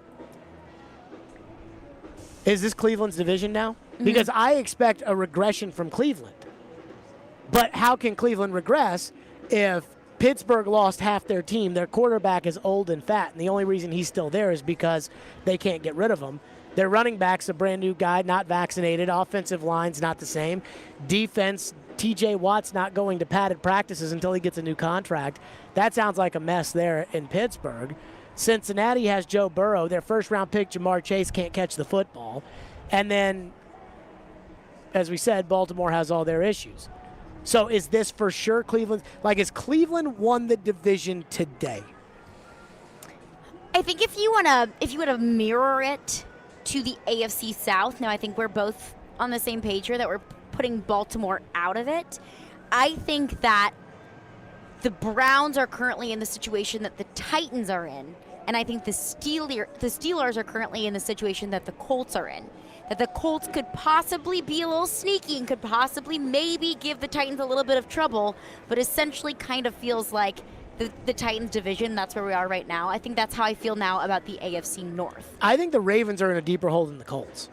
Speaker 17: Is this Cleveland's division now? Because I expect a regression from Cleveland. But how can Cleveland regress if Pittsburgh lost half their team, their quarterback is old and fat, and the only reason he's still there is because they can't get rid of him? Their running back's a brand new guy, not vaccinated. Offensive line's not the same. Defense, T.J. Watt's not going to padded practices until he gets a new contract. That sounds like a mess there in Pittsburgh. Cincinnati has Joe Burrow. Their first-round pick, Jamar Chase, can't catch the football. And then, as we said, Baltimore has all their issues. So is this for sure Cleveland? Has Cleveland won the division today?
Speaker 19: I think if you want to mirror it to the AFC South, now I think we're both on the same page here that we're putting Baltimore out of it. I think that the Browns are currently in the situation that the Titans are in, and I think the Steelers are currently in the situation that the Colts are in. That the Colts could possibly be a little sneaky and could possibly maybe give the Titans a little bit of trouble, but essentially kind of feels like the Titans division. That's where we are right now. I think that's how I feel now about the AFC North.
Speaker 17: I think the Ravens are in a deeper hole than the Colts.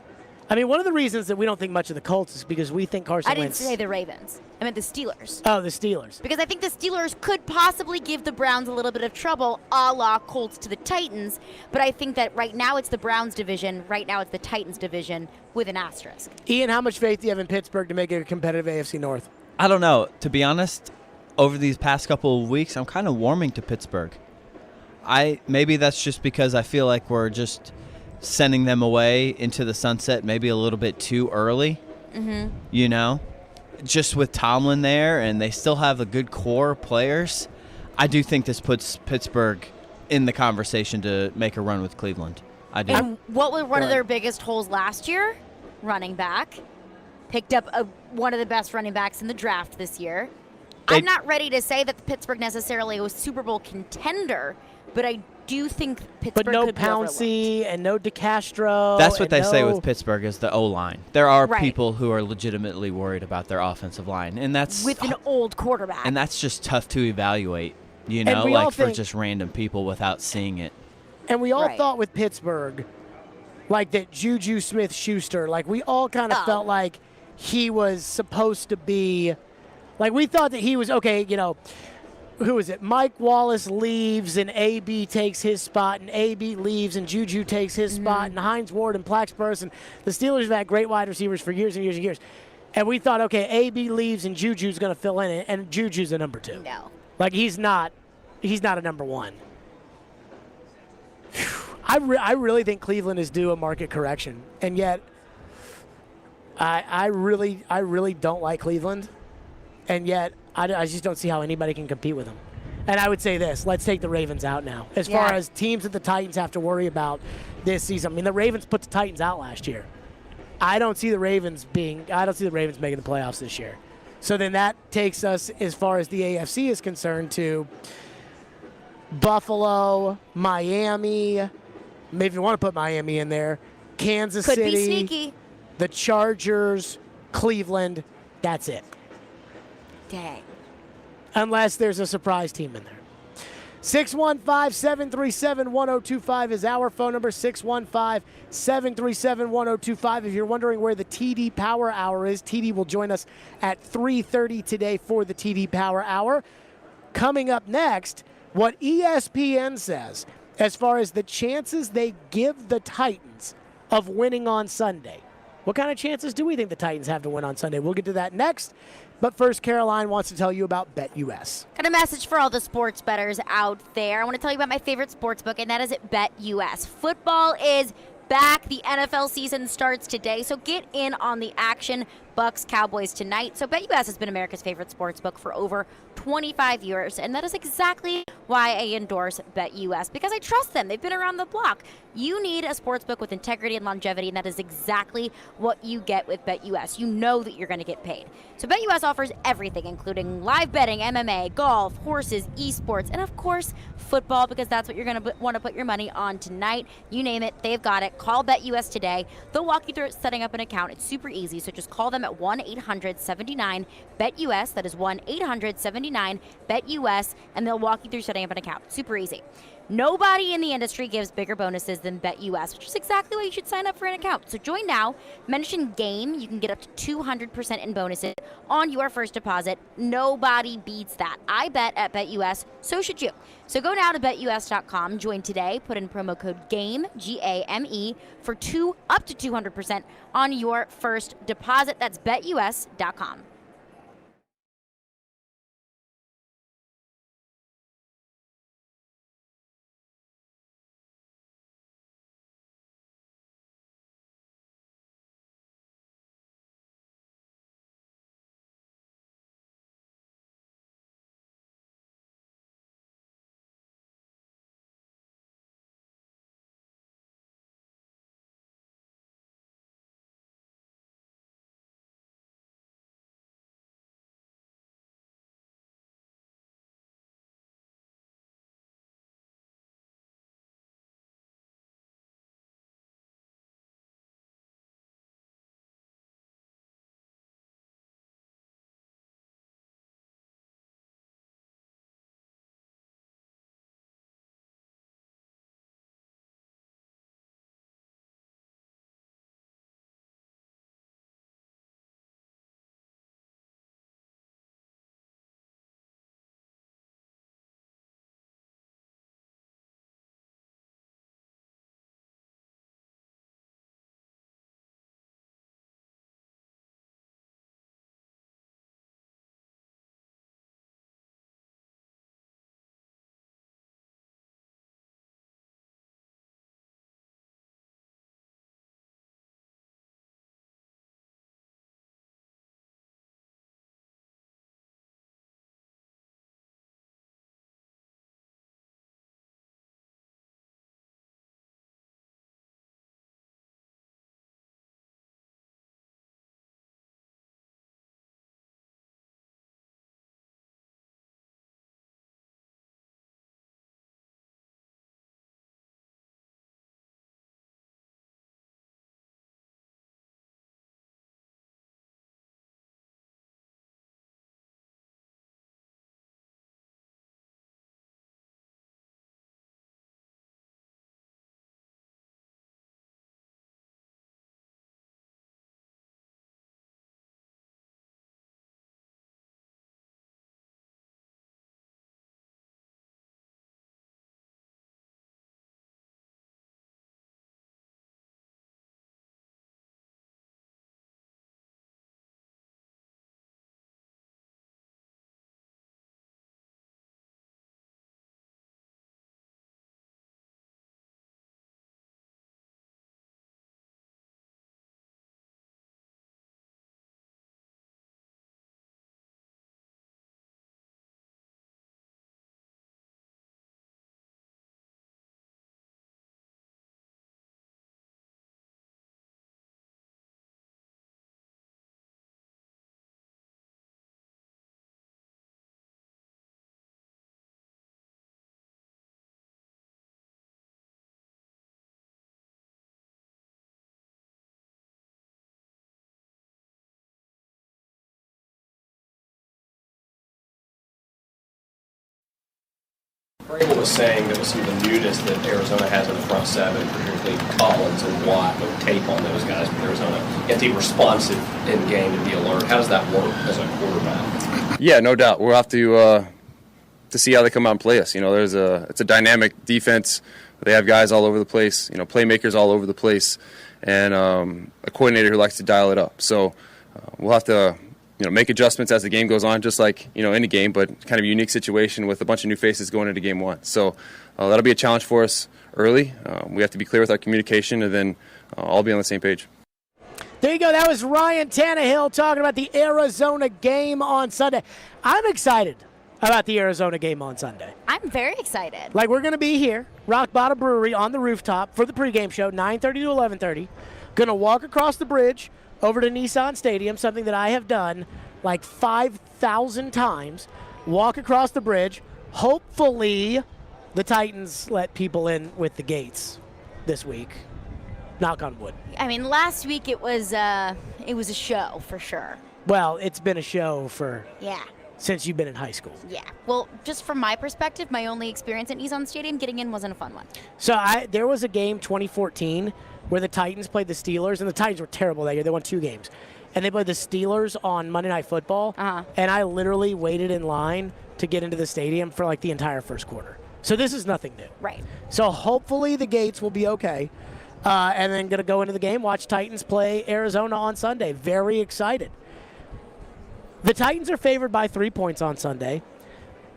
Speaker 17: I mean, one of the reasons that we don't think much of the Colts is because we think Carson Wentz.
Speaker 19: I didn't say the Ravens. I meant the Steelers.
Speaker 17: Oh, the Steelers.
Speaker 19: Because I think the Steelers could possibly give the Browns a little bit of trouble, a la Colts to the Titans. But I think that right now it's the Browns division. Right now it's the Titans division with an asterisk.
Speaker 17: Ian, how much faith do you have in Pittsburgh to make it a competitive AFC North?
Speaker 18: I don't know. To be honest, over these past couple of weeks, I'm kind of warming to Pittsburgh. Maybe that's just because I feel like we're just sending them away into the sunset maybe a little bit too early.
Speaker 19: Mm-hmm.
Speaker 18: You know, just with Tomlin there, and they still have a good core of players. I do think this puts Pittsburgh in the conversation to make a run with Cleveland. I do.
Speaker 19: And what was one of their biggest holes last year? Running back. Picked up one of the best running backs in the draft this year. I'm not ready to say that Pittsburgh necessarily was a Super Bowl contender, but I do think Pittsburgh
Speaker 17: But no
Speaker 19: could be
Speaker 17: Pouncey and no DeCastro.
Speaker 18: That's what they say
Speaker 17: no...
Speaker 18: with Pittsburgh is the O-line. There are
Speaker 19: Right.
Speaker 18: people who are legitimately worried about their offensive line, and that's
Speaker 19: with an old quarterback.
Speaker 18: and that's just tough to evaluate. You
Speaker 17: And
Speaker 18: know,
Speaker 17: we all
Speaker 18: like for
Speaker 17: think-
Speaker 18: just random people without seeing it.
Speaker 17: And we all
Speaker 19: Right.
Speaker 17: thought with Pittsburgh, like that Juju Smith-Schuster, like we all kind of felt like he was supposed to be, like we thought that he was, okay, you know, who is it? Mike Wallace leaves and AB takes his spot, and AB leaves and Juju takes his spot, and Hines Ward and Plaxburst, and the Steelers have had great wide receivers for years and years and years. And we thought, okay, AB leaves and Juju's going to fill in it, and Juju's a number 2.
Speaker 19: No.
Speaker 17: Like he's not a number 1. I really think Cleveland is due a market correction, and yet I really don't like Cleveland, and yet I just don't see how anybody can compete with them. And I would say this: let's take the Ravens out now. As far as teams that the Titans have to worry about this season, I mean, the Ravens put the Titans out last year. I don't see the Ravens making the playoffs this year. So then that takes us, as far as the AFC is concerned, to Buffalo, Miami. Maybe if you want to put Miami in there, Kansas
Speaker 19: Could
Speaker 17: City,
Speaker 19: be sneaky.
Speaker 17: the Chargers, Cleveland. That's it.
Speaker 19: Dang.
Speaker 17: Unless there's a surprise team in there. 615-737-1025 is our phone number, 615-737-1025. If you're wondering where the TD Power Hour is, TD will join us at 3:30 today for the TD Power Hour. Coming up next, what ESPN says as far as the chances they give the Titans of winning on Sunday. What kind of chances do we think the Titans have to win on Sunday? We'll get to that next. But first, Caroline wants to tell you about BetUS.
Speaker 19: Got a message for all the sports bettors out there. I want to tell you about my favorite sports book, and that is at BetUS. Football is back. The NFL season starts today, so get in on the action. Bucks, Cowboys tonight. So BetUS has been America's favorite sports book for over 25 years, and that is exactly why I endorse BetUS, because I trust them. They've been around the block. You need a sports book with integrity and longevity, and that is exactly what you get with BetUS. You know that you're going to get paid. So BetUS offers everything, including live betting, MMA, golf, horses, esports, and of course, football, because that's what you're going to want to put your money on tonight. You name it, they've got it. Call BetUS today. They'll walk you through setting up an account. It's super easy, so just call them at 1-800-79-BET-US. That is 1-800-79-BET-US, and they'll walk you through setting up an account. Super easy. Nobody in the industry gives bigger bonuses than BetUS, which is exactly why you should sign up for an account. So join now. Mention GAME. You can get up to 200% in bonuses on your first deposit. Nobody beats that. I bet at BetUS, so should you. So go now to BetUS.com. Join today. Put in promo code GAME, G-A-M-E, for up to 200% on your first deposit. That's BetUS.com.
Speaker 9: Vrabel was saying that with some of the newness that Arizona has in the front seven, particularly Collins and Watt, with tape on those guys with Arizona, you have to be responsive in game and be alert. How does that work as a quarterback?
Speaker 20: Yeah, no doubt. We'll have to see how they come out and play us. It's a dynamic defense. They have guys all over the place, playmakers all over the place, and a coordinator who likes to dial it up. So we'll have to make adjustments as the game goes on, just like any game, but kind of a unique situation with a bunch of new faces going into game one. So that'll be a challenge for us early. We have to be clear with our communication, and then all be on the same page.
Speaker 17: There you go. That was Ryan Tannehill talking about the Arizona game on Sunday. I'm excited about the Arizona game on Sunday.
Speaker 19: I'm very excited.
Speaker 17: Like, we're going to be here, Rock Bottom Brewery, on the rooftop for the pregame show, 9:30 to 11:30. Going to walk across the bridge over to Nissan Stadium, something that I have done like 5,000 times. Walk across the bridge. Hopefully, the Titans let people in with the gates this week. Knock on wood.
Speaker 19: I mean, last week it was a show for sure.
Speaker 17: Well, it's been a show
Speaker 19: Yeah.
Speaker 17: since you've been in high school.
Speaker 19: Yeah. Well, just from my perspective, my only experience at Nissan Stadium, getting in wasn't a fun one.
Speaker 17: So there was a game 2014 where the Titans played the Steelers, and the Titans were terrible that year. They won 2 games. And they played the Steelers on Monday Night Football, and I literally waited in line to get into the stadium for like the entire first quarter. So this is nothing new.
Speaker 19: Right.
Speaker 17: So hopefully the gates will be okay. And then going to go into the game, watch Titans play Arizona on Sunday. Very excited. The Titans are favored by 3 points on Sunday.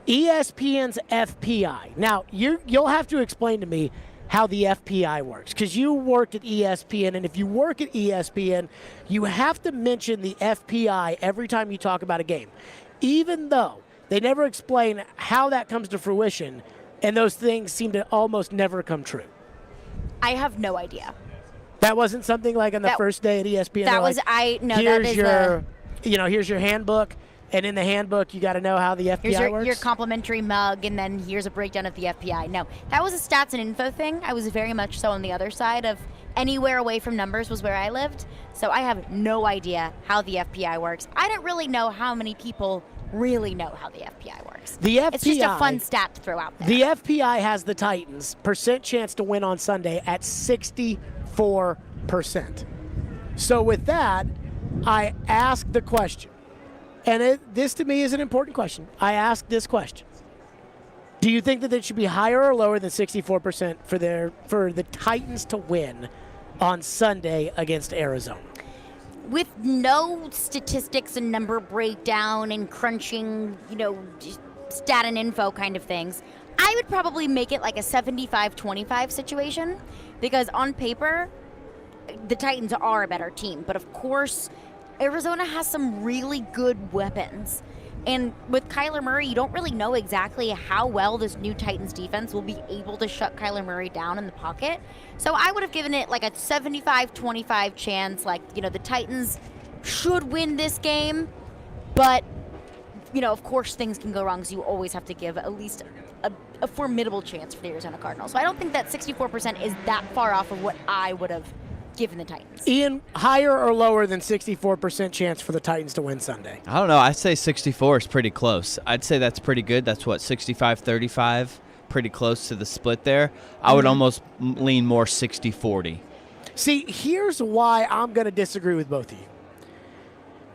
Speaker 17: ESPN's FPI. Now, you'll have to explain to me how the FPI works, because you worked at ESPN, and if you work at ESPN, you have to mention the FPI every time you talk about a game, even though they never explain how that comes to fruition, and those things seem to almost never come true.
Speaker 19: I have no idea.
Speaker 17: That wasn't something like on the first day at ESPN.
Speaker 19: That
Speaker 17: they're
Speaker 19: was
Speaker 17: like,
Speaker 19: no.
Speaker 17: Here's
Speaker 19: that is
Speaker 17: your, here's your handbook, and in the handbook you got to know how the FPI works.
Speaker 19: Your complimentary mug, and then here's a breakdown of the FPI. No, that was a stats and info thing. I was very much so on the other side of anywhere away from numbers was where I lived, so I have no idea how the FPI works. I don't really know how many people really know how the FPI works.
Speaker 17: The FPI,
Speaker 19: it's just a fun stat to throw out there.
Speaker 17: The FPI has the Titans percent chance to win on Sunday at 64%. So with that, I ask the question, and this to me is an important question. I ask this question: do you think that it should be higher or lower than 64% for the Titans to win on Sunday against Arizona?
Speaker 19: With no statistics and number breakdown and crunching, stat and info kind of things, I would probably make it like a 75-25 situation, because on paper, the Titans are a better team. But of course, Arizona has some really good weapons. And with Kyler Murray, you don't really know exactly how well this new Titans defense will be able to shut Kyler Murray down in the pocket. So I would have given it like a 75-25 chance. The Titans should win this game. But, of course things can go wrong, so you always have to give at least a formidable chance for the Arizona Cardinals. So I don't think that 64% is that far off of what I would have given the Titans.
Speaker 17: Ian, higher or lower than 64% chance for the Titans to win Sunday?
Speaker 18: I don't know. I'd say 64 is pretty close. I'd say that's pretty good. That's 65-35, pretty close to the split there. I would almost lean more 60-40.
Speaker 17: See, here's why I'm going to disagree with both of you.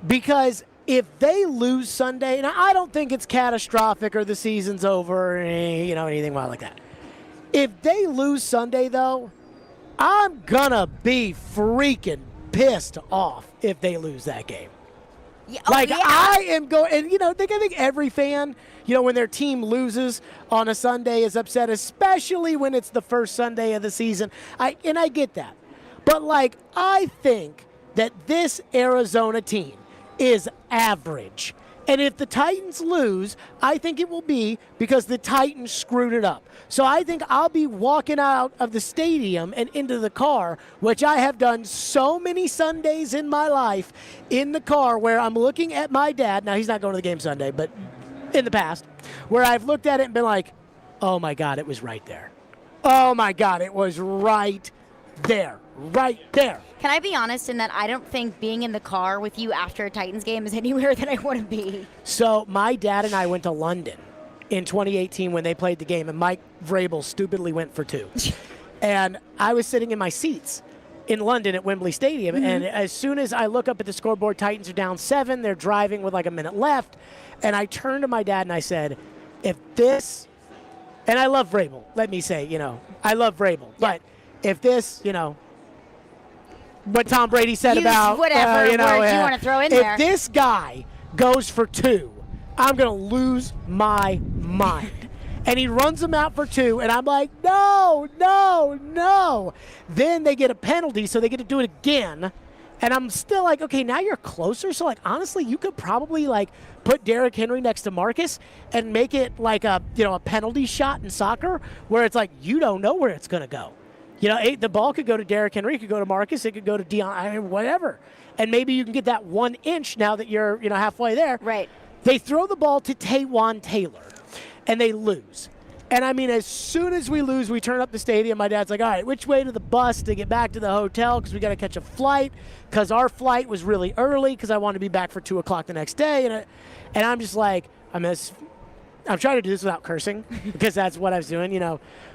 Speaker 17: Because if they lose Sunday, and I don't think it's catastrophic or the season's over or anything like that. If they lose Sunday, though, I'm gonna be freaking pissed off if they lose that game.
Speaker 19: Yeah,
Speaker 17: I am going, and I think every fan, when their team loses on a Sunday is upset, especially when it's the first Sunday of the season. I get that. But I think that this Arizona team is average. And if the Titans lose, I think it will be because the Titans screwed it up. So I think I'll be walking out of the stadium and into the car, which I have done so many Sundays in my life, in the car where I'm looking at my dad. Now, he's not going to the game Sunday, but in the past, where I've looked at it and been like, oh, my God, it was right there. Oh, my God, it was right there. Right there.
Speaker 19: Can I be honest in that I don't think being in the car with you after a Titans game is anywhere that I want to be?
Speaker 17: So my dad and I went to London in 2018 when they played the game, and Mike Vrabel stupidly went for 2. And I was sitting in my seats in London at Wembley Stadium, and as soon as I look up at the scoreboard, Titans are down 7. They're driving with like a minute left, and I turned to my dad and I said, if this, and I love Vrabel, let me say, I love Vrabel, but if this, what Tom Brady said
Speaker 19: Use
Speaker 17: about
Speaker 19: whatever word you want to throw in there.
Speaker 17: If this guy goes for 2, I'm going to lose my mind. And he runs them out for 2, and I'm like, no. Then they get a penalty, so they get to do it again. And I'm still like, okay, now you're closer. So, honestly, you could probably, put Derrick Henry next to Marcus and make it like a penalty shot in soccer where it's like you don't know where it's going to go. The ball could go to Derrick Henry, it could go to Marcus, it could go to Dion, whatever. And maybe you can get that 1 inch now that you're, halfway there.
Speaker 19: Right.
Speaker 17: They throw the ball to Taywan Taylor, and they lose. And, as soon as we lose, we turn up the stadium. My dad's like, all right, which way to the bus to get back to the hotel because we got to catch a flight because our flight was really early because I wanted to be back for 2 o'clock the next day. And I'm just like, I'm trying to do this without cursing because that's what I was doing,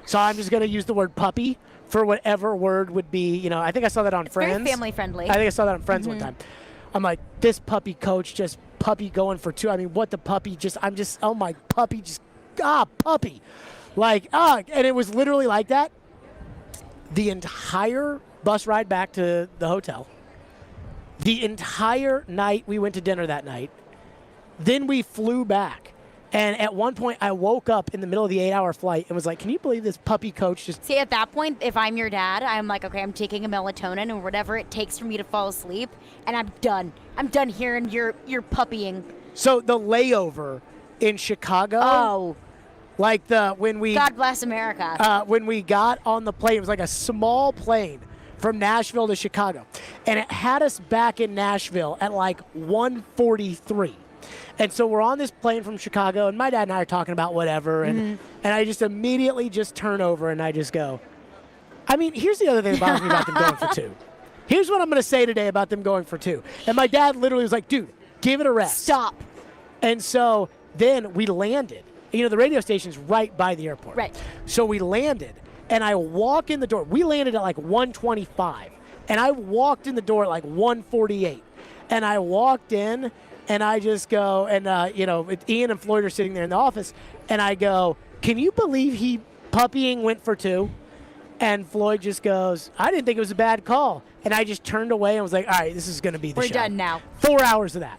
Speaker 17: So I'm just going to use the word puppy for whatever word would be, I think I saw that on Friends.
Speaker 19: Very family friendly.
Speaker 17: I think I saw that on Friends one time. I'm like, this puppy coach just puppy going for 2. What the puppy oh my puppy puppy. And it was literally like that the entire bus ride back to the hotel. The entire night we went to dinner that night. Then we flew back. And at one point, I woke up in the middle of the 8-hour flight and was like, can you believe this puppy coach just...
Speaker 19: See, at that point, if I'm your dad, I'm like, okay, I'm taking a melatonin or whatever it takes for me to fall asleep, and I'm done. I'm done hearing your puppying.
Speaker 17: So the layover in Chicago...
Speaker 19: Oh.
Speaker 17: When we...
Speaker 19: God bless America.
Speaker 17: When we got on the plane, it was like a small plane from Nashville to Chicago. And it had us back in Nashville at 1:43. And so we're on this plane from Chicago, and my dad and I are talking about whatever, and I just immediately just turn over and I just go, here's the other thing that bothers me about them going for 2. Here's what I'm going to say today about them going for 2. And my dad literally was like, dude, give it a rest.
Speaker 19: Stop.
Speaker 17: And so then we landed. The radio station's right by the airport.
Speaker 19: Right.
Speaker 17: So we landed, and I walk in the door. We landed at 1:25, and I walked in the door at 1:48. And I walked in, and I just go, and, Ian and Floyd are sitting there in the office, and I go, can you believe he puppying went for 2? And Floyd just goes, I didn't think it was a bad call. And I just turned away and was like, all right, this is going to be the show.
Speaker 19: We're done now.
Speaker 17: 4 hours of that.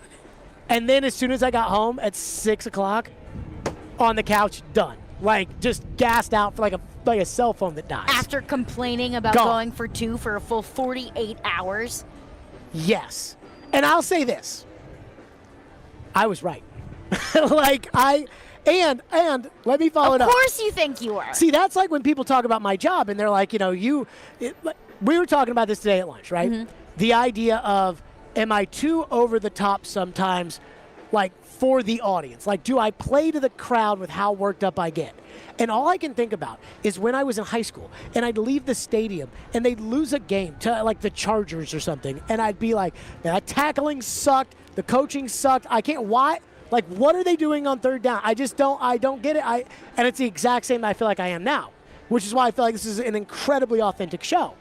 Speaker 17: And then as soon as I got home at 6 o'clock, on the couch, done. Just gassed out for like a cell phone that dies.
Speaker 19: After complaining about going for 2 for a full 48 hours?
Speaker 17: Yes. And I'll say this. I was right. And let me follow it up.
Speaker 19: Of course you think you were.
Speaker 17: See, that's like when people talk about my job and they're like, we were talking about this today at lunch, right? Mm-hmm. The idea of, am I too over the top sometimes, for the audience? Do I play to the crowd with how worked up I get? And all I can think about is when I was in high school and I'd leave the stadium and they'd lose a game to the Chargers or something. And I'd be like, that tackling sucked. The coaching sucked. I can't, why? What are they doing on third down? I don't get it. And it's the exact same I feel like I am now, which is why I feel like this is an incredibly authentic show.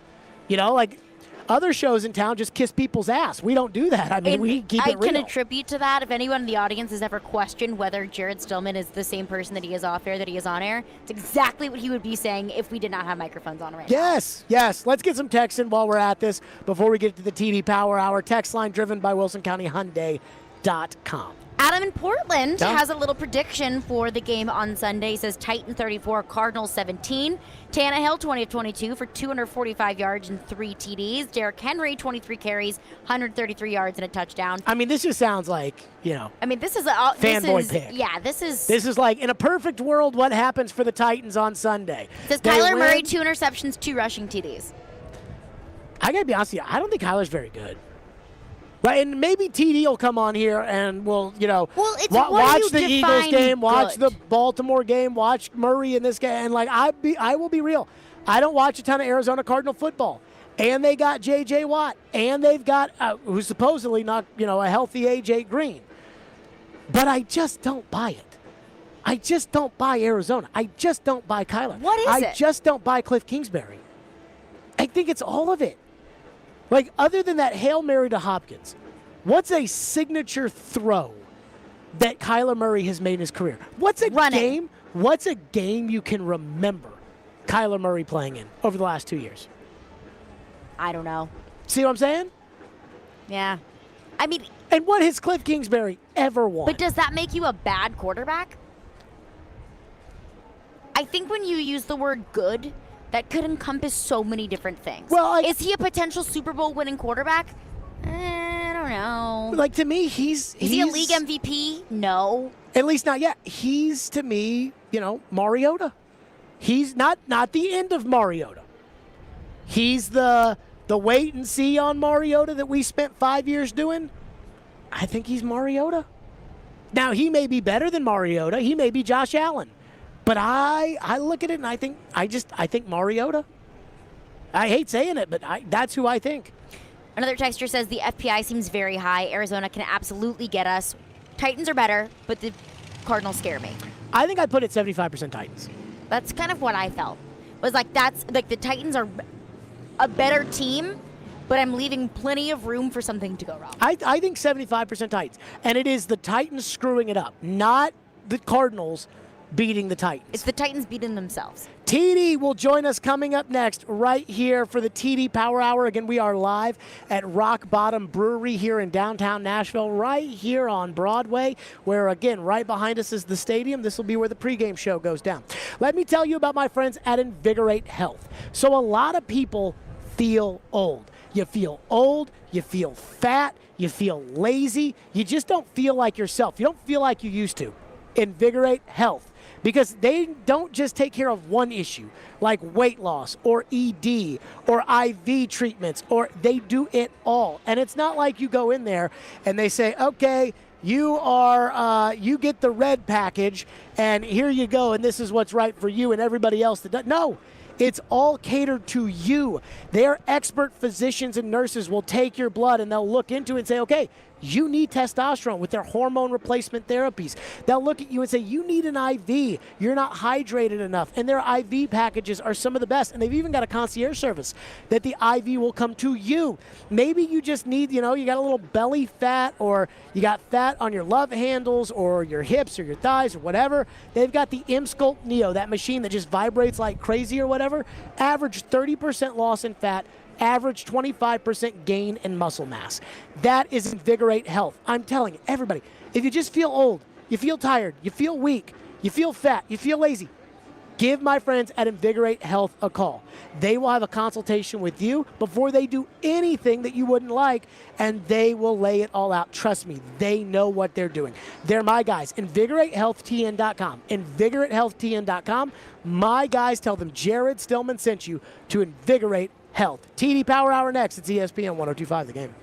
Speaker 17: Other shows in town just kiss people's ass. We don't do that. We keep it real.
Speaker 19: I can attribute to that. If anyone in the audience has ever questioned whether Jared Stillman is the same person that he is off air, that he is on air, it's exactly what he would be saying if we did not have microphones on right now.
Speaker 17: Yes. Let's get some texts in while we're at this before we get to the TD Power Hour. Text line driven by WilsonCountyHyundai.com.
Speaker 19: Adam in Portland has a little prediction for the game on Sunday. He says Titan 34, Cardinals 17. Tannehill 20 of 22 for 245 yards and 3 TDs. Derrick Henry 23 carries, 133 yards and a touchdown.
Speaker 17: This just sounds like,
Speaker 19: this is
Speaker 17: fanboy pick.
Speaker 19: Yeah, this is
Speaker 17: in a perfect world, what happens for the Titans on Sunday?
Speaker 19: It says Kyler Murray 2 interceptions, 2 rushing TDs.
Speaker 17: I got to be honest with you, I don't think Kyler's very good. Right, and maybe TD will come on here and we'll, watch the Eagles game, watch the Baltimore game, watch Murray in this game, and I will be real. I don't watch a ton of Arizona Cardinal football, and they got J.J. Watt, and they've got who's supposedly not, a healthy A.J. Green, but I just don't buy it. I just don't buy Arizona. I just don't buy Kyler.
Speaker 19: What is
Speaker 17: I
Speaker 19: it?
Speaker 17: just don't buy Cliff Kingsbury. I think it's all of it. Like, other than that Hail Mary to Hopkins, what's a signature throw that Kyler Murray has made in his career? What's a game? What's a game you can remember Kyler Murray playing in over the last 2 years?
Speaker 19: I don't know.
Speaker 17: See what I'm saying?
Speaker 19: Yeah. I mean,
Speaker 17: and what has Cliff Kingsbury ever won?
Speaker 19: But does that make you a bad quarterback? I think when you use the word good, that could encompass so many different things.
Speaker 17: Well,
Speaker 19: is he a potential Super Bowl winning quarterback? I don't know.
Speaker 17: Like, to me, is
Speaker 19: he a league MVP? No.
Speaker 17: At least not yet. He's, to me, Mariota. He's not the end of Mariota. He's the wait and see on Mariota that we spent 5 years doing. I think he's Mariota. Now, he may be better than Mariota. He may be Josh Allen. But I look at it and I think Mariota. I hate saying it, but that's who I think.
Speaker 19: Another texter says the FPI seems very high. Arizona can absolutely get us. Titans are better, but the Cardinals scare me.
Speaker 17: I think I put it 75% Titans.
Speaker 19: That's kind of what I felt. Was like that's like the Titans are a better team, but I'm leaving plenty of room for something to go wrong.
Speaker 17: I think 75% Titans. And it is the Titans screwing it up, not the Cardinals beating the Titans.
Speaker 19: It's the Titans beating themselves.
Speaker 17: TD will join us coming up next right here for the TD Power Hour. Again, we are live at Rock Bottom Brewery here in downtown Nashville, right here on Broadway, where, again, right behind us is the stadium. This will be where the pregame show goes down. Let me tell you about my friends at Invigorate Health. So a lot of people feel old. You feel old, you feel fat, you feel lazy, you just don't feel like yourself. You don't feel like you used to. Invigorate Health. Because they don't just take care of one issue, like weight loss or ED or IV treatments, or they do it all. And it's not like you go in there and they say, okay, you get the red package, and here you go, and this is what's right for you and everybody else that doesn't. No. It's all catered to you. Their expert physicians and nurses will take your blood and they'll look into it and say, okay, you need testosterone with their hormone replacement therapies. They'll look at you and say, you need an IV. You're not hydrated enough. And their IV packages are some of the best. And they've even got a concierge service that the IV will come to you. Maybe you just need, you got a little belly fat, or you got fat on your love handles or your hips or your thighs or whatever. They've got the M-Sculpt Neo, that machine that just vibrates like crazy or whatever. Average 30% loss in fat. Average 25% gain in muscle mass. That is Invigorate Health. I'm telling you, everybody, if you just feel old, you feel tired, you feel weak, you feel fat, you feel lazy, give my friends at Invigorate Health a call. They will have a consultation with you before they do anything that you wouldn't like, and they will lay it all out. Trust me, they know what they're doing. They're my guys. InvigorateHealthTN.com. InvigorateHealthTN.com. My guys, tell them Jared Stillman sent you to Invigorate Health. TD Power Hour next. It's ESPN 102.5 The Game.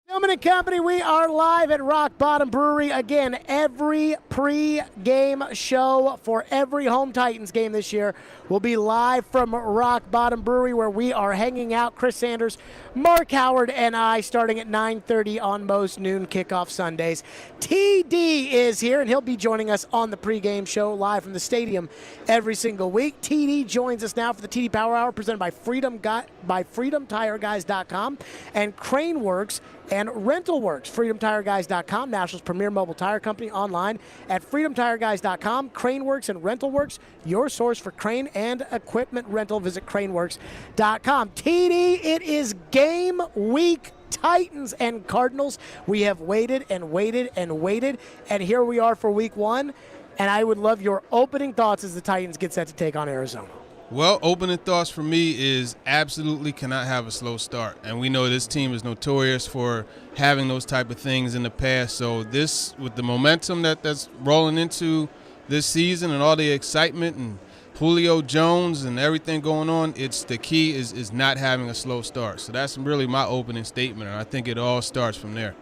Speaker 17: Gentlemen and company, we are live at Rock Bottom Brewery. Again, every pre-game show for every home Titans game this year will be live from Rock Bottom Brewery, where we are hanging out. Chris Sanders, Mark Howard, and I, starting at 9:30 on most noon kickoff Sundays. TD is here, and he'll be joining us on the pre-game show live from the stadium every single week. TD joins us now for the TD Power Hour, presented by FreedomTireGuys.com and Craneworks and RentalWorks. FreedomTireGuys.com, Nashville's premier mobile tire company, online at FreedomTireGuys.com. Craneworks and RentalWorks, your source for crane and equipment rental. Visit Craneworks.com. TD, it is game week. Titans and Cardinals. We have waited and waited and waited, and here we are for week one. And I would love your opening thoughts as the Titans get set to take on Arizona.
Speaker 6: Well, opening thoughts for me is absolutely cannot have a slow start. And we know this team is notorious for having those type of things in the past. So this, with the momentum that's rolling into this season and all the excitement and Julio Jones and everything going on, it's the key is not having a slow start. So that's really my opening statement, and I think it all starts from there.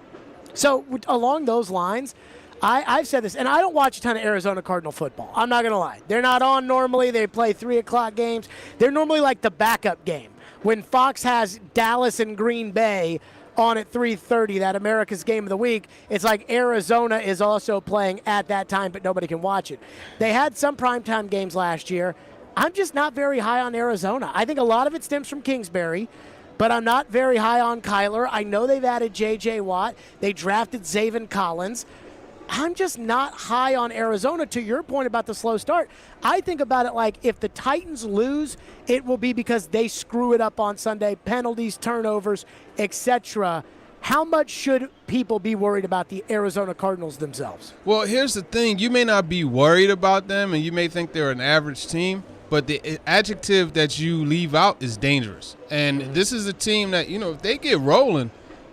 Speaker 17: So along those lines, I've said this, and I don't watch a ton of Arizona Cardinal football. I'm not going to lie. They're not on normally. They play 3 o'clock games. They're normally like the backup game. When Fox has Dallas and Green Bay on at 3:30, that America's Game of the Week, it's like Arizona is also playing at that time, but nobody can watch it. They had some primetime games last year. I'm just not very high on Arizona. I think a lot of it stems from Kingsbury, but I'm not very high on Kyler. I know they've added J.J. Watt. They drafted Zaven Collins. I'm just not high on Arizona. To your point about the slow start, I think about it like if the Titans lose, it will be because they screw it up on Sunday, penalties, turnovers, etc. How much should people be worried about the Arizona Cardinals themselves?
Speaker 6: Well, here's the thing. You may not be worried about them, and you may think they're an average team, but the adjective that you leave out is dangerous. And this is a team that, if they get rolling,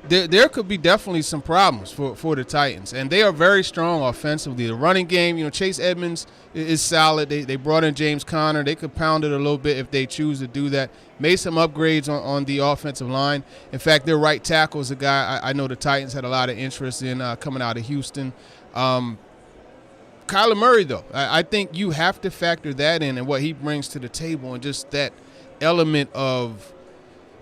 Speaker 6: there could be definitely some problems for the Titans. And they are very strong offensively. The running game, Chase Edmonds is solid. They brought in James Conner. They could pound it a little bit if they choose to do that. Made some upgrades on the offensive line. In fact, their right tackle is a guy I know the Titans had a lot of interest in coming out of Houston. Kyler Murray, though, I think you have to factor that in and what he brings to the table, and just that element of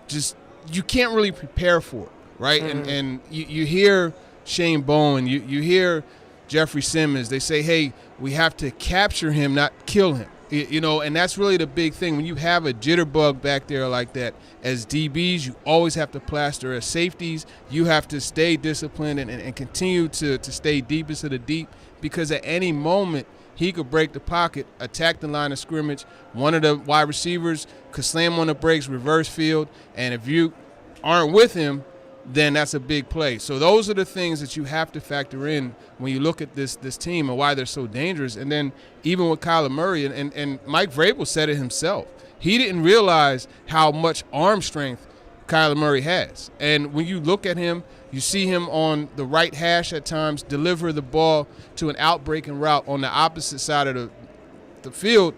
Speaker 6: just you can't really prepare for it. Right, and you hear Shane Bowen, you hear Jeffrey Simmons. They say, hey, we have to capture him, not kill him. And that's really the big thing. When you have a jitterbug back there like that, as DBs, you always have to plaster. As safeties, you have to stay disciplined and continue to stay deep into the deep, because at any moment he could break the pocket, attack the line of scrimmage. One of the wide receivers could slam on the brakes, reverse field, and if you aren't with him, then that's a big play. So those are the things that you have to factor in when you look at this team and why they're so dangerous. And then even with Kyler Murray, and Mike Vrabel said it himself, he didn't realize how much arm strength Kyler Murray has. And when you look at him, you see him on the right hash at times, deliver the ball to an out-breaking route on the opposite side of the field.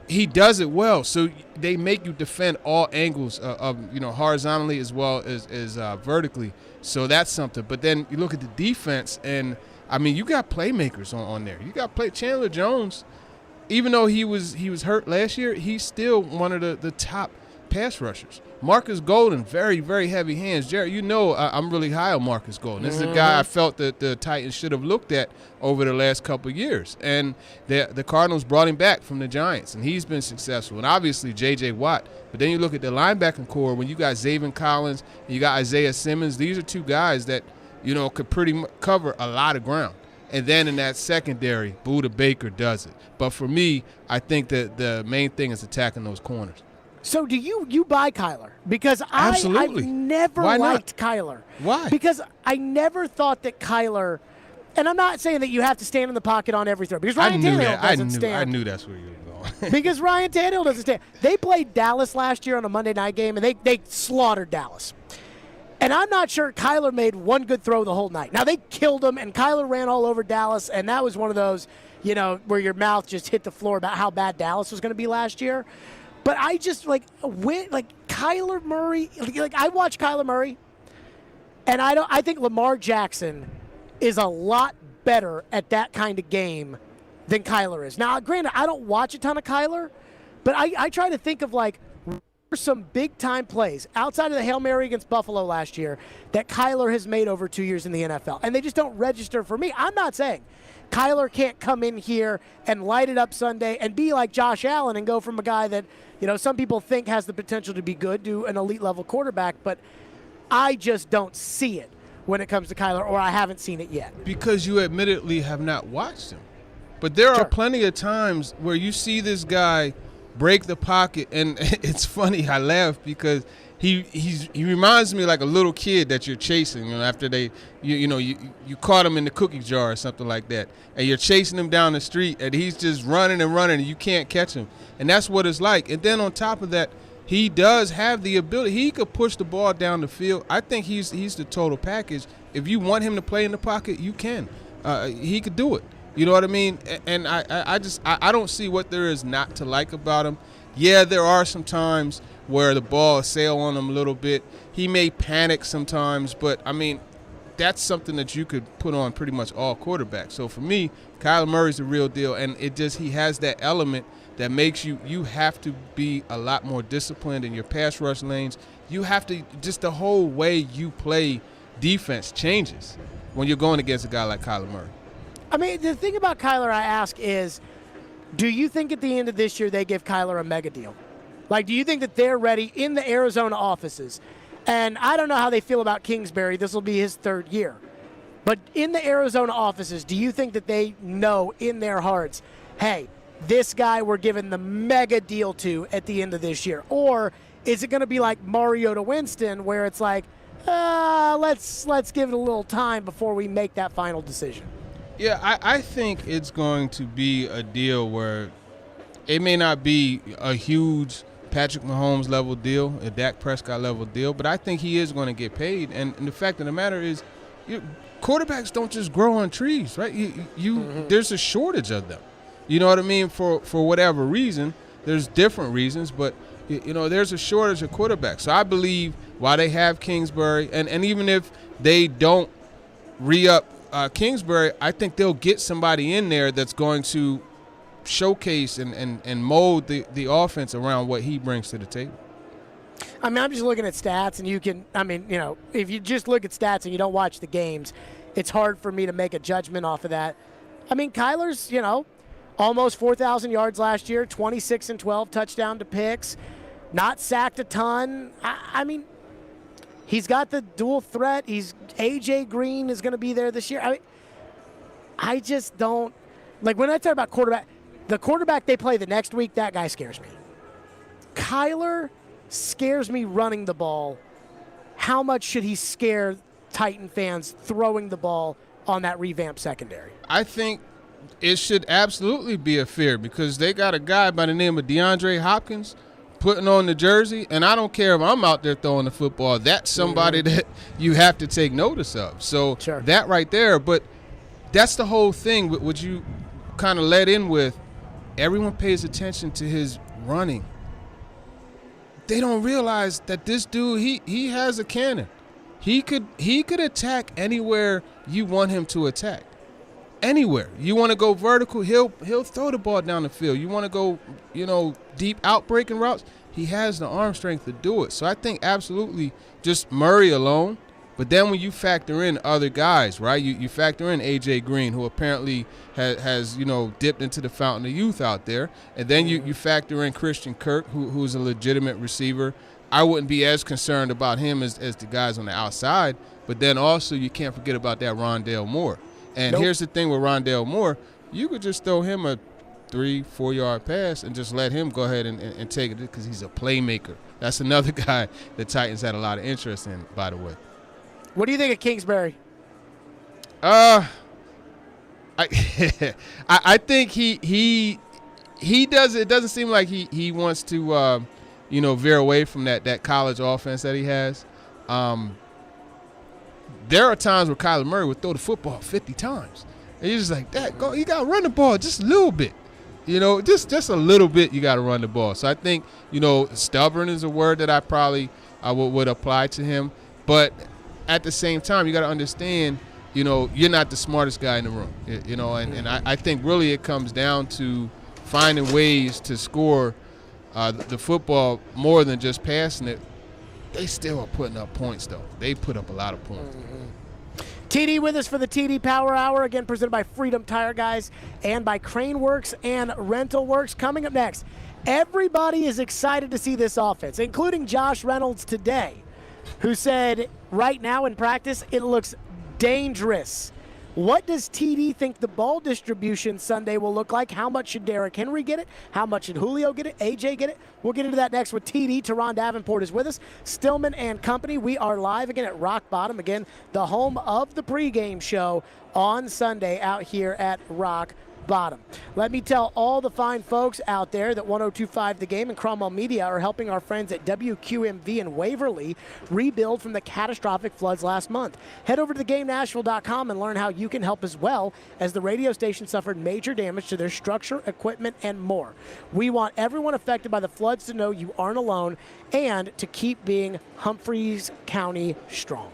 Speaker 6: He does it well, so they make you defend all angles of horizontally as well as vertically. So that's something. But then you look at the defense, and you got playmakers on there. You got Chandler Jones, even though he was hurt last year, he's still one of the top pass rushers. Marcus Golden, very, very heavy hands. Jared, I'm really high on Marcus Golden. This is a guy I felt that the Titans should have looked at over the last couple of years. And the Cardinals brought him back from the Giants, and he's been successful. And obviously J.J. Watt. But then you look at the linebacking core, when you got Zaven Collins and you got Isaiah Simmons, these are two guys that, could pretty much cover a lot of ground. And then in that secondary, Budda Baker does it. But for me, I think that the main thing is attacking those corners.
Speaker 17: So do you buy Kyler? Because I've never liked Kyler.
Speaker 6: Why?
Speaker 17: Because I never thought that Kyler, and I'm not saying that you have to stand in the pocket on every throw, because Ryan Tannehill doesn't stand.
Speaker 6: I knew that's where you were going.
Speaker 17: Because Ryan Tannehill doesn't stand. They played Dallas last year on a Monday night game, and they slaughtered Dallas. And I'm not sure Kyler made one good throw the whole night. Now, they killed him, and Kyler ran all over Dallas, and that was one of those, where your mouth just hit the floor about how bad Dallas was going to be last year. But I just, Kyler Murray, I watch Kyler Murray, And I think Lamar Jackson is a lot better at that kind of game than Kyler is. Now, granted, I don't watch a ton of Kyler, but I try to think of like some big-time plays outside of the Hail Mary against Buffalo last year that Kyler has made over 2 years in the NFL, and they just don't register for me. I'm not saying Kyler can't come in here and light it up Sunday and be like Josh Allen and go from a guy that, some people think has the potential to be good to an elite-level quarterback, but I just don't see it when it comes to Kyler, or I haven't seen it yet.
Speaker 6: Because you admittedly have not watched him. But there are plenty of times where you see this guy break the pocket, and it's funny, I laugh because he reminds me like a little kid that you're chasing, after you caught him in the cookie jar or something like that, and you're chasing him down the street, and he's just running and running, and you can't catch him. And that's what it's like. And then on top of that, he does have the ability. He could push the ball down the field. I think he's the total package. If you want him to play in the pocket, you can. He could do it. You know what I mean? And I don't see what there is not to like about him. Yeah, there are some times where the ball sail on him a little bit. He may panic sometimes, but, that's something that you could put on pretty much all quarterbacks. So for me, Kyler Murray's the real deal, and he has that element that makes you have to be a lot more disciplined in your pass rush lanes. You have to, just the whole way you play defense changes when you're going against a guy like Kyler Murray.
Speaker 17: The thing about Kyler I ask is, do you think at the end of this year they give Kyler a mega deal? Like, do you think that they're ready in the Arizona offices? And I don't know how they feel about Kingsbury. This will be his third year. But in the Arizona offices, do you think that they know in their hearts, hey, this guy we're giving the mega deal to at the end of this year? Or is it going to be like Mario to Winston, where it's like, let's give it a little time before we make that final decision?
Speaker 6: Yeah, I think it's going to be a deal where it may not be a huge Patrick Mahomes level deal, a Dak Prescott level deal, but I think he is going to get paid. And the fact of the matter is, quarterbacks don't just grow on trees, right? There's a shortage of them. You know what I mean? For whatever reason, there's different reasons, but there's a shortage of quarterbacks. So I believe while they have Kingsbury, and even if they don't re-up Kingsbury, I think they'll get somebody in there that's going to showcase and mold the offense around what he brings to the table.
Speaker 17: I'm just looking at stats, and you can, if you just look at stats and you don't watch the games, it's hard for me to make a judgment off of that. Kyler's, almost 4,000 yards last year, 26 and 12 touchdown to picks, not sacked a ton. He's got the dual threat. A.J. Green is going to be there this year. I just don't – like when I talk about quarterback, the quarterback they play the next week, that guy scares me. Kyler scares me running the ball. How much should he scare Titan fans throwing the ball on that revamped secondary?
Speaker 6: I think it should absolutely be a fear because they got a guy by the name of DeAndre Hopkins – putting on the jersey, and I don't care if I'm out there throwing the football. That's somebody that you have to take notice of. So that right there, but that's the whole thing. What you kind of let in with, everyone pays attention to his running. They don't realize that this dude, he has a cannon. He could attack anywhere you want him to attack. Anywhere. You want to go vertical, he'll throw the ball down the field. You want to go, deep out-breaking routes, he has the arm strength to do it. So I think absolutely just Murray alone. But then when you factor in other guys, right, you factor in A.J. Green, who apparently has dipped into the fountain of youth out there. And then you factor in Christian Kirk, who's a legitimate receiver. I wouldn't be as concerned about him as the guys on the outside. But then also you can't forget about that Rondale Moore. And here's the thing with Rondale Moore, you could just throw him a 3-4 yard pass and just let him go ahead and take it because he's a playmaker. That's another guy the Titans had a lot of interest in, by the way.
Speaker 17: What do you think of Kingsbury?
Speaker 6: I think he does. It doesn't seem like he wants to veer away from that college offense that he has. There are times where Kyler Murray would throw the football 50 times. And you're just like, go, you got to run the ball just a little bit. Just a little bit you got to run the ball. So I think, stubborn is a word that I probably would apply to him. But at the same time, you got to understand, you know, you're not the smartest guy in the room, you know, and I think really it comes down to finding ways to score the football more than just passing it. They still are putting up points, though. They put up a lot of points.
Speaker 17: TD with us for the TD Power Hour, again presented by Freedom Tire Guys and by Crane Works and Rental Works. Coming up next, everybody is excited to see this offense, including Josh Reynolds today, who said right now in practice it looks dangerous. What does TD think the ball distribution Sunday will look like? How much should Derrick Henry get it? How much should Julio get it? AJ get it? We'll get into that next with TD. Teron Davenport is with us. Stillman and company. We are live again at Rock Bottom. Again, the home of the pregame show on Sunday out here at Rock Bottom. Let me tell all the fine folks out there that 102.5 The Game and Cromwell Media are helping our friends at WQMV in Waverly rebuild from the catastrophic floods last month. Head over to thegamenashville.com and learn how you can help as well, as the radio station suffered major damage to their structure, equipment, and more. We want everyone affected by the floods to know you aren't alone and to keep being Humphreys County strong.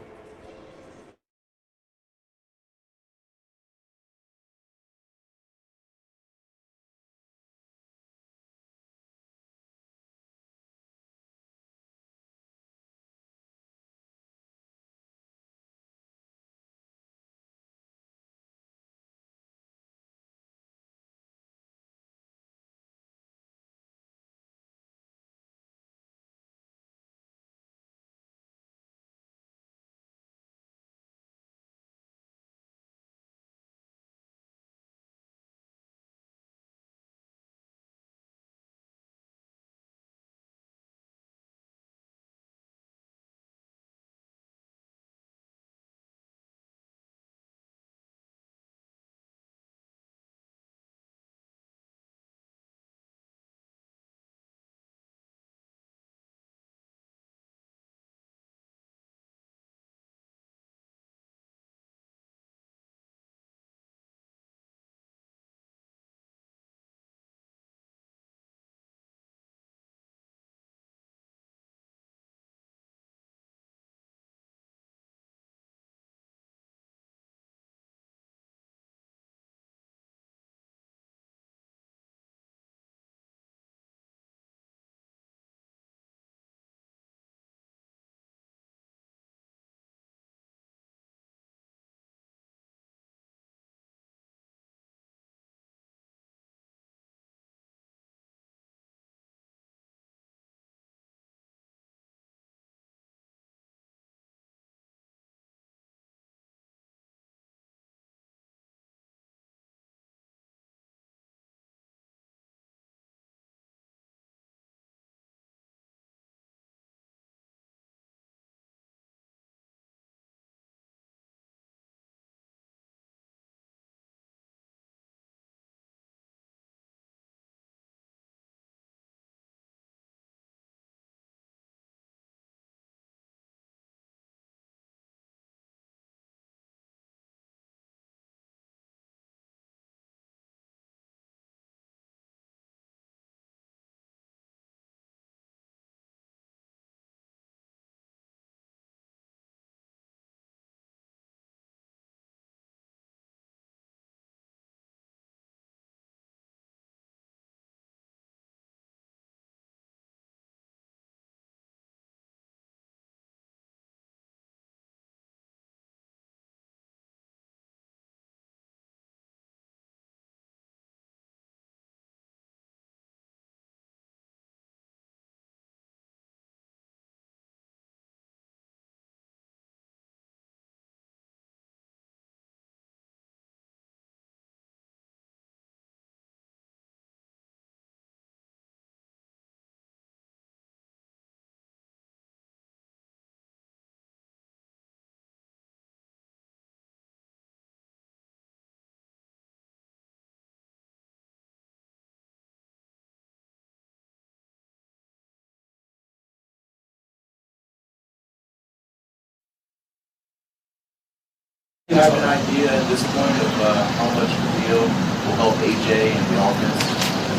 Speaker 11: Do you have an idea at this point of how much Julio will help AJ and the offense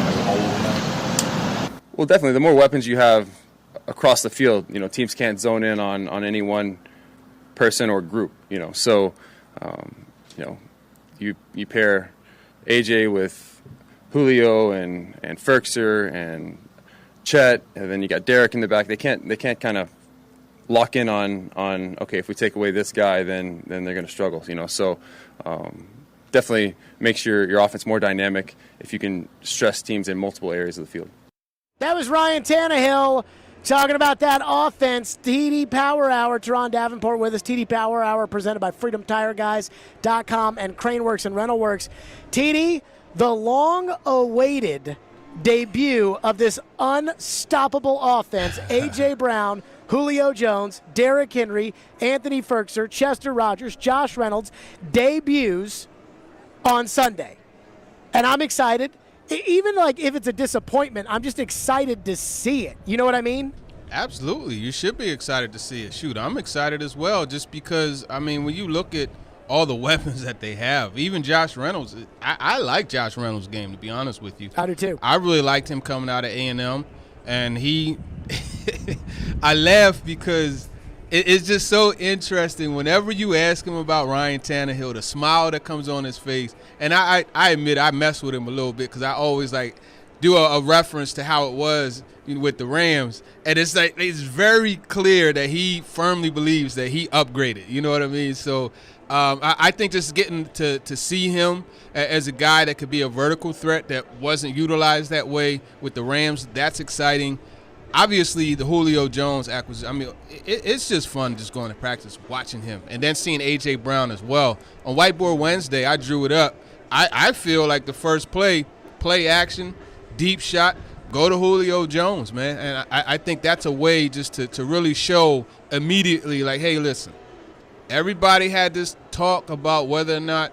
Speaker 11: as a whole?
Speaker 20: Well, definitely. The more weapons you have across the field, you know, teams can't zone in on any one person or group. So you pair AJ with Julio and Ferkser and Chet, and then you got Derek in the back. They can't kind of lock in on okay, if we take away this guy, then they're going to struggle. So definitely makes your offense more dynamic if you can stress teams in multiple areas of the field.
Speaker 17: That was Ryan Tannehill talking about that offense. TD Power Hour, Teron Davenport with us. TD Power Hour presented by FreedomTireGuys.com and Craneworks and RentalWorks. TD, the long-awaited debut of this unstoppable offense. A.J. Brown, Julio Jones, Derrick Henry, Anthony Ferkser, Chester Rogers, Josh Reynolds debuts on Sunday. And I'm excited. Even like if it's a disappointment, I'm just excited to see it. You know what I mean?
Speaker 6: Absolutely. You should be excited to see it. Shoot, I'm excited as well just because, when you look at all the weapons that they have, even Josh Reynolds, I like Josh Reynolds' game, to be honest with you.
Speaker 17: I do too.
Speaker 6: I really liked him coming out of A&M, and I laugh because it's just so interesting whenever you ask him about Ryan Tannehill, the smile that comes on his face. And I admit I mess with him a little bit because I always do a reference to how it was with the Rams. And it's very clear that he firmly believes that he upgraded. You know what I mean? So I think just getting to see him as a guy that could be a vertical threat that wasn't utilized that way with the Rams, that's exciting. Obviously, the Julio Jones acquisition, it's just fun just going to practice, watching him, and then seeing A.J. Brown as well. On Whiteboard Wednesday, I drew it up. I feel like the first play action, deep shot, go to Julio Jones, man. And I think that's a way just to really show immediately, like, hey, listen, everybody had this talk about whether or not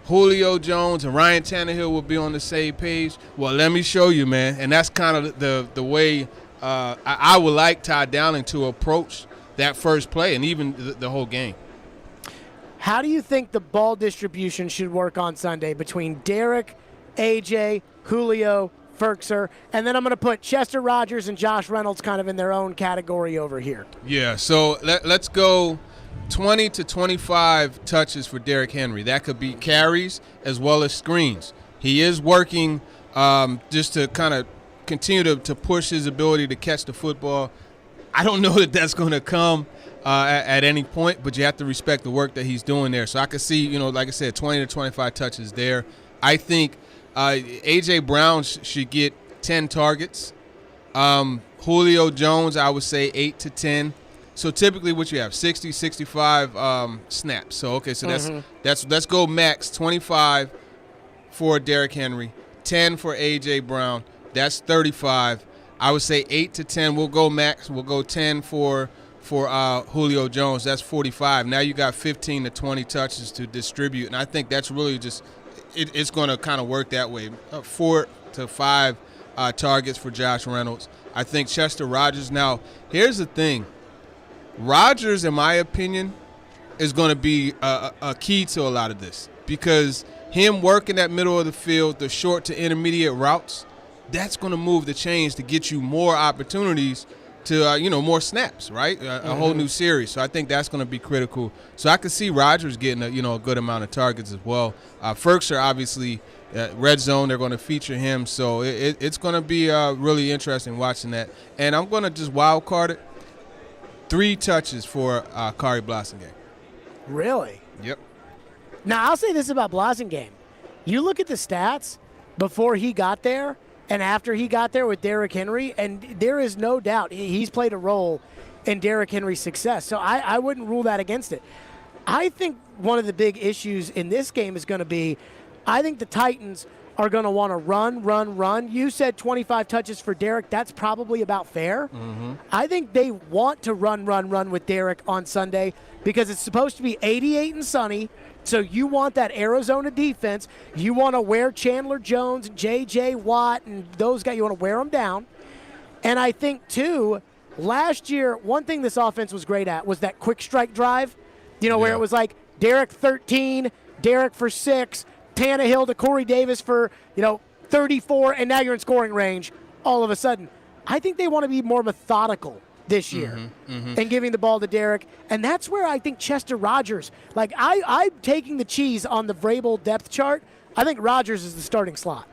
Speaker 6: Julio Jones and Ryan Tannehill will be on the same page. Well, let me show you, man. And that's kind of the way I would like Ty Downing to approach that first play and even the whole game.
Speaker 17: How do you think the ball distribution should work on Sunday between Derek, AJ, Julio, Ferkser, and then I'm going to put Chester Rogers and Josh Reynolds kind of in their own category over here?
Speaker 6: Yeah, so let's go 20 to 25 touches for Derrick Henry. That could be carries as well as screens. He is working just to kind of continue to push his ability to catch the football. I don't know that that's going to come at any point, but you have to respect the work that he's doing there. So I could see, like I said, 20 to 25 touches there. I think A.J. Brown should get 10 targets. Julio Jones, I would say 8 to 10. So typically what you have, 60, 65 snaps. So, okay, so that's let's go max 25 for Derrick Henry, 10 for A.J. Brown. That's 35. I would say 8 to 10. We'll go max. We'll go 10 for Julio Jones. That's 45. Now you got 15 to 20 touches to distribute, and I think that's really just it's going to kind of work that way. 4 to 5 targets for Josh Reynolds. I think Chester Rogers. Now, here's the thing. Rodgers, in my opinion, is going to be a key to a lot of this because him working that middle of the field, the short to intermediate routes, that's going to move the chains to get you more opportunities to, more snaps, right? A whole new series. So I think that's going to be critical. So I could see Rodgers getting a good amount of targets as well. Ferkser, obviously, red zone, they're going to feature him. So it's going to be really interesting watching that. And I'm going to just wild card it. 3 touches for Kari Blasingame.
Speaker 17: Really?
Speaker 6: Yep.
Speaker 17: Now, I'll say this about Blasingame. You look at the stats before he got there and after he got there with Derrick Henry, and there is no doubt he's played a role in Derrick Henry's success. So I wouldn't rule that against it. I think one of the big issues in this game is going to be, I think the Titans are going to want to run. You said 25 touches for Derrick. That's probably about fair. I think they want to run with Derrick on Sunday because it's supposed to be 88 and sunny. So you want that Arizona defense. You want to wear Chandler Jones, J.J. Watt, and those guys. You want to wear them down. And I think, too, last year, one thing this offense was great at was that quick strike drive, where it was like Derrick 13, Derrick for 6, Tannehill to Corey Davis for, 34, and now you're in scoring range all of a sudden. I think they want to be more methodical this year and giving the ball to Derek. And that's where I think Chester Rogers, like I'm taking the cheese on the Vrabel depth chart. I think Rogers is the starting slot.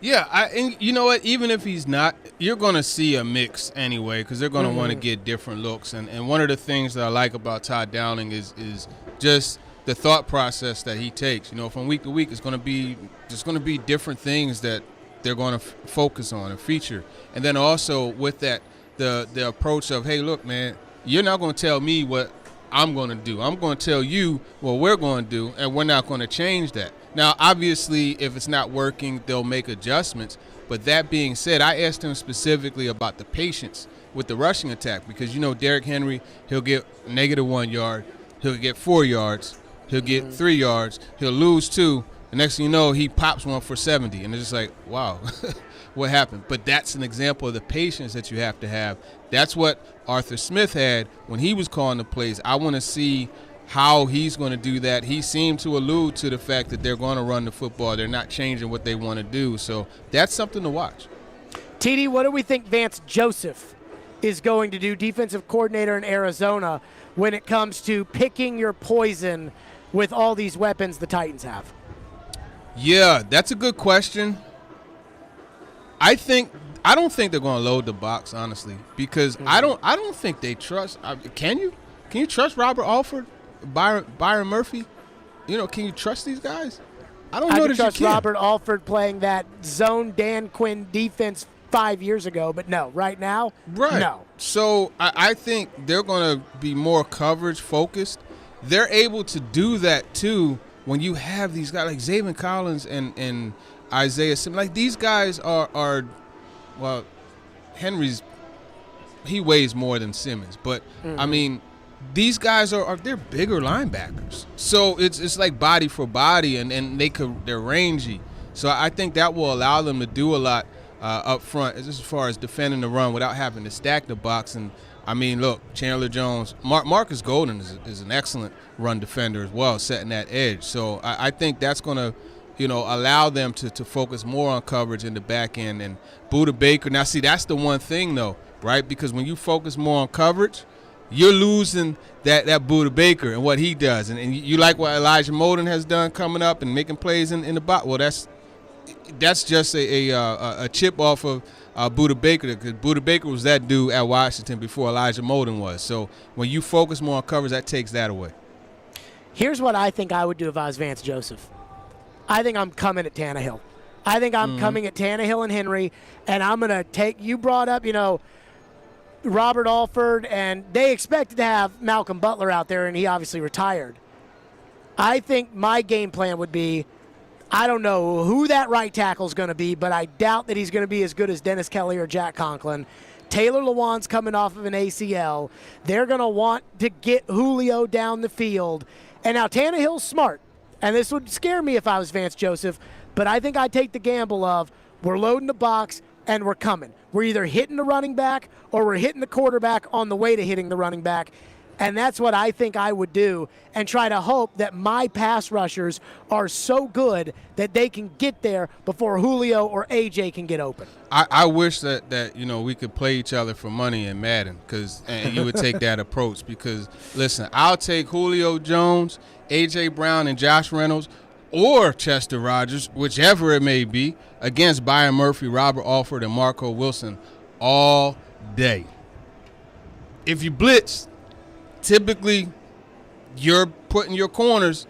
Speaker 6: Yeah, and you know what? Even if he's not, you're going to see a mix anyway because they're going to want to get different looks. And one of the things that I like about Todd Downing is just the thought process that he takes. You know, from week to week, there's going to be different things that they're going to focus on and feature. And then also with that, the approach of, hey, look, man, you're not going to tell me what I'm going to do. I'm going to tell you what we're going to do, and we're not going to change that. Now, obviously, if it's not working, they'll make adjustments. But that being said, I asked him specifically about the patience with the rushing attack because, you know, Derrick Henry, he'll get -1 yard. He'll get 4 yards. He'll get 3 yards. He'll lose 2. The next thing you know, he pops one for 70. And it's just like, wow, what happened? But that's an example of the patience that you have to have. That's what Arthur Smith had when he was calling the plays. I want to see how he's going to do that. He seemed to allude to the fact that they're going to run the football. They're not changing what they want to do. So that's something to watch.
Speaker 17: TD, what do we think Vance Joseph is going to do, defensive coordinator in Arizona, when it comes to picking your poison with all these weapons the Titans have?
Speaker 6: Yeah, that's a good question. I don't think they're going to load the box, honestly, because I don't think they trust. Can you trust Robert Alford, Byron Murphy? You know, can you trust these guys? I don't know that you can.
Speaker 17: I trust Robert Alford playing that zone Dan Quinn defense 5 years ago, but no, right now, no.
Speaker 6: So I think they're going to be more coverage focused. They're able to do that too when you have these guys like Zaven Collins and Isaiah Simmons. Like these guys are well, he weighs more than Simmons, but I mean, these guys they're bigger linebackers. So it's like body for body, and they're rangy. So I think that will allow them to do a lot up front as far as defending the run without having to stack the box. And I mean, look, Chandler Jones, Marcus Golden is an excellent run defender as well, setting that edge. So I think that's going to, you know, allow them to focus more on coverage in the back end. And Budda Baker, now see, that's the one thing though, right? Because when you focus more on coverage, you're losing that Budda Baker and what he does. And you like what Elijah Molden has done coming up and making plays in the box. Well, that's just a chip off of Budda Baker, because Budda Baker was that dude at Washington before Elijah Molden was. So when you focus more on coverage, that takes that away.
Speaker 17: Here's what I think I would do if I was Vance Joseph. I think I'm coming at Tannehill. I think I'm coming at Tannehill and Henry, and I'm going to take – you brought up, you know, Robert Alford, and they expected to have Malcolm Butler out there, and he obviously retired. I think my game plan would be, I don't know who that right tackle is going to be, but I doubt that he's going to be as good as Dennis Kelly or Jack Conklin. Taylor Lewan's coming off of an ACL. They're going to want to get Julio down the field. And now Tannehill's smart, and this would scare me if I was Vance Joseph, but I think I'd take the gamble of we're loading the box and we're coming. We're either hitting the running back or we're hitting the quarterback on the way to hitting the running back. And that's what I think I would do, and try to hope that my pass rushers are so good that they can get there before Julio or AJ can get open.
Speaker 6: I wish that you know, we could play each other for money in Madden, and you would take that approach, because, listen, I'll take Julio Jones, AJ Brown, and Josh Reynolds, or Chester Rogers, whichever it may be, against Byron Murphy, Robert Alford, and Marco Wilson all day. If you blitz, typically you're putting your corners,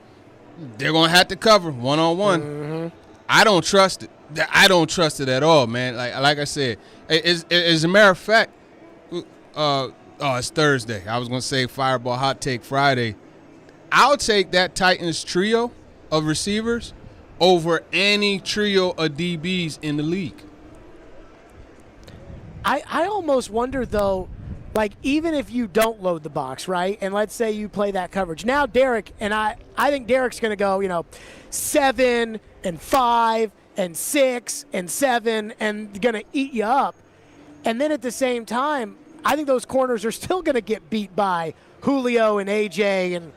Speaker 6: they're going to have to cover one-on-one. I don't trust it. I don't trust it at all, man. Like I said, as a matter of fact, it's Thursday. I was going to say Fireball Hot Take Friday. I'll take that Titans trio of receivers over any trio of DBs in the league.
Speaker 17: I almost wonder, though, like, even if you don't load the box, right, and let's say you play that coverage. Now Derek, and I think Derek's going to go, you know, 7 and 5 and 6 and 7 and going to eat you up. And then at the same time, I think those corners are still going to get beat by Julio and AJ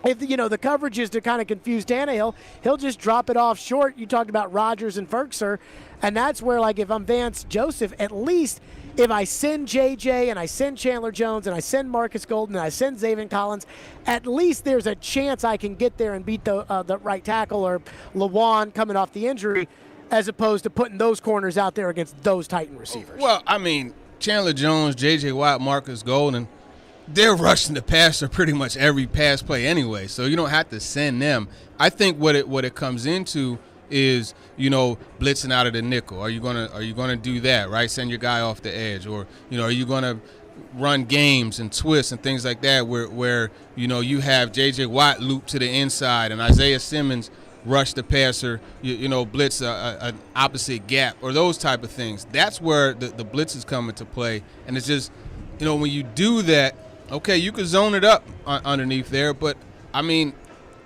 Speaker 17: if the coverage is to kind of confuse Tannehill, he'll just drop it off short. You talked about Rodgers and Ferkser, and that's where, like, if I'm Vance Joseph, at least if I send JJ and I send Chandler Jones and I send Marcus Golden and I send Zaven Collins, at least there's a chance I can get there and beat the right tackle or Lawan coming off the injury, as opposed to putting those corners out there against those Titan receivers.
Speaker 6: Well, I mean, Chandler Jones, J.J. Watt, Marcus Golden, they're rushing the passer pretty much every pass play anyway, so you don't have to send them. I think what it comes into is, blitzing out of the nickel. Are you gonna do that, right? Send your guy off the edge, or are you gonna run games and twists and things like that where you have J.J. Watt loop to the inside and Isaiah Simmons rush the passer, blitz an opposite gap, or those type of things. That's where the blitzes come into play, and it's just, when you do that, okay, you could zone it up underneath there, but I mean,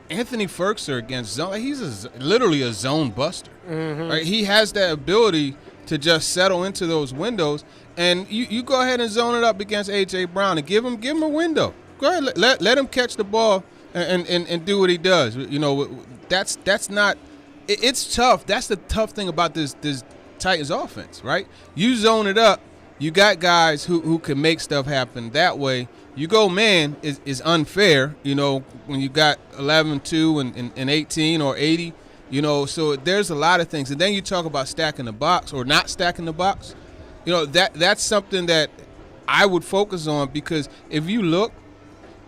Speaker 6: Anthony Ferkser against zone, he's literally a zone buster.
Speaker 17: Mm-hmm.
Speaker 6: Right? He has that ability to just settle into those windows, and you go ahead and zone it up against A.J. Brown and give him a window. Go ahead, let him catch the ball and do what he does. That's not – it's tough. That's the tough thing about this Titans offense, right? You zone it up. You got guys who can make stuff happen that way. You go man is unfair, when you got 11-2 and 18 or 80, so there's a lot of things. And then you talk about stacking the box or not stacking the box. That's something that I would focus on, because if you look,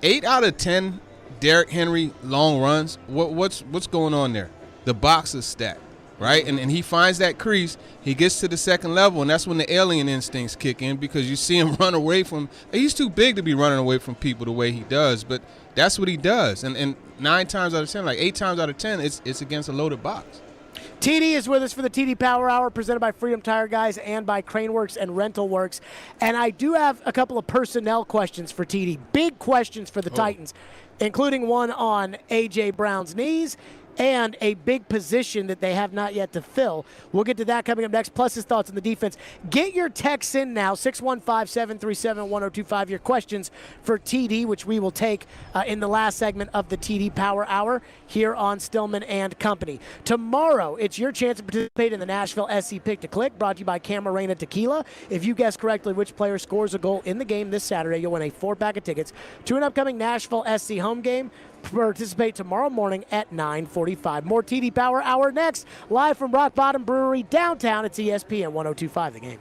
Speaker 6: 8 out of 10 Derrick Henry long runs, what's going on there? The box is stacked. Right, and he finds that crease. He gets to the second level, and that's when the alien instincts kick in, because you see him run away from. He's too big to be running away from people the way he does, but that's what he does. And 9 times out of 10, like 8 times out of 10, it's against a loaded box.
Speaker 17: TD is with us for the TD Power Hour, presented by Freedom Tire Guys and by Craneworks and Rental Works. And I do have a couple of personnel questions for TD, big questions for the Titans, including one on A.J. Brown's knees and a big position that they have not yet to fill. We'll get to that coming up next, plus his thoughts on the defense. Get your texts in now, 615-737-1025, your questions for TD, which we will take in the last segment of the TD Power Hour here on Stillman and Company. Tomorrow, it's your chance to participate in the Nashville SC Pick to Click, brought to you by Camarena Tequila. If you guess correctly which player scores a goal in the game this Saturday, you'll win a 4-pack of tickets to an upcoming Nashville SC home game. Participate tomorrow morning at 9:45. More TD Power Hour next, live from Rock Bottom Brewery downtown. It's ESPN 102.5 The Game.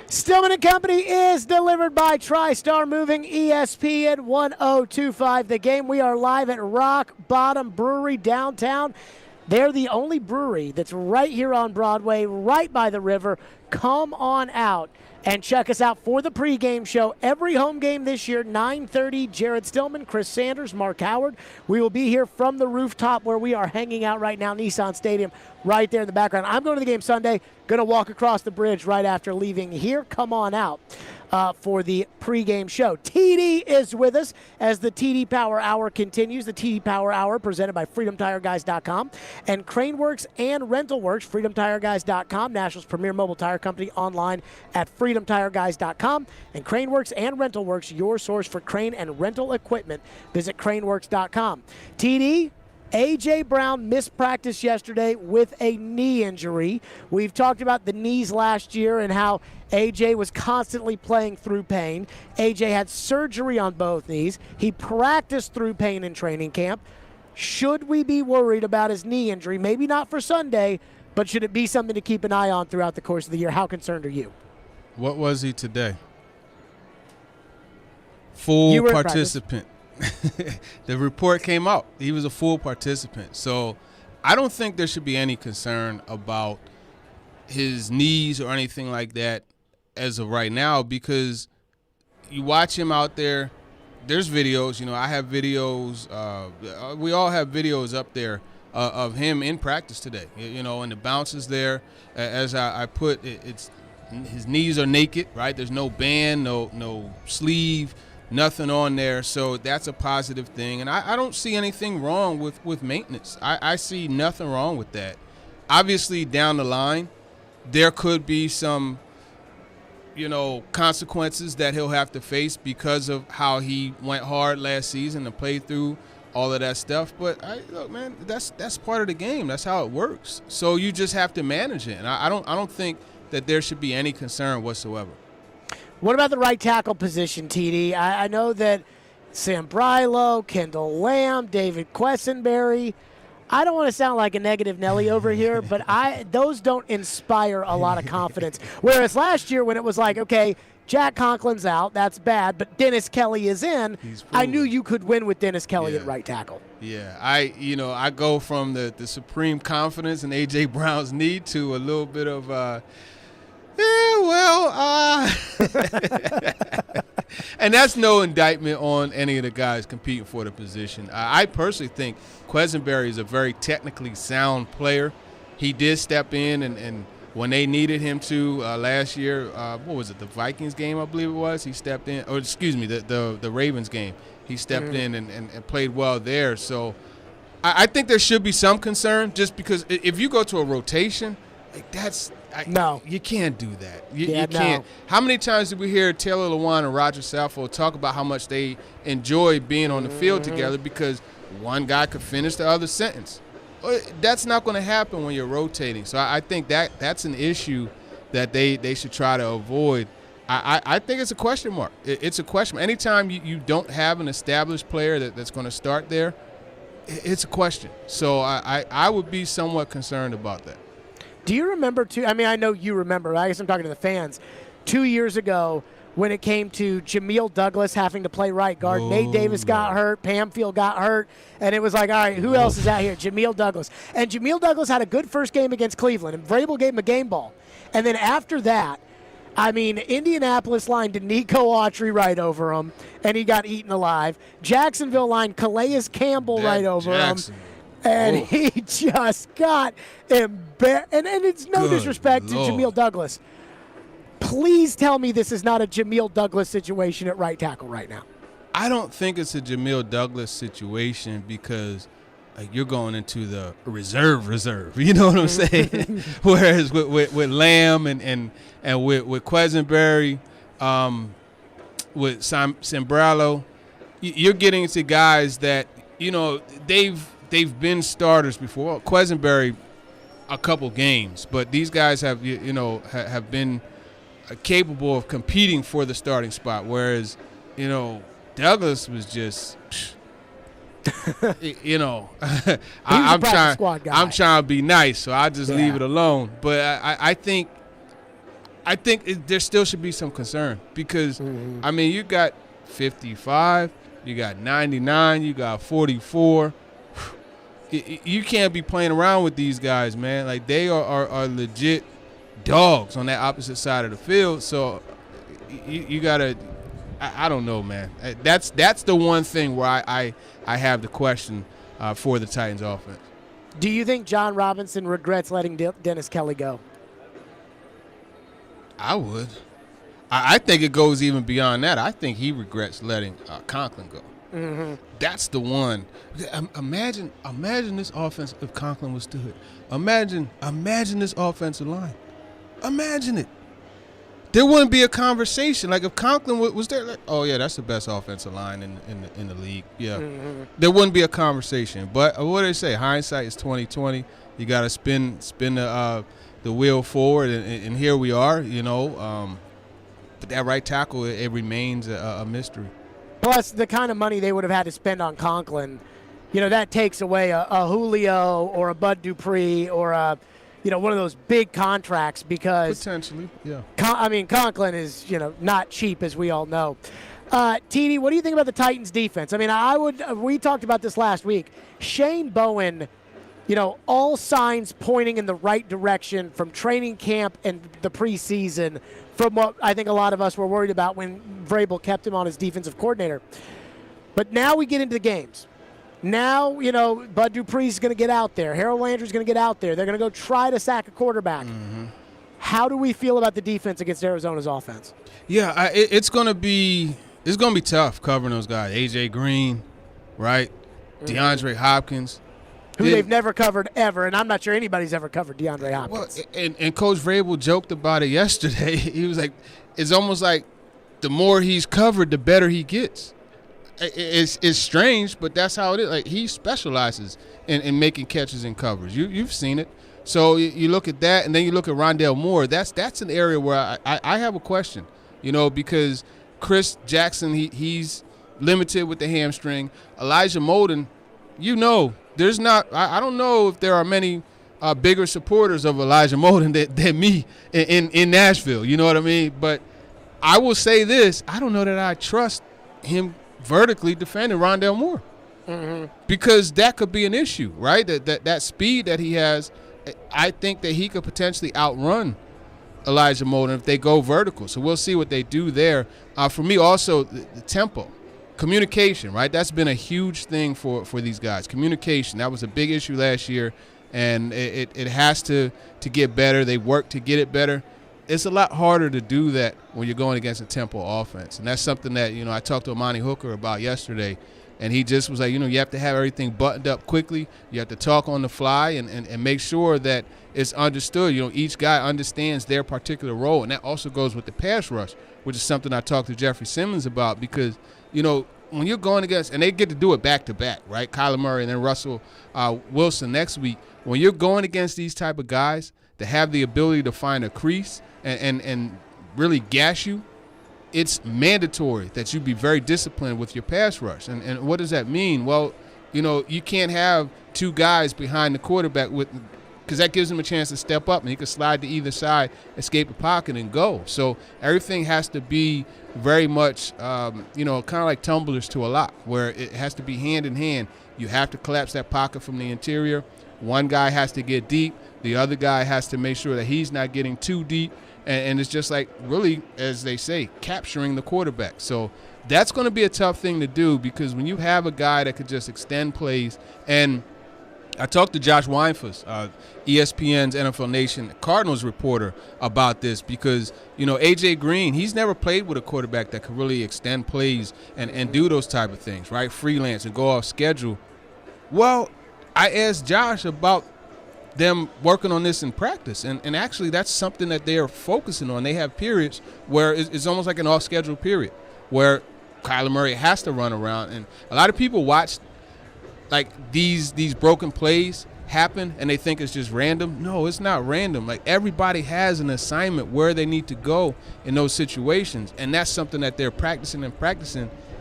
Speaker 17: Stillman and Company is delivered by TriStar Moving, ESPN 1025. The Game. We are live at Rock Bottom Brewery downtown. They're the only brewery that's right here on Broadway, right by the river. Come on out and check us out for the pregame show. Every home game this year, 9:30, Jared Stillman, Chris Sanders, Mark Howard. We will be here from the rooftop where we are hanging out right now, Nissan Stadium, right there in the background. I'm going to the game Sunday, going to walk across the bridge right after leaving here. Come on out for the pregame show. TD is with us as the TD Power Hour continues. The TD Power Hour presented by FreedomTireGuys.com and Craneworks and RentalWorks, FreedomTireGuys.com, Nashville's premier mobile tire company, online at FreedomTireGuys.com, and Craneworks and RentalWorks, your source for crane and rental equipment. Visit Craneworks.com. TD, A.J. Brown missed practice yesterday with a knee injury. We've talked about the knees last year and how A.J. was constantly playing through pain. A.J. had surgery on both knees. He practiced through pain in training camp. Should we be worried about his knee injury? Maybe not for Sunday, but should it be something to keep an eye on throughout the course of the year? How concerned are you?
Speaker 6: What was he today? Full participant. The report came out. He was a full participant. So I don't think there should be any concern about his knees or anything like that as of right now, because you watch him out there. There's videos. You know, I have videos. We all have videos up there of him in practice today. You know, and the bounces there. As I put it, it's his knees are naked, right? There's no band, no sleeve. Nothing on there, so that's a positive thing. And I don't see anything wrong with maintenance. I see nothing wrong with that. Obviously, down the line, there could be some, consequences that he'll have to face because of how he went hard last season and played through all of that stuff. But, look, man, that's part of the game. That's how it works. So you just have to manage it. And I don't think that there should be any concern whatsoever.
Speaker 17: What about the right tackle position, TD? I know that Sam Brilo, Kendall Lamb, David Quessenberry, I don't want to sound like a negative Nelly over here, but those don't inspire a lot of confidence. Whereas last year when it was like, okay, Jack Conklin's out, that's bad, but Dennis Kelly is in, I knew you could win with Dennis Kelly at right tackle. Yeah,
Speaker 6: I go from the supreme confidence in A.J. Brown's knee to a little bit of and that's no indictment on any of the guys competing for the position. I personally think Quessenberry is a very technically sound player. He did step in, and when they needed him to last year, what was it, the Vikings game, I believe it was, he stepped in, or excuse me, the Ravens game. He stepped in and played well there. So I think there should be some concern, just because if you go to a rotation, like no, you can't do that. You can't. No. How many times did we hear Taylor Lewan and Roger Saffold talk about how much they enjoy being on the field together because one guy could finish the other sentence? That's not going to happen when you're rotating. So I think that's an issue that they should try to avoid. I think it's a question mark. It's a question. Anytime you don't have an established player that's going to start there, it's a question. So I would be somewhat concerned about that.
Speaker 17: Do you remember, I know you remember. I guess I'm talking to the fans. 2 years ago when it came to Jameel Douglas having to play right guard, Nate Davis got hurt, Pamfield got hurt, and it was like, all right, who else is out here? Jameel Douglas. And Jameel Douglas had a good first game against Cleveland, and Vrabel gave him a game ball. And then after that, Indianapolis lined Nico Autry right over him, and he got eaten alive. Jacksonville lined Calais Campbell right over him. And he just got embarrassed. And it's no disrespect to Jameel Douglas. Please tell me this is not a Jameel Douglas situation at right tackle right now.
Speaker 6: I don't think it's a Jameel Douglas situation because you're going into the reserve. You know what I'm saying? Whereas with Lamb and with Quessenberry, with Sambralo, you're getting into guys that, they've been starters before. Quessenberry, a couple games, but these guys have have been capable of competing for the starting spot. Whereas, Douglas was just, I'm trying to be nice, so I just leave it alone. But I think I think there still should be some concern because, I mean, you got 55, you got 99, you got 44. You can't be playing around with these guys, man. Like, they are legit dogs on that opposite side of the field. So you got to – I don't know, man. That's the one thing where I have the question for the Titans offense.
Speaker 17: Do you think John Robinson regrets letting Dennis Kelly go?
Speaker 6: I would. I think it goes even beyond that. I think he regrets letting Conklin go.
Speaker 17: Mm-hmm.
Speaker 6: That's the one. Imagine this offense if Conklin was still here. Imagine this offensive line. Imagine it. There wouldn't be a conversation. Like if Conklin was there, like, oh yeah, that's the best offensive line in the league. Yeah, there wouldn't be a conversation. But what do they say? Hindsight is 20/20. You got to spin the wheel forward, and here we are. You know, but that right tackle it remains a mystery.
Speaker 17: Plus, the kind of money they would have had to spend on Conklin, you know, that takes away a Julio or a Bud Dupree or a, you know, one of those big contracts because
Speaker 6: potentially, yeah.
Speaker 17: I mean, Conklin is, you know, not cheap as we all know. TD, what do you think about the Titans' defense? I mean, we talked about this last week. Shane Bowen, you know, all signs pointing in the right direction from training camp and the preseason from what I think a lot of us were worried about when Vrabel kept him on as defensive coordinator. But now we get into the games. Now, you know, Bud Dupree's going to get out there. Harold Landry's going to get out there. They're going to go try to sack a quarterback.
Speaker 6: Mm-hmm.
Speaker 17: How do we feel about the defense against Arizona's offense?
Speaker 6: Yeah, it's going to be tough covering those guys. A.J. Green, right? DeAndre Hopkins.
Speaker 17: Who they've never covered ever, and I'm not sure anybody's ever covered DeAndre Hopkins.
Speaker 6: Well, and Coach Vrabel joked about it yesterday. He was like, it's almost like the more he's covered, the better he gets. It's strange, but that's how it is. Like he specializes in making catches and covers. You've seen it. So you look at that, and then you look at Rondale Moore. That's an area where I have a question, you know, because Chris Jackson, he's limited with the hamstring. Elijah Molden, you know, there's not. I don't know if there are many bigger supporters of Elijah Molden than me in Nashville. You know what I mean? But I will say this: I don't know that I trust him vertically defending Rondale Moore because that could be an issue, right? That speed that he has, I think that he could potentially outrun Elijah Molden if they go vertical. So we'll see what they do there. For me, also the tempo. Communication, right? That's been a huge thing for these guys. Communication, that was a big issue last year, and it has to get better. They work to get it better. It's a lot harder to do that when you're going against a tempo offense, and that's something that, you know, I talked to Amani Hooker about yesterday, and he just was like, you know, you have to have everything buttoned up quickly. You have to talk on the fly and make sure that it's understood. You know, each guy understands their particular role, and that also goes with the pass rush, which is something I talked to Jeffrey Simmons about because, you know, when you're going against, and they get to do it back-to-back, right? Kyler Murray and then Russell Wilson next week. When you're going against these type of guys that have the ability to find a crease and really gas you, it's mandatory that you be very disciplined with your pass rush. And what does that mean? Well, you know, you can't have two guys behind the quarterback because that gives him a chance to step up and he can slide to either side, escape the pocket, and go. So everything has to be very much, you know, kind of like tumblers to a lock, where it has to be hand in hand. You have to collapse that pocket from the interior. One guy has to get deep. The other guy has to make sure that he's not getting too deep. And it's just like, really, as they say, capturing the quarterback. So that's going to be a tough thing to do because when you have a guy that could just extend plays, and I talked to Josh Weinfuss, ESPN's NFL Nation Cardinals reporter, about this because, you know, A.J. Green, he's never played with a quarterback that could really extend plays and do those type of things, right? Freelance and go off schedule. Well, I asked Josh about them working on this in practice, and actually that's something that they're focusing on. They have periods where it's almost like an off-schedule period where Kyler Murray has to run around, and a lot of people watch like these broken plays happen and they think it's just random. No, it's not random. Like everybody has an assignment where they need to go in those situations, and that's something that they're practicing.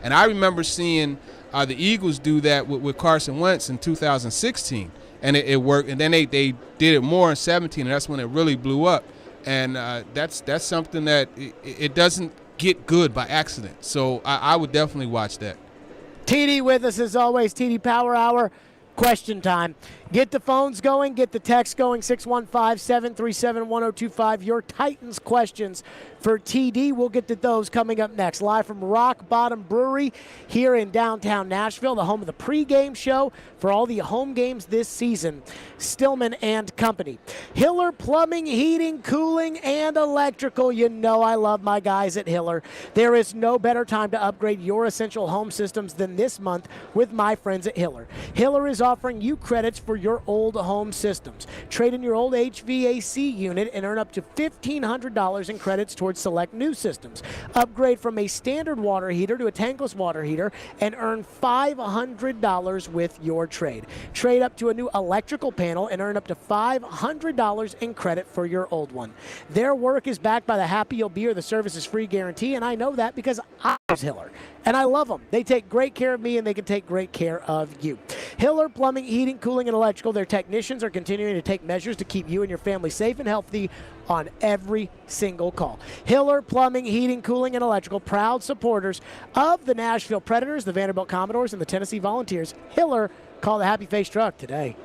Speaker 6: And I remember seeing the Eagles do that with Carson Wentz in 2016. And it worked, and then they did it more in 17, and that's when it really blew up. And that's something that it doesn't get good by accident. So I would definitely watch that.
Speaker 17: TD with us as always. TD Power Hour. Question time. Get the phones going. Get the text going. 615-737-1025. Your Titans questions for TD. We'll get to those coming up next. Live from Rock Bottom Brewery here in downtown Nashville, the home of the pregame show for all the home games this season. Stillman and Company. Hiller Plumbing, Heating, Cooling, and Electrical. You know I love my guys at Hiller. There is no better time to upgrade your essential home systems than this month with my friends at Hiller. Hiller is offering you credits for your old home systems. Trade in your old HVAC unit and earn up to $1,500 in credits towards select new systems. Upgrade from a standard water heater to a tankless water heater and earn $500 with your trade. Trade up to a new electrical panel and earn up to $500 in credit for your old one. Their work is backed by the Happy You'll Be or the Service is Free guarantee, and I know that because I use Hiller. And I love them. They take great care of me, and they can take great care of you. Hiller Plumbing, Heating, Cooling, and Electrical. Their technicians are continuing to take measures to keep you and your family safe and healthy on every single call. Hiller Plumbing, Heating, Cooling, and Electrical, proud supporters of the Nashville Predators, the Vanderbilt Commodores, and the Tennessee Volunteers. Hiller, call the Happy Face Truck today.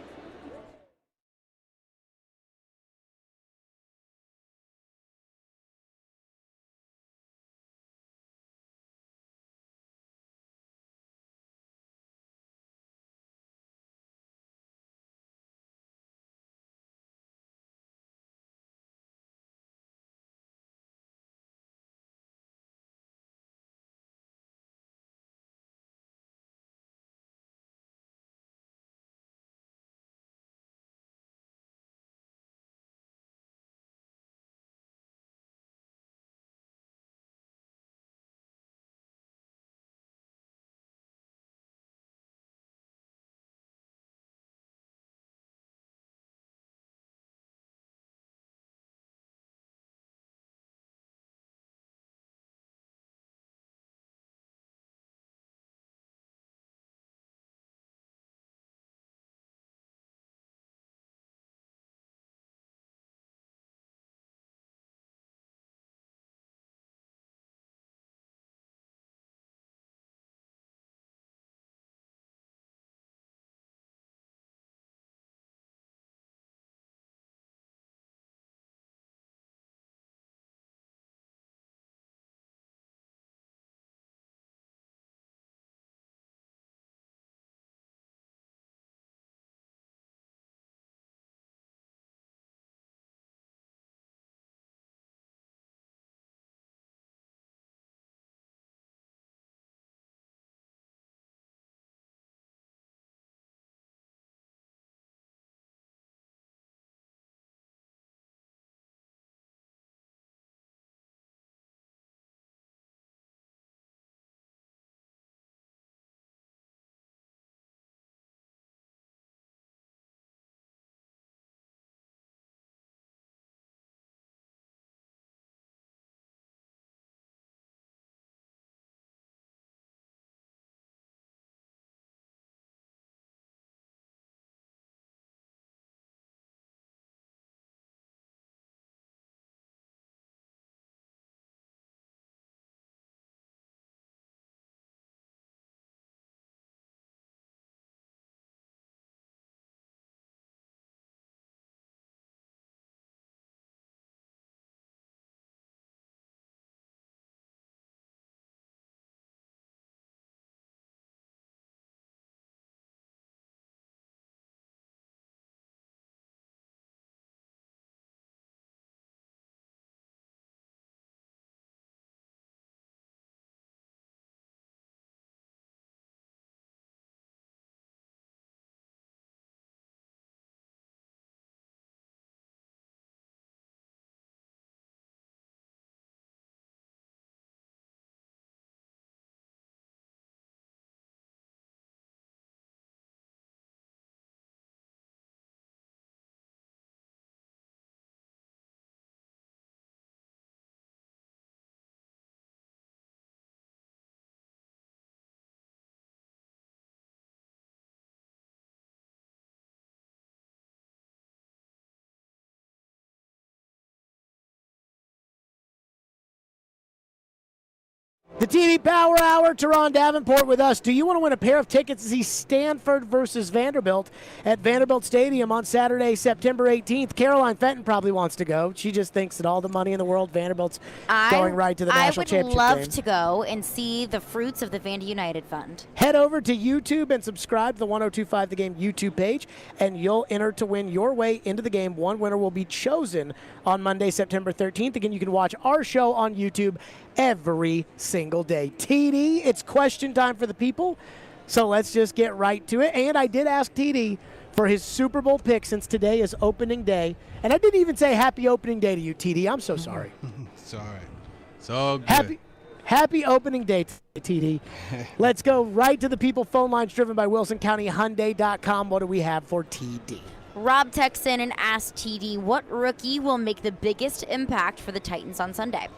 Speaker 17: The TD Power Hour, Teron Davenport with us. Do you want to win a pair of tickets to see Stanford versus Vanderbilt at Vanderbilt Stadium on Saturday, September 18th? Caroline Fenton probably wants to go. She just thinks that all the money in the world, Vanderbilt's going right to the national championship
Speaker 19: I would
Speaker 17: game.
Speaker 19: love to go and see the fruits of the Vandy United Fund.
Speaker 17: Head over to YouTube and subscribe to the 1025 The Game YouTube page, and you'll enter to win your way into the game. One winner will be chosen on Monday, September 13th. Again, you can watch our show on YouTube every single day. TD, it's question time for the people, so let's just get right to it. And I did ask TD for his Super Bowl pick since today is opening day. And I didn't even say happy opening day to you, TD. I'm so sorry.
Speaker 6: It's all right. It's all good.
Speaker 17: Happy opening day, TD. Let's go right to the people phone lines driven by WilsonCountyHyundai.com. What do we have for TD?
Speaker 19: Rob texts in and asks TD, what rookie will make the biggest impact for the Titans on Sunday?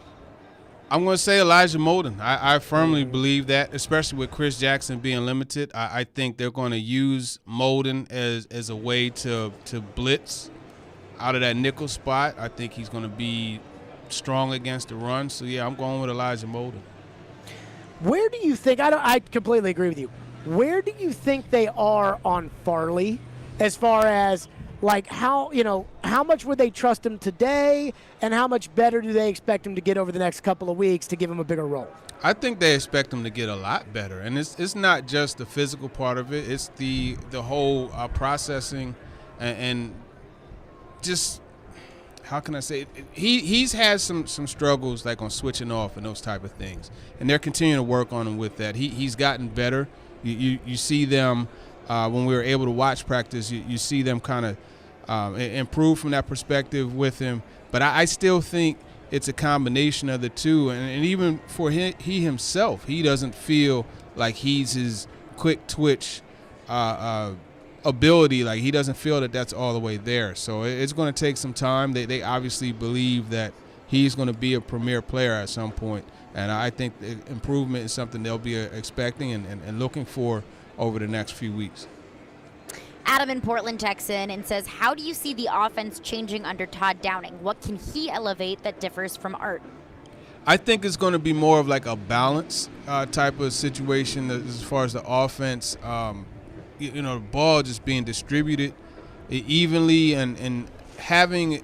Speaker 6: I'm going to say Elijah Molden. I firmly believe that, especially with Chris Jackson being limited. I think they're going to use Molden as a way to blitz out of that nickel spot. I think he's going to be strong against the run. So, yeah, I'm going with Elijah Molden.
Speaker 17: Where do you think – I completely agree with you. Where do you think they are on Farley as far as – like how much would they trust him today, and how much better do they expect him to get over the next couple of weeks to give him a bigger role?
Speaker 6: I think they expect him to get a lot better, and it's not just the physical part of it; it's the whole processing and just how can I say it? He's had some struggles like on switching off and those type of things, and they're continuing to work on him with that. He's gotten better. You see them when we were able to watch practice. You see them kind of improve from that perspective with him. But I still think it's a combination of the two. And even for he himself, he doesn't feel like he's his quick twitch ability. Like he doesn't feel that that's all the way there. So it's going to take some time. They obviously believe that he's going to be a premier player at some point. And I think the improvement is something they'll be expecting and looking for over the next few weeks.
Speaker 19: Adam in Portland texts in and says, how do you see the offense changing under Todd Downing? What can he elevate that differs from Art?
Speaker 6: I think it's going to be more of like a balance type of situation as far as the offense. The ball just being distributed evenly and having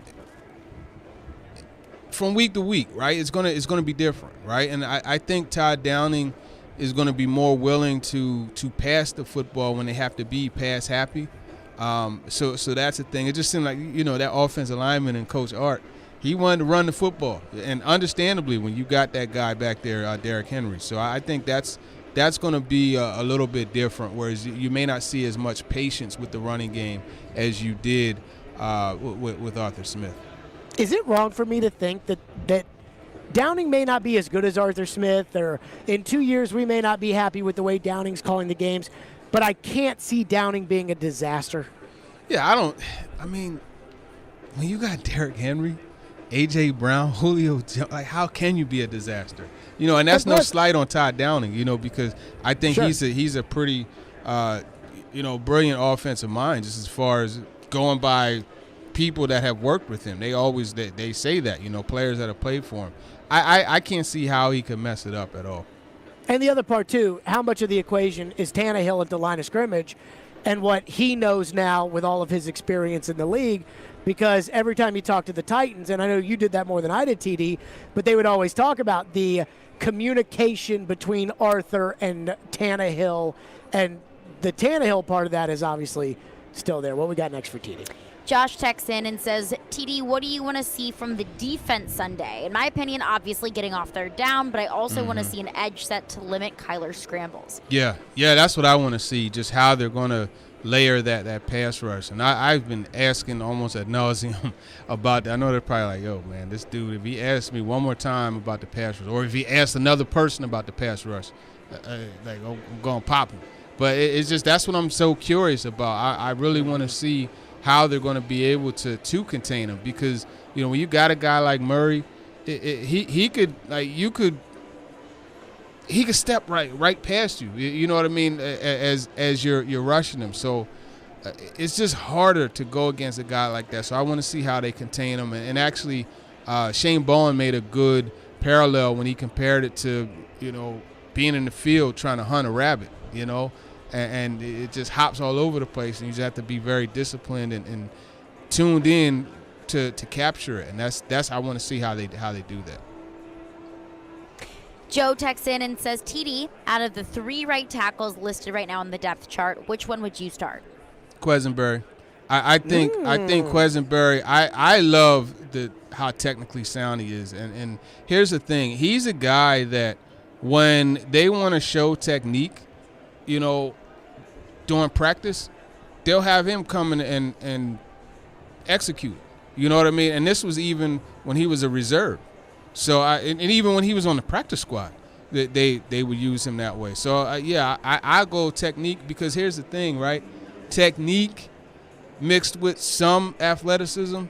Speaker 6: from week to week, right? It's going to be different, right? And I think Todd Downing is going to be more willing to pass the football when they have to be pass happy. So that's the thing. It just seemed like, that offensive lineman and Coach Art, he wanted to run the football. And understandably, when you got that guy back there, Derrick Henry. So I think that's going to be a little bit different, whereas you may not see as much patience with the running game as you did with Arthur Smith.
Speaker 17: Is it wrong for me to think that Downing may not be as good as Arthur Smith, or in 2 years we may not be happy with the way Downing's calling the games, but I can't see Downing being a disaster?
Speaker 6: Yeah, when you got Derrick Henry, A.J. Brown, Julio Jones, like how can you be a disaster? And that's no slight on Todd Downing, because I think he's a pretty, brilliant offensive mind just as far as going by people that have worked with him. They say that, players that have played for him. I can't see how he could mess it up at all.
Speaker 17: And the other part, too, how much of the equation is Tannehill at the line of scrimmage and what he knows now with all of his experience in the league? Because every time you talk to the Titans, and I know you did that more than I did, TD, but they would always talk about the communication between Arthur and Tannehill, and the Tannehill part of that is obviously still there. What we got next for TD?
Speaker 19: Josh texts in and says, TD, what do you want to see from the defense Sunday? In my opinion, obviously getting off third down, but I also want to see an edge set to limit Kyler's scrambles. Yeah,
Speaker 6: that's what I want to see, just how they're going to layer that pass rush. And I've been asking almost ad nauseum about that. I know they're probably like, yo, man, this dude, if he asks me one more time about the pass rush, or if he asks another person about the pass rush, I'm going to pop him. But it's just that's what I'm so curious about. I really want to see how they're going to be able to contain him, because when you got a guy like Murray, he could step right past you. You know what I mean? As you're rushing him, so it's just harder to go against a guy like that. So I want to see how they contain him. And actually, Shane Bowen made a good parallel when he compared it to being in the field trying to hunt a rabbit, and it just hops all over the place, and you just have to be very disciplined and tuned in to capture it, and that's I want to see how they do that.
Speaker 19: Joe texts in and says, TD, out of the 3 right tackles listed right now on the depth chart, which one would you start?
Speaker 6: Quesenberry. I think Quesenberry. I love how technically sound he is, and here's the thing: he's a guy that when they want to show technique, during practice, they'll have him come in and execute. You know what I mean? And this was even when he was a reserve. So and even when he was on the practice squad, they would use him that way. So I go technique, because here's the thing, right? Technique mixed with some athleticism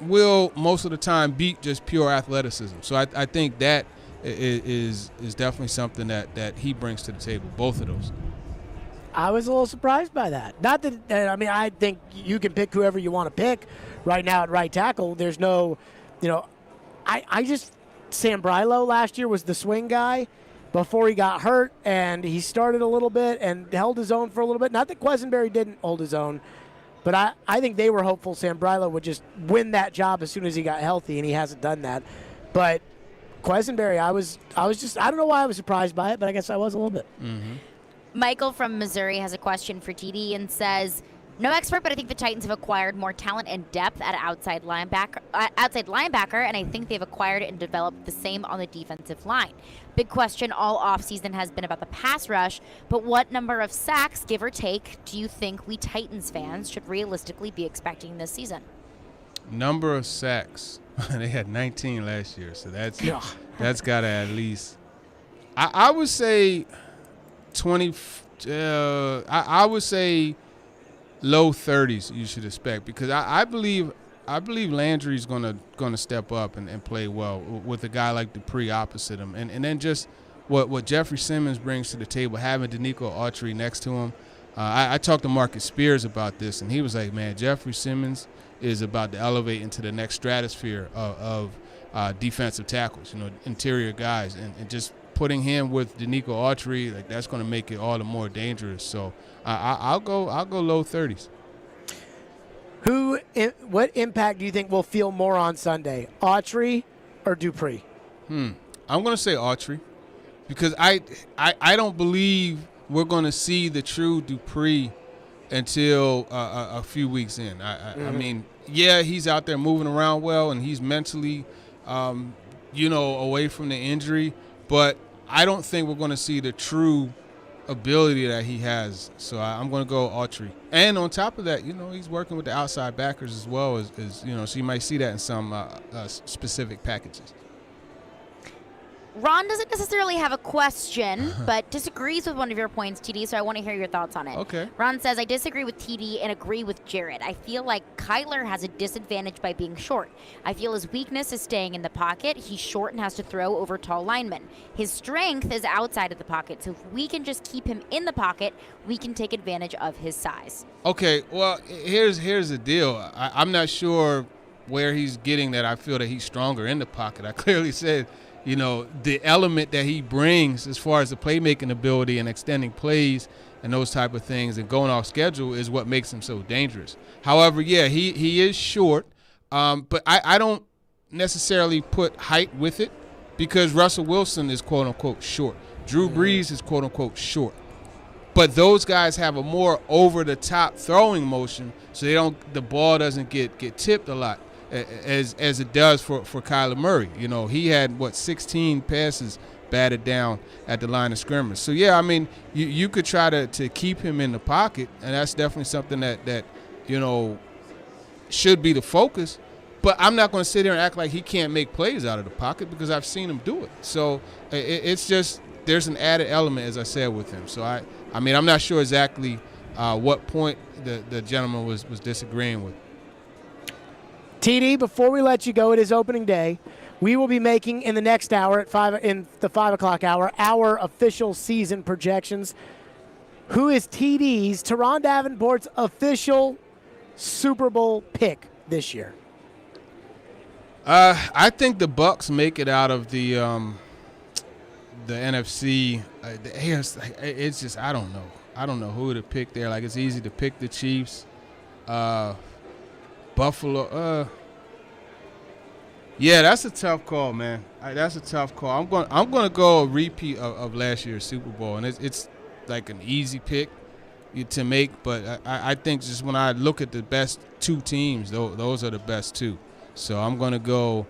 Speaker 6: will most of the time beat just pure athleticism. So I think that is definitely something that he brings to the table, both of those.
Speaker 17: I was a little surprised by that. Not that, I think you can pick whoever you want to pick right now at right tackle. There's no, I just, Sambrilo last year was the swing guy before he got hurt, and he started a little bit and held his own for a little bit. Not that Quesenberry didn't hold his own, but I think they were hopeful Sambrilo would just win that job as soon as he got healthy, and he hasn't done that. But Quesenberry, I was just, I don't know why I was surprised by it, but I guess I was a little bit.
Speaker 6: Mm-hmm.
Speaker 19: Michael from Missouri has a question for TD and says, no expert, but I think the Titans have acquired more talent and depth at outside linebacker, and I think they've acquired and developed the same on the defensive line. Big question all offseason has been about the pass rush, but what number of sacks, give or take, do you think we Titans fans should realistically be expecting this season?
Speaker 6: Number of sacks. They had 19 last year, so that's got to at least. I would say 20. I would say low 30s you should expect, because I believe Landry's gonna step up and play well with a guy like Dupree opposite him, and then just what Jeffrey Simmons brings to the table, having Daunic Autry next to him. I talked to Marcus Spears about this, and he was like, man, Jeffrey Simmons is about to elevate into the next stratosphere of defensive tackles, interior guys, and just putting him with Daunic Autry, like, that's going to make it all the more dangerous. So I'll go low 30s.
Speaker 17: What impact do you think we'll feel more on Sunday, Autry or Dupree?
Speaker 6: I'm going to say Autry, because I don't believe we're going to see the true Dupree until a few weeks in. I mean, yeah, he's out there moving around well, and he's mentally, away from the injury, but I don't think we're going to see the true ability that he has. So I'm going to go Autry. And on top of that, he's working with the outside backers as well as so you might see that in some specific packages.
Speaker 19: Ron doesn't necessarily have a question, but disagrees with one of your points, TD, so I want to hear your thoughts on it.
Speaker 6: Okay.
Speaker 19: Ron says, I disagree with TD and agree with Jared. I feel like Kyler has a disadvantage by being short. I feel his weakness is staying in the pocket. He's short and has to throw over tall linemen. His strength is outside of the pocket, so if we can just keep him in the pocket, we can take advantage of his size.
Speaker 6: Okay, well, here's the deal. I'm not sure where he's getting that. I feel that he's stronger in the pocket. I clearly said, the element that he brings as far as the playmaking ability and extending plays and those type of things and going off schedule is what makes him so dangerous. However, yeah, he is short, but I don't necessarily put height with it, because Russell Wilson is quote-unquote short. Drew Brees is quote-unquote short. But those guys have a more over-the-top throwing motion, so the ball doesn't get tipped a lot, as it does for Kyler Murray. He had 16 passes batted down at the line of scrimmage. So yeah, I mean, you could try to keep him in the pocket, and that's definitely something that should be the focus. But I'm not going to sit there and act like he can't make plays out of the pocket, because I've seen him do it. So it's just, there's an added element, as I said, with him. So I mean, I'm not sure exactly what point the gentleman was disagreeing with.
Speaker 17: TD, before we let you go, it is opening day. We will be making in the next hour in the 5 o'clock hour, our official season projections. Who is TD's, Teron Davenport's official Super Bowl pick this year?
Speaker 6: I think the Bucs make it out of the the NFC, the AFC, it's just I don't know. I don't know who to pick there. Like, it's easy to pick the Chiefs. Buffalo. Yeah, that's a tough call, man. That's a tough call. I'm going to go a repeat of last year's Super Bowl, and it's like an easy pick to make. But I think just when I look at the best two teams, those are the best two. So I'm going to go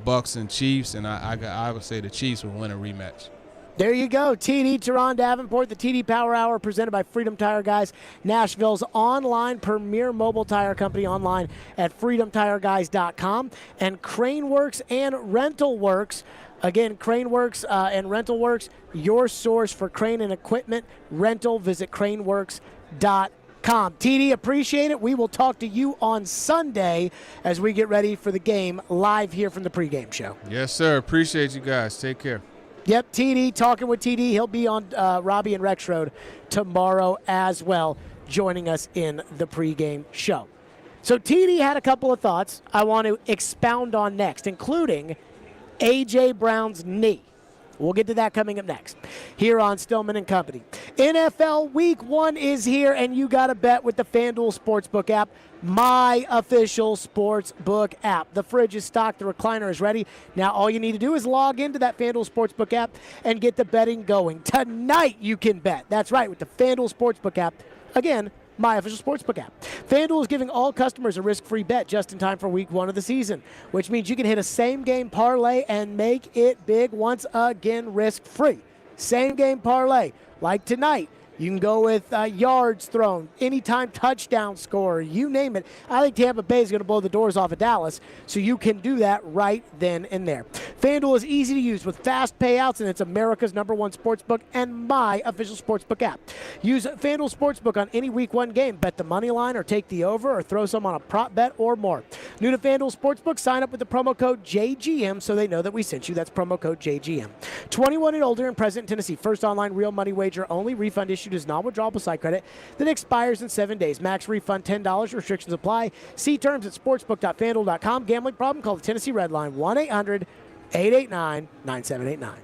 Speaker 6: Bucks and Chiefs, and I would say the Chiefs will win a rematch.
Speaker 17: There you go. TD, Teron Davenport, the TD Power Hour presented by Freedom Tire Guys, Nashville's online premier mobile tire company, online at freedomtireguys.com. And Craneworks and Rental Works. Again, Craneworks and Rental Works, your source for crane and equipment rental. Visit craneworks.com. TD, appreciate it. We will talk to you on Sunday as we get ready for the game live here from the pregame show.
Speaker 6: Yes, sir. Appreciate you guys. Take care.
Speaker 17: Yep, TD, talking with TD. He'll be on Robbie and Rex Road tomorrow as well, joining us in the pregame show. So TD had a couple of thoughts I want to expound on next, including A.J. Brown's knee. We'll get to that coming up next here on Stillman and Company. NFL Week 1 is here, and you got to bet with the FanDuel Sportsbook app, my official sportsbook app. The fridge is stocked. The recliner is ready. Now all you need to do is log into that FanDuel Sportsbook app and get the betting going. Tonight you can bet. That's right, with the FanDuel Sportsbook app. Again, my official sportsbook app. FanDuel is giving all customers a risk-free bet just in time for Week 1 of the season, which means you can hit a same-game parlay and make it big once again risk-free. Same-game parlay, like tonight. You can go with yards thrown, anytime touchdown score, you name it. I think Tampa Bay is going to blow the doors off of Dallas, so you can do that right then and there. FanDuel is easy to use with fast payouts, and it's America's #1 sportsbook and my official sportsbook app. Use FanDuel Sportsbook on any Week 1 game. Bet the money line or take the over or throw some on a prop bet or more. New to FanDuel Sportsbook, sign up with the promo code JGM so they know that we sent you. That's promo code JGM. 21 and older and present in Tennessee. First online real money wager only. Refund issued is non-withdrawable site credit that expires in 7 days. Max refund $10. Restrictions apply. See terms at sportsbook.fanduel.com. Gambling problem? Call the Tennessee Red Line 1-800-889-9789.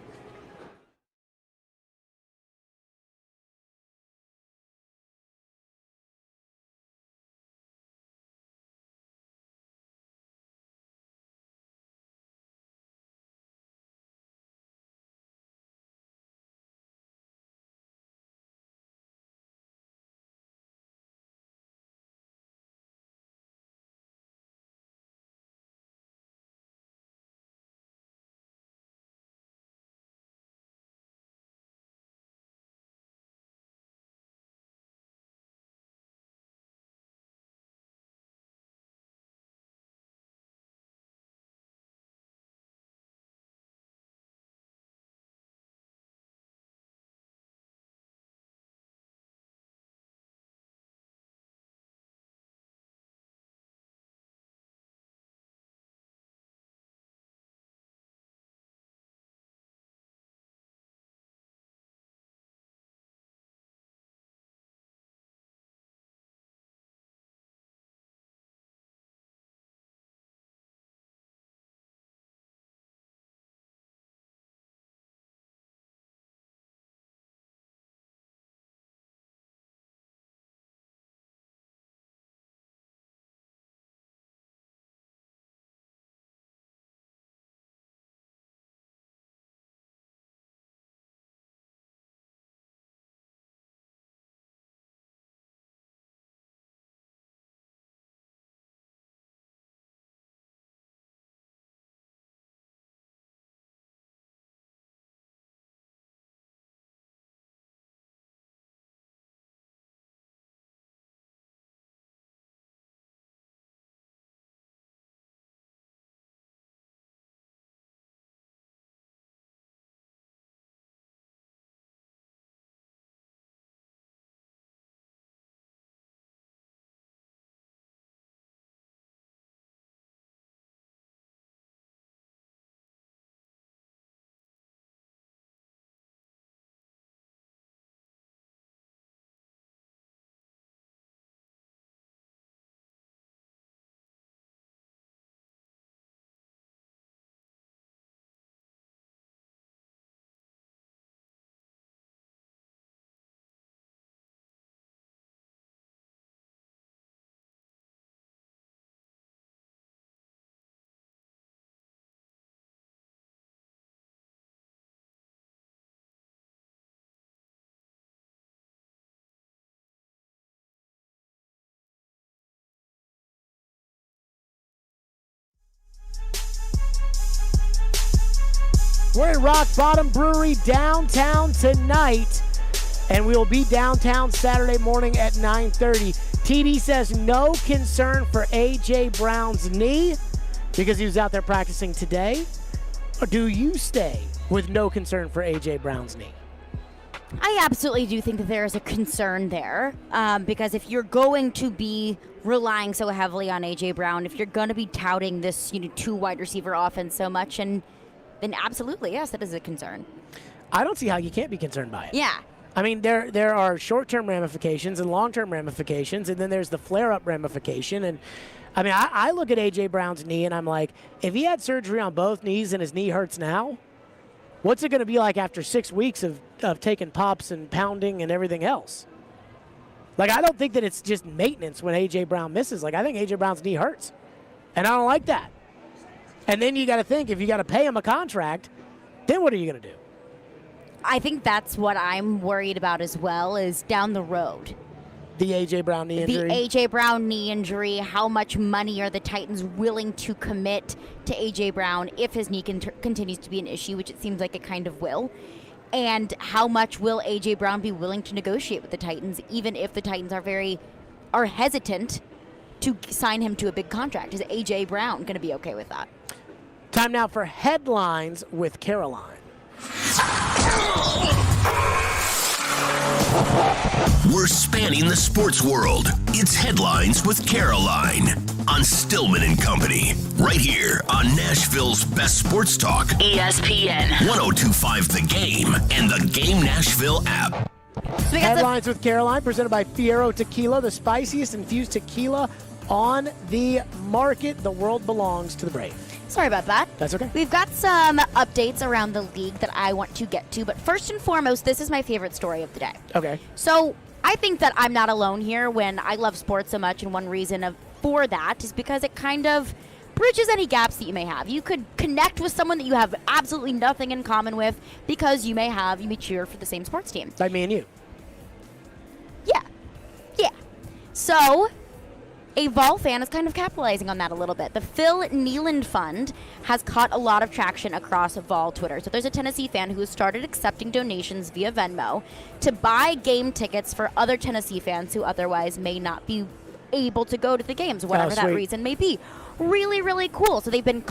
Speaker 17: We're in Rock Bottom Brewery downtown tonight, and we will be downtown Saturday morning at 9:30. TD says no concern for A.J. Brown's knee because he was out there practicing today. Or do you stay with no concern for A.J. Brown's knee?
Speaker 19: I absolutely do think that there is a concern there because if you're going to be relying so heavily on A.J. Brown, if you're going to be touting this 2 wide receiver offense so much, and then absolutely, yes, that is a concern.
Speaker 17: I don't see how you can't be concerned by it.
Speaker 19: Yeah.
Speaker 17: I mean, there are short-term ramifications and long-term ramifications, and then there's the flare-up ramification. And, I mean, I look at A.J. Brown's knee, and I'm like, if he had surgery on both knees and his knee hurts now, what's it going to be like after 6 weeks of taking pops and pounding and everything else? Like, I don't think that it's just maintenance when A.J. Brown misses. Like, I think A.J. Brown's knee hurts, and I don't like that. And then you got to think, if you got to pay him a contract, then what are you going to do?
Speaker 19: I think that's what I'm worried about as well, is down the road.
Speaker 17: The A.J. Brown knee injury?
Speaker 19: The A.J. Brown knee injury. How much money are the Titans willing to commit to A.J. Brown if his knee continues to be an issue, which it seems like it kind of will? And how much will A.J. Brown be willing to negotiate with the Titans, even if the Titans are hesitant to sign him to a big contract? Is A.J. Brown going to be okay with that?
Speaker 17: Time now for Headlines with Caroline.
Speaker 12: We're spanning the sports world. It's Headlines with Caroline on Stillman and Company, right here on Nashville's best sports talk,
Speaker 19: ESPN
Speaker 12: 102.5 The Game and the Game Nashville app.
Speaker 17: Headlines with Caroline, presented by Fiero Tequila, the spiciest infused tequila on the market. The world belongs to the brave.
Speaker 19: Sorry about that.
Speaker 17: That's okay.
Speaker 19: We've got some updates around the league that I want to get to, but first and foremost, this is my favorite story of the day.
Speaker 17: Okay.
Speaker 19: So I think that I'm not alone here when I love sports so much, and one reason for that is because it kind of bridges any gaps that you may have. You could connect with someone that you have absolutely nothing in common with because you may cheer for the same sports team.
Speaker 17: Like me and you.
Speaker 19: Yeah. So a Vol fan is kind of capitalizing on that a little bit. The Phil Nealand Fund has caught a lot of traction across Vol Twitter. So there's a Tennessee fan who has started accepting donations via Venmo to buy game tickets for other Tennessee fans who otherwise may not be able to go to the games, whatever that reason may be. Really, really cool. So they've been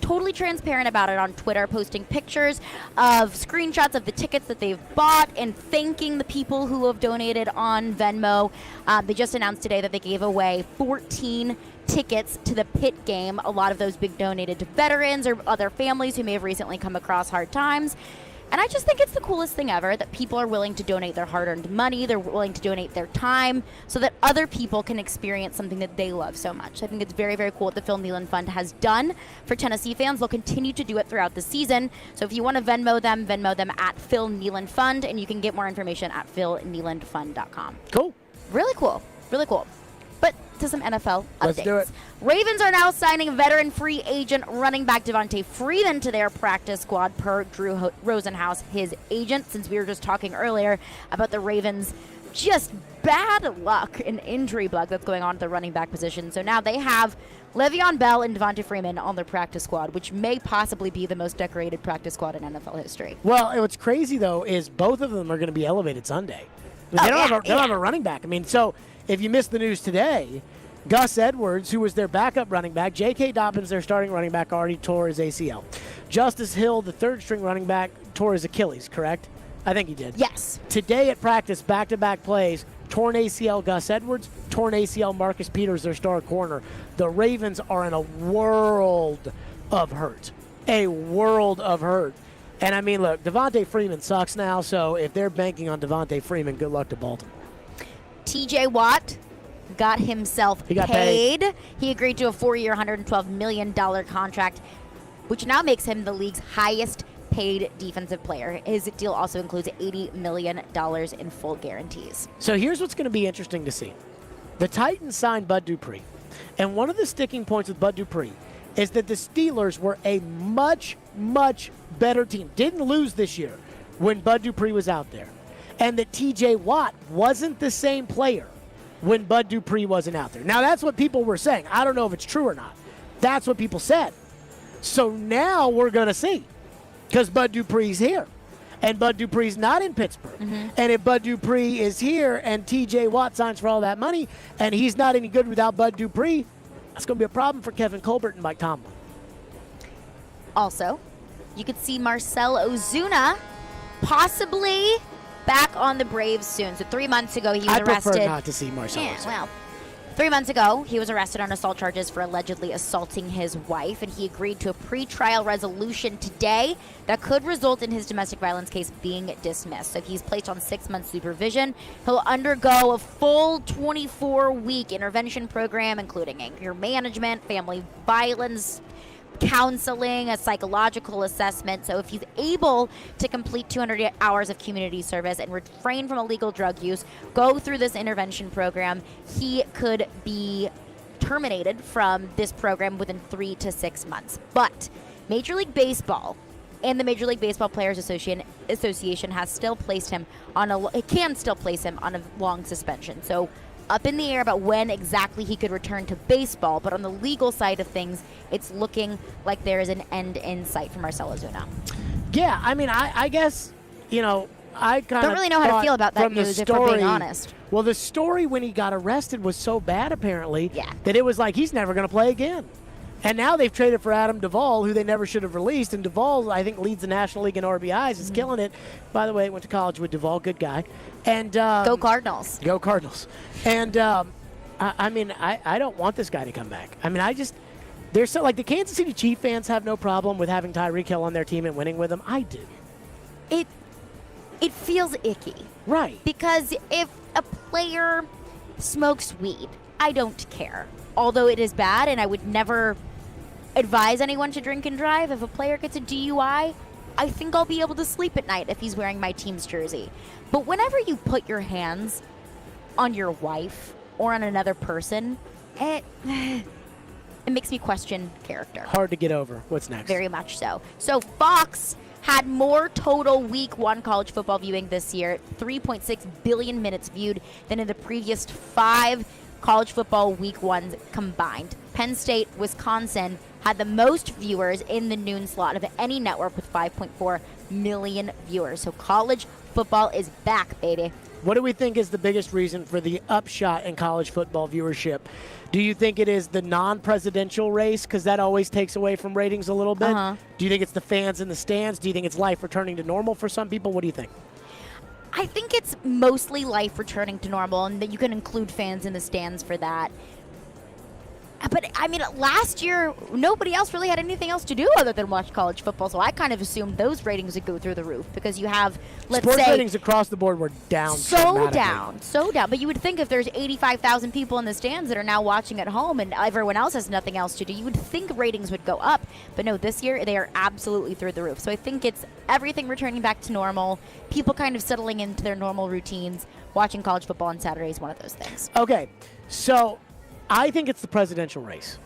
Speaker 19: totally transparent about it on Twitter, posting pictures of screenshots of the tickets that they've bought and thanking the people who have donated on Venmo. They just announced today that they gave away 14 tickets to the Pitt game. A lot of those being donated to veterans or other families who may have recently come across hard times. And I just think it's the coolest thing ever that people are willing to donate their hard-earned money, they're willing to donate their time so that other people can experience something that they love so much. I think it's very, very cool what the Phil Nealand Fund has done for Tennessee fans. They'll continue to do it throughout the season. So if you want to Venmo them at Phil Nealand Fund, and you can get more information at philnealandfund.com.
Speaker 17: Cool.
Speaker 19: Really cool. Really cool. But to some NFL updates.
Speaker 17: Let's do it.
Speaker 19: Ravens are now signing veteran free agent running back Devontae Freeman to their practice squad per Drew Rosenhaus, his agent, since we were just talking earlier about the Ravens' just bad luck and injury bug that's going on at the running back position. So now they have Le'Veon Bell and Devontae Freeman on their practice squad, which may possibly be the most decorated practice squad in NFL history.
Speaker 17: Well, what's crazy, though, is both of them are going to be elevated Sunday. They don't have a running back. I mean, so if you missed the news today, Gus Edwards, who was their backup running back, J.K. Dobbins, their starting running back, already tore his ACL. Justice Hill, the third-string running back, tore his Achilles, correct? I think he did.
Speaker 19: Yes.
Speaker 17: Today at practice, back-to-back plays, torn ACL Gus Edwards, torn ACL Marcus Peters, their star corner. The Ravens are in a world of hurt. A world of hurt. And, I mean, look, Devontae Freeman sucks now, so if they're banking on Devontae Freeman, good luck to Baltimore.
Speaker 19: T.J. Watt got himself paid. He agreed to a 4-year, $112 million contract, which now makes him the league's highest paid defensive player. His deal also includes $80 million in full guarantees.
Speaker 17: So here's what's going to be interesting to see. The Titans signed Bud Dupree, and one of the sticking points with Bud Dupree is that the Steelers were a much, much better team. Didn't lose this year when Bud Dupree was out there. And that T.J. Watt wasn't the same player when Bud Dupree wasn't out there. Now, that's what people were saying. I don't know if it's true or not. That's what people said. So now we're going to see. because Bud Dupree's here. And Bud Dupree's not in Pittsburgh. And if Bud Dupree is here and T.J. Watt signs for all that money and he's not any good without Bud Dupree, that's going to be a problem for Kevin Colbert and Mike Tomlin.
Speaker 19: Also, you could see Marcell Ozuna possibly back on the Braves soon. So 3 months ago, he was arrested.
Speaker 17: I prefer not to see Marcell Ozuna.
Speaker 19: Well, 3 months ago, he was arrested on assault charges for allegedly assaulting his wife, and he agreed to a pretrial resolution today that could result in his domestic violence case being dismissed. So he's placed on 6-month supervision. He'll undergo a full 24-week intervention program, including anger management, family violence counseling, a psychological assessment. So if he's able to complete 200 hours of community service and refrain from illegal drug use, go through this intervention program, he could be terminated from this program within 3 to 6 months. But Major League Baseball and the Major League Baseball Players Association has still placed him on can still place him on a long suspension. So up in the air about when exactly he could return to baseball, but on the legal side of things, it's looking like there is an end in sight for Marcell Ozuna.
Speaker 17: Yeah, I mean, I guess, I kind of
Speaker 19: don't really know how to feel about that news, if we're being honest.
Speaker 17: Well, the story when he got arrested was so bad, apparently, that it was like he's never going to play again. And now they've traded for Adam Duvall, who they never should have released. And Duvall, I think, leads the National League in RBIs. Is killing it. By the way, went to college with Duvall. Good guy. And
Speaker 19: go Cardinals.
Speaker 17: Go Cardinals. And, I mean, I don't want this guy to come back. I mean, there's so, like, the Kansas City Chiefs fans have no problem with having Tyreek Hill on their team and winning with him. I do.
Speaker 19: It feels icky.
Speaker 17: Right.
Speaker 19: Because if a player smokes weed, I don't care. Although it is bad, and I would never advise anyone to drink and drive. If a player gets a DUI, I think I'll be able to sleep at night if he's wearing my team's jersey. But whenever you put your hands on your wife or on another person, it makes me question character.
Speaker 17: Hard to get over. What's next?
Speaker 19: Very much so. So Fox had more total Week 1 college football viewing this year, 3.6 billion minutes viewed, than in the previous 5 college football Week 1s combined. Penn State, Wisconsin had the most viewers in the noon slot of any network with 5.4 million viewers. So college football is back, baby.
Speaker 17: What do we think is the biggest reason for the upshot in college football viewership? Do you think it is the non-presidential race, because that always takes away from ratings a little bit? Do you think it's the fans in the stands? Do you think it's life returning to normal for some people? What do you think?
Speaker 19: I think it's mostly life returning to normal, and that you can include fans in the stands for that. But, I mean, last year, nobody else really had anything else to do other than watch college football, so I kind of assumed those ratings would go through the roof because you have, let's
Speaker 17: Sports
Speaker 19: say...
Speaker 17: ratings across the board were down.
Speaker 19: So down. But you would think if there's 85,000 people in the stands that are now watching at home and everyone else has nothing else to do, you would think ratings would go up. But no, this year they are absolutely through the roof. So I think it's everything returning back to normal, people kind of settling into their normal routines. Watching college football on Saturday is one of those things.
Speaker 17: Okay, so I think it's the presidential race.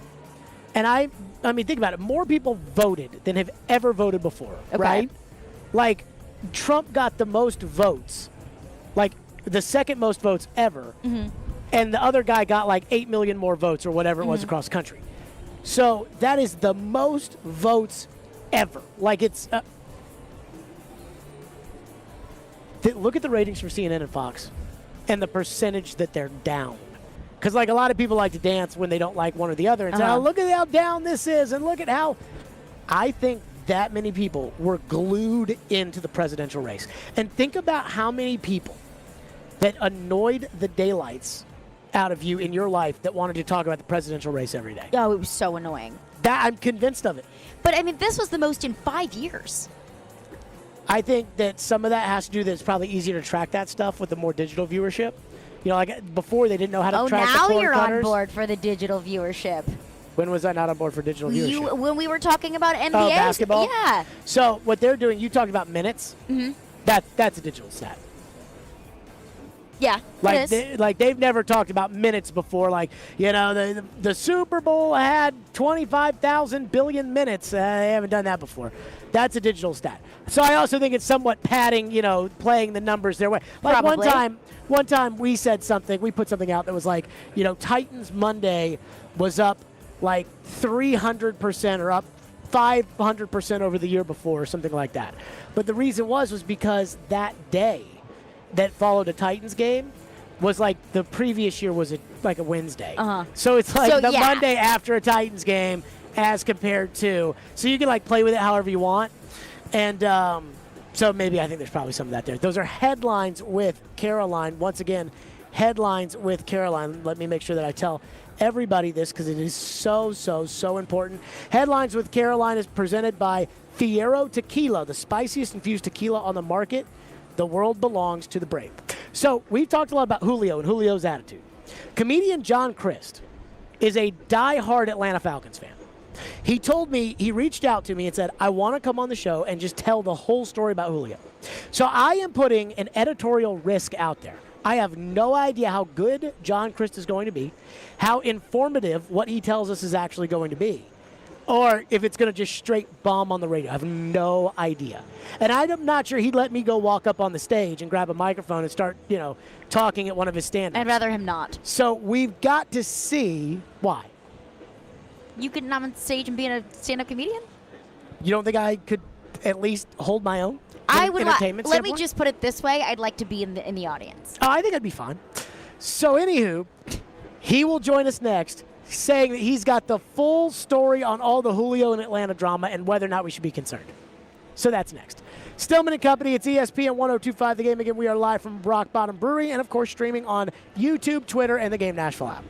Speaker 17: And I mean, think about it. More people voted than have ever voted before, right? Like, Trump got the most votes, like the second most votes ever. And the other guy got like 8 million more votes or whatever it was across the country. So that is the most votes ever. Like, it's... look at the ratings for CNN and Fox and the percentage that they're down. Because, like, a lot of people like to dance when they don't like one or the other and say, oh, look at how down this is, and look at how... I think that many people were glued into the presidential race. And think about how many people that annoyed the daylights out of you in your life that wanted to talk about the presidential race every day.
Speaker 19: Oh, it was so annoying.
Speaker 17: I'm convinced of it.
Speaker 19: But, I mean, this was the most in 5 years.
Speaker 17: I think that some of that has to do that it's probably easier to track that stuff with the more digital viewership. You know, like before they didn't know how to track the cord
Speaker 19: now you're
Speaker 17: cutters.
Speaker 19: on board for the digital viewership.
Speaker 17: When was I not on board for digital viewership?
Speaker 19: When we were talking about NBA.
Speaker 17: Oh, basketball?
Speaker 19: Yeah.
Speaker 17: So what they're doing, you talked about minutes. That's a digital stat.
Speaker 19: Yeah,
Speaker 17: like
Speaker 19: it is.
Speaker 17: They've never talked about minutes before. Like, you know, the Super Bowl had 25,000 billion minutes. They haven't done that before. That's a digital stat. So I also think it's somewhat padding, you know, playing the numbers their way. Like
Speaker 19: Probably.
Speaker 17: One time we said something, we put something out that was like, you know, Titans Monday was up like 300% or up 500% over the year before, or something like that. But the reason was because that day that followed a Titans game was like the previous year was like a Wednesday. So it's like the Monday after a Titans game as compared to. So you can like play with it however you want. And so maybe I think there's probably some of that there. Those are headlines with Caroline. Once again, headlines with Caroline. Let me make sure that I tell everybody this because it is so, so, so important. Headlines with Caroline is presented by Fiero Tequila, the spiciest infused tequila on the market. The world belongs to the brave. So we've talked a lot about Julio and Julio's attitude. Comedian John Christ is a diehard Atlanta Falcons fan. He told me, he reached out to me and said, I want to come on the show and just tell the whole story about Julio. So I am putting an editorial risk out there. I have no idea how good John Christ is going to be, how informative what he tells us is actually going to be, or if it's going to just straight bomb on the radio. I have no idea. And I'm not sure he'd let me go walk up on the stage and grab a microphone and start, talking at one of his stand-ups.
Speaker 19: I'd rather him not.
Speaker 17: So we've got to see why.
Speaker 19: You could not on stage and be a stand-up comedian?
Speaker 17: You don't think I could at least hold my own?
Speaker 19: I would. Let me
Speaker 17: standpoint?
Speaker 19: just put it this way: I'd like to be in the audience.
Speaker 17: Oh, I think I'd be fine. So, anywho, he will join us next, saying that he's got the full story on all the Julio and Atlanta drama and whether or not we should be concerned. So that's next. Stillman and Company, it's ESPN 102.5 The Game. Again, we are live from Rock Bottom Brewery and, of course, streaming on YouTube, Twitter, and the Game Nashville app.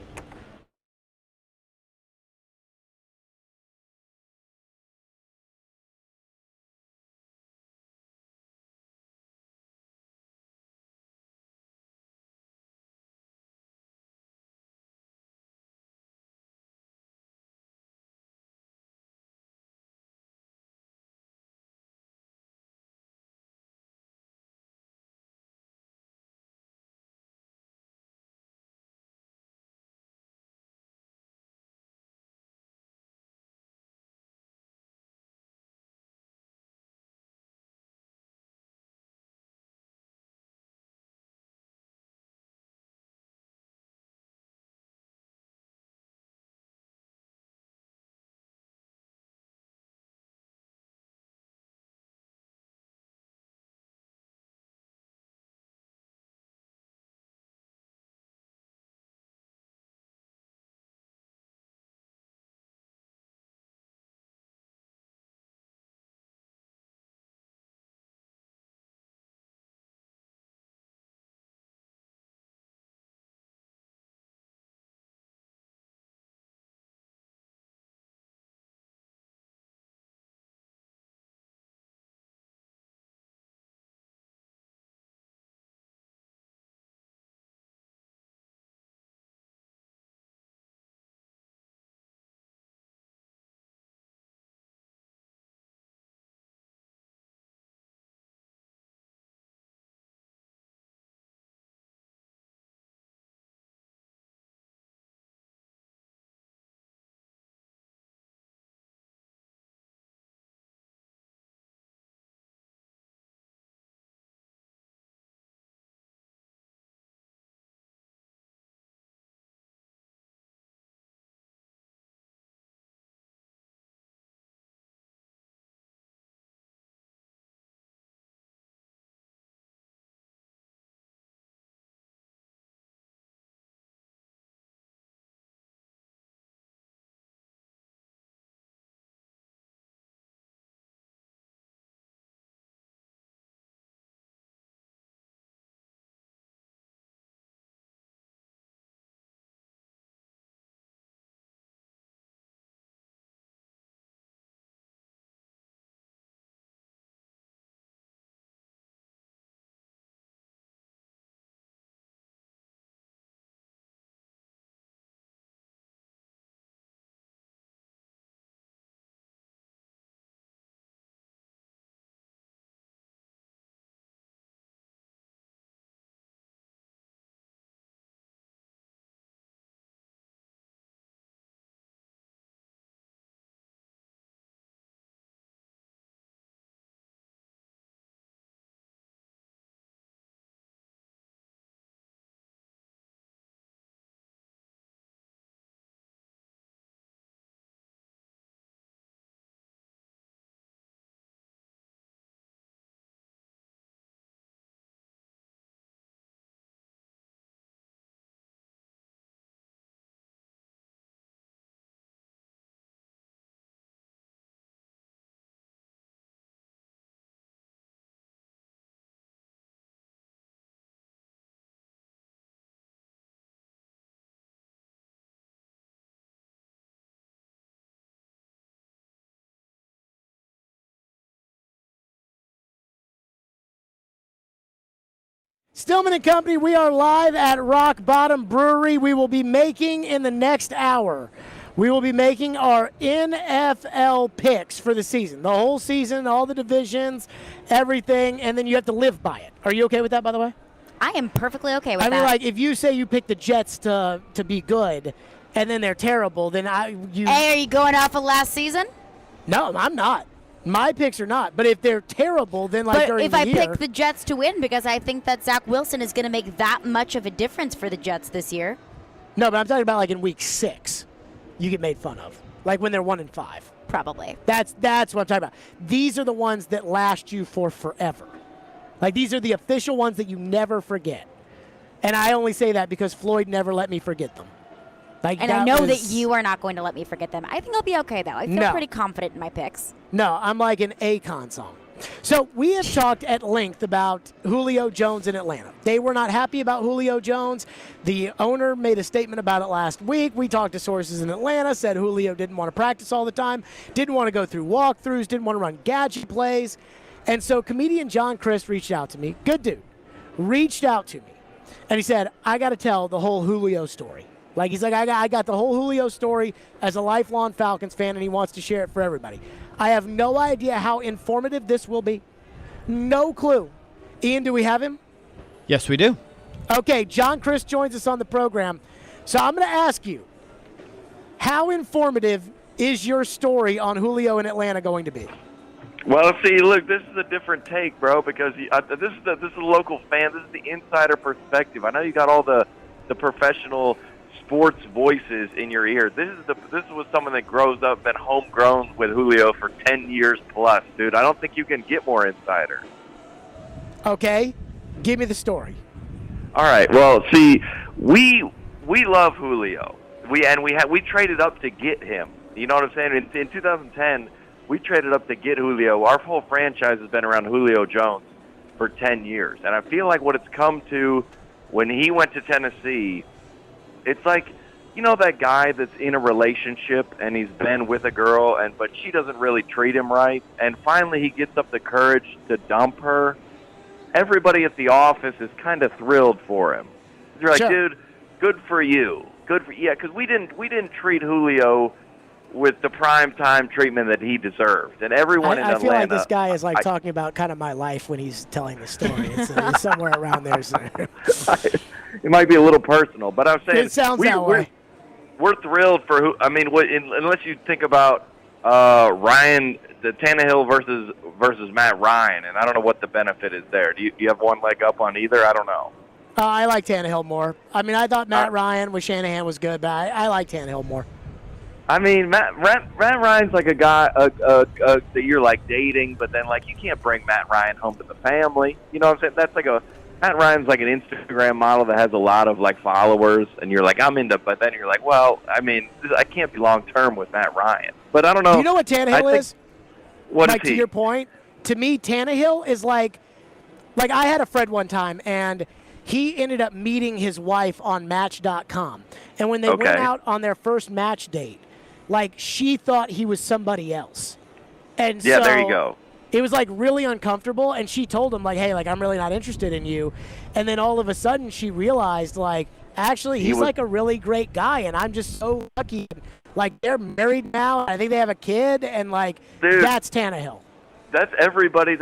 Speaker 17: Stillman and Company, we are live at Rock Bottom Brewery. We will be making in the next hour. We will be making our NFL picks for the season. The whole season, all the divisions, everything, and then you have to live by it. Are you okay with that, by the way?
Speaker 19: I am perfectly okay with
Speaker 17: that. I mean,
Speaker 19: that.
Speaker 17: like, if you say you pick the Jets to be good, and then they're terrible, then
Speaker 19: Hey, are you going off of last season?
Speaker 17: No, I'm not. My picks are not. But if they're terrible, then during the year.
Speaker 19: But if I pick the Jets to win, because I think that Zach Wilson is going to make that much of a difference for the Jets this year.
Speaker 17: No, but I'm talking about in week 6, you get made fun of. Like when they're 1-5.
Speaker 19: Probably.
Speaker 17: That's what I'm talking about. These are the ones that last you for forever. Like these are the official ones that you never forget. And I only say that because Floyd never let me forget them.
Speaker 19: And I know that you are not going to let me forget them. I think I'll be okay, though. I feel pretty confident in my picks.
Speaker 17: No, I'm like an Akon song. So we have talked at length about Julio Jones in Atlanta. They were not happy about Julio Jones. The owner made a statement about it last week. We talked to sources in Atlanta, said Julio didn't want to practice all the time, didn't want to go through walkthroughs, didn't want to run gadget plays. And so comedian John Crist reached out to me, good dude, reached out to me. And he said, I got to tell the whole Julio story. Like, he's like, I got the whole Julio story as a lifelong Falcons fan, and he wants to share it for everybody. I have no idea how informative this will be. No clue. Ian, do we have him?
Speaker 18: Yes, we do.
Speaker 17: Okay, John Crist joins us on the program. So I'm going to ask you, how informative is your story on Julio in Atlanta going to be?
Speaker 13: Well, see, look, this is a different take, bro, because this is a local fan. This is the insider perspective. I know you got all the professional sports voices in your ear. This was someone that grows up, been homegrown with Julio for 10 years plus, dude. I don't think you can get more insider.
Speaker 17: Okay, give me the story.
Speaker 13: All right. Well, see, we love Julio. We traded up to get him. You know what I'm saying? In 2010, we traded up to get Julio. Our whole franchise has been around Julio Jones for 10 years, and I feel like what it's come to when he went to Tennessee. It's like, you know, that guy that's in a relationship and he's been with a girl, but she doesn't really treat him right, and finally he gets up the courage to dump her. Everybody at the office is kind of thrilled for him. They're like, dude, good for you. Because we didn't treat Julio with the prime time treatment that he deserved, and everyone in Atlanta.
Speaker 17: I feel like this guy is talking about kind of my life when he's telling the story. It's somewhere around there. So.
Speaker 13: It might be a little personal, but I'm saying
Speaker 17: it sounds that way.
Speaker 13: We're thrilled for unless you think about Ryan, the Tannehill versus Matt Ryan, and I don't know what the benefit is there. Do you have one leg up on either? I don't know.
Speaker 17: I like Tannehill more. I mean, I thought Matt Ryan with Shanahan was good, but I like Tannehill more.
Speaker 13: I mean, Matt Ryan's like a guy that you're like dating, but then like you can't bring Matt Ryan home to the family. You know what I'm saying? That's like Matt Ryan's like an Instagram model that has a lot of like followers, and you're like, I'm into, but then you're like, well, I mean, I can't be long term with Matt Ryan. But I don't know.
Speaker 17: Do you know what Tannehill is?
Speaker 13: What
Speaker 17: Mike,
Speaker 13: is he?
Speaker 17: To your point, to me, Tannehill is like I had a friend one time, and he ended up meeting his wife on Match.com, and when they went out on their first match date, like she thought he was somebody else, and
Speaker 13: yeah, there you go.
Speaker 17: It was like really uncomfortable, and she told him like, hey, like I'm really not interested in you. And then all of a sudden she realized like actually he's like a really great guy, and I'm just so lucky. Like they're married now. I think they have a kid, and like that's Tannehill.
Speaker 13: That's everybody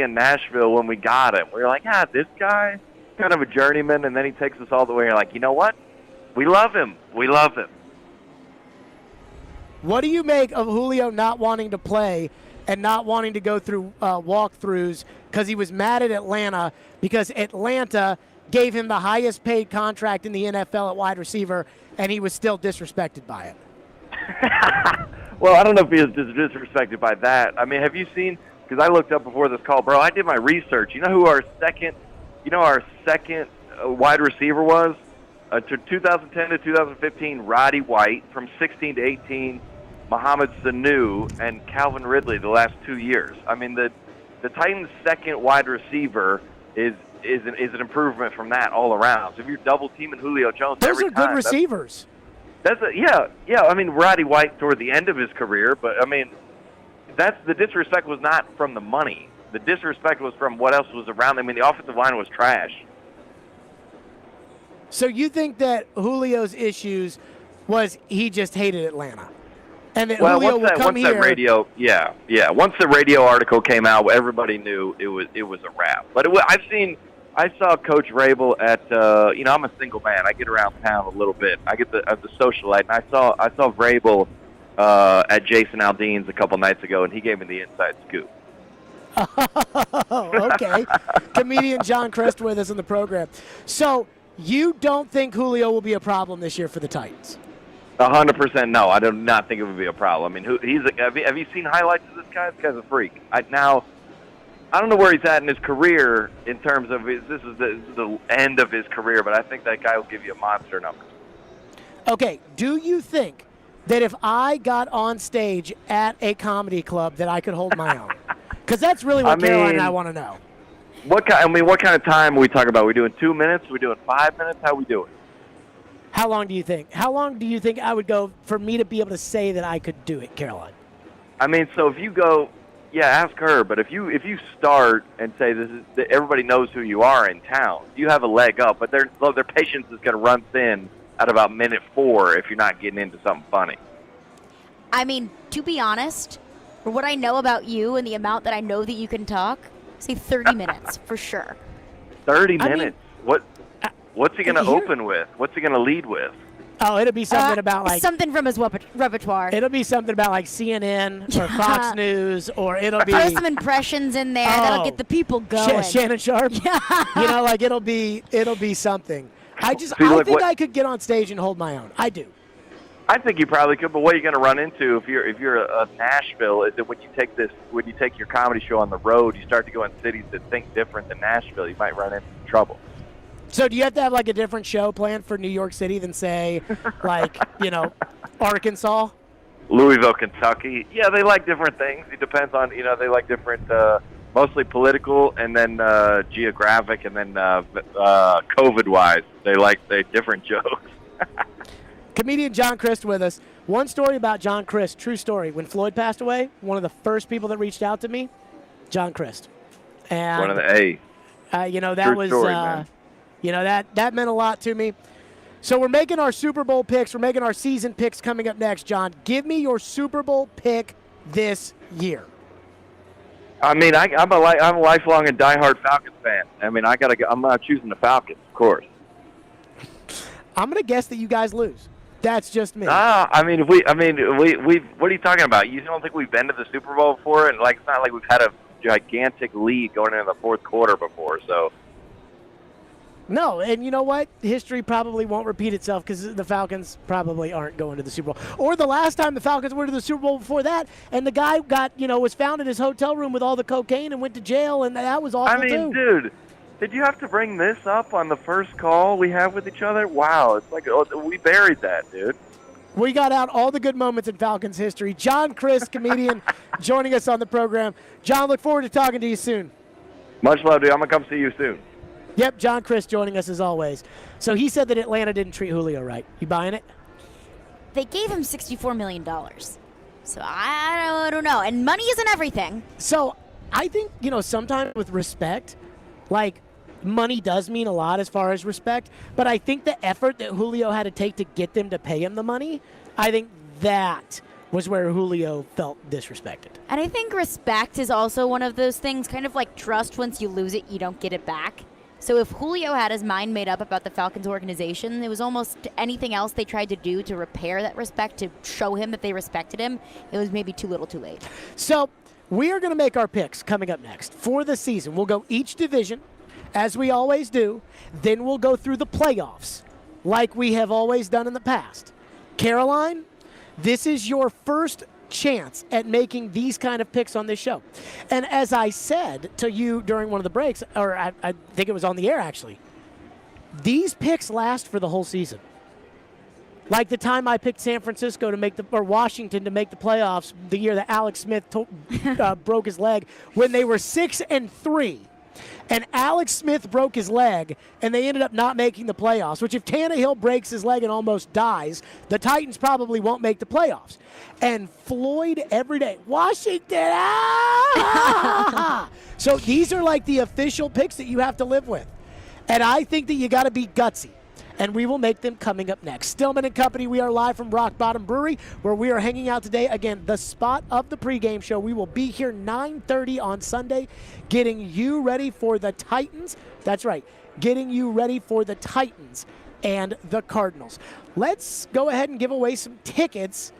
Speaker 13: in Nashville when we got him. We were like, this guy, kind of a journeyman, and then he takes us all the way. You're like, you know what? We love him. We love him.
Speaker 17: What do you make of Julio not wanting to play and not wanting to go through walkthroughs because he was mad at Atlanta because Atlanta gave him the highest paid contract in the NFL at wide receiver, and he was still disrespected by it?
Speaker 13: Well, I don't know if he was disrespected by that. I mean, have you seen, because I looked up before this call, bro, I did my research. You know who our second wide receiver was? To 2010 to 2015, Roddy White. From 16 to 18, Mohamed Sanu and Calvin Ridley the last 2 years. I mean, the Titans' second wide receiver is an improvement from that all around. So if you're double teaming Julio Jones,
Speaker 17: those are good receivers.
Speaker 13: Yeah. I mean, Roddy White toward the end of his career, but I mean, the disrespect was not from the money. The disrespect was from what else was around. I mean, the offensive line was trash.
Speaker 17: So you think that Julio's issues was he just hated Atlanta? And that Julio will come here.
Speaker 13: That radio, yeah. Once the radio article came out, everybody knew it was a wrap. But I saw Coach Rabel at I'm a single man. I get around town a little bit. I get the socialite, and I saw Rabel at Jason Aldean's a couple nights ago, and he gave me the inside scoop.
Speaker 17: Okay. Comedian John Crist with us on the program. So you don't think Julio will be a problem this year for the Titans?
Speaker 13: 100% no. I do not think it would be a problem. I mean, have you seen highlights of this guy? This guy's a freak. I don't know where he's at in his career in terms of this is the end of his career, but I think that guy will give you a monster number.
Speaker 17: Okay. Do you think that if I got on stage at a comedy club that I could hold my own? Because that's really what Caroline and I want to know.
Speaker 13: What kind of time are we talking about? Are we doing 2 minutes? Are we doing 5 minutes? How are we doing?
Speaker 17: How long do you think? How long do you think I would go for me to be able to say that I could do it, Caroline?
Speaker 13: I mean, so if you go, ask her. But if you start and say everybody knows who you are in town, you have a leg up. But their patience is going to run thin at about minute 4 if you're not getting into something funny.
Speaker 19: I mean, to be honest, for what I know about you and the amount that I know that you can talk, say 30 minutes for sure.
Speaker 13: 30 minutes? What's he going to open with? What's he going to lead with?
Speaker 17: Oh, it'll be something about like
Speaker 19: something from his repertoire.
Speaker 17: It'll be something about like CNN or Fox News, or it'll be
Speaker 19: throw some impressions in there that'll get the people going.
Speaker 17: Shannon Sharp.
Speaker 19: Yeah.
Speaker 17: Like it'll be something. I think I could get on stage and hold my own. I do.
Speaker 13: I think you probably could, but what you're going to run into if you're a Nashville is that when you take your comedy show on the road, you start to go in cities that think different than Nashville. You might run into trouble.
Speaker 17: So do you have to have like a different show planned for New York City than say like, Arkansas?
Speaker 13: Louisville, Kentucky. Yeah, they like different things. It depends on, they like different, mostly political and then geographic and then COVID-wise. They different jokes.
Speaker 17: Comedian John Crist with us. One story about John Crist, true story. When Floyd passed away, one of the first people that reached out to me, John Crist. And
Speaker 13: one of the
Speaker 17: that
Speaker 13: true
Speaker 17: was
Speaker 13: story, man.
Speaker 17: That meant a lot to me. So we're making our Super Bowl picks. We're making our season picks coming up next, John. Give me your Super Bowl pick this year.
Speaker 13: I mean, I'm a lifelong and diehard Falcons fan. I mean, I'm not choosing the Falcons, of course.
Speaker 17: I'm gonna guess that you guys lose. That's just me.
Speaker 13: What are you talking about? You don't think we've been to the Super Bowl before? And it's not like we've had a gigantic lead going into the fourth quarter before. So.
Speaker 17: No, and you know what? History probably won't repeat itself because the Falcons probably aren't going to the Super Bowl. Or the last time the Falcons were to the Super Bowl before that, and the guy was found in his hotel room with all the cocaine and went to jail, and that was awful too.
Speaker 13: Dude, did you have to bring this up on the first call we have with each other? Wow, it's like we buried that, dude.
Speaker 17: We got out all the good moments in Falcons history. John Crist, comedian, joining us on the program. John, look forward to talking to you soon.
Speaker 13: Much love, dude. I'm going to come see you soon.
Speaker 17: Yep, John Crist joining us as always. So he said that Atlanta didn't treat Julio right. You buying it?
Speaker 19: They gave him $64 million. So I don't know. And money isn't everything.
Speaker 17: So I think, sometimes with respect, money does mean a lot as far as respect. But I think the effort that Julio had to take to get them to pay him the money, I think that was where Julio felt disrespected.
Speaker 19: And I think respect is also one of those things, kind of like trust. Once you lose it, you don't get it back. So if Julio had his mind made up about the Falcons organization, it was almost anything else they tried to do to repair that respect, to show him that they respected him, it was maybe too little too late.
Speaker 17: So we are going to make our picks coming up next for the season. We'll go each division, as we always do. Then we'll go through the playoffs, like we have always done in the past. Caroline, this is your first chance at making these kind of picks on this show. And as I said to you during one of the breaks, or I think it was on the air actually, these picks last for the whole season. Like the time I picked San Francisco or Washington to make the playoffs the year that Alex Smith broke his leg when they were 6-3. And Alex Smith broke his leg, and they ended up not making the playoffs, which if Tannehill breaks his leg and almost dies, the Titans probably won't make the playoffs. And Floyd every day, Washington, So these are like the official picks that you have to live with. And I think that you got to be gutsy. and we will make them coming up next. Stillman and Company, we are live from Rock Bottom Brewery, where we are hanging out today. Again, the spot of the pregame show. We will be here 9:30 on Sunday, getting you ready for the Titans. That's right, getting you ready for the Titans and the Cardinals. Let's go ahead and give away some tickets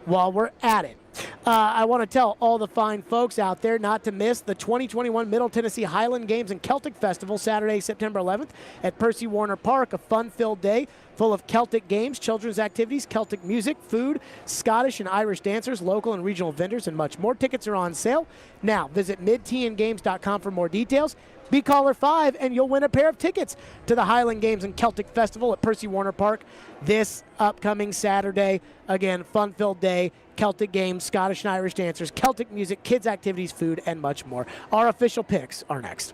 Speaker 17: while we're at it. I want to tell all the fine folks out there not to miss the 2021 Middle Tennessee Highland Games and Celtic Festival, Saturday, September 11th at Percy Warner Park, a fun-filled day full of Celtic games, children's activities, Celtic music, food, Scottish and Irish dancers, local and regional vendors, and much more. Tickets are on sale. Now, visit midtngames.com for more details. Be caller 5 and you'll win a pair of tickets to the Highland Games and Celtic Festival at Percy Warner Park this upcoming Saturday. Again, fun-filled day, Celtic games, Scottish and Irish dancers, Celtic music, kids activities, food, and much more. Our official picks are next.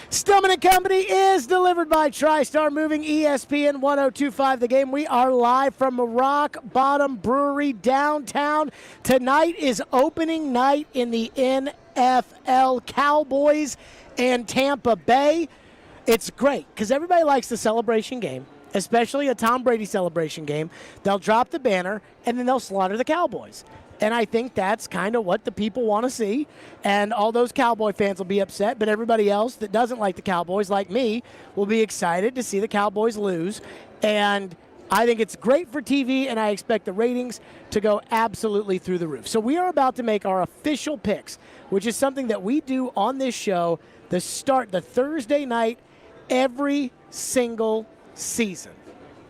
Speaker 17: Stillman and Company is delivered by TriStar Moving, ESPN 1025 The Game. We are live from Rock Bottom Brewery downtown. Tonight is opening night in the NFL, Cowboys and Tampa Bay. It's great because everybody likes the celebration game, especially a Tom Brady celebration game. They'll drop the banner, and then they'll slaughter the Cowboys. And I think that's kind of what the people want to see. And all those Cowboy fans will be upset, but everybody else that doesn't like the Cowboys, like me, will be excited to see the Cowboys lose. And I think it's great for TV, and I expect the ratings to go absolutely through the roof. So we are about to make our official picks, which is something that we do on this show the Thursday night every single season.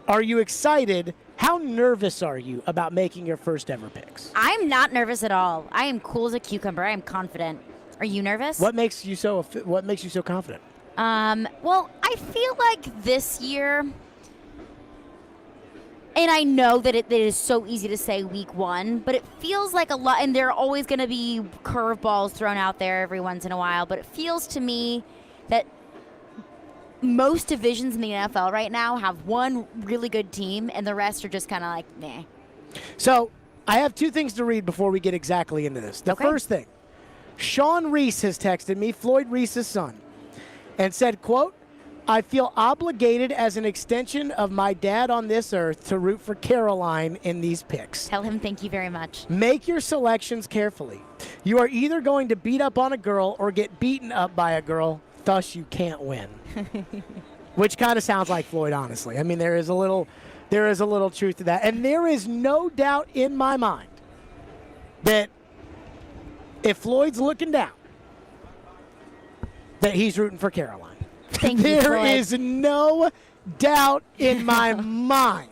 Speaker 17: Are you excited? How nervous are you about making your first ever picks?
Speaker 19: I'm not nervous at all. I am cool as a cucumber. I am confident. Are you nervous?
Speaker 17: What makes you so confident?
Speaker 19: Well, I feel like this year, and I know that it is so easy to say week one, but it feels like a lot, and there are always going to be curveballs thrown out there every once in a while, but it feels to me that most divisions in the NFL right now have one really good team, and the rest are just kind of like, meh.
Speaker 17: So I have two things to read before we get exactly into this. The first thing, Sean Reese has texted me, Floyd Reese's son, and said, quote, I feel obligated as an extension of my dad on this earth to root for Caroline in these picks.
Speaker 19: Tell him thank you very much.
Speaker 17: Make your selections carefully. You are either going to beat up on a girl or get beaten up by a girl, thus you can't win. Which kind of sounds like Floyd, honestly. I mean, there is a little truth to that. And there is no doubt in my mind that if Floyd's looking down, that he's rooting for Caroline.
Speaker 19: Thank you,
Speaker 17: There
Speaker 19: Floyd.
Speaker 17: is no doubt in my mind.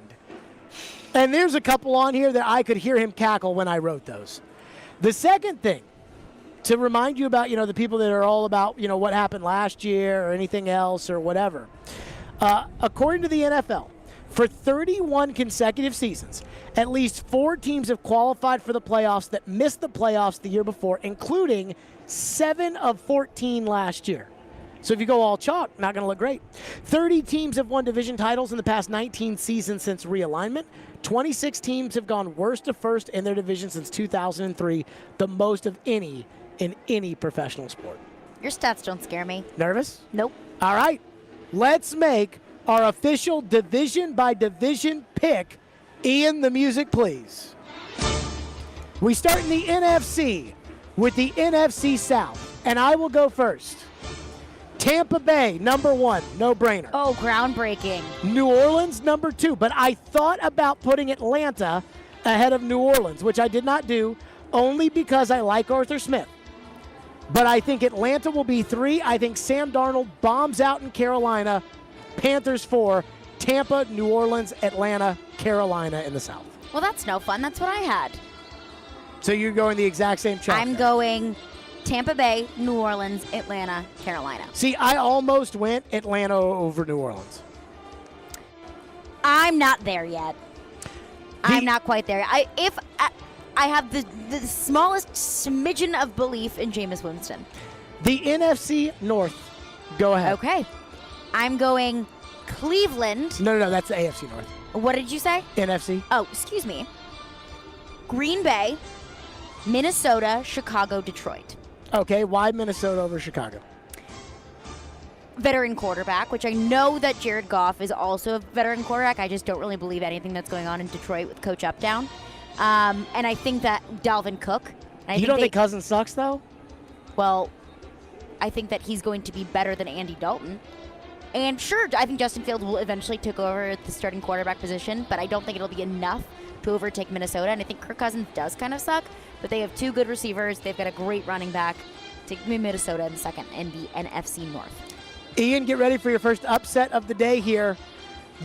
Speaker 17: And there's a couple on here that I could hear him cackle when I wrote those. The second thing, to remind you about, the people that are all about, what happened last year or anything else or whatever. According to the NFL, for 31 consecutive seasons, at least 4 teams have qualified for the playoffs that missed the playoffs the year before, including 7 of 14 last year. So if you go all chalk, not going to look great. 30 teams have won division titles in the past 19 seasons since realignment. 26 teams have gone worst to first in their division since 2003, the most of any in any professional sport.
Speaker 19: Your stats don't scare me.
Speaker 17: Nervous?
Speaker 19: Nope.
Speaker 17: All right. Let's make our official division-by-division pick. Ian, the music, please. We start in the NFC with the NFC South, and I will go first. Tampa Bay, number 1, no-brainer.
Speaker 19: Oh, groundbreaking.
Speaker 17: New Orleans, number 2, but I thought about putting Atlanta ahead of New Orleans, which I did not do, only because I like Arthur Smith. But I think Atlanta will be 3. I think Sam Darnold bombs out in Carolina. Panthers 4. Tampa, New Orleans, Atlanta, Carolina in the South.
Speaker 19: Well, that's no fun. That's what I had.
Speaker 17: So you're going the exact same track.
Speaker 19: I'm going Tampa Bay, New Orleans, Atlanta, Carolina.
Speaker 17: See, I almost went Atlanta over New Orleans.
Speaker 19: I'm not there yet. I'm not quite there. I have the smallest smidgen of belief in Jameis Winston.
Speaker 17: The NFC North. Go ahead.
Speaker 19: Okay. I'm going Cleveland.
Speaker 17: No, that's the AFC North.
Speaker 19: What did you say?
Speaker 17: NFC.
Speaker 19: Oh, excuse me. Green Bay, Minnesota, Chicago, Detroit.
Speaker 17: Okay, why Minnesota over Chicago?
Speaker 19: Veteran quarterback, which I know that Jared Goff is also a veteran quarterback. I just don't really believe anything that's going on in Detroit with Coach Updown. And I think that Dalvin Cook.
Speaker 17: You don't think Cousins sucks, though?
Speaker 19: Well, I think that he's going to be better than Andy Dalton. And sure, I think Justin Fields will eventually take over the starting quarterback position, but I don't think it'll be enough to overtake Minnesota. And I think Kirk Cousins does kind of suck, but they have 2 good receivers. They've got a great running back. Take me Minnesota in second in the NFC North.
Speaker 17: Ian, get ready for your first upset of the day here.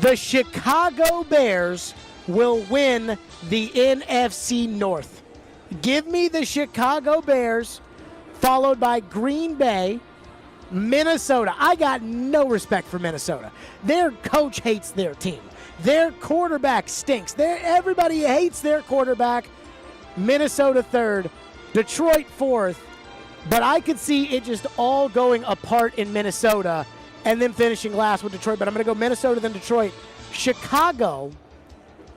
Speaker 17: The Chicago Bears will win the NFC North. Give me the Chicago Bears, followed by Green Bay, Minnesota. I got no respect for Minnesota. Their coach hates their team. Their quarterback stinks. Everybody hates their quarterback. Minnesota 3rd, Detroit 4th. But I could see it just all going apart in Minnesota and then finishing last with Detroit. But I'm going to go Minnesota, then Detroit. Chicago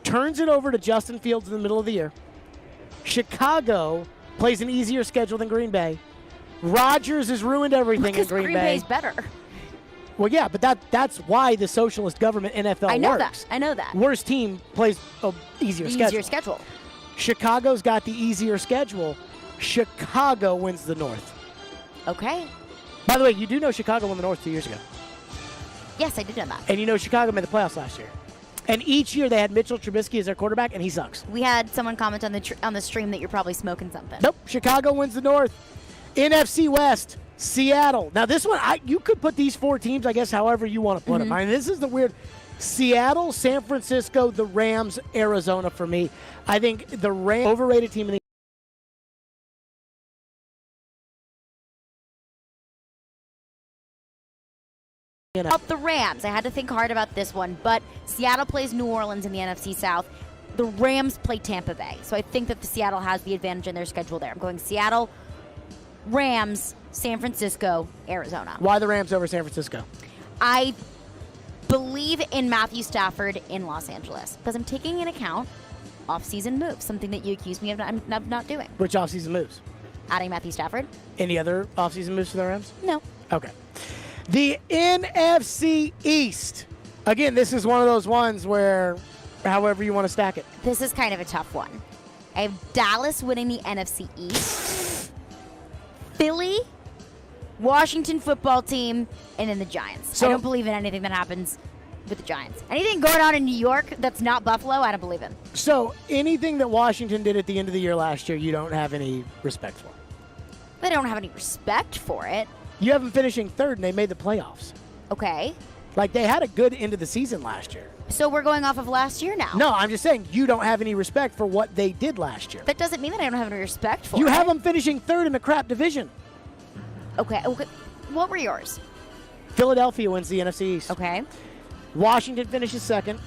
Speaker 17: turns it over to Justin Fields in the middle of the year. Chicago plays an easier schedule than Green Bay. Rodgers has ruined everything in Green Bay.
Speaker 19: Bay's better.
Speaker 17: Well, yeah, but that's why the socialist government NFL
Speaker 19: I know
Speaker 17: works.
Speaker 19: that. I know that.
Speaker 17: Worst team plays an easier schedule. Chicago's got the easier schedule. Chicago wins the North.
Speaker 19: Okay.
Speaker 17: By the way, you do know Chicago won the North 2 years ago.
Speaker 19: Yes, I did know that.
Speaker 17: And you know Chicago made the playoffs last year. And each year they had Mitchell Trubisky as their quarterback, and he sucks.
Speaker 19: We had someone comment on the stream that you're probably smoking something.
Speaker 17: Nope. Chicago wins the North. NFC West, Seattle. Now this one, you could put these 4 teams, I guess, however you want to put them. I mean, this is the weird. Seattle, San Francisco, the Rams, Arizona for me. I think the Rams, overrated team in the
Speaker 19: Up the Rams. I had to think hard about this one, but Seattle plays New Orleans in the NFC South. The Rams play Tampa Bay, so I think that the Seattle has the advantage in their schedule there. I'm going Seattle, Rams, San Francisco, Arizona.
Speaker 17: Why the Rams over San Francisco?
Speaker 19: I believe in Matthew Stafford in Los Angeles because I'm taking into account off-season moves, something that you accused me of not doing.
Speaker 17: Which off-season moves?
Speaker 19: Adding Matthew Stafford.
Speaker 17: Any other off-season moves for the Rams?
Speaker 19: No.
Speaker 17: Okay. The NFC East. Again, this is one of those ones where however you want to stack it.
Speaker 19: This is kind of a tough one. I have Dallas winning the NFC East, Philly, Washington football team, and then the Giants.
Speaker 17: So,
Speaker 19: I don't believe in anything that happens with the Giants. Anything going on in New York that's not Buffalo, I don't believe in.
Speaker 17: So anything that Washington did at the end of the year last year, you don't have any respect for?
Speaker 19: I don't have any respect for it.
Speaker 17: You have them finishing third, and they made the playoffs.
Speaker 19: Okay.
Speaker 17: Like, they had a good end of the season last year.
Speaker 19: So we're going off of last year now.
Speaker 17: No, I'm just saying you don't have any respect for what they did last year.
Speaker 19: That doesn't mean that I don't have any respect for it.
Speaker 17: You have them finishing third in a crap division.
Speaker 19: Okay. What were yours?
Speaker 17: Philadelphia wins the NFC East.
Speaker 19: Okay.
Speaker 17: Washington finishes second,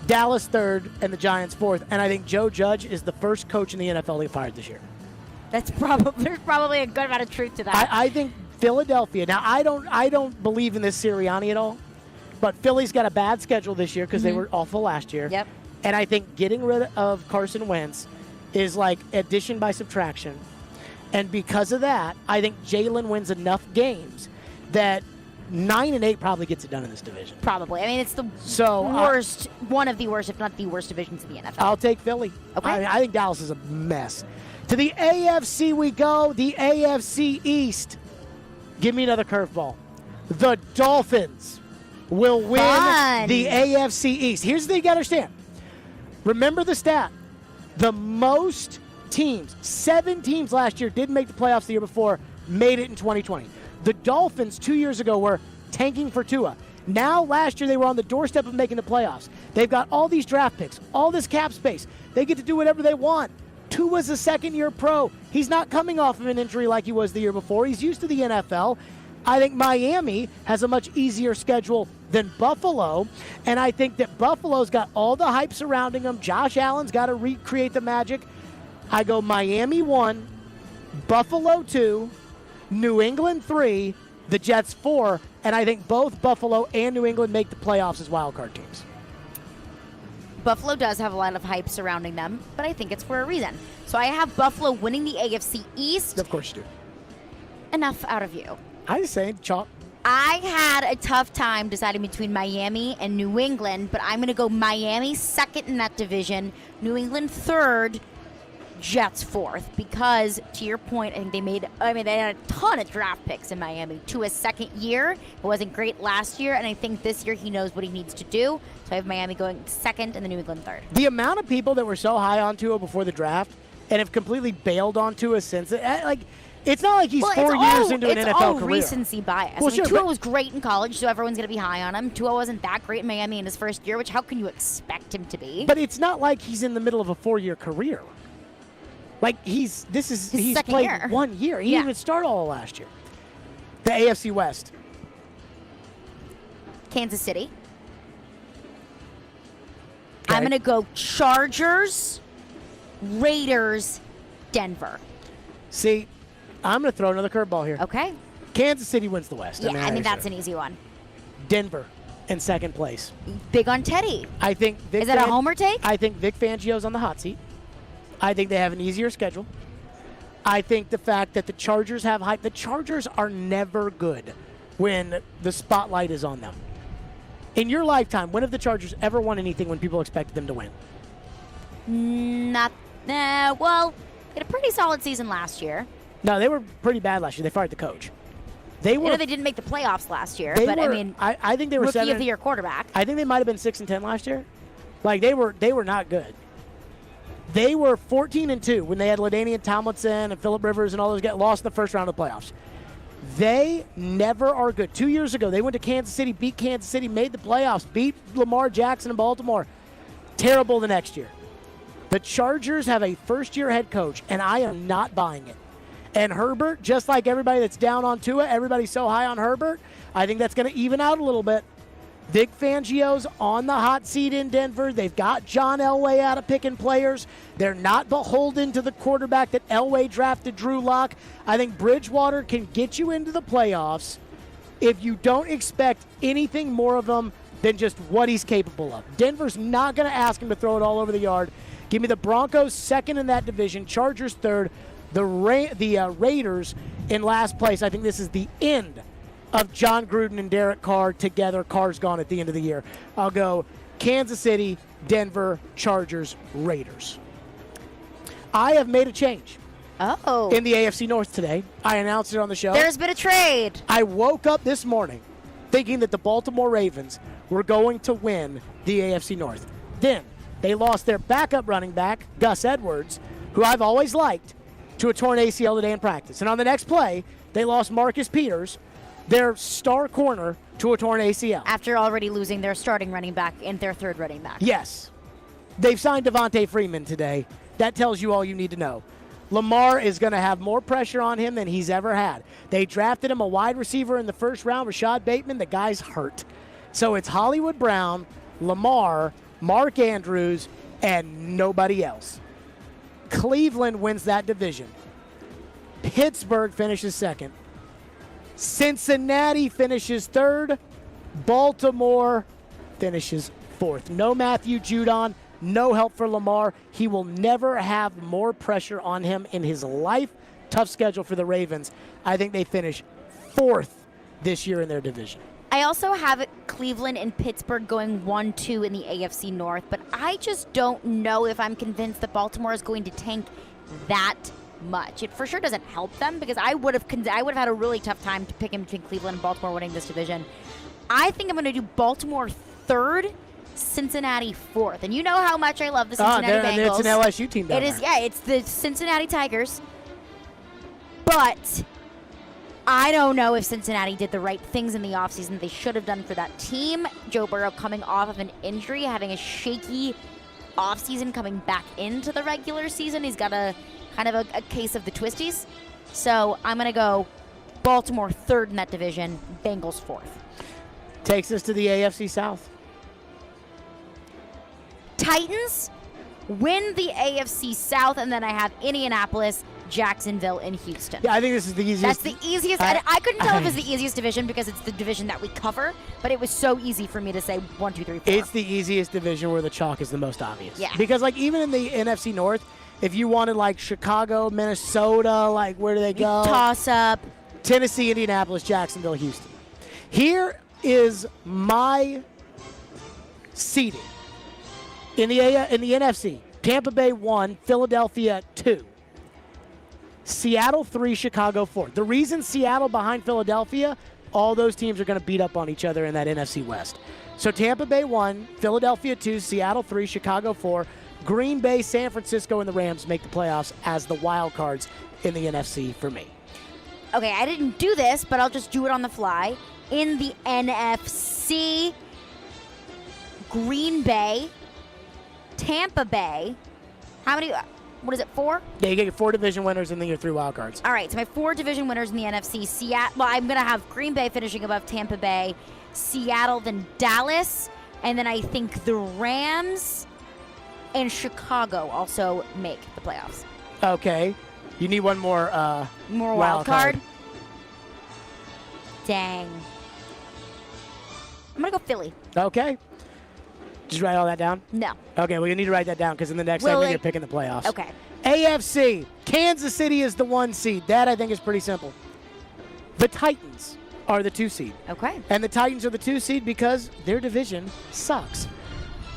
Speaker 17: Dallas third, and the Giants fourth. And I think Joe Judge is the first coach in the NFL to get fired this year.
Speaker 19: There's probably a good amount of truth to that.
Speaker 17: I think Philadelphia. Now, I don't believe in this Sirianni at all, but Philly's got a bad schedule this year because they were awful last year.
Speaker 19: Yep.
Speaker 17: And I think getting rid of Carson Wentz is like addition by subtraction. And because of that, I think Jalen wins enough games that 9-8 probably gets it done in this division.
Speaker 19: Probably. I mean, it's the worst, one of the worst, if not the worst divisions in the NFL.
Speaker 17: I'll take Philly.
Speaker 19: Okay.
Speaker 17: I think Dallas is a mess. To the AFC we go, the AFC East. Give me another curveball. The Dolphins will win the AFC East. Here's the thing you got to understand. Remember the stat. The most teams, 7 teams last year didn't make the playoffs the year before, made it in 2020. The Dolphins 2 years ago were tanking for Tua. Now, last year, they were on the doorstep of making the playoffs. They've got all these draft picks, all this cap space. They get to do whatever they want. Tua's a second-year pro. He's not coming off of an injury like he was the year before. He's used to the NFL. I think Miami has a much easier schedule than Buffalo, and I think that Buffalo's got all the hype surrounding them. Josh Allen's got to recreate the magic. I go Miami 1, Buffalo 2, New England 3, the Jets 4, and I think both Buffalo and New England make the playoffs as wildcard teams.
Speaker 19: Buffalo does have a lot of hype surrounding them, but I think it's for a reason. So I have Buffalo winning the AFC East.
Speaker 17: Of course you do.
Speaker 19: Enough out of you.
Speaker 17: I just saying, chalk.
Speaker 19: I had a tough time deciding between Miami and New England, but I'm going to go Miami second in that division, New England third, Jets fourth, because to your point, I think they had a ton of draft picks in Miami. Tua's second year, it wasn't great last year, and I think this year he knows what he needs to do. So I have Miami going second and the New England third.
Speaker 17: The amount of people that were so high on Tua before the draft and have completely bailed on Tua since, it's not like he's 4 years into an NFL career.
Speaker 19: It's all recency bias.
Speaker 17: Well,
Speaker 19: Tua was great in college, so everyone's going to be high on him. Tua wasn't that great in Miami in his first year, which how can you expect him to be?
Speaker 17: But it's not like he's in the middle of a 4-year career. Like he's played
Speaker 19: year.
Speaker 17: 1 year. He didn't even start all last year. The AFC West.
Speaker 19: Kansas City.
Speaker 17: Okay.
Speaker 19: I'm going to go Chargers, Raiders, Denver.
Speaker 17: See, I'm going to throw another curveball here.
Speaker 19: Okay.
Speaker 17: Kansas City wins the West.
Speaker 19: Yeah, I mean that's an easy one.
Speaker 17: Denver in second place.
Speaker 19: Big on Teddy.
Speaker 17: I think
Speaker 19: Is that a homer take?
Speaker 17: I think Vic Fangio's on the hot seat. I think they have an easier schedule. I think the fact that the Chargers have hype. The Chargers are never good when the spotlight is on them. In your lifetime, when have the Chargers ever won anything when people expected them to win?
Speaker 19: Well, they had a pretty solid season last year.
Speaker 17: No, they were pretty bad last year. They fired the coach. They didn't make the playoffs last year, but I mean, I think they were
Speaker 19: rookie of the year quarterback.
Speaker 17: I think they might have been 6-10 last year. Like they were not good. They were 14-2 when they had LaDainian Tomlinson and Phillip Rivers and all those guys lost in the first round of the playoffs. They never are good. 2 years ago, they went to Kansas City, beat Kansas City, made the playoffs, beat Lamar Jackson in Baltimore. Terrible the next year. The Chargers have a first-year head coach, and I am not buying it. And Herbert, just like everybody that's down on Tua, everybody's so high on Herbert, I think that's going to even out a little bit. Vic Fangio's on the hot seat in Denver. They've got John Elway out of picking players. They're not beholden to the quarterback that Elway drafted, Drew Lock. I think Bridgewater can get you into the playoffs if you don't expect anything more of him than just what he's capable of. Denver's not going to ask him to throw it all over the yard. Give me the Broncos second in that division, Chargers third, the Raiders in last place. I think this is the end of John Gruden and Derek Carr together. Carr's gone at the end of the year. I'll go Kansas City, Denver, Chargers, Raiders. I have made a change. In the AFC North today. I announced it on the show.
Speaker 19: There's been a trade.
Speaker 17: I woke up this morning thinking that the Baltimore Ravens were going to win the AFC North. Then they lost their backup running back, Gus Edwards, who I've always liked, to a torn ACL today in practice. And on the next play, they lost Marcus Peters, their star corner, to a torn ACL.
Speaker 19: After already losing their starting running back and their third running back.
Speaker 17: Yes. They've signed Devontae Freeman today. That tells you all you need to know. Lamar is going to have more pressure on him than he's ever had. They drafted him a wide receiver in the first round, Rashad Bateman. The guy's hurt. So it's Hollywood Brown, Lamar, Mark Andrews, and nobody else. Cleveland wins that division. Pittsburgh finishes second. Cincinnati finishes third. Baltimore finishes fourth. No Matthew Judon. No help for Lamar. He will never have more pressure on him in his life. Tough schedule for the Ravens. I think they finish fourth this year in their division.
Speaker 19: I also have Cleveland and Pittsburgh going 1-2 in the AFC North, but I just don't know if I'm convinced that Baltimore is going to tank that much. It for sure doesn't help them because I would have had a really tough time to pick him between Cleveland and Baltimore winning this division. I think I'm going to do Baltimore third, Cincinnati fourth. And you know how much I love the Cincinnati Bengals.
Speaker 17: It's an LSU team down there.
Speaker 19: Yeah, it's the Cincinnati Tigers. But I don't know if Cincinnati did the right things in the offseason they should have done for that team. Joe Burrow coming off of an injury, having a shaky offseason coming back into the regular season. He's got a kind of a case of the twisties. So I'm going to go Baltimore third in that division, Bengals fourth.
Speaker 17: Takes us to the AFC South.
Speaker 19: Titans win the AFC South, and then I have Indianapolis, Jacksonville, and Houston.
Speaker 17: Yeah, I think this is the easiest.
Speaker 19: That's the easiest. I couldn't tell if it's the easiest division because it's the division that we cover, but it was so easy for me to say 1, 2, 3, 4.
Speaker 17: It's the easiest division where the chalk is the most obvious.
Speaker 19: Yeah.
Speaker 17: Because, like, even in the NFC North, if you wanted, like, Chicago, Minnesota, like, where do they go?
Speaker 19: Toss up.
Speaker 17: Tennessee, Indianapolis, Jacksonville, Houston. Here is my seeding in the NFC. Tampa Bay 1, Philadelphia 2. Seattle 3, Chicago 4. The reason Seattle behind Philadelphia, all those teams are going to beat up on each other in that NFC West. So Tampa Bay 1, Philadelphia 2, Seattle 3, Chicago 4. Green Bay, San Francisco, and the Rams make the playoffs as the wild cards in the NFC for me.
Speaker 19: Okay, I didn't do this, but I'll just do it on the fly. In the NFC, Green Bay, Tampa Bay. How many? What is it, 4?
Speaker 17: Yeah, you get 4 division winners and then your 3 wild cards.
Speaker 19: All right, so my 4 division winners in the NFC. Seattle. Well, I'm going to have Green Bay finishing above Tampa Bay, Seattle, then Dallas, and then I think the Rams and Chicago also make the playoffs.
Speaker 17: Okay. You need one more
Speaker 19: wild card? Dang. I'm going to go Philly.
Speaker 17: Okay. Did you write all that down?
Speaker 19: No.
Speaker 17: Okay, well, you need to write that down because in the next segment you're picking the playoffs.
Speaker 19: Okay.
Speaker 17: AFC, Kansas City is the 1 seed. That, I think, is pretty simple. The Titans are the 2 seed.
Speaker 19: Okay.
Speaker 17: And the Titans are the 2 seed because their division sucks.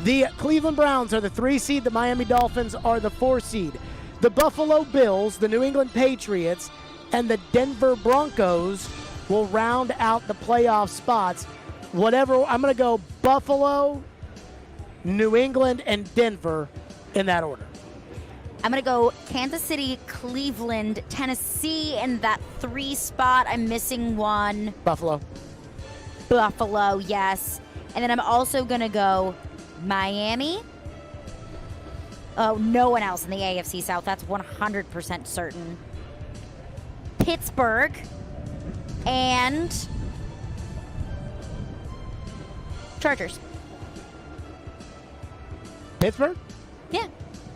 Speaker 17: The Cleveland Browns are the 3 seed. The Miami Dolphins are the 4 seed. The Buffalo Bills, the New England Patriots, and the Denver Broncos will round out the playoff spots. Whatever, I'm going to go Buffalo, New England, and Denver in that order.
Speaker 19: I'm going to go Kansas City, Cleveland, Tennessee in that 3 spot. I'm missing one.
Speaker 17: Buffalo,
Speaker 19: yes. And then I'm also going to go Miami. Oh, no one else in the AFC South. That's 100% certain. Pittsburgh and Chargers.
Speaker 17: Pittsburgh?
Speaker 19: Yeah.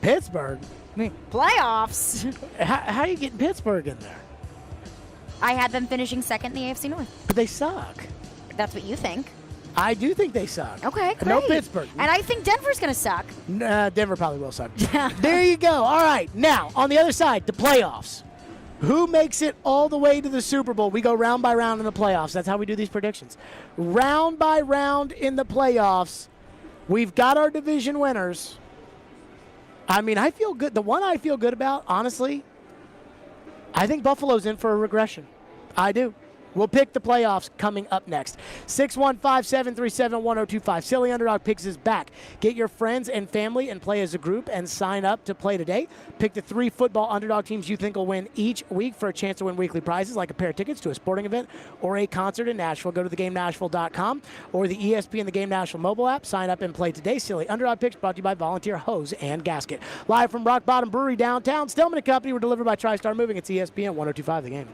Speaker 17: Pittsburgh?
Speaker 19: Playoffs.
Speaker 17: How are you getting Pittsburgh in there?
Speaker 19: I had them finishing second in the AFC North.
Speaker 17: But they suck.
Speaker 19: That's what you think.
Speaker 17: I do think they suck.
Speaker 19: Okay, great.
Speaker 17: No Pittsburgh.
Speaker 19: And I think Denver's going to suck.
Speaker 17: Denver probably will suck. There you go. All right. Now, on the other side, the playoffs. Who makes it all the way to the Super Bowl? We go round by round in the playoffs. That's how we do these predictions. Round by round in the playoffs. We've got our division winners. I mean, I feel good. The one I feel good about, honestly, I think Buffalo's in for a regression. I do. We'll pick the playoffs coming up next. 615-737-1025. Silly Underdog Picks is back. Get your friends and family and play as a group and sign up to play today. Pick the 3 football underdog teams you think will win each week for a chance to win weekly prizes like a pair of tickets to a sporting event or a concert in Nashville. Go to thegamenashville.com or the ESPN The Game Nashville mobile app. Sign up and play today. Silly Underdog Picks brought to you by Volunteer Hose and Gasket. Live from Rock Bottom Brewery downtown. Stillman & Company were delivered by TriStar Moving. It's ESPN 1025 The Game.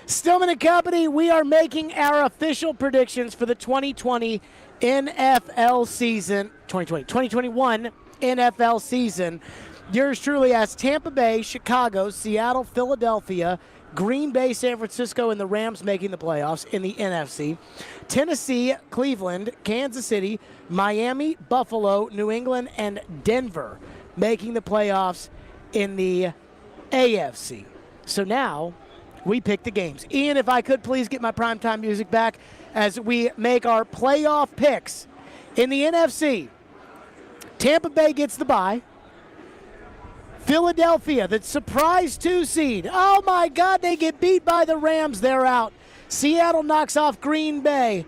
Speaker 17: Stillman and Company, we are making our official predictions for the 2020 NFL season, 2021 NFL season. Yours truly has Tampa Bay, Chicago, Seattle, Philadelphia, Green Bay, San Francisco, and the Rams making the playoffs in the NFC. Tennessee, Cleveland, Kansas City, Miami, Buffalo, New England, and Denver making the playoffs in the AFC. So now we pick the games. Ian, if I could please get my primetime music back as we make our playoff picks. In the NFC, Tampa Bay gets the bye. Philadelphia, the surprise 2 seed. Oh, my God, they get beat by the Rams. They're out. Seattle knocks off Green Bay.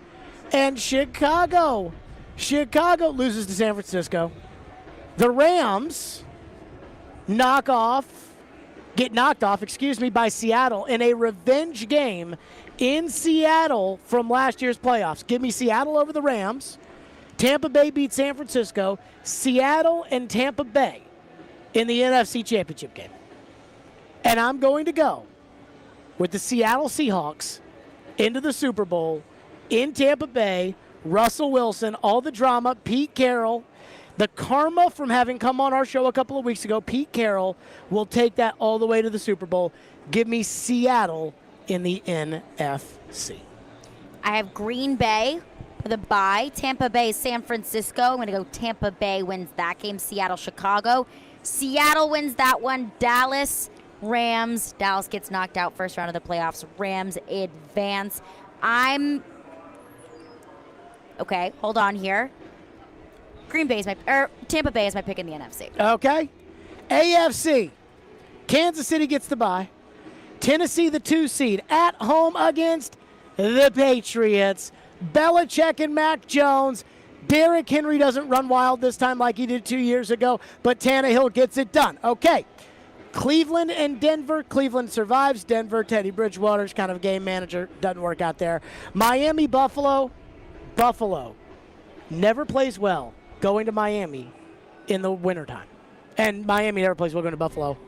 Speaker 17: And Chicago loses to San Francisco. The Rams get knocked off by Seattle in a revenge game in Seattle from last year's playoffs. Give me Seattle over the Rams. Tampa Bay beats San Francisco. Seattle and Tampa Bay in the NFC Championship game. And I'm going to go with the Seattle Seahawks into the Super Bowl in Tampa Bay. Russell Wilson, all the drama, Pete Carroll, the karma from having come on our show a couple of weeks ago, Pete Carroll will take that all the way to the Super Bowl. Give me Seattle in the NFC.
Speaker 19: I have Green Bay for the bye. Tampa Bay, San Francisco. I'm going to go Tampa Bay wins that game. Seattle, Chicago. Seattle wins that one. Dallas, Rams. Dallas gets knocked out first round of the playoffs. Rams advance. Okay, hold on here. Tampa Bay is my pick in the NFC.
Speaker 17: Okay. AFC. Kansas City gets the bye. Tennessee, the 2 seed, at home against the Patriots. Belichick and Mac Jones. Derrick Henry doesn't run wild this time like he did 2 years ago, but Tannehill gets it done. Okay. Cleveland and Denver. Cleveland survives. Denver, Teddy Bridgewater's kind of game manager. Doesn't work out there. Miami, Buffalo. Buffalo never plays well going to Miami in the wintertime. And Miami never plays well going to Buffalo.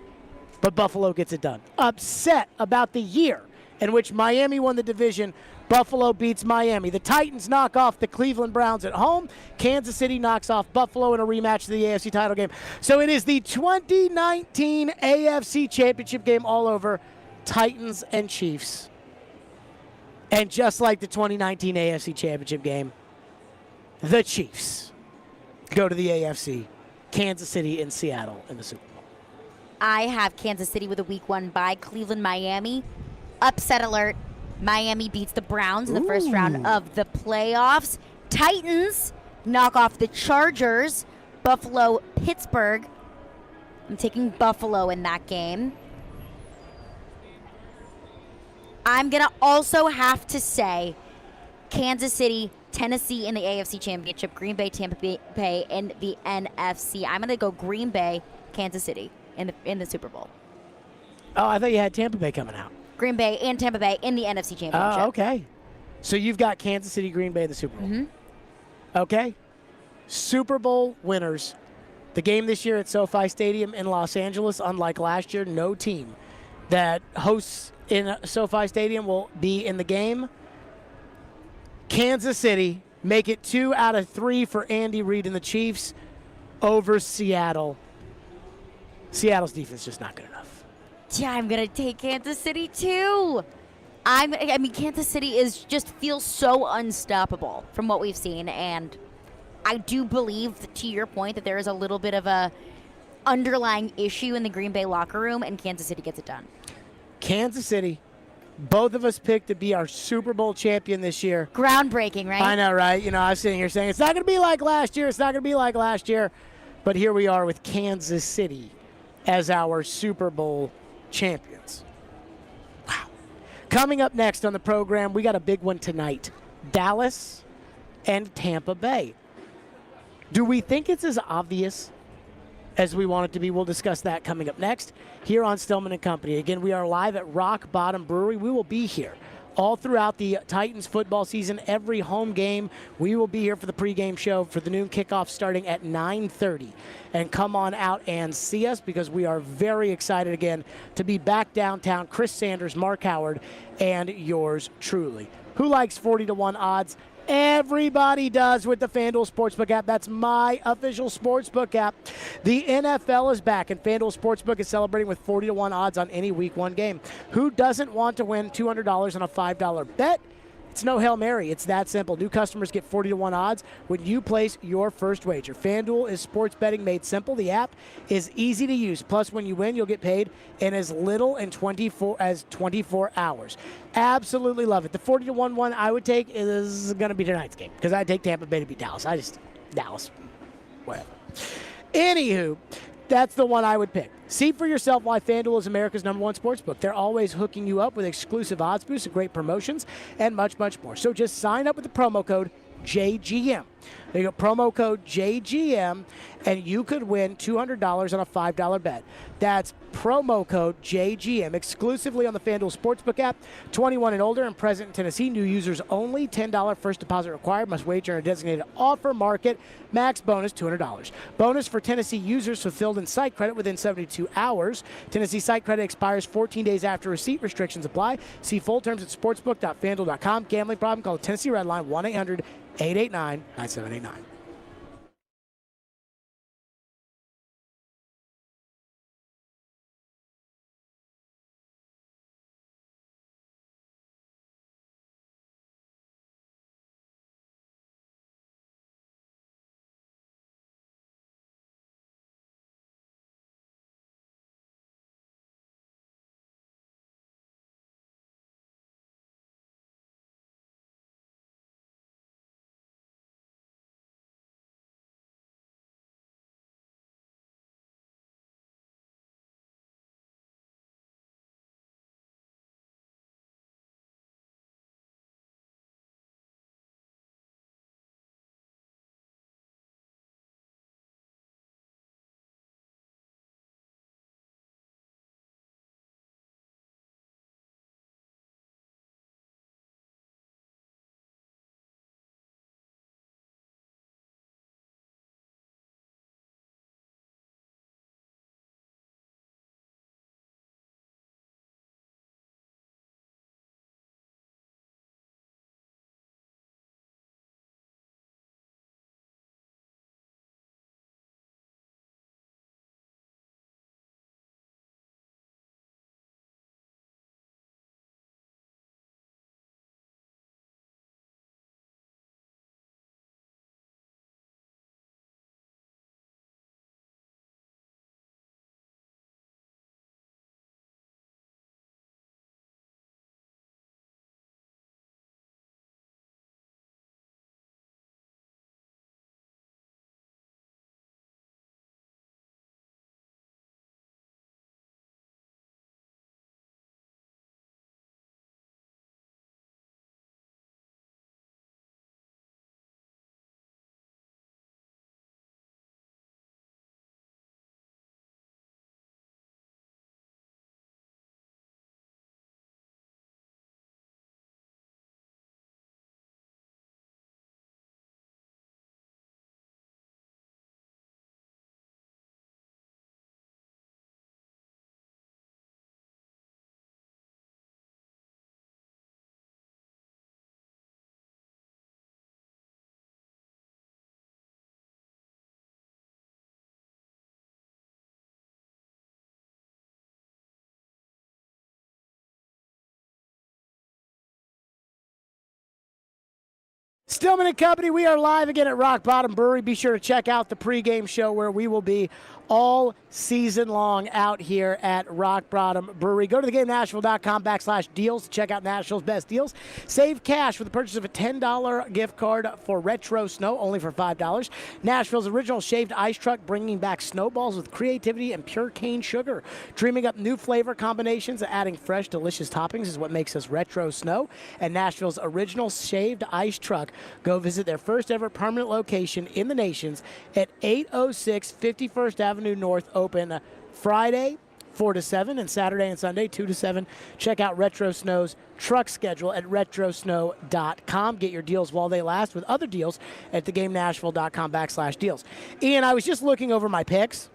Speaker 17: But Buffalo gets it done. Upset about the year in which Miami won the division. Buffalo beats Miami. The Titans knock off the Cleveland Browns at home. Kansas City knocks off Buffalo in a rematch of the AFC title game. So it is the 2019 AFC Championship game all over. Titans and Chiefs. And just like the 2019 AFC Championship game, the Chiefs go to the AFC. Kansas City and Seattle in the Super Bowl.
Speaker 19: I have Kansas City with a week 1 bye. Cleveland, Miami. Upset alert. Miami beats the Browns in the first round of the playoffs. Titans knock off the Chargers. Buffalo, Pittsburgh. I'm taking Buffalo in that game. I'm going to also have to say Kansas City, Tennessee in the AFC Championship, Green Bay, Tampa Bay in the NFC. I'm going to go Green Bay, Kansas City in the Super Bowl.
Speaker 17: Oh, I thought you had Tampa Bay coming out.
Speaker 19: Green Bay and Tampa Bay in the NFC Championship.
Speaker 17: Oh, okay. So you've got Kansas City, Green Bay in the Super Bowl.
Speaker 19: Mm-hmm.
Speaker 17: Okay. Super Bowl winners. The game this year at SoFi Stadium in Los Angeles, unlike last year, no team that hosts in SoFi Stadium will be in the game. Kansas City make it 2 out of 3 for Andy Reid and the Chiefs over Seattle. Seattle's defense is just not good enough.
Speaker 19: Yeah, I'm going to take Kansas City too. Kansas City feels so unstoppable from what we've seen, and I do believe, to your point, that there is a little bit of a underlying issue in the Green Bay locker room, and Kansas City gets it done.
Speaker 17: Kansas City, both of us picked to be our Super Bowl champion this year.
Speaker 19: Groundbreaking, right?
Speaker 17: I know, right? I was sitting here saying, it's not going to be like last year. It's not going to be like last year. But here we are with Kansas City as our Super Bowl champions. Wow. Coming up next on the program, we got a big one tonight. Dallas and Tampa Bay. Do we think it's as obvious as we want it to be? We'll discuss that coming up next here on Stillman & Company. Again, we are live at Rock Bottom Brewery. We will be here all throughout the Titans football season. Every home game, we will be here for the pregame show for the noon kickoff starting at 9:30. And come on out and see us because we are very excited again to be back downtown. Chris Sanders, Mark Howard, and yours truly. Who likes 40-1 odds? Everybody does with the FanDuel Sportsbook app. That's my official sportsbook app. The NFL is back, and FanDuel Sportsbook is celebrating with 40-1 odds on any Week 1 game. Who doesn't want to win $200 on a $5 bet? It's no Hail Mary. It's that simple. New customers get 40-1 odds when you place your first wager. FanDuel is sports betting made simple. The app is easy to use. Plus, when you win, you'll get paid in as little as 24 hours. Absolutely love it. The 40-1 one I would take is going to be tonight's game because I'd take Tampa Bay to beat Dallas. Dallas, whatever. Anywho, that's the one I would pick. See for yourself why FanDuel is America's #1 sportsbook. They're always hooking you up with exclusive odds boosts and great promotions and much, much more. So just sign up with the promo code JGM. There you go, promo code JGM, and you could win $200 on a $5 bet. That's promo code JGM, exclusively on the FanDuel Sportsbook app. 21 and older and present in Tennessee. New users only. $10 first deposit required. Must wager in a designated offer market. Max bonus $200. Bonus for Tennessee users fulfilled in site credit within 72 hours. Tennessee site credit expires 14 days after receipt. Restrictions apply. See full terms at sportsbook.fanduel.com. Gambling problem? Call the Tennessee Red Line 1-800-889-9789. Stillman and Company, we are live again at Rock Bottom Brewery. Be sure to check out the pregame show where we will be all season long out here at Rock Bottom Brewery. Go to theGameNashville.com/deals to check out Nashville's best deals. Save cash with the purchase of a $10 gift card for Retro Snow, only for $5. Nashville's original shaved ice truck, bringing back snowballs with creativity and pure cane sugar. Dreaming up new flavor combinations and adding fresh, delicious toppings is what makes us Retro Snow. And Nashville's original shaved ice truck. Go visit their first ever permanent location in the nations at 806 51st Avenue North, open Friday 4 to 7, and Saturday and Sunday 2 to 7. Check out Retro Snow's truck schedule at retrosnow.com. Get your deals while they last with other deals at thegamenashville.com/deals. Ian, I was just looking over my picks,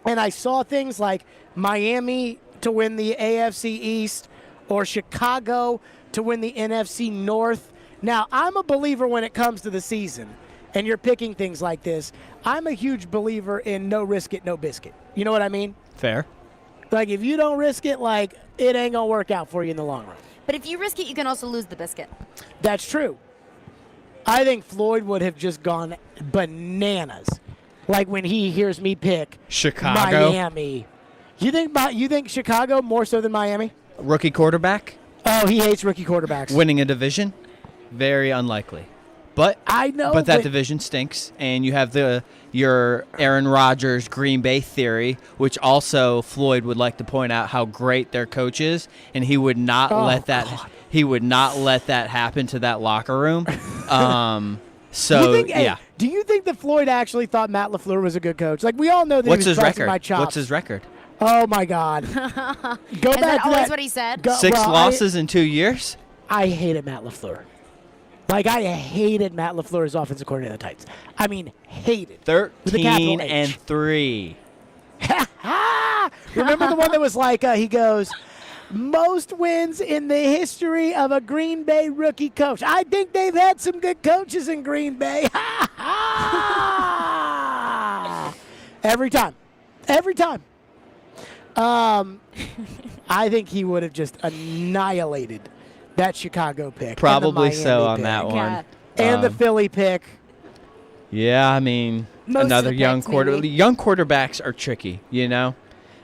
Speaker 17: and I saw things like Miami to win the AFC East or Chicago to win the NFC North. Now, I'm a believer when it comes to the season, and you're picking things like this. I'm a huge believer in no risk it, no biscuit. You know what I mean?
Speaker 18: Fair.
Speaker 17: Like, if you don't risk it, like, it ain't going to work out for you in the long run.
Speaker 19: But if you risk it, you can also lose the biscuit.
Speaker 17: That's true. I think Floyd would have just gone bananas. Like when he hears me pick
Speaker 18: Chicago.
Speaker 17: Miami. You think Chicago more so than Miami?
Speaker 18: Rookie quarterback?
Speaker 17: Oh, he hates rookie quarterbacks.
Speaker 18: Winning a division? Very unlikely. But
Speaker 17: I know,
Speaker 18: but that
Speaker 17: but
Speaker 18: division stinks, and you have your Aaron Rodgers Green Bay theory, which also Floyd would like to point out how great their coach is, and he would not let that happen to that locker room.
Speaker 17: Do you think that Floyd actually thought Matt LaFleur was a good coach? Like, we all know that
Speaker 18: What's
Speaker 17: he was
Speaker 18: his
Speaker 17: busting
Speaker 18: record?
Speaker 17: my chops.
Speaker 18: What's his record?
Speaker 17: Oh my God!
Speaker 19: Is
Speaker 17: back
Speaker 19: that
Speaker 17: to
Speaker 19: always
Speaker 17: that-
Speaker 19: what he said?
Speaker 18: Six losses in 2 years?
Speaker 17: I hated Matt LaFleur. Like, I hated Matt LaFleur as offensive coordinator of the Titans. I mean, hated. With a capital H.
Speaker 18: 13-3.
Speaker 17: Remember the one that was like, he goes, most wins in the history of a Green Bay rookie coach. I think they've had some good coaches in Green Bay. Every time. I think he would have just annihilated that Chicago pick.
Speaker 18: Probably
Speaker 17: and the
Speaker 18: so
Speaker 17: Miami
Speaker 18: on
Speaker 17: pick.
Speaker 18: that one.
Speaker 17: And the Philly pick.
Speaker 18: Yeah, I mean,
Speaker 17: Most of
Speaker 18: another
Speaker 17: the
Speaker 18: young
Speaker 17: picks, maybe.
Speaker 18: young quarterbacks are tricky, you know,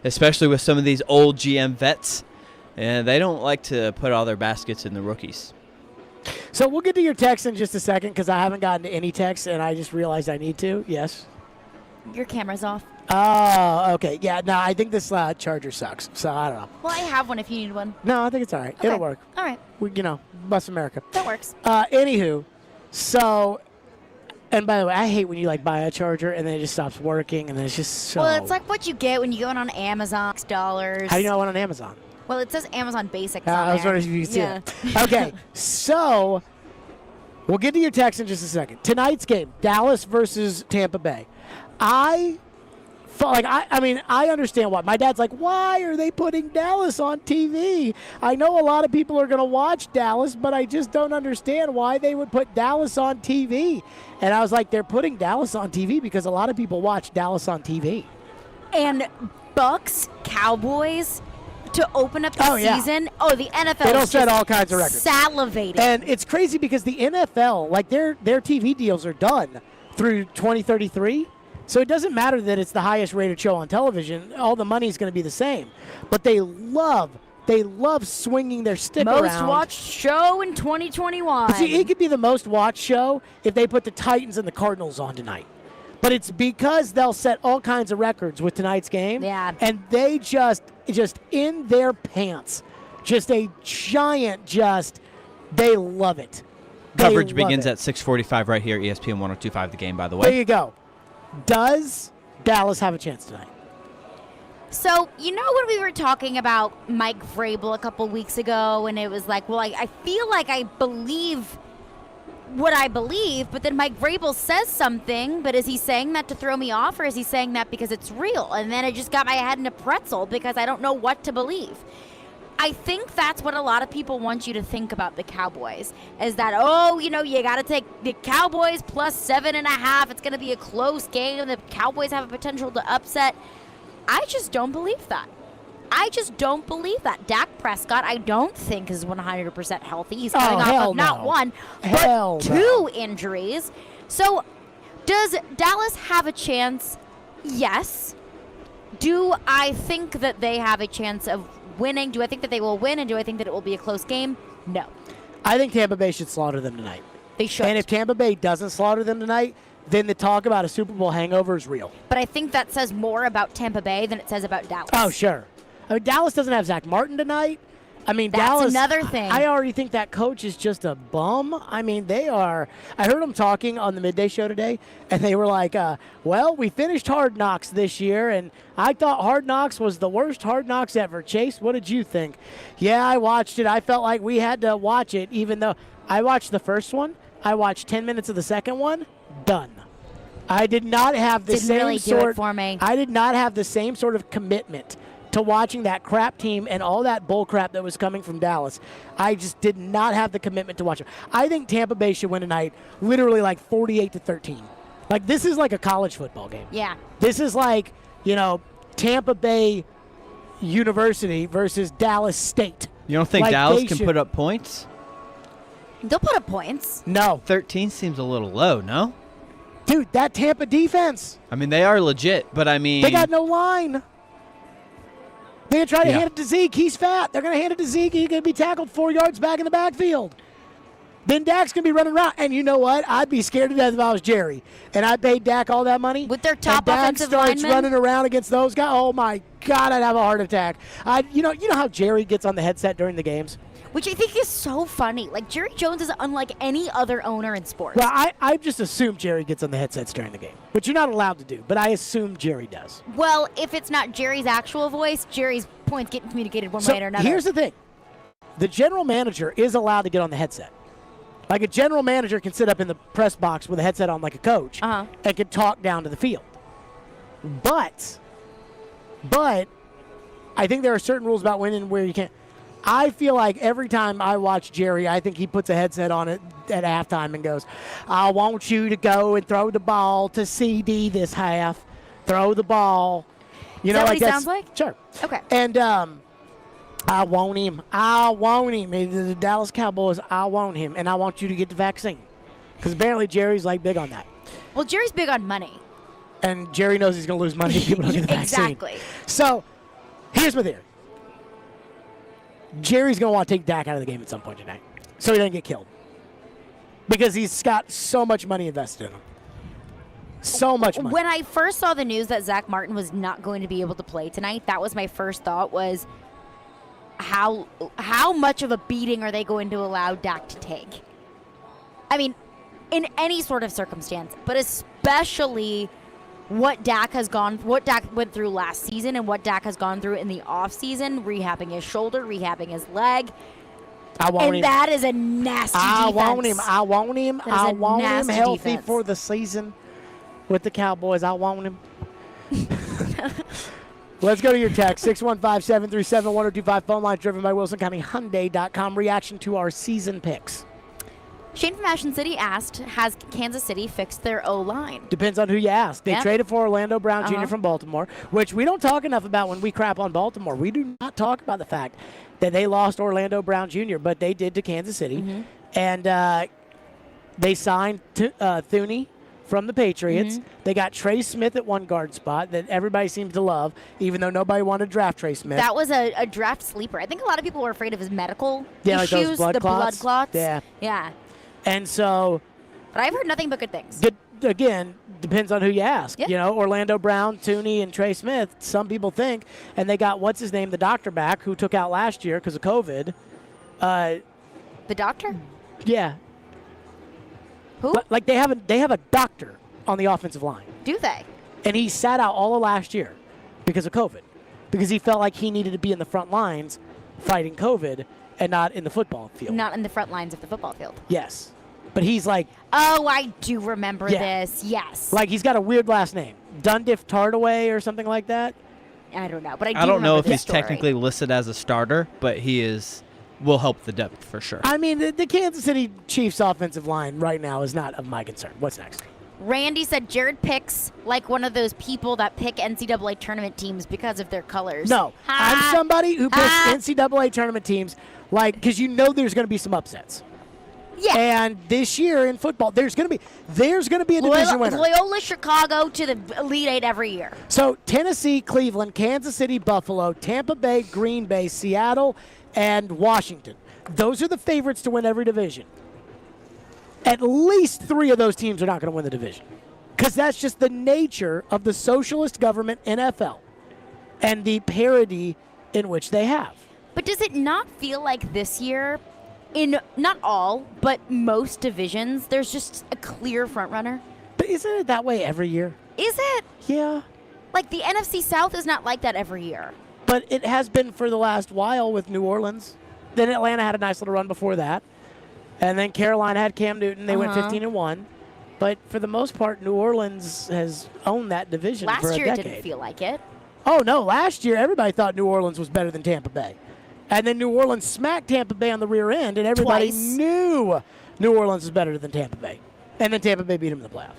Speaker 18: especially with some of these old GM vets, and they don't like to put all their baskets in the rookies.
Speaker 17: So we'll get to your text in just a second because I haven't gotten to any texts, and I just realized I need to. Yes?
Speaker 19: Your camera's off.
Speaker 17: Oh, okay. Yeah, no, I think this charger sucks, so I don't know.
Speaker 19: Well, I have one if you need one.
Speaker 17: No, I think it's all right.
Speaker 19: Okay.
Speaker 17: It'll work.
Speaker 19: All right.
Speaker 17: Bust America.
Speaker 19: That works.
Speaker 17: Anywho, so, and by the way, I hate when you, like, buy a charger and then it just stops working, and then it's just so.
Speaker 19: Well, it's like what you get when you go on Amazon. $6.
Speaker 17: How do you know I went on Amazon?
Speaker 19: Well, it says Amazon Basics
Speaker 17: I
Speaker 19: on
Speaker 17: was
Speaker 19: there.
Speaker 17: wondering if you could see
Speaker 19: Yeah.
Speaker 17: it. Okay, so we'll get to your text in just a second. Tonight's game, Dallas versus Tampa Bay. I understand why. My dad's like, why are they putting Dallas on TV? I know a lot of people are going to watch Dallas, but I just don't understand why they would put Dallas on TV. And I was like, they're putting Dallas on TV because a lot of people watch Dallas on TV.
Speaker 19: And Bucks, Cowboys to open up the season. Oh, the NFL.
Speaker 17: They don't
Speaker 19: is
Speaker 17: set
Speaker 19: just
Speaker 17: all kinds of records.
Speaker 19: Salivating.
Speaker 17: And it's crazy because the NFL, like their TV deals are done through 2033. So it doesn't matter that it's the highest rated show on television. All the money is going to be the same. But they love swinging their stick around.
Speaker 19: Most watched show in 2021.
Speaker 17: See, it could be the most watched show if they put the Titans and the Cardinals on tonight. But it's because they'll set all kinds of records with tonight's game.
Speaker 19: Yeah.
Speaker 17: And they just in their pants, just a giant they love it.
Speaker 18: Coverage begins at 6:45 right here, ESPN 102.5 The Game, by the way.
Speaker 17: There you go. Does Dallas have a chance tonight?
Speaker 19: So, you know when we were talking about Mike Vrabel a couple weeks ago, and it was like, well, I feel like I believe what I believe, but then Mike Vrabel says something, but is he saying that to throw me off, or is he saying that because it's real? And then it just got my head in a pretzel because I don't know what to believe. I think that's what a lot of people want you to think about the Cowboys, is that, you got to take the Cowboys plus 7.5. It's going to be a close game. The Cowboys have a potential to upset. I just don't believe that. Dak Prescott, I don't think is 100% healthy. He's coming off of not one, but two injuries. So does Dallas have a chance? Yes. Do I think that they have a chance of winning? Do I think that they will win, and do I think that it will be a close game? No.
Speaker 17: I think Tampa Bay should slaughter them tonight.
Speaker 19: They should.
Speaker 17: And if Tampa Bay doesn't slaughter them tonight, then the talk about a Super Bowl hangover is real.
Speaker 19: But I think that says more about Tampa Bay than it says about Dallas.
Speaker 17: Oh, sure. I mean, Dallas doesn't have Zach Martin tonight. I mean,
Speaker 19: That's
Speaker 17: Dallas.
Speaker 19: another thing.
Speaker 17: I already think that coach is just a bum. I mean, they are. I heard them talking on the midday show today, and they were like, well, we finished Hard Knocks this year, and I thought Hard Knocks was the worst Hard Knocks ever. Chase, what did you think? Yeah, I watched it. I felt like we had to watch it, even though I watched the first one. I watched 10 minutes of the second one. Done. I did not have the
Speaker 19: Didn't
Speaker 17: same
Speaker 19: really do
Speaker 17: sort.
Speaker 19: it for me.
Speaker 17: I did not have the same sort of commitment to watching that crap team and all that bull crap that was coming from Dallas. I just did not have the commitment to watch it. I think Tampa Bay should win tonight, literally like 48-13. Like, this is like a college football game.
Speaker 19: Yeah.
Speaker 17: This is like, Tampa Bay University versus Dallas State.
Speaker 18: You don't think
Speaker 17: Like,
Speaker 18: Dallas
Speaker 17: they
Speaker 18: can
Speaker 17: should-
Speaker 18: put up points?
Speaker 19: They'll put up points.
Speaker 17: No.
Speaker 18: 13 seems a little low, no?
Speaker 17: Dude, that Tampa defense.
Speaker 18: I mean, they are legit, but I mean...
Speaker 17: They got no line. They're going to try to
Speaker 18: Yeah.
Speaker 17: hand it to Zeke. He's fat. They're going to hand it to Zeke. He's going to be tackled 4 yards back in the backfield. Then Dak's going to be running around. And you know what? I'd be scared to death if I was Jerry. And I paid Dak all that money.
Speaker 19: With their top
Speaker 17: and Dak
Speaker 19: offensive
Speaker 17: starts
Speaker 19: linemen?
Speaker 17: running around against those guys. Oh, my God, I'd have a heart attack. You know how Jerry gets on the headset during the games?
Speaker 19: Which I think is so funny. Like, Jerry Jones is unlike any other owner in sports.
Speaker 17: Well, I just assume Jerry gets on the headsets during the game, which you're not allowed to do, but I assume Jerry does.
Speaker 19: Well, if it's not Jerry's actual voice, Jerry's points getting communicated one
Speaker 17: So
Speaker 19: way or another.
Speaker 17: here's the thing. The general manager is allowed to get on the headset. Like, a general manager can sit up in the press box with a headset on like a coach and can talk down to the field. But I think there are certain rules about winning where you can't. I feel like every time I watch Jerry, I think he puts a headset on it at halftime and goes, I want you to go and throw the ball to CD this half. Throw the ball.
Speaker 19: Is that what he
Speaker 17: that's-
Speaker 19: sounds like?
Speaker 17: Sure.
Speaker 19: Okay.
Speaker 17: And I want him. I want him. The Dallas Cowboys, I want him. And I want you to get the vaccine. Because apparently Jerry's like big on that.
Speaker 19: Well, Jerry's big on money.
Speaker 17: And Jerry knows he's going to lose money if people don't get the vaccine.
Speaker 19: Exactly.
Speaker 17: So here's my theory. Jerry's going to want to take Dak out of the game at some point tonight so he doesn't get killed. Because he's got so much money invested in him. So much money.
Speaker 19: When I first saw the news that Zach Martin was not going to be able to play tonight, that was my first thought was how much of a beating are they going to allow Dak to take? I mean, in any sort of circumstance, but especially what Dak went through last season and what Dak has gone through in the offseason, rehabbing his shoulder, rehabbing his leg.
Speaker 17: I want him.
Speaker 19: That is a nasty defense.
Speaker 17: I want him. I want him.
Speaker 19: That is
Speaker 17: I
Speaker 19: a
Speaker 17: want him
Speaker 19: nasty
Speaker 17: healthy
Speaker 19: defense.
Speaker 17: for the season with the Cowboys. I want him. Let's go to your text. 615-737-1025. Phone line driven by WilsonCountyHyundai.com. Reaction to our season picks.
Speaker 19: Shane from Ashen City asked, has Kansas City fixed their O-line?
Speaker 17: Depends on who you ask. They
Speaker 19: Yep.
Speaker 17: traded for Orlando Brown Jr.
Speaker 19: Uh-huh.
Speaker 17: from Baltimore, which we don't talk enough about when we crap on Baltimore. We do not talk about the fact that they lost Orlando Brown Jr., but they did to Kansas City.
Speaker 19: Mm-hmm.
Speaker 17: And they signed Thuney from the Patriots.
Speaker 19: Mm-hmm.
Speaker 17: They got Trey Smith at one guard spot that everybody seems to love, even though nobody wanted to draft Trey Smith.
Speaker 19: That was a draft sleeper. I think a lot of people were afraid of his medical
Speaker 17: Yeah, like
Speaker 19: issues,
Speaker 17: those blood
Speaker 19: the
Speaker 17: clots.
Speaker 19: blood clots.
Speaker 17: Yeah.
Speaker 19: Yeah.
Speaker 17: And so,
Speaker 19: But I've heard nothing but good things.
Speaker 17: again, depends on who you ask.
Speaker 19: Yeah.
Speaker 17: You know, Orlando Brown, Thuney, and Trey Smith, some people think. And they got, what's his name, the doctor back, who took out last year because of COVID.
Speaker 19: The doctor?
Speaker 17: Yeah.
Speaker 19: Who?
Speaker 17: Like they have a doctor on the offensive line.
Speaker 19: Do they?
Speaker 17: And he sat out all of last year because of COVID. Because he felt like he needed to be in the front lines fighting COVID and not in the football field.
Speaker 19: Not in the front lines of the football field.
Speaker 17: Yes. But he's like,
Speaker 19: Oh, I do remember
Speaker 17: Yeah.
Speaker 19: this. Yes.
Speaker 17: like he's got a weird last name. Dundiff Tardaway or something like that.
Speaker 19: I don't know, but I do
Speaker 18: I don't know
Speaker 19: remember
Speaker 18: if
Speaker 19: this
Speaker 18: he's
Speaker 19: story.
Speaker 18: technically listed as a starter, but will help the depth for sure.
Speaker 17: I mean, the Kansas City Chiefs offensive line right now is not of my concern. What's next?
Speaker 19: Randy said Jared picks like one of those people that pick NCAA tournament teams because of their colors.
Speaker 17: No,
Speaker 19: Ha.
Speaker 17: I'm somebody who picks
Speaker 19: Ha.
Speaker 17: NCAA tournament teams, like, because you know there's going to be some upsets.
Speaker 19: Yeah.
Speaker 17: And this year in football, there's going to be a division winner.
Speaker 19: Loyola Chicago to the Elite Eight every year.
Speaker 17: So Tennessee, Cleveland, Kansas City, Buffalo, Tampa Bay, Green Bay, Seattle, and Washington. Those are the favorites to win every division. At least 3 of those teams are not going to win the division. Because that's just the nature of the socialist government NFL and the parity in which they have.
Speaker 19: But does it not feel like this year, in not all, but most divisions, there's just a clear front runner?
Speaker 17: But isn't it that way every year?
Speaker 19: Is it?
Speaker 17: Yeah.
Speaker 19: Like the NFC South is not like that every year.
Speaker 17: But it has been for the last while with New Orleans. Then Atlanta had a nice little run before that. And then Carolina had Cam Newton. They went 15-1. But for the most part, New Orleans has owned that division for a decade.
Speaker 19: Last year it didn't feel like it.
Speaker 17: Oh, no. Last year, everybody thought New Orleans was better than Tampa Bay. And then New Orleans smacked Tampa Bay on the rear end, and everybody knew New Orleans was better than Tampa Bay. And then Tampa Bay beat them in the playoffs.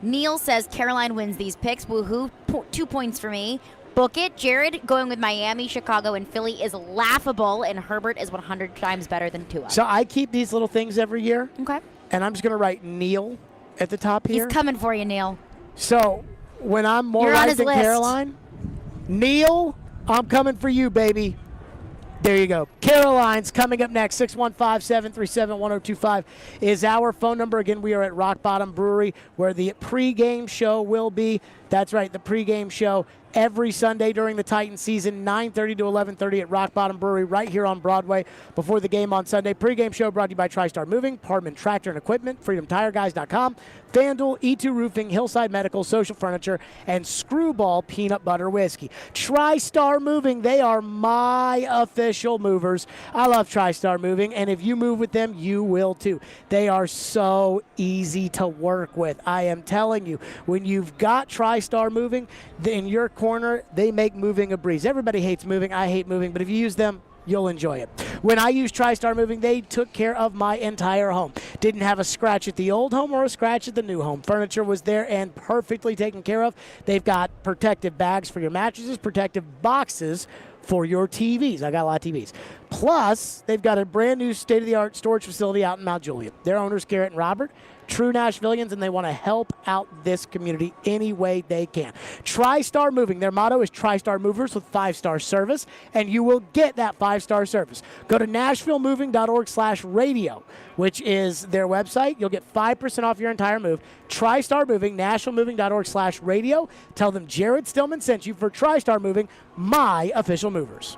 Speaker 19: Neil says Caroline wins these picks. Woohoo. 2 points for me. Book it. Jared going with Miami, Chicago, and Philly is laughable, and Herbert is 100 times better than Tua.
Speaker 17: So I keep these little things every year.
Speaker 19: Okay.
Speaker 17: And I'm just going to write Neil at the top here.
Speaker 19: He's coming for you, Neil.
Speaker 17: So when I'm more
Speaker 19: You're on
Speaker 17: right
Speaker 19: his
Speaker 17: than
Speaker 19: list.
Speaker 17: Caroline, Neil, I'm coming for you, baby. There you go. Caroline's coming up next. 615-737-1025 is our phone number. Again, we are at Rock Bottom Brewery where the pregame show will be. That's right, the pregame show every Sunday during the Titans season, 9:30 to 11:30 at Rock Bottom Brewery right here on Broadway before the game on Sunday. Pregame show brought to you by TriStar Moving, Parman Tractor and Equipment, FreedomTireGuys.com, FanDuel, E2 Roofing, Hillside Medical, Social Furniture, and Screwball Peanut Butter Whiskey. TriStar Moving, they are my official movers. I love TriStar Moving, and if you move with them, you will too. They are so easy to work with. I am telling you, when you've got TriStar Moving, in your corner, they make moving a breeze. Everybody hates moving. I hate moving, but if you use them, you'll enjoy it. When I used TriStar Moving, they took care of my entire home. Didn't have a scratch at the old home or a scratch at the new home. Furniture was there and perfectly taken care of. They've got protective bags for your mattresses, protective boxes for your TVs. I got a lot of TVs. Plus, they've got a brand new state-of-the-art storage facility out in Mount Juliet. Their owners, Garrett and Robert, true Nashvillians, and they want to help out this community any way they can. TriStar Moving. Their motto is TriStar Movers with 5-star service, and you will get that 5-star service. Go to NashvilleMoving.org/radio, which is their website. You'll get 5% off your entire move. TriStar Moving, NashvilleMoving.org/radio. Tell them Jared Stillman sent you for TriStar Moving, my official movers.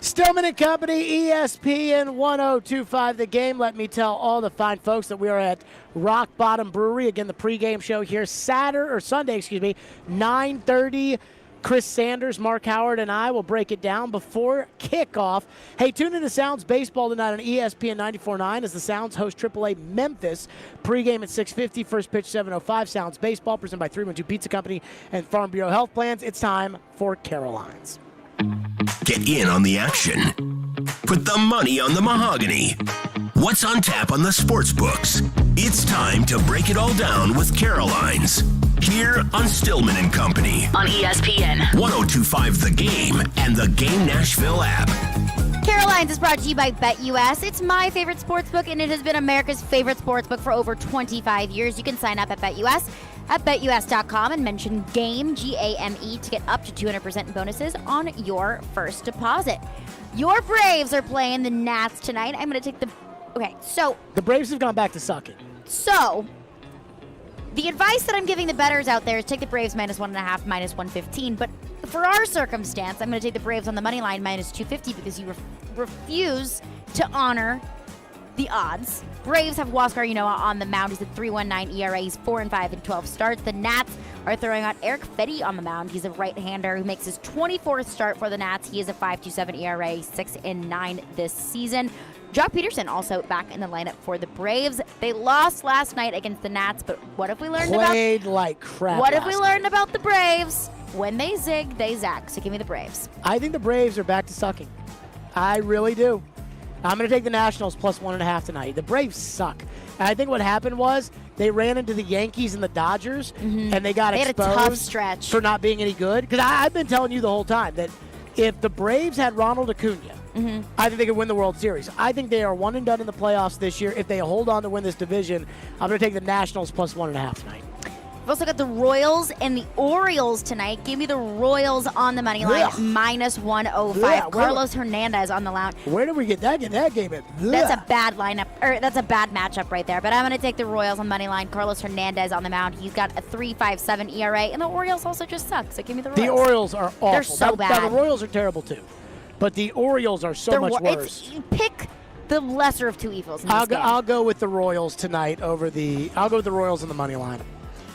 Speaker 17: Stillman and Company, ESPN 1025 The Game. Let me tell all the fine folks that we are at Rock Bottom Brewery. Again, the pregame show here Sunday, 9:30. Chris Sanders, Mark Howard, and I will break it down before kickoff. Hey, tune in to Sounds Baseball tonight on ESPN 94.9 as the Sounds host AAA Memphis. Pregame at 6:50, first pitch 7:05. Sounds Baseball presented by 312 Pizza Company and Farm Bureau Health Plans. It's time for Caroline's.
Speaker 12: Get in on the action. Put the money on the mahogany. What's on tap on the sports books? It's time to break it all down with Caroline's. Here on Stillman and Company.
Speaker 5: On ESPN
Speaker 12: 1025 The Game and the Game Nashville app.
Speaker 19: Caroline's is brought to you by BetUS. It's my favorite sportsbook, and it has been America's favorite sportsbook for over 25 years. You can sign up at BetUS at BetUS.com and mention GAME, G-A-M-E, to get up to 200% in bonuses on your first deposit. Your Braves are playing the Nats tonight. I'm going to take the... Okay, so...
Speaker 17: The Braves have gone back to sucking.
Speaker 19: So... The advice that I'm giving the bettors out there is take the Braves -1.5, -115. But for our circumstance, I'm going to take the Braves on the money line -250 because you refuse to honor the odds. Braves have Huascar Ynoa on the mound. He's a 3.19 ERA. He's 4-5 in 12 starts. The Nats are throwing out Eric Fetty on the mound. He's a right-hander who makes his 24th start for the Nats. He is a 5.27 ERA, 6-9 this season. Jock Peterson also back in the lineup for the Braves. They lost last night against the Nats, but what have we learned
Speaker 17: Played like crap.
Speaker 19: What have we learned about the Braves? When they zig, they zag. So give me the Braves.
Speaker 17: I think the Braves are back to sucking. I really do. I'm going to take the Nationals +1.5 tonight. The Braves suck. And I think what happened was they ran into the Yankees and the Dodgers, and they got exposed
Speaker 19: had a tough stretch
Speaker 17: for not being any good. Because I've been telling you the whole time that if the Braves had Ronald Acuna, I think they could win the World Series. I think they are one and done in the playoffs this year. If they hold on to win this division, I'm going to take the Nationals +1.5 tonight.
Speaker 19: We've also got the Royals and the Orioles tonight. Give me the Royals on the money line, -105. Carlos Hernandez on the mound.
Speaker 17: Where did we get that game at?
Speaker 19: That's a bad lineup, or that's a bad matchup right there. But I'm going to take the Royals on the money line. Carlos Hernandez on the mound. He's got a 3.57 ERA, and the Orioles also just suck. So give me the Royals.
Speaker 17: The Orioles are awful.
Speaker 19: They're so bad.
Speaker 17: Now, the Royals are terrible too, but the Orioles are so much worse.
Speaker 19: Pick the lesser of two evils.
Speaker 17: I'll go with the Royals tonight I'll go with the Royals on the money line.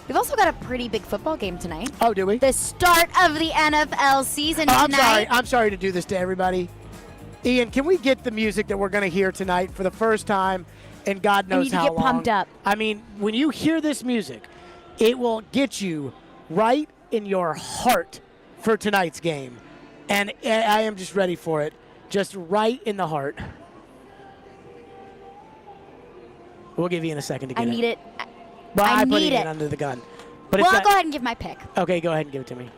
Speaker 19: We've also got a pretty big football game tonight.
Speaker 17: Oh, do we?
Speaker 19: The start of the NFL season tonight.
Speaker 17: I'm sorry to do this to everybody. Ian, can we get the music that we're going to hear tonight for the first time in God knows how long?
Speaker 19: I need to get pumped up.
Speaker 17: I mean, when you hear this music, it will get you right in your heart for tonight's game. And I am just ready for it. Just right in the heart. We'll give Ian a second to get it.
Speaker 19: I need it.
Speaker 17: Well, I put
Speaker 19: need
Speaker 17: Ian
Speaker 19: it
Speaker 17: under the gun. But
Speaker 19: I'll go ahead and give my pick.
Speaker 17: Okay, go ahead and give it to me.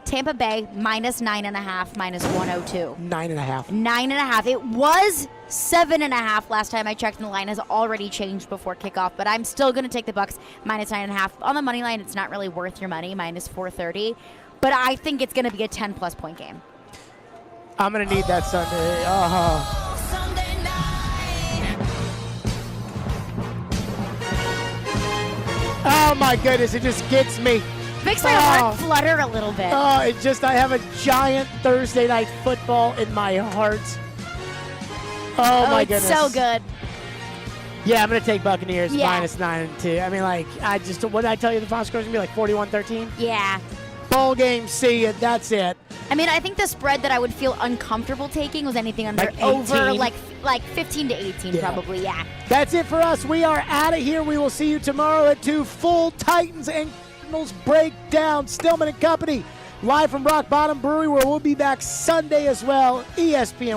Speaker 19: Tampa Bay -9.5, -102.
Speaker 17: 9.5.
Speaker 19: 9.5. It was 7.5 last time I checked, and the line has already changed before kickoff. But I'm still going to take the Bucs -9.5 on the money line. It's not really worth your money, -430. But I think it's going to be a 10+ point game.
Speaker 17: I'm going to need that Sunday. Oh my goodness, it just gets me.
Speaker 19: Makes my heart flutter a little bit.
Speaker 17: Oh, I have a giant Thursday night football in my heart. Oh my goodness.
Speaker 19: It's so good.
Speaker 17: Yeah, I'm going to take Buccaneers
Speaker 19: Yeah.
Speaker 17: -9-2. I mean, what did I tell you the final score is going to be 41-13?
Speaker 19: Yeah.
Speaker 17: Bowl game, see it. That's it.
Speaker 19: I mean, I think the spread that I would feel uncomfortable taking was anything under
Speaker 17: Like
Speaker 19: over
Speaker 17: 18?
Speaker 19: like 15 to 18 probably, yeah.
Speaker 17: That's it for us. We are out of here. We will see you tomorrow at 2 full Titans and Cardinals breakdown. Stillman and Company, live from Rock Bottom Brewery, where we'll be back Sunday as well. ESPN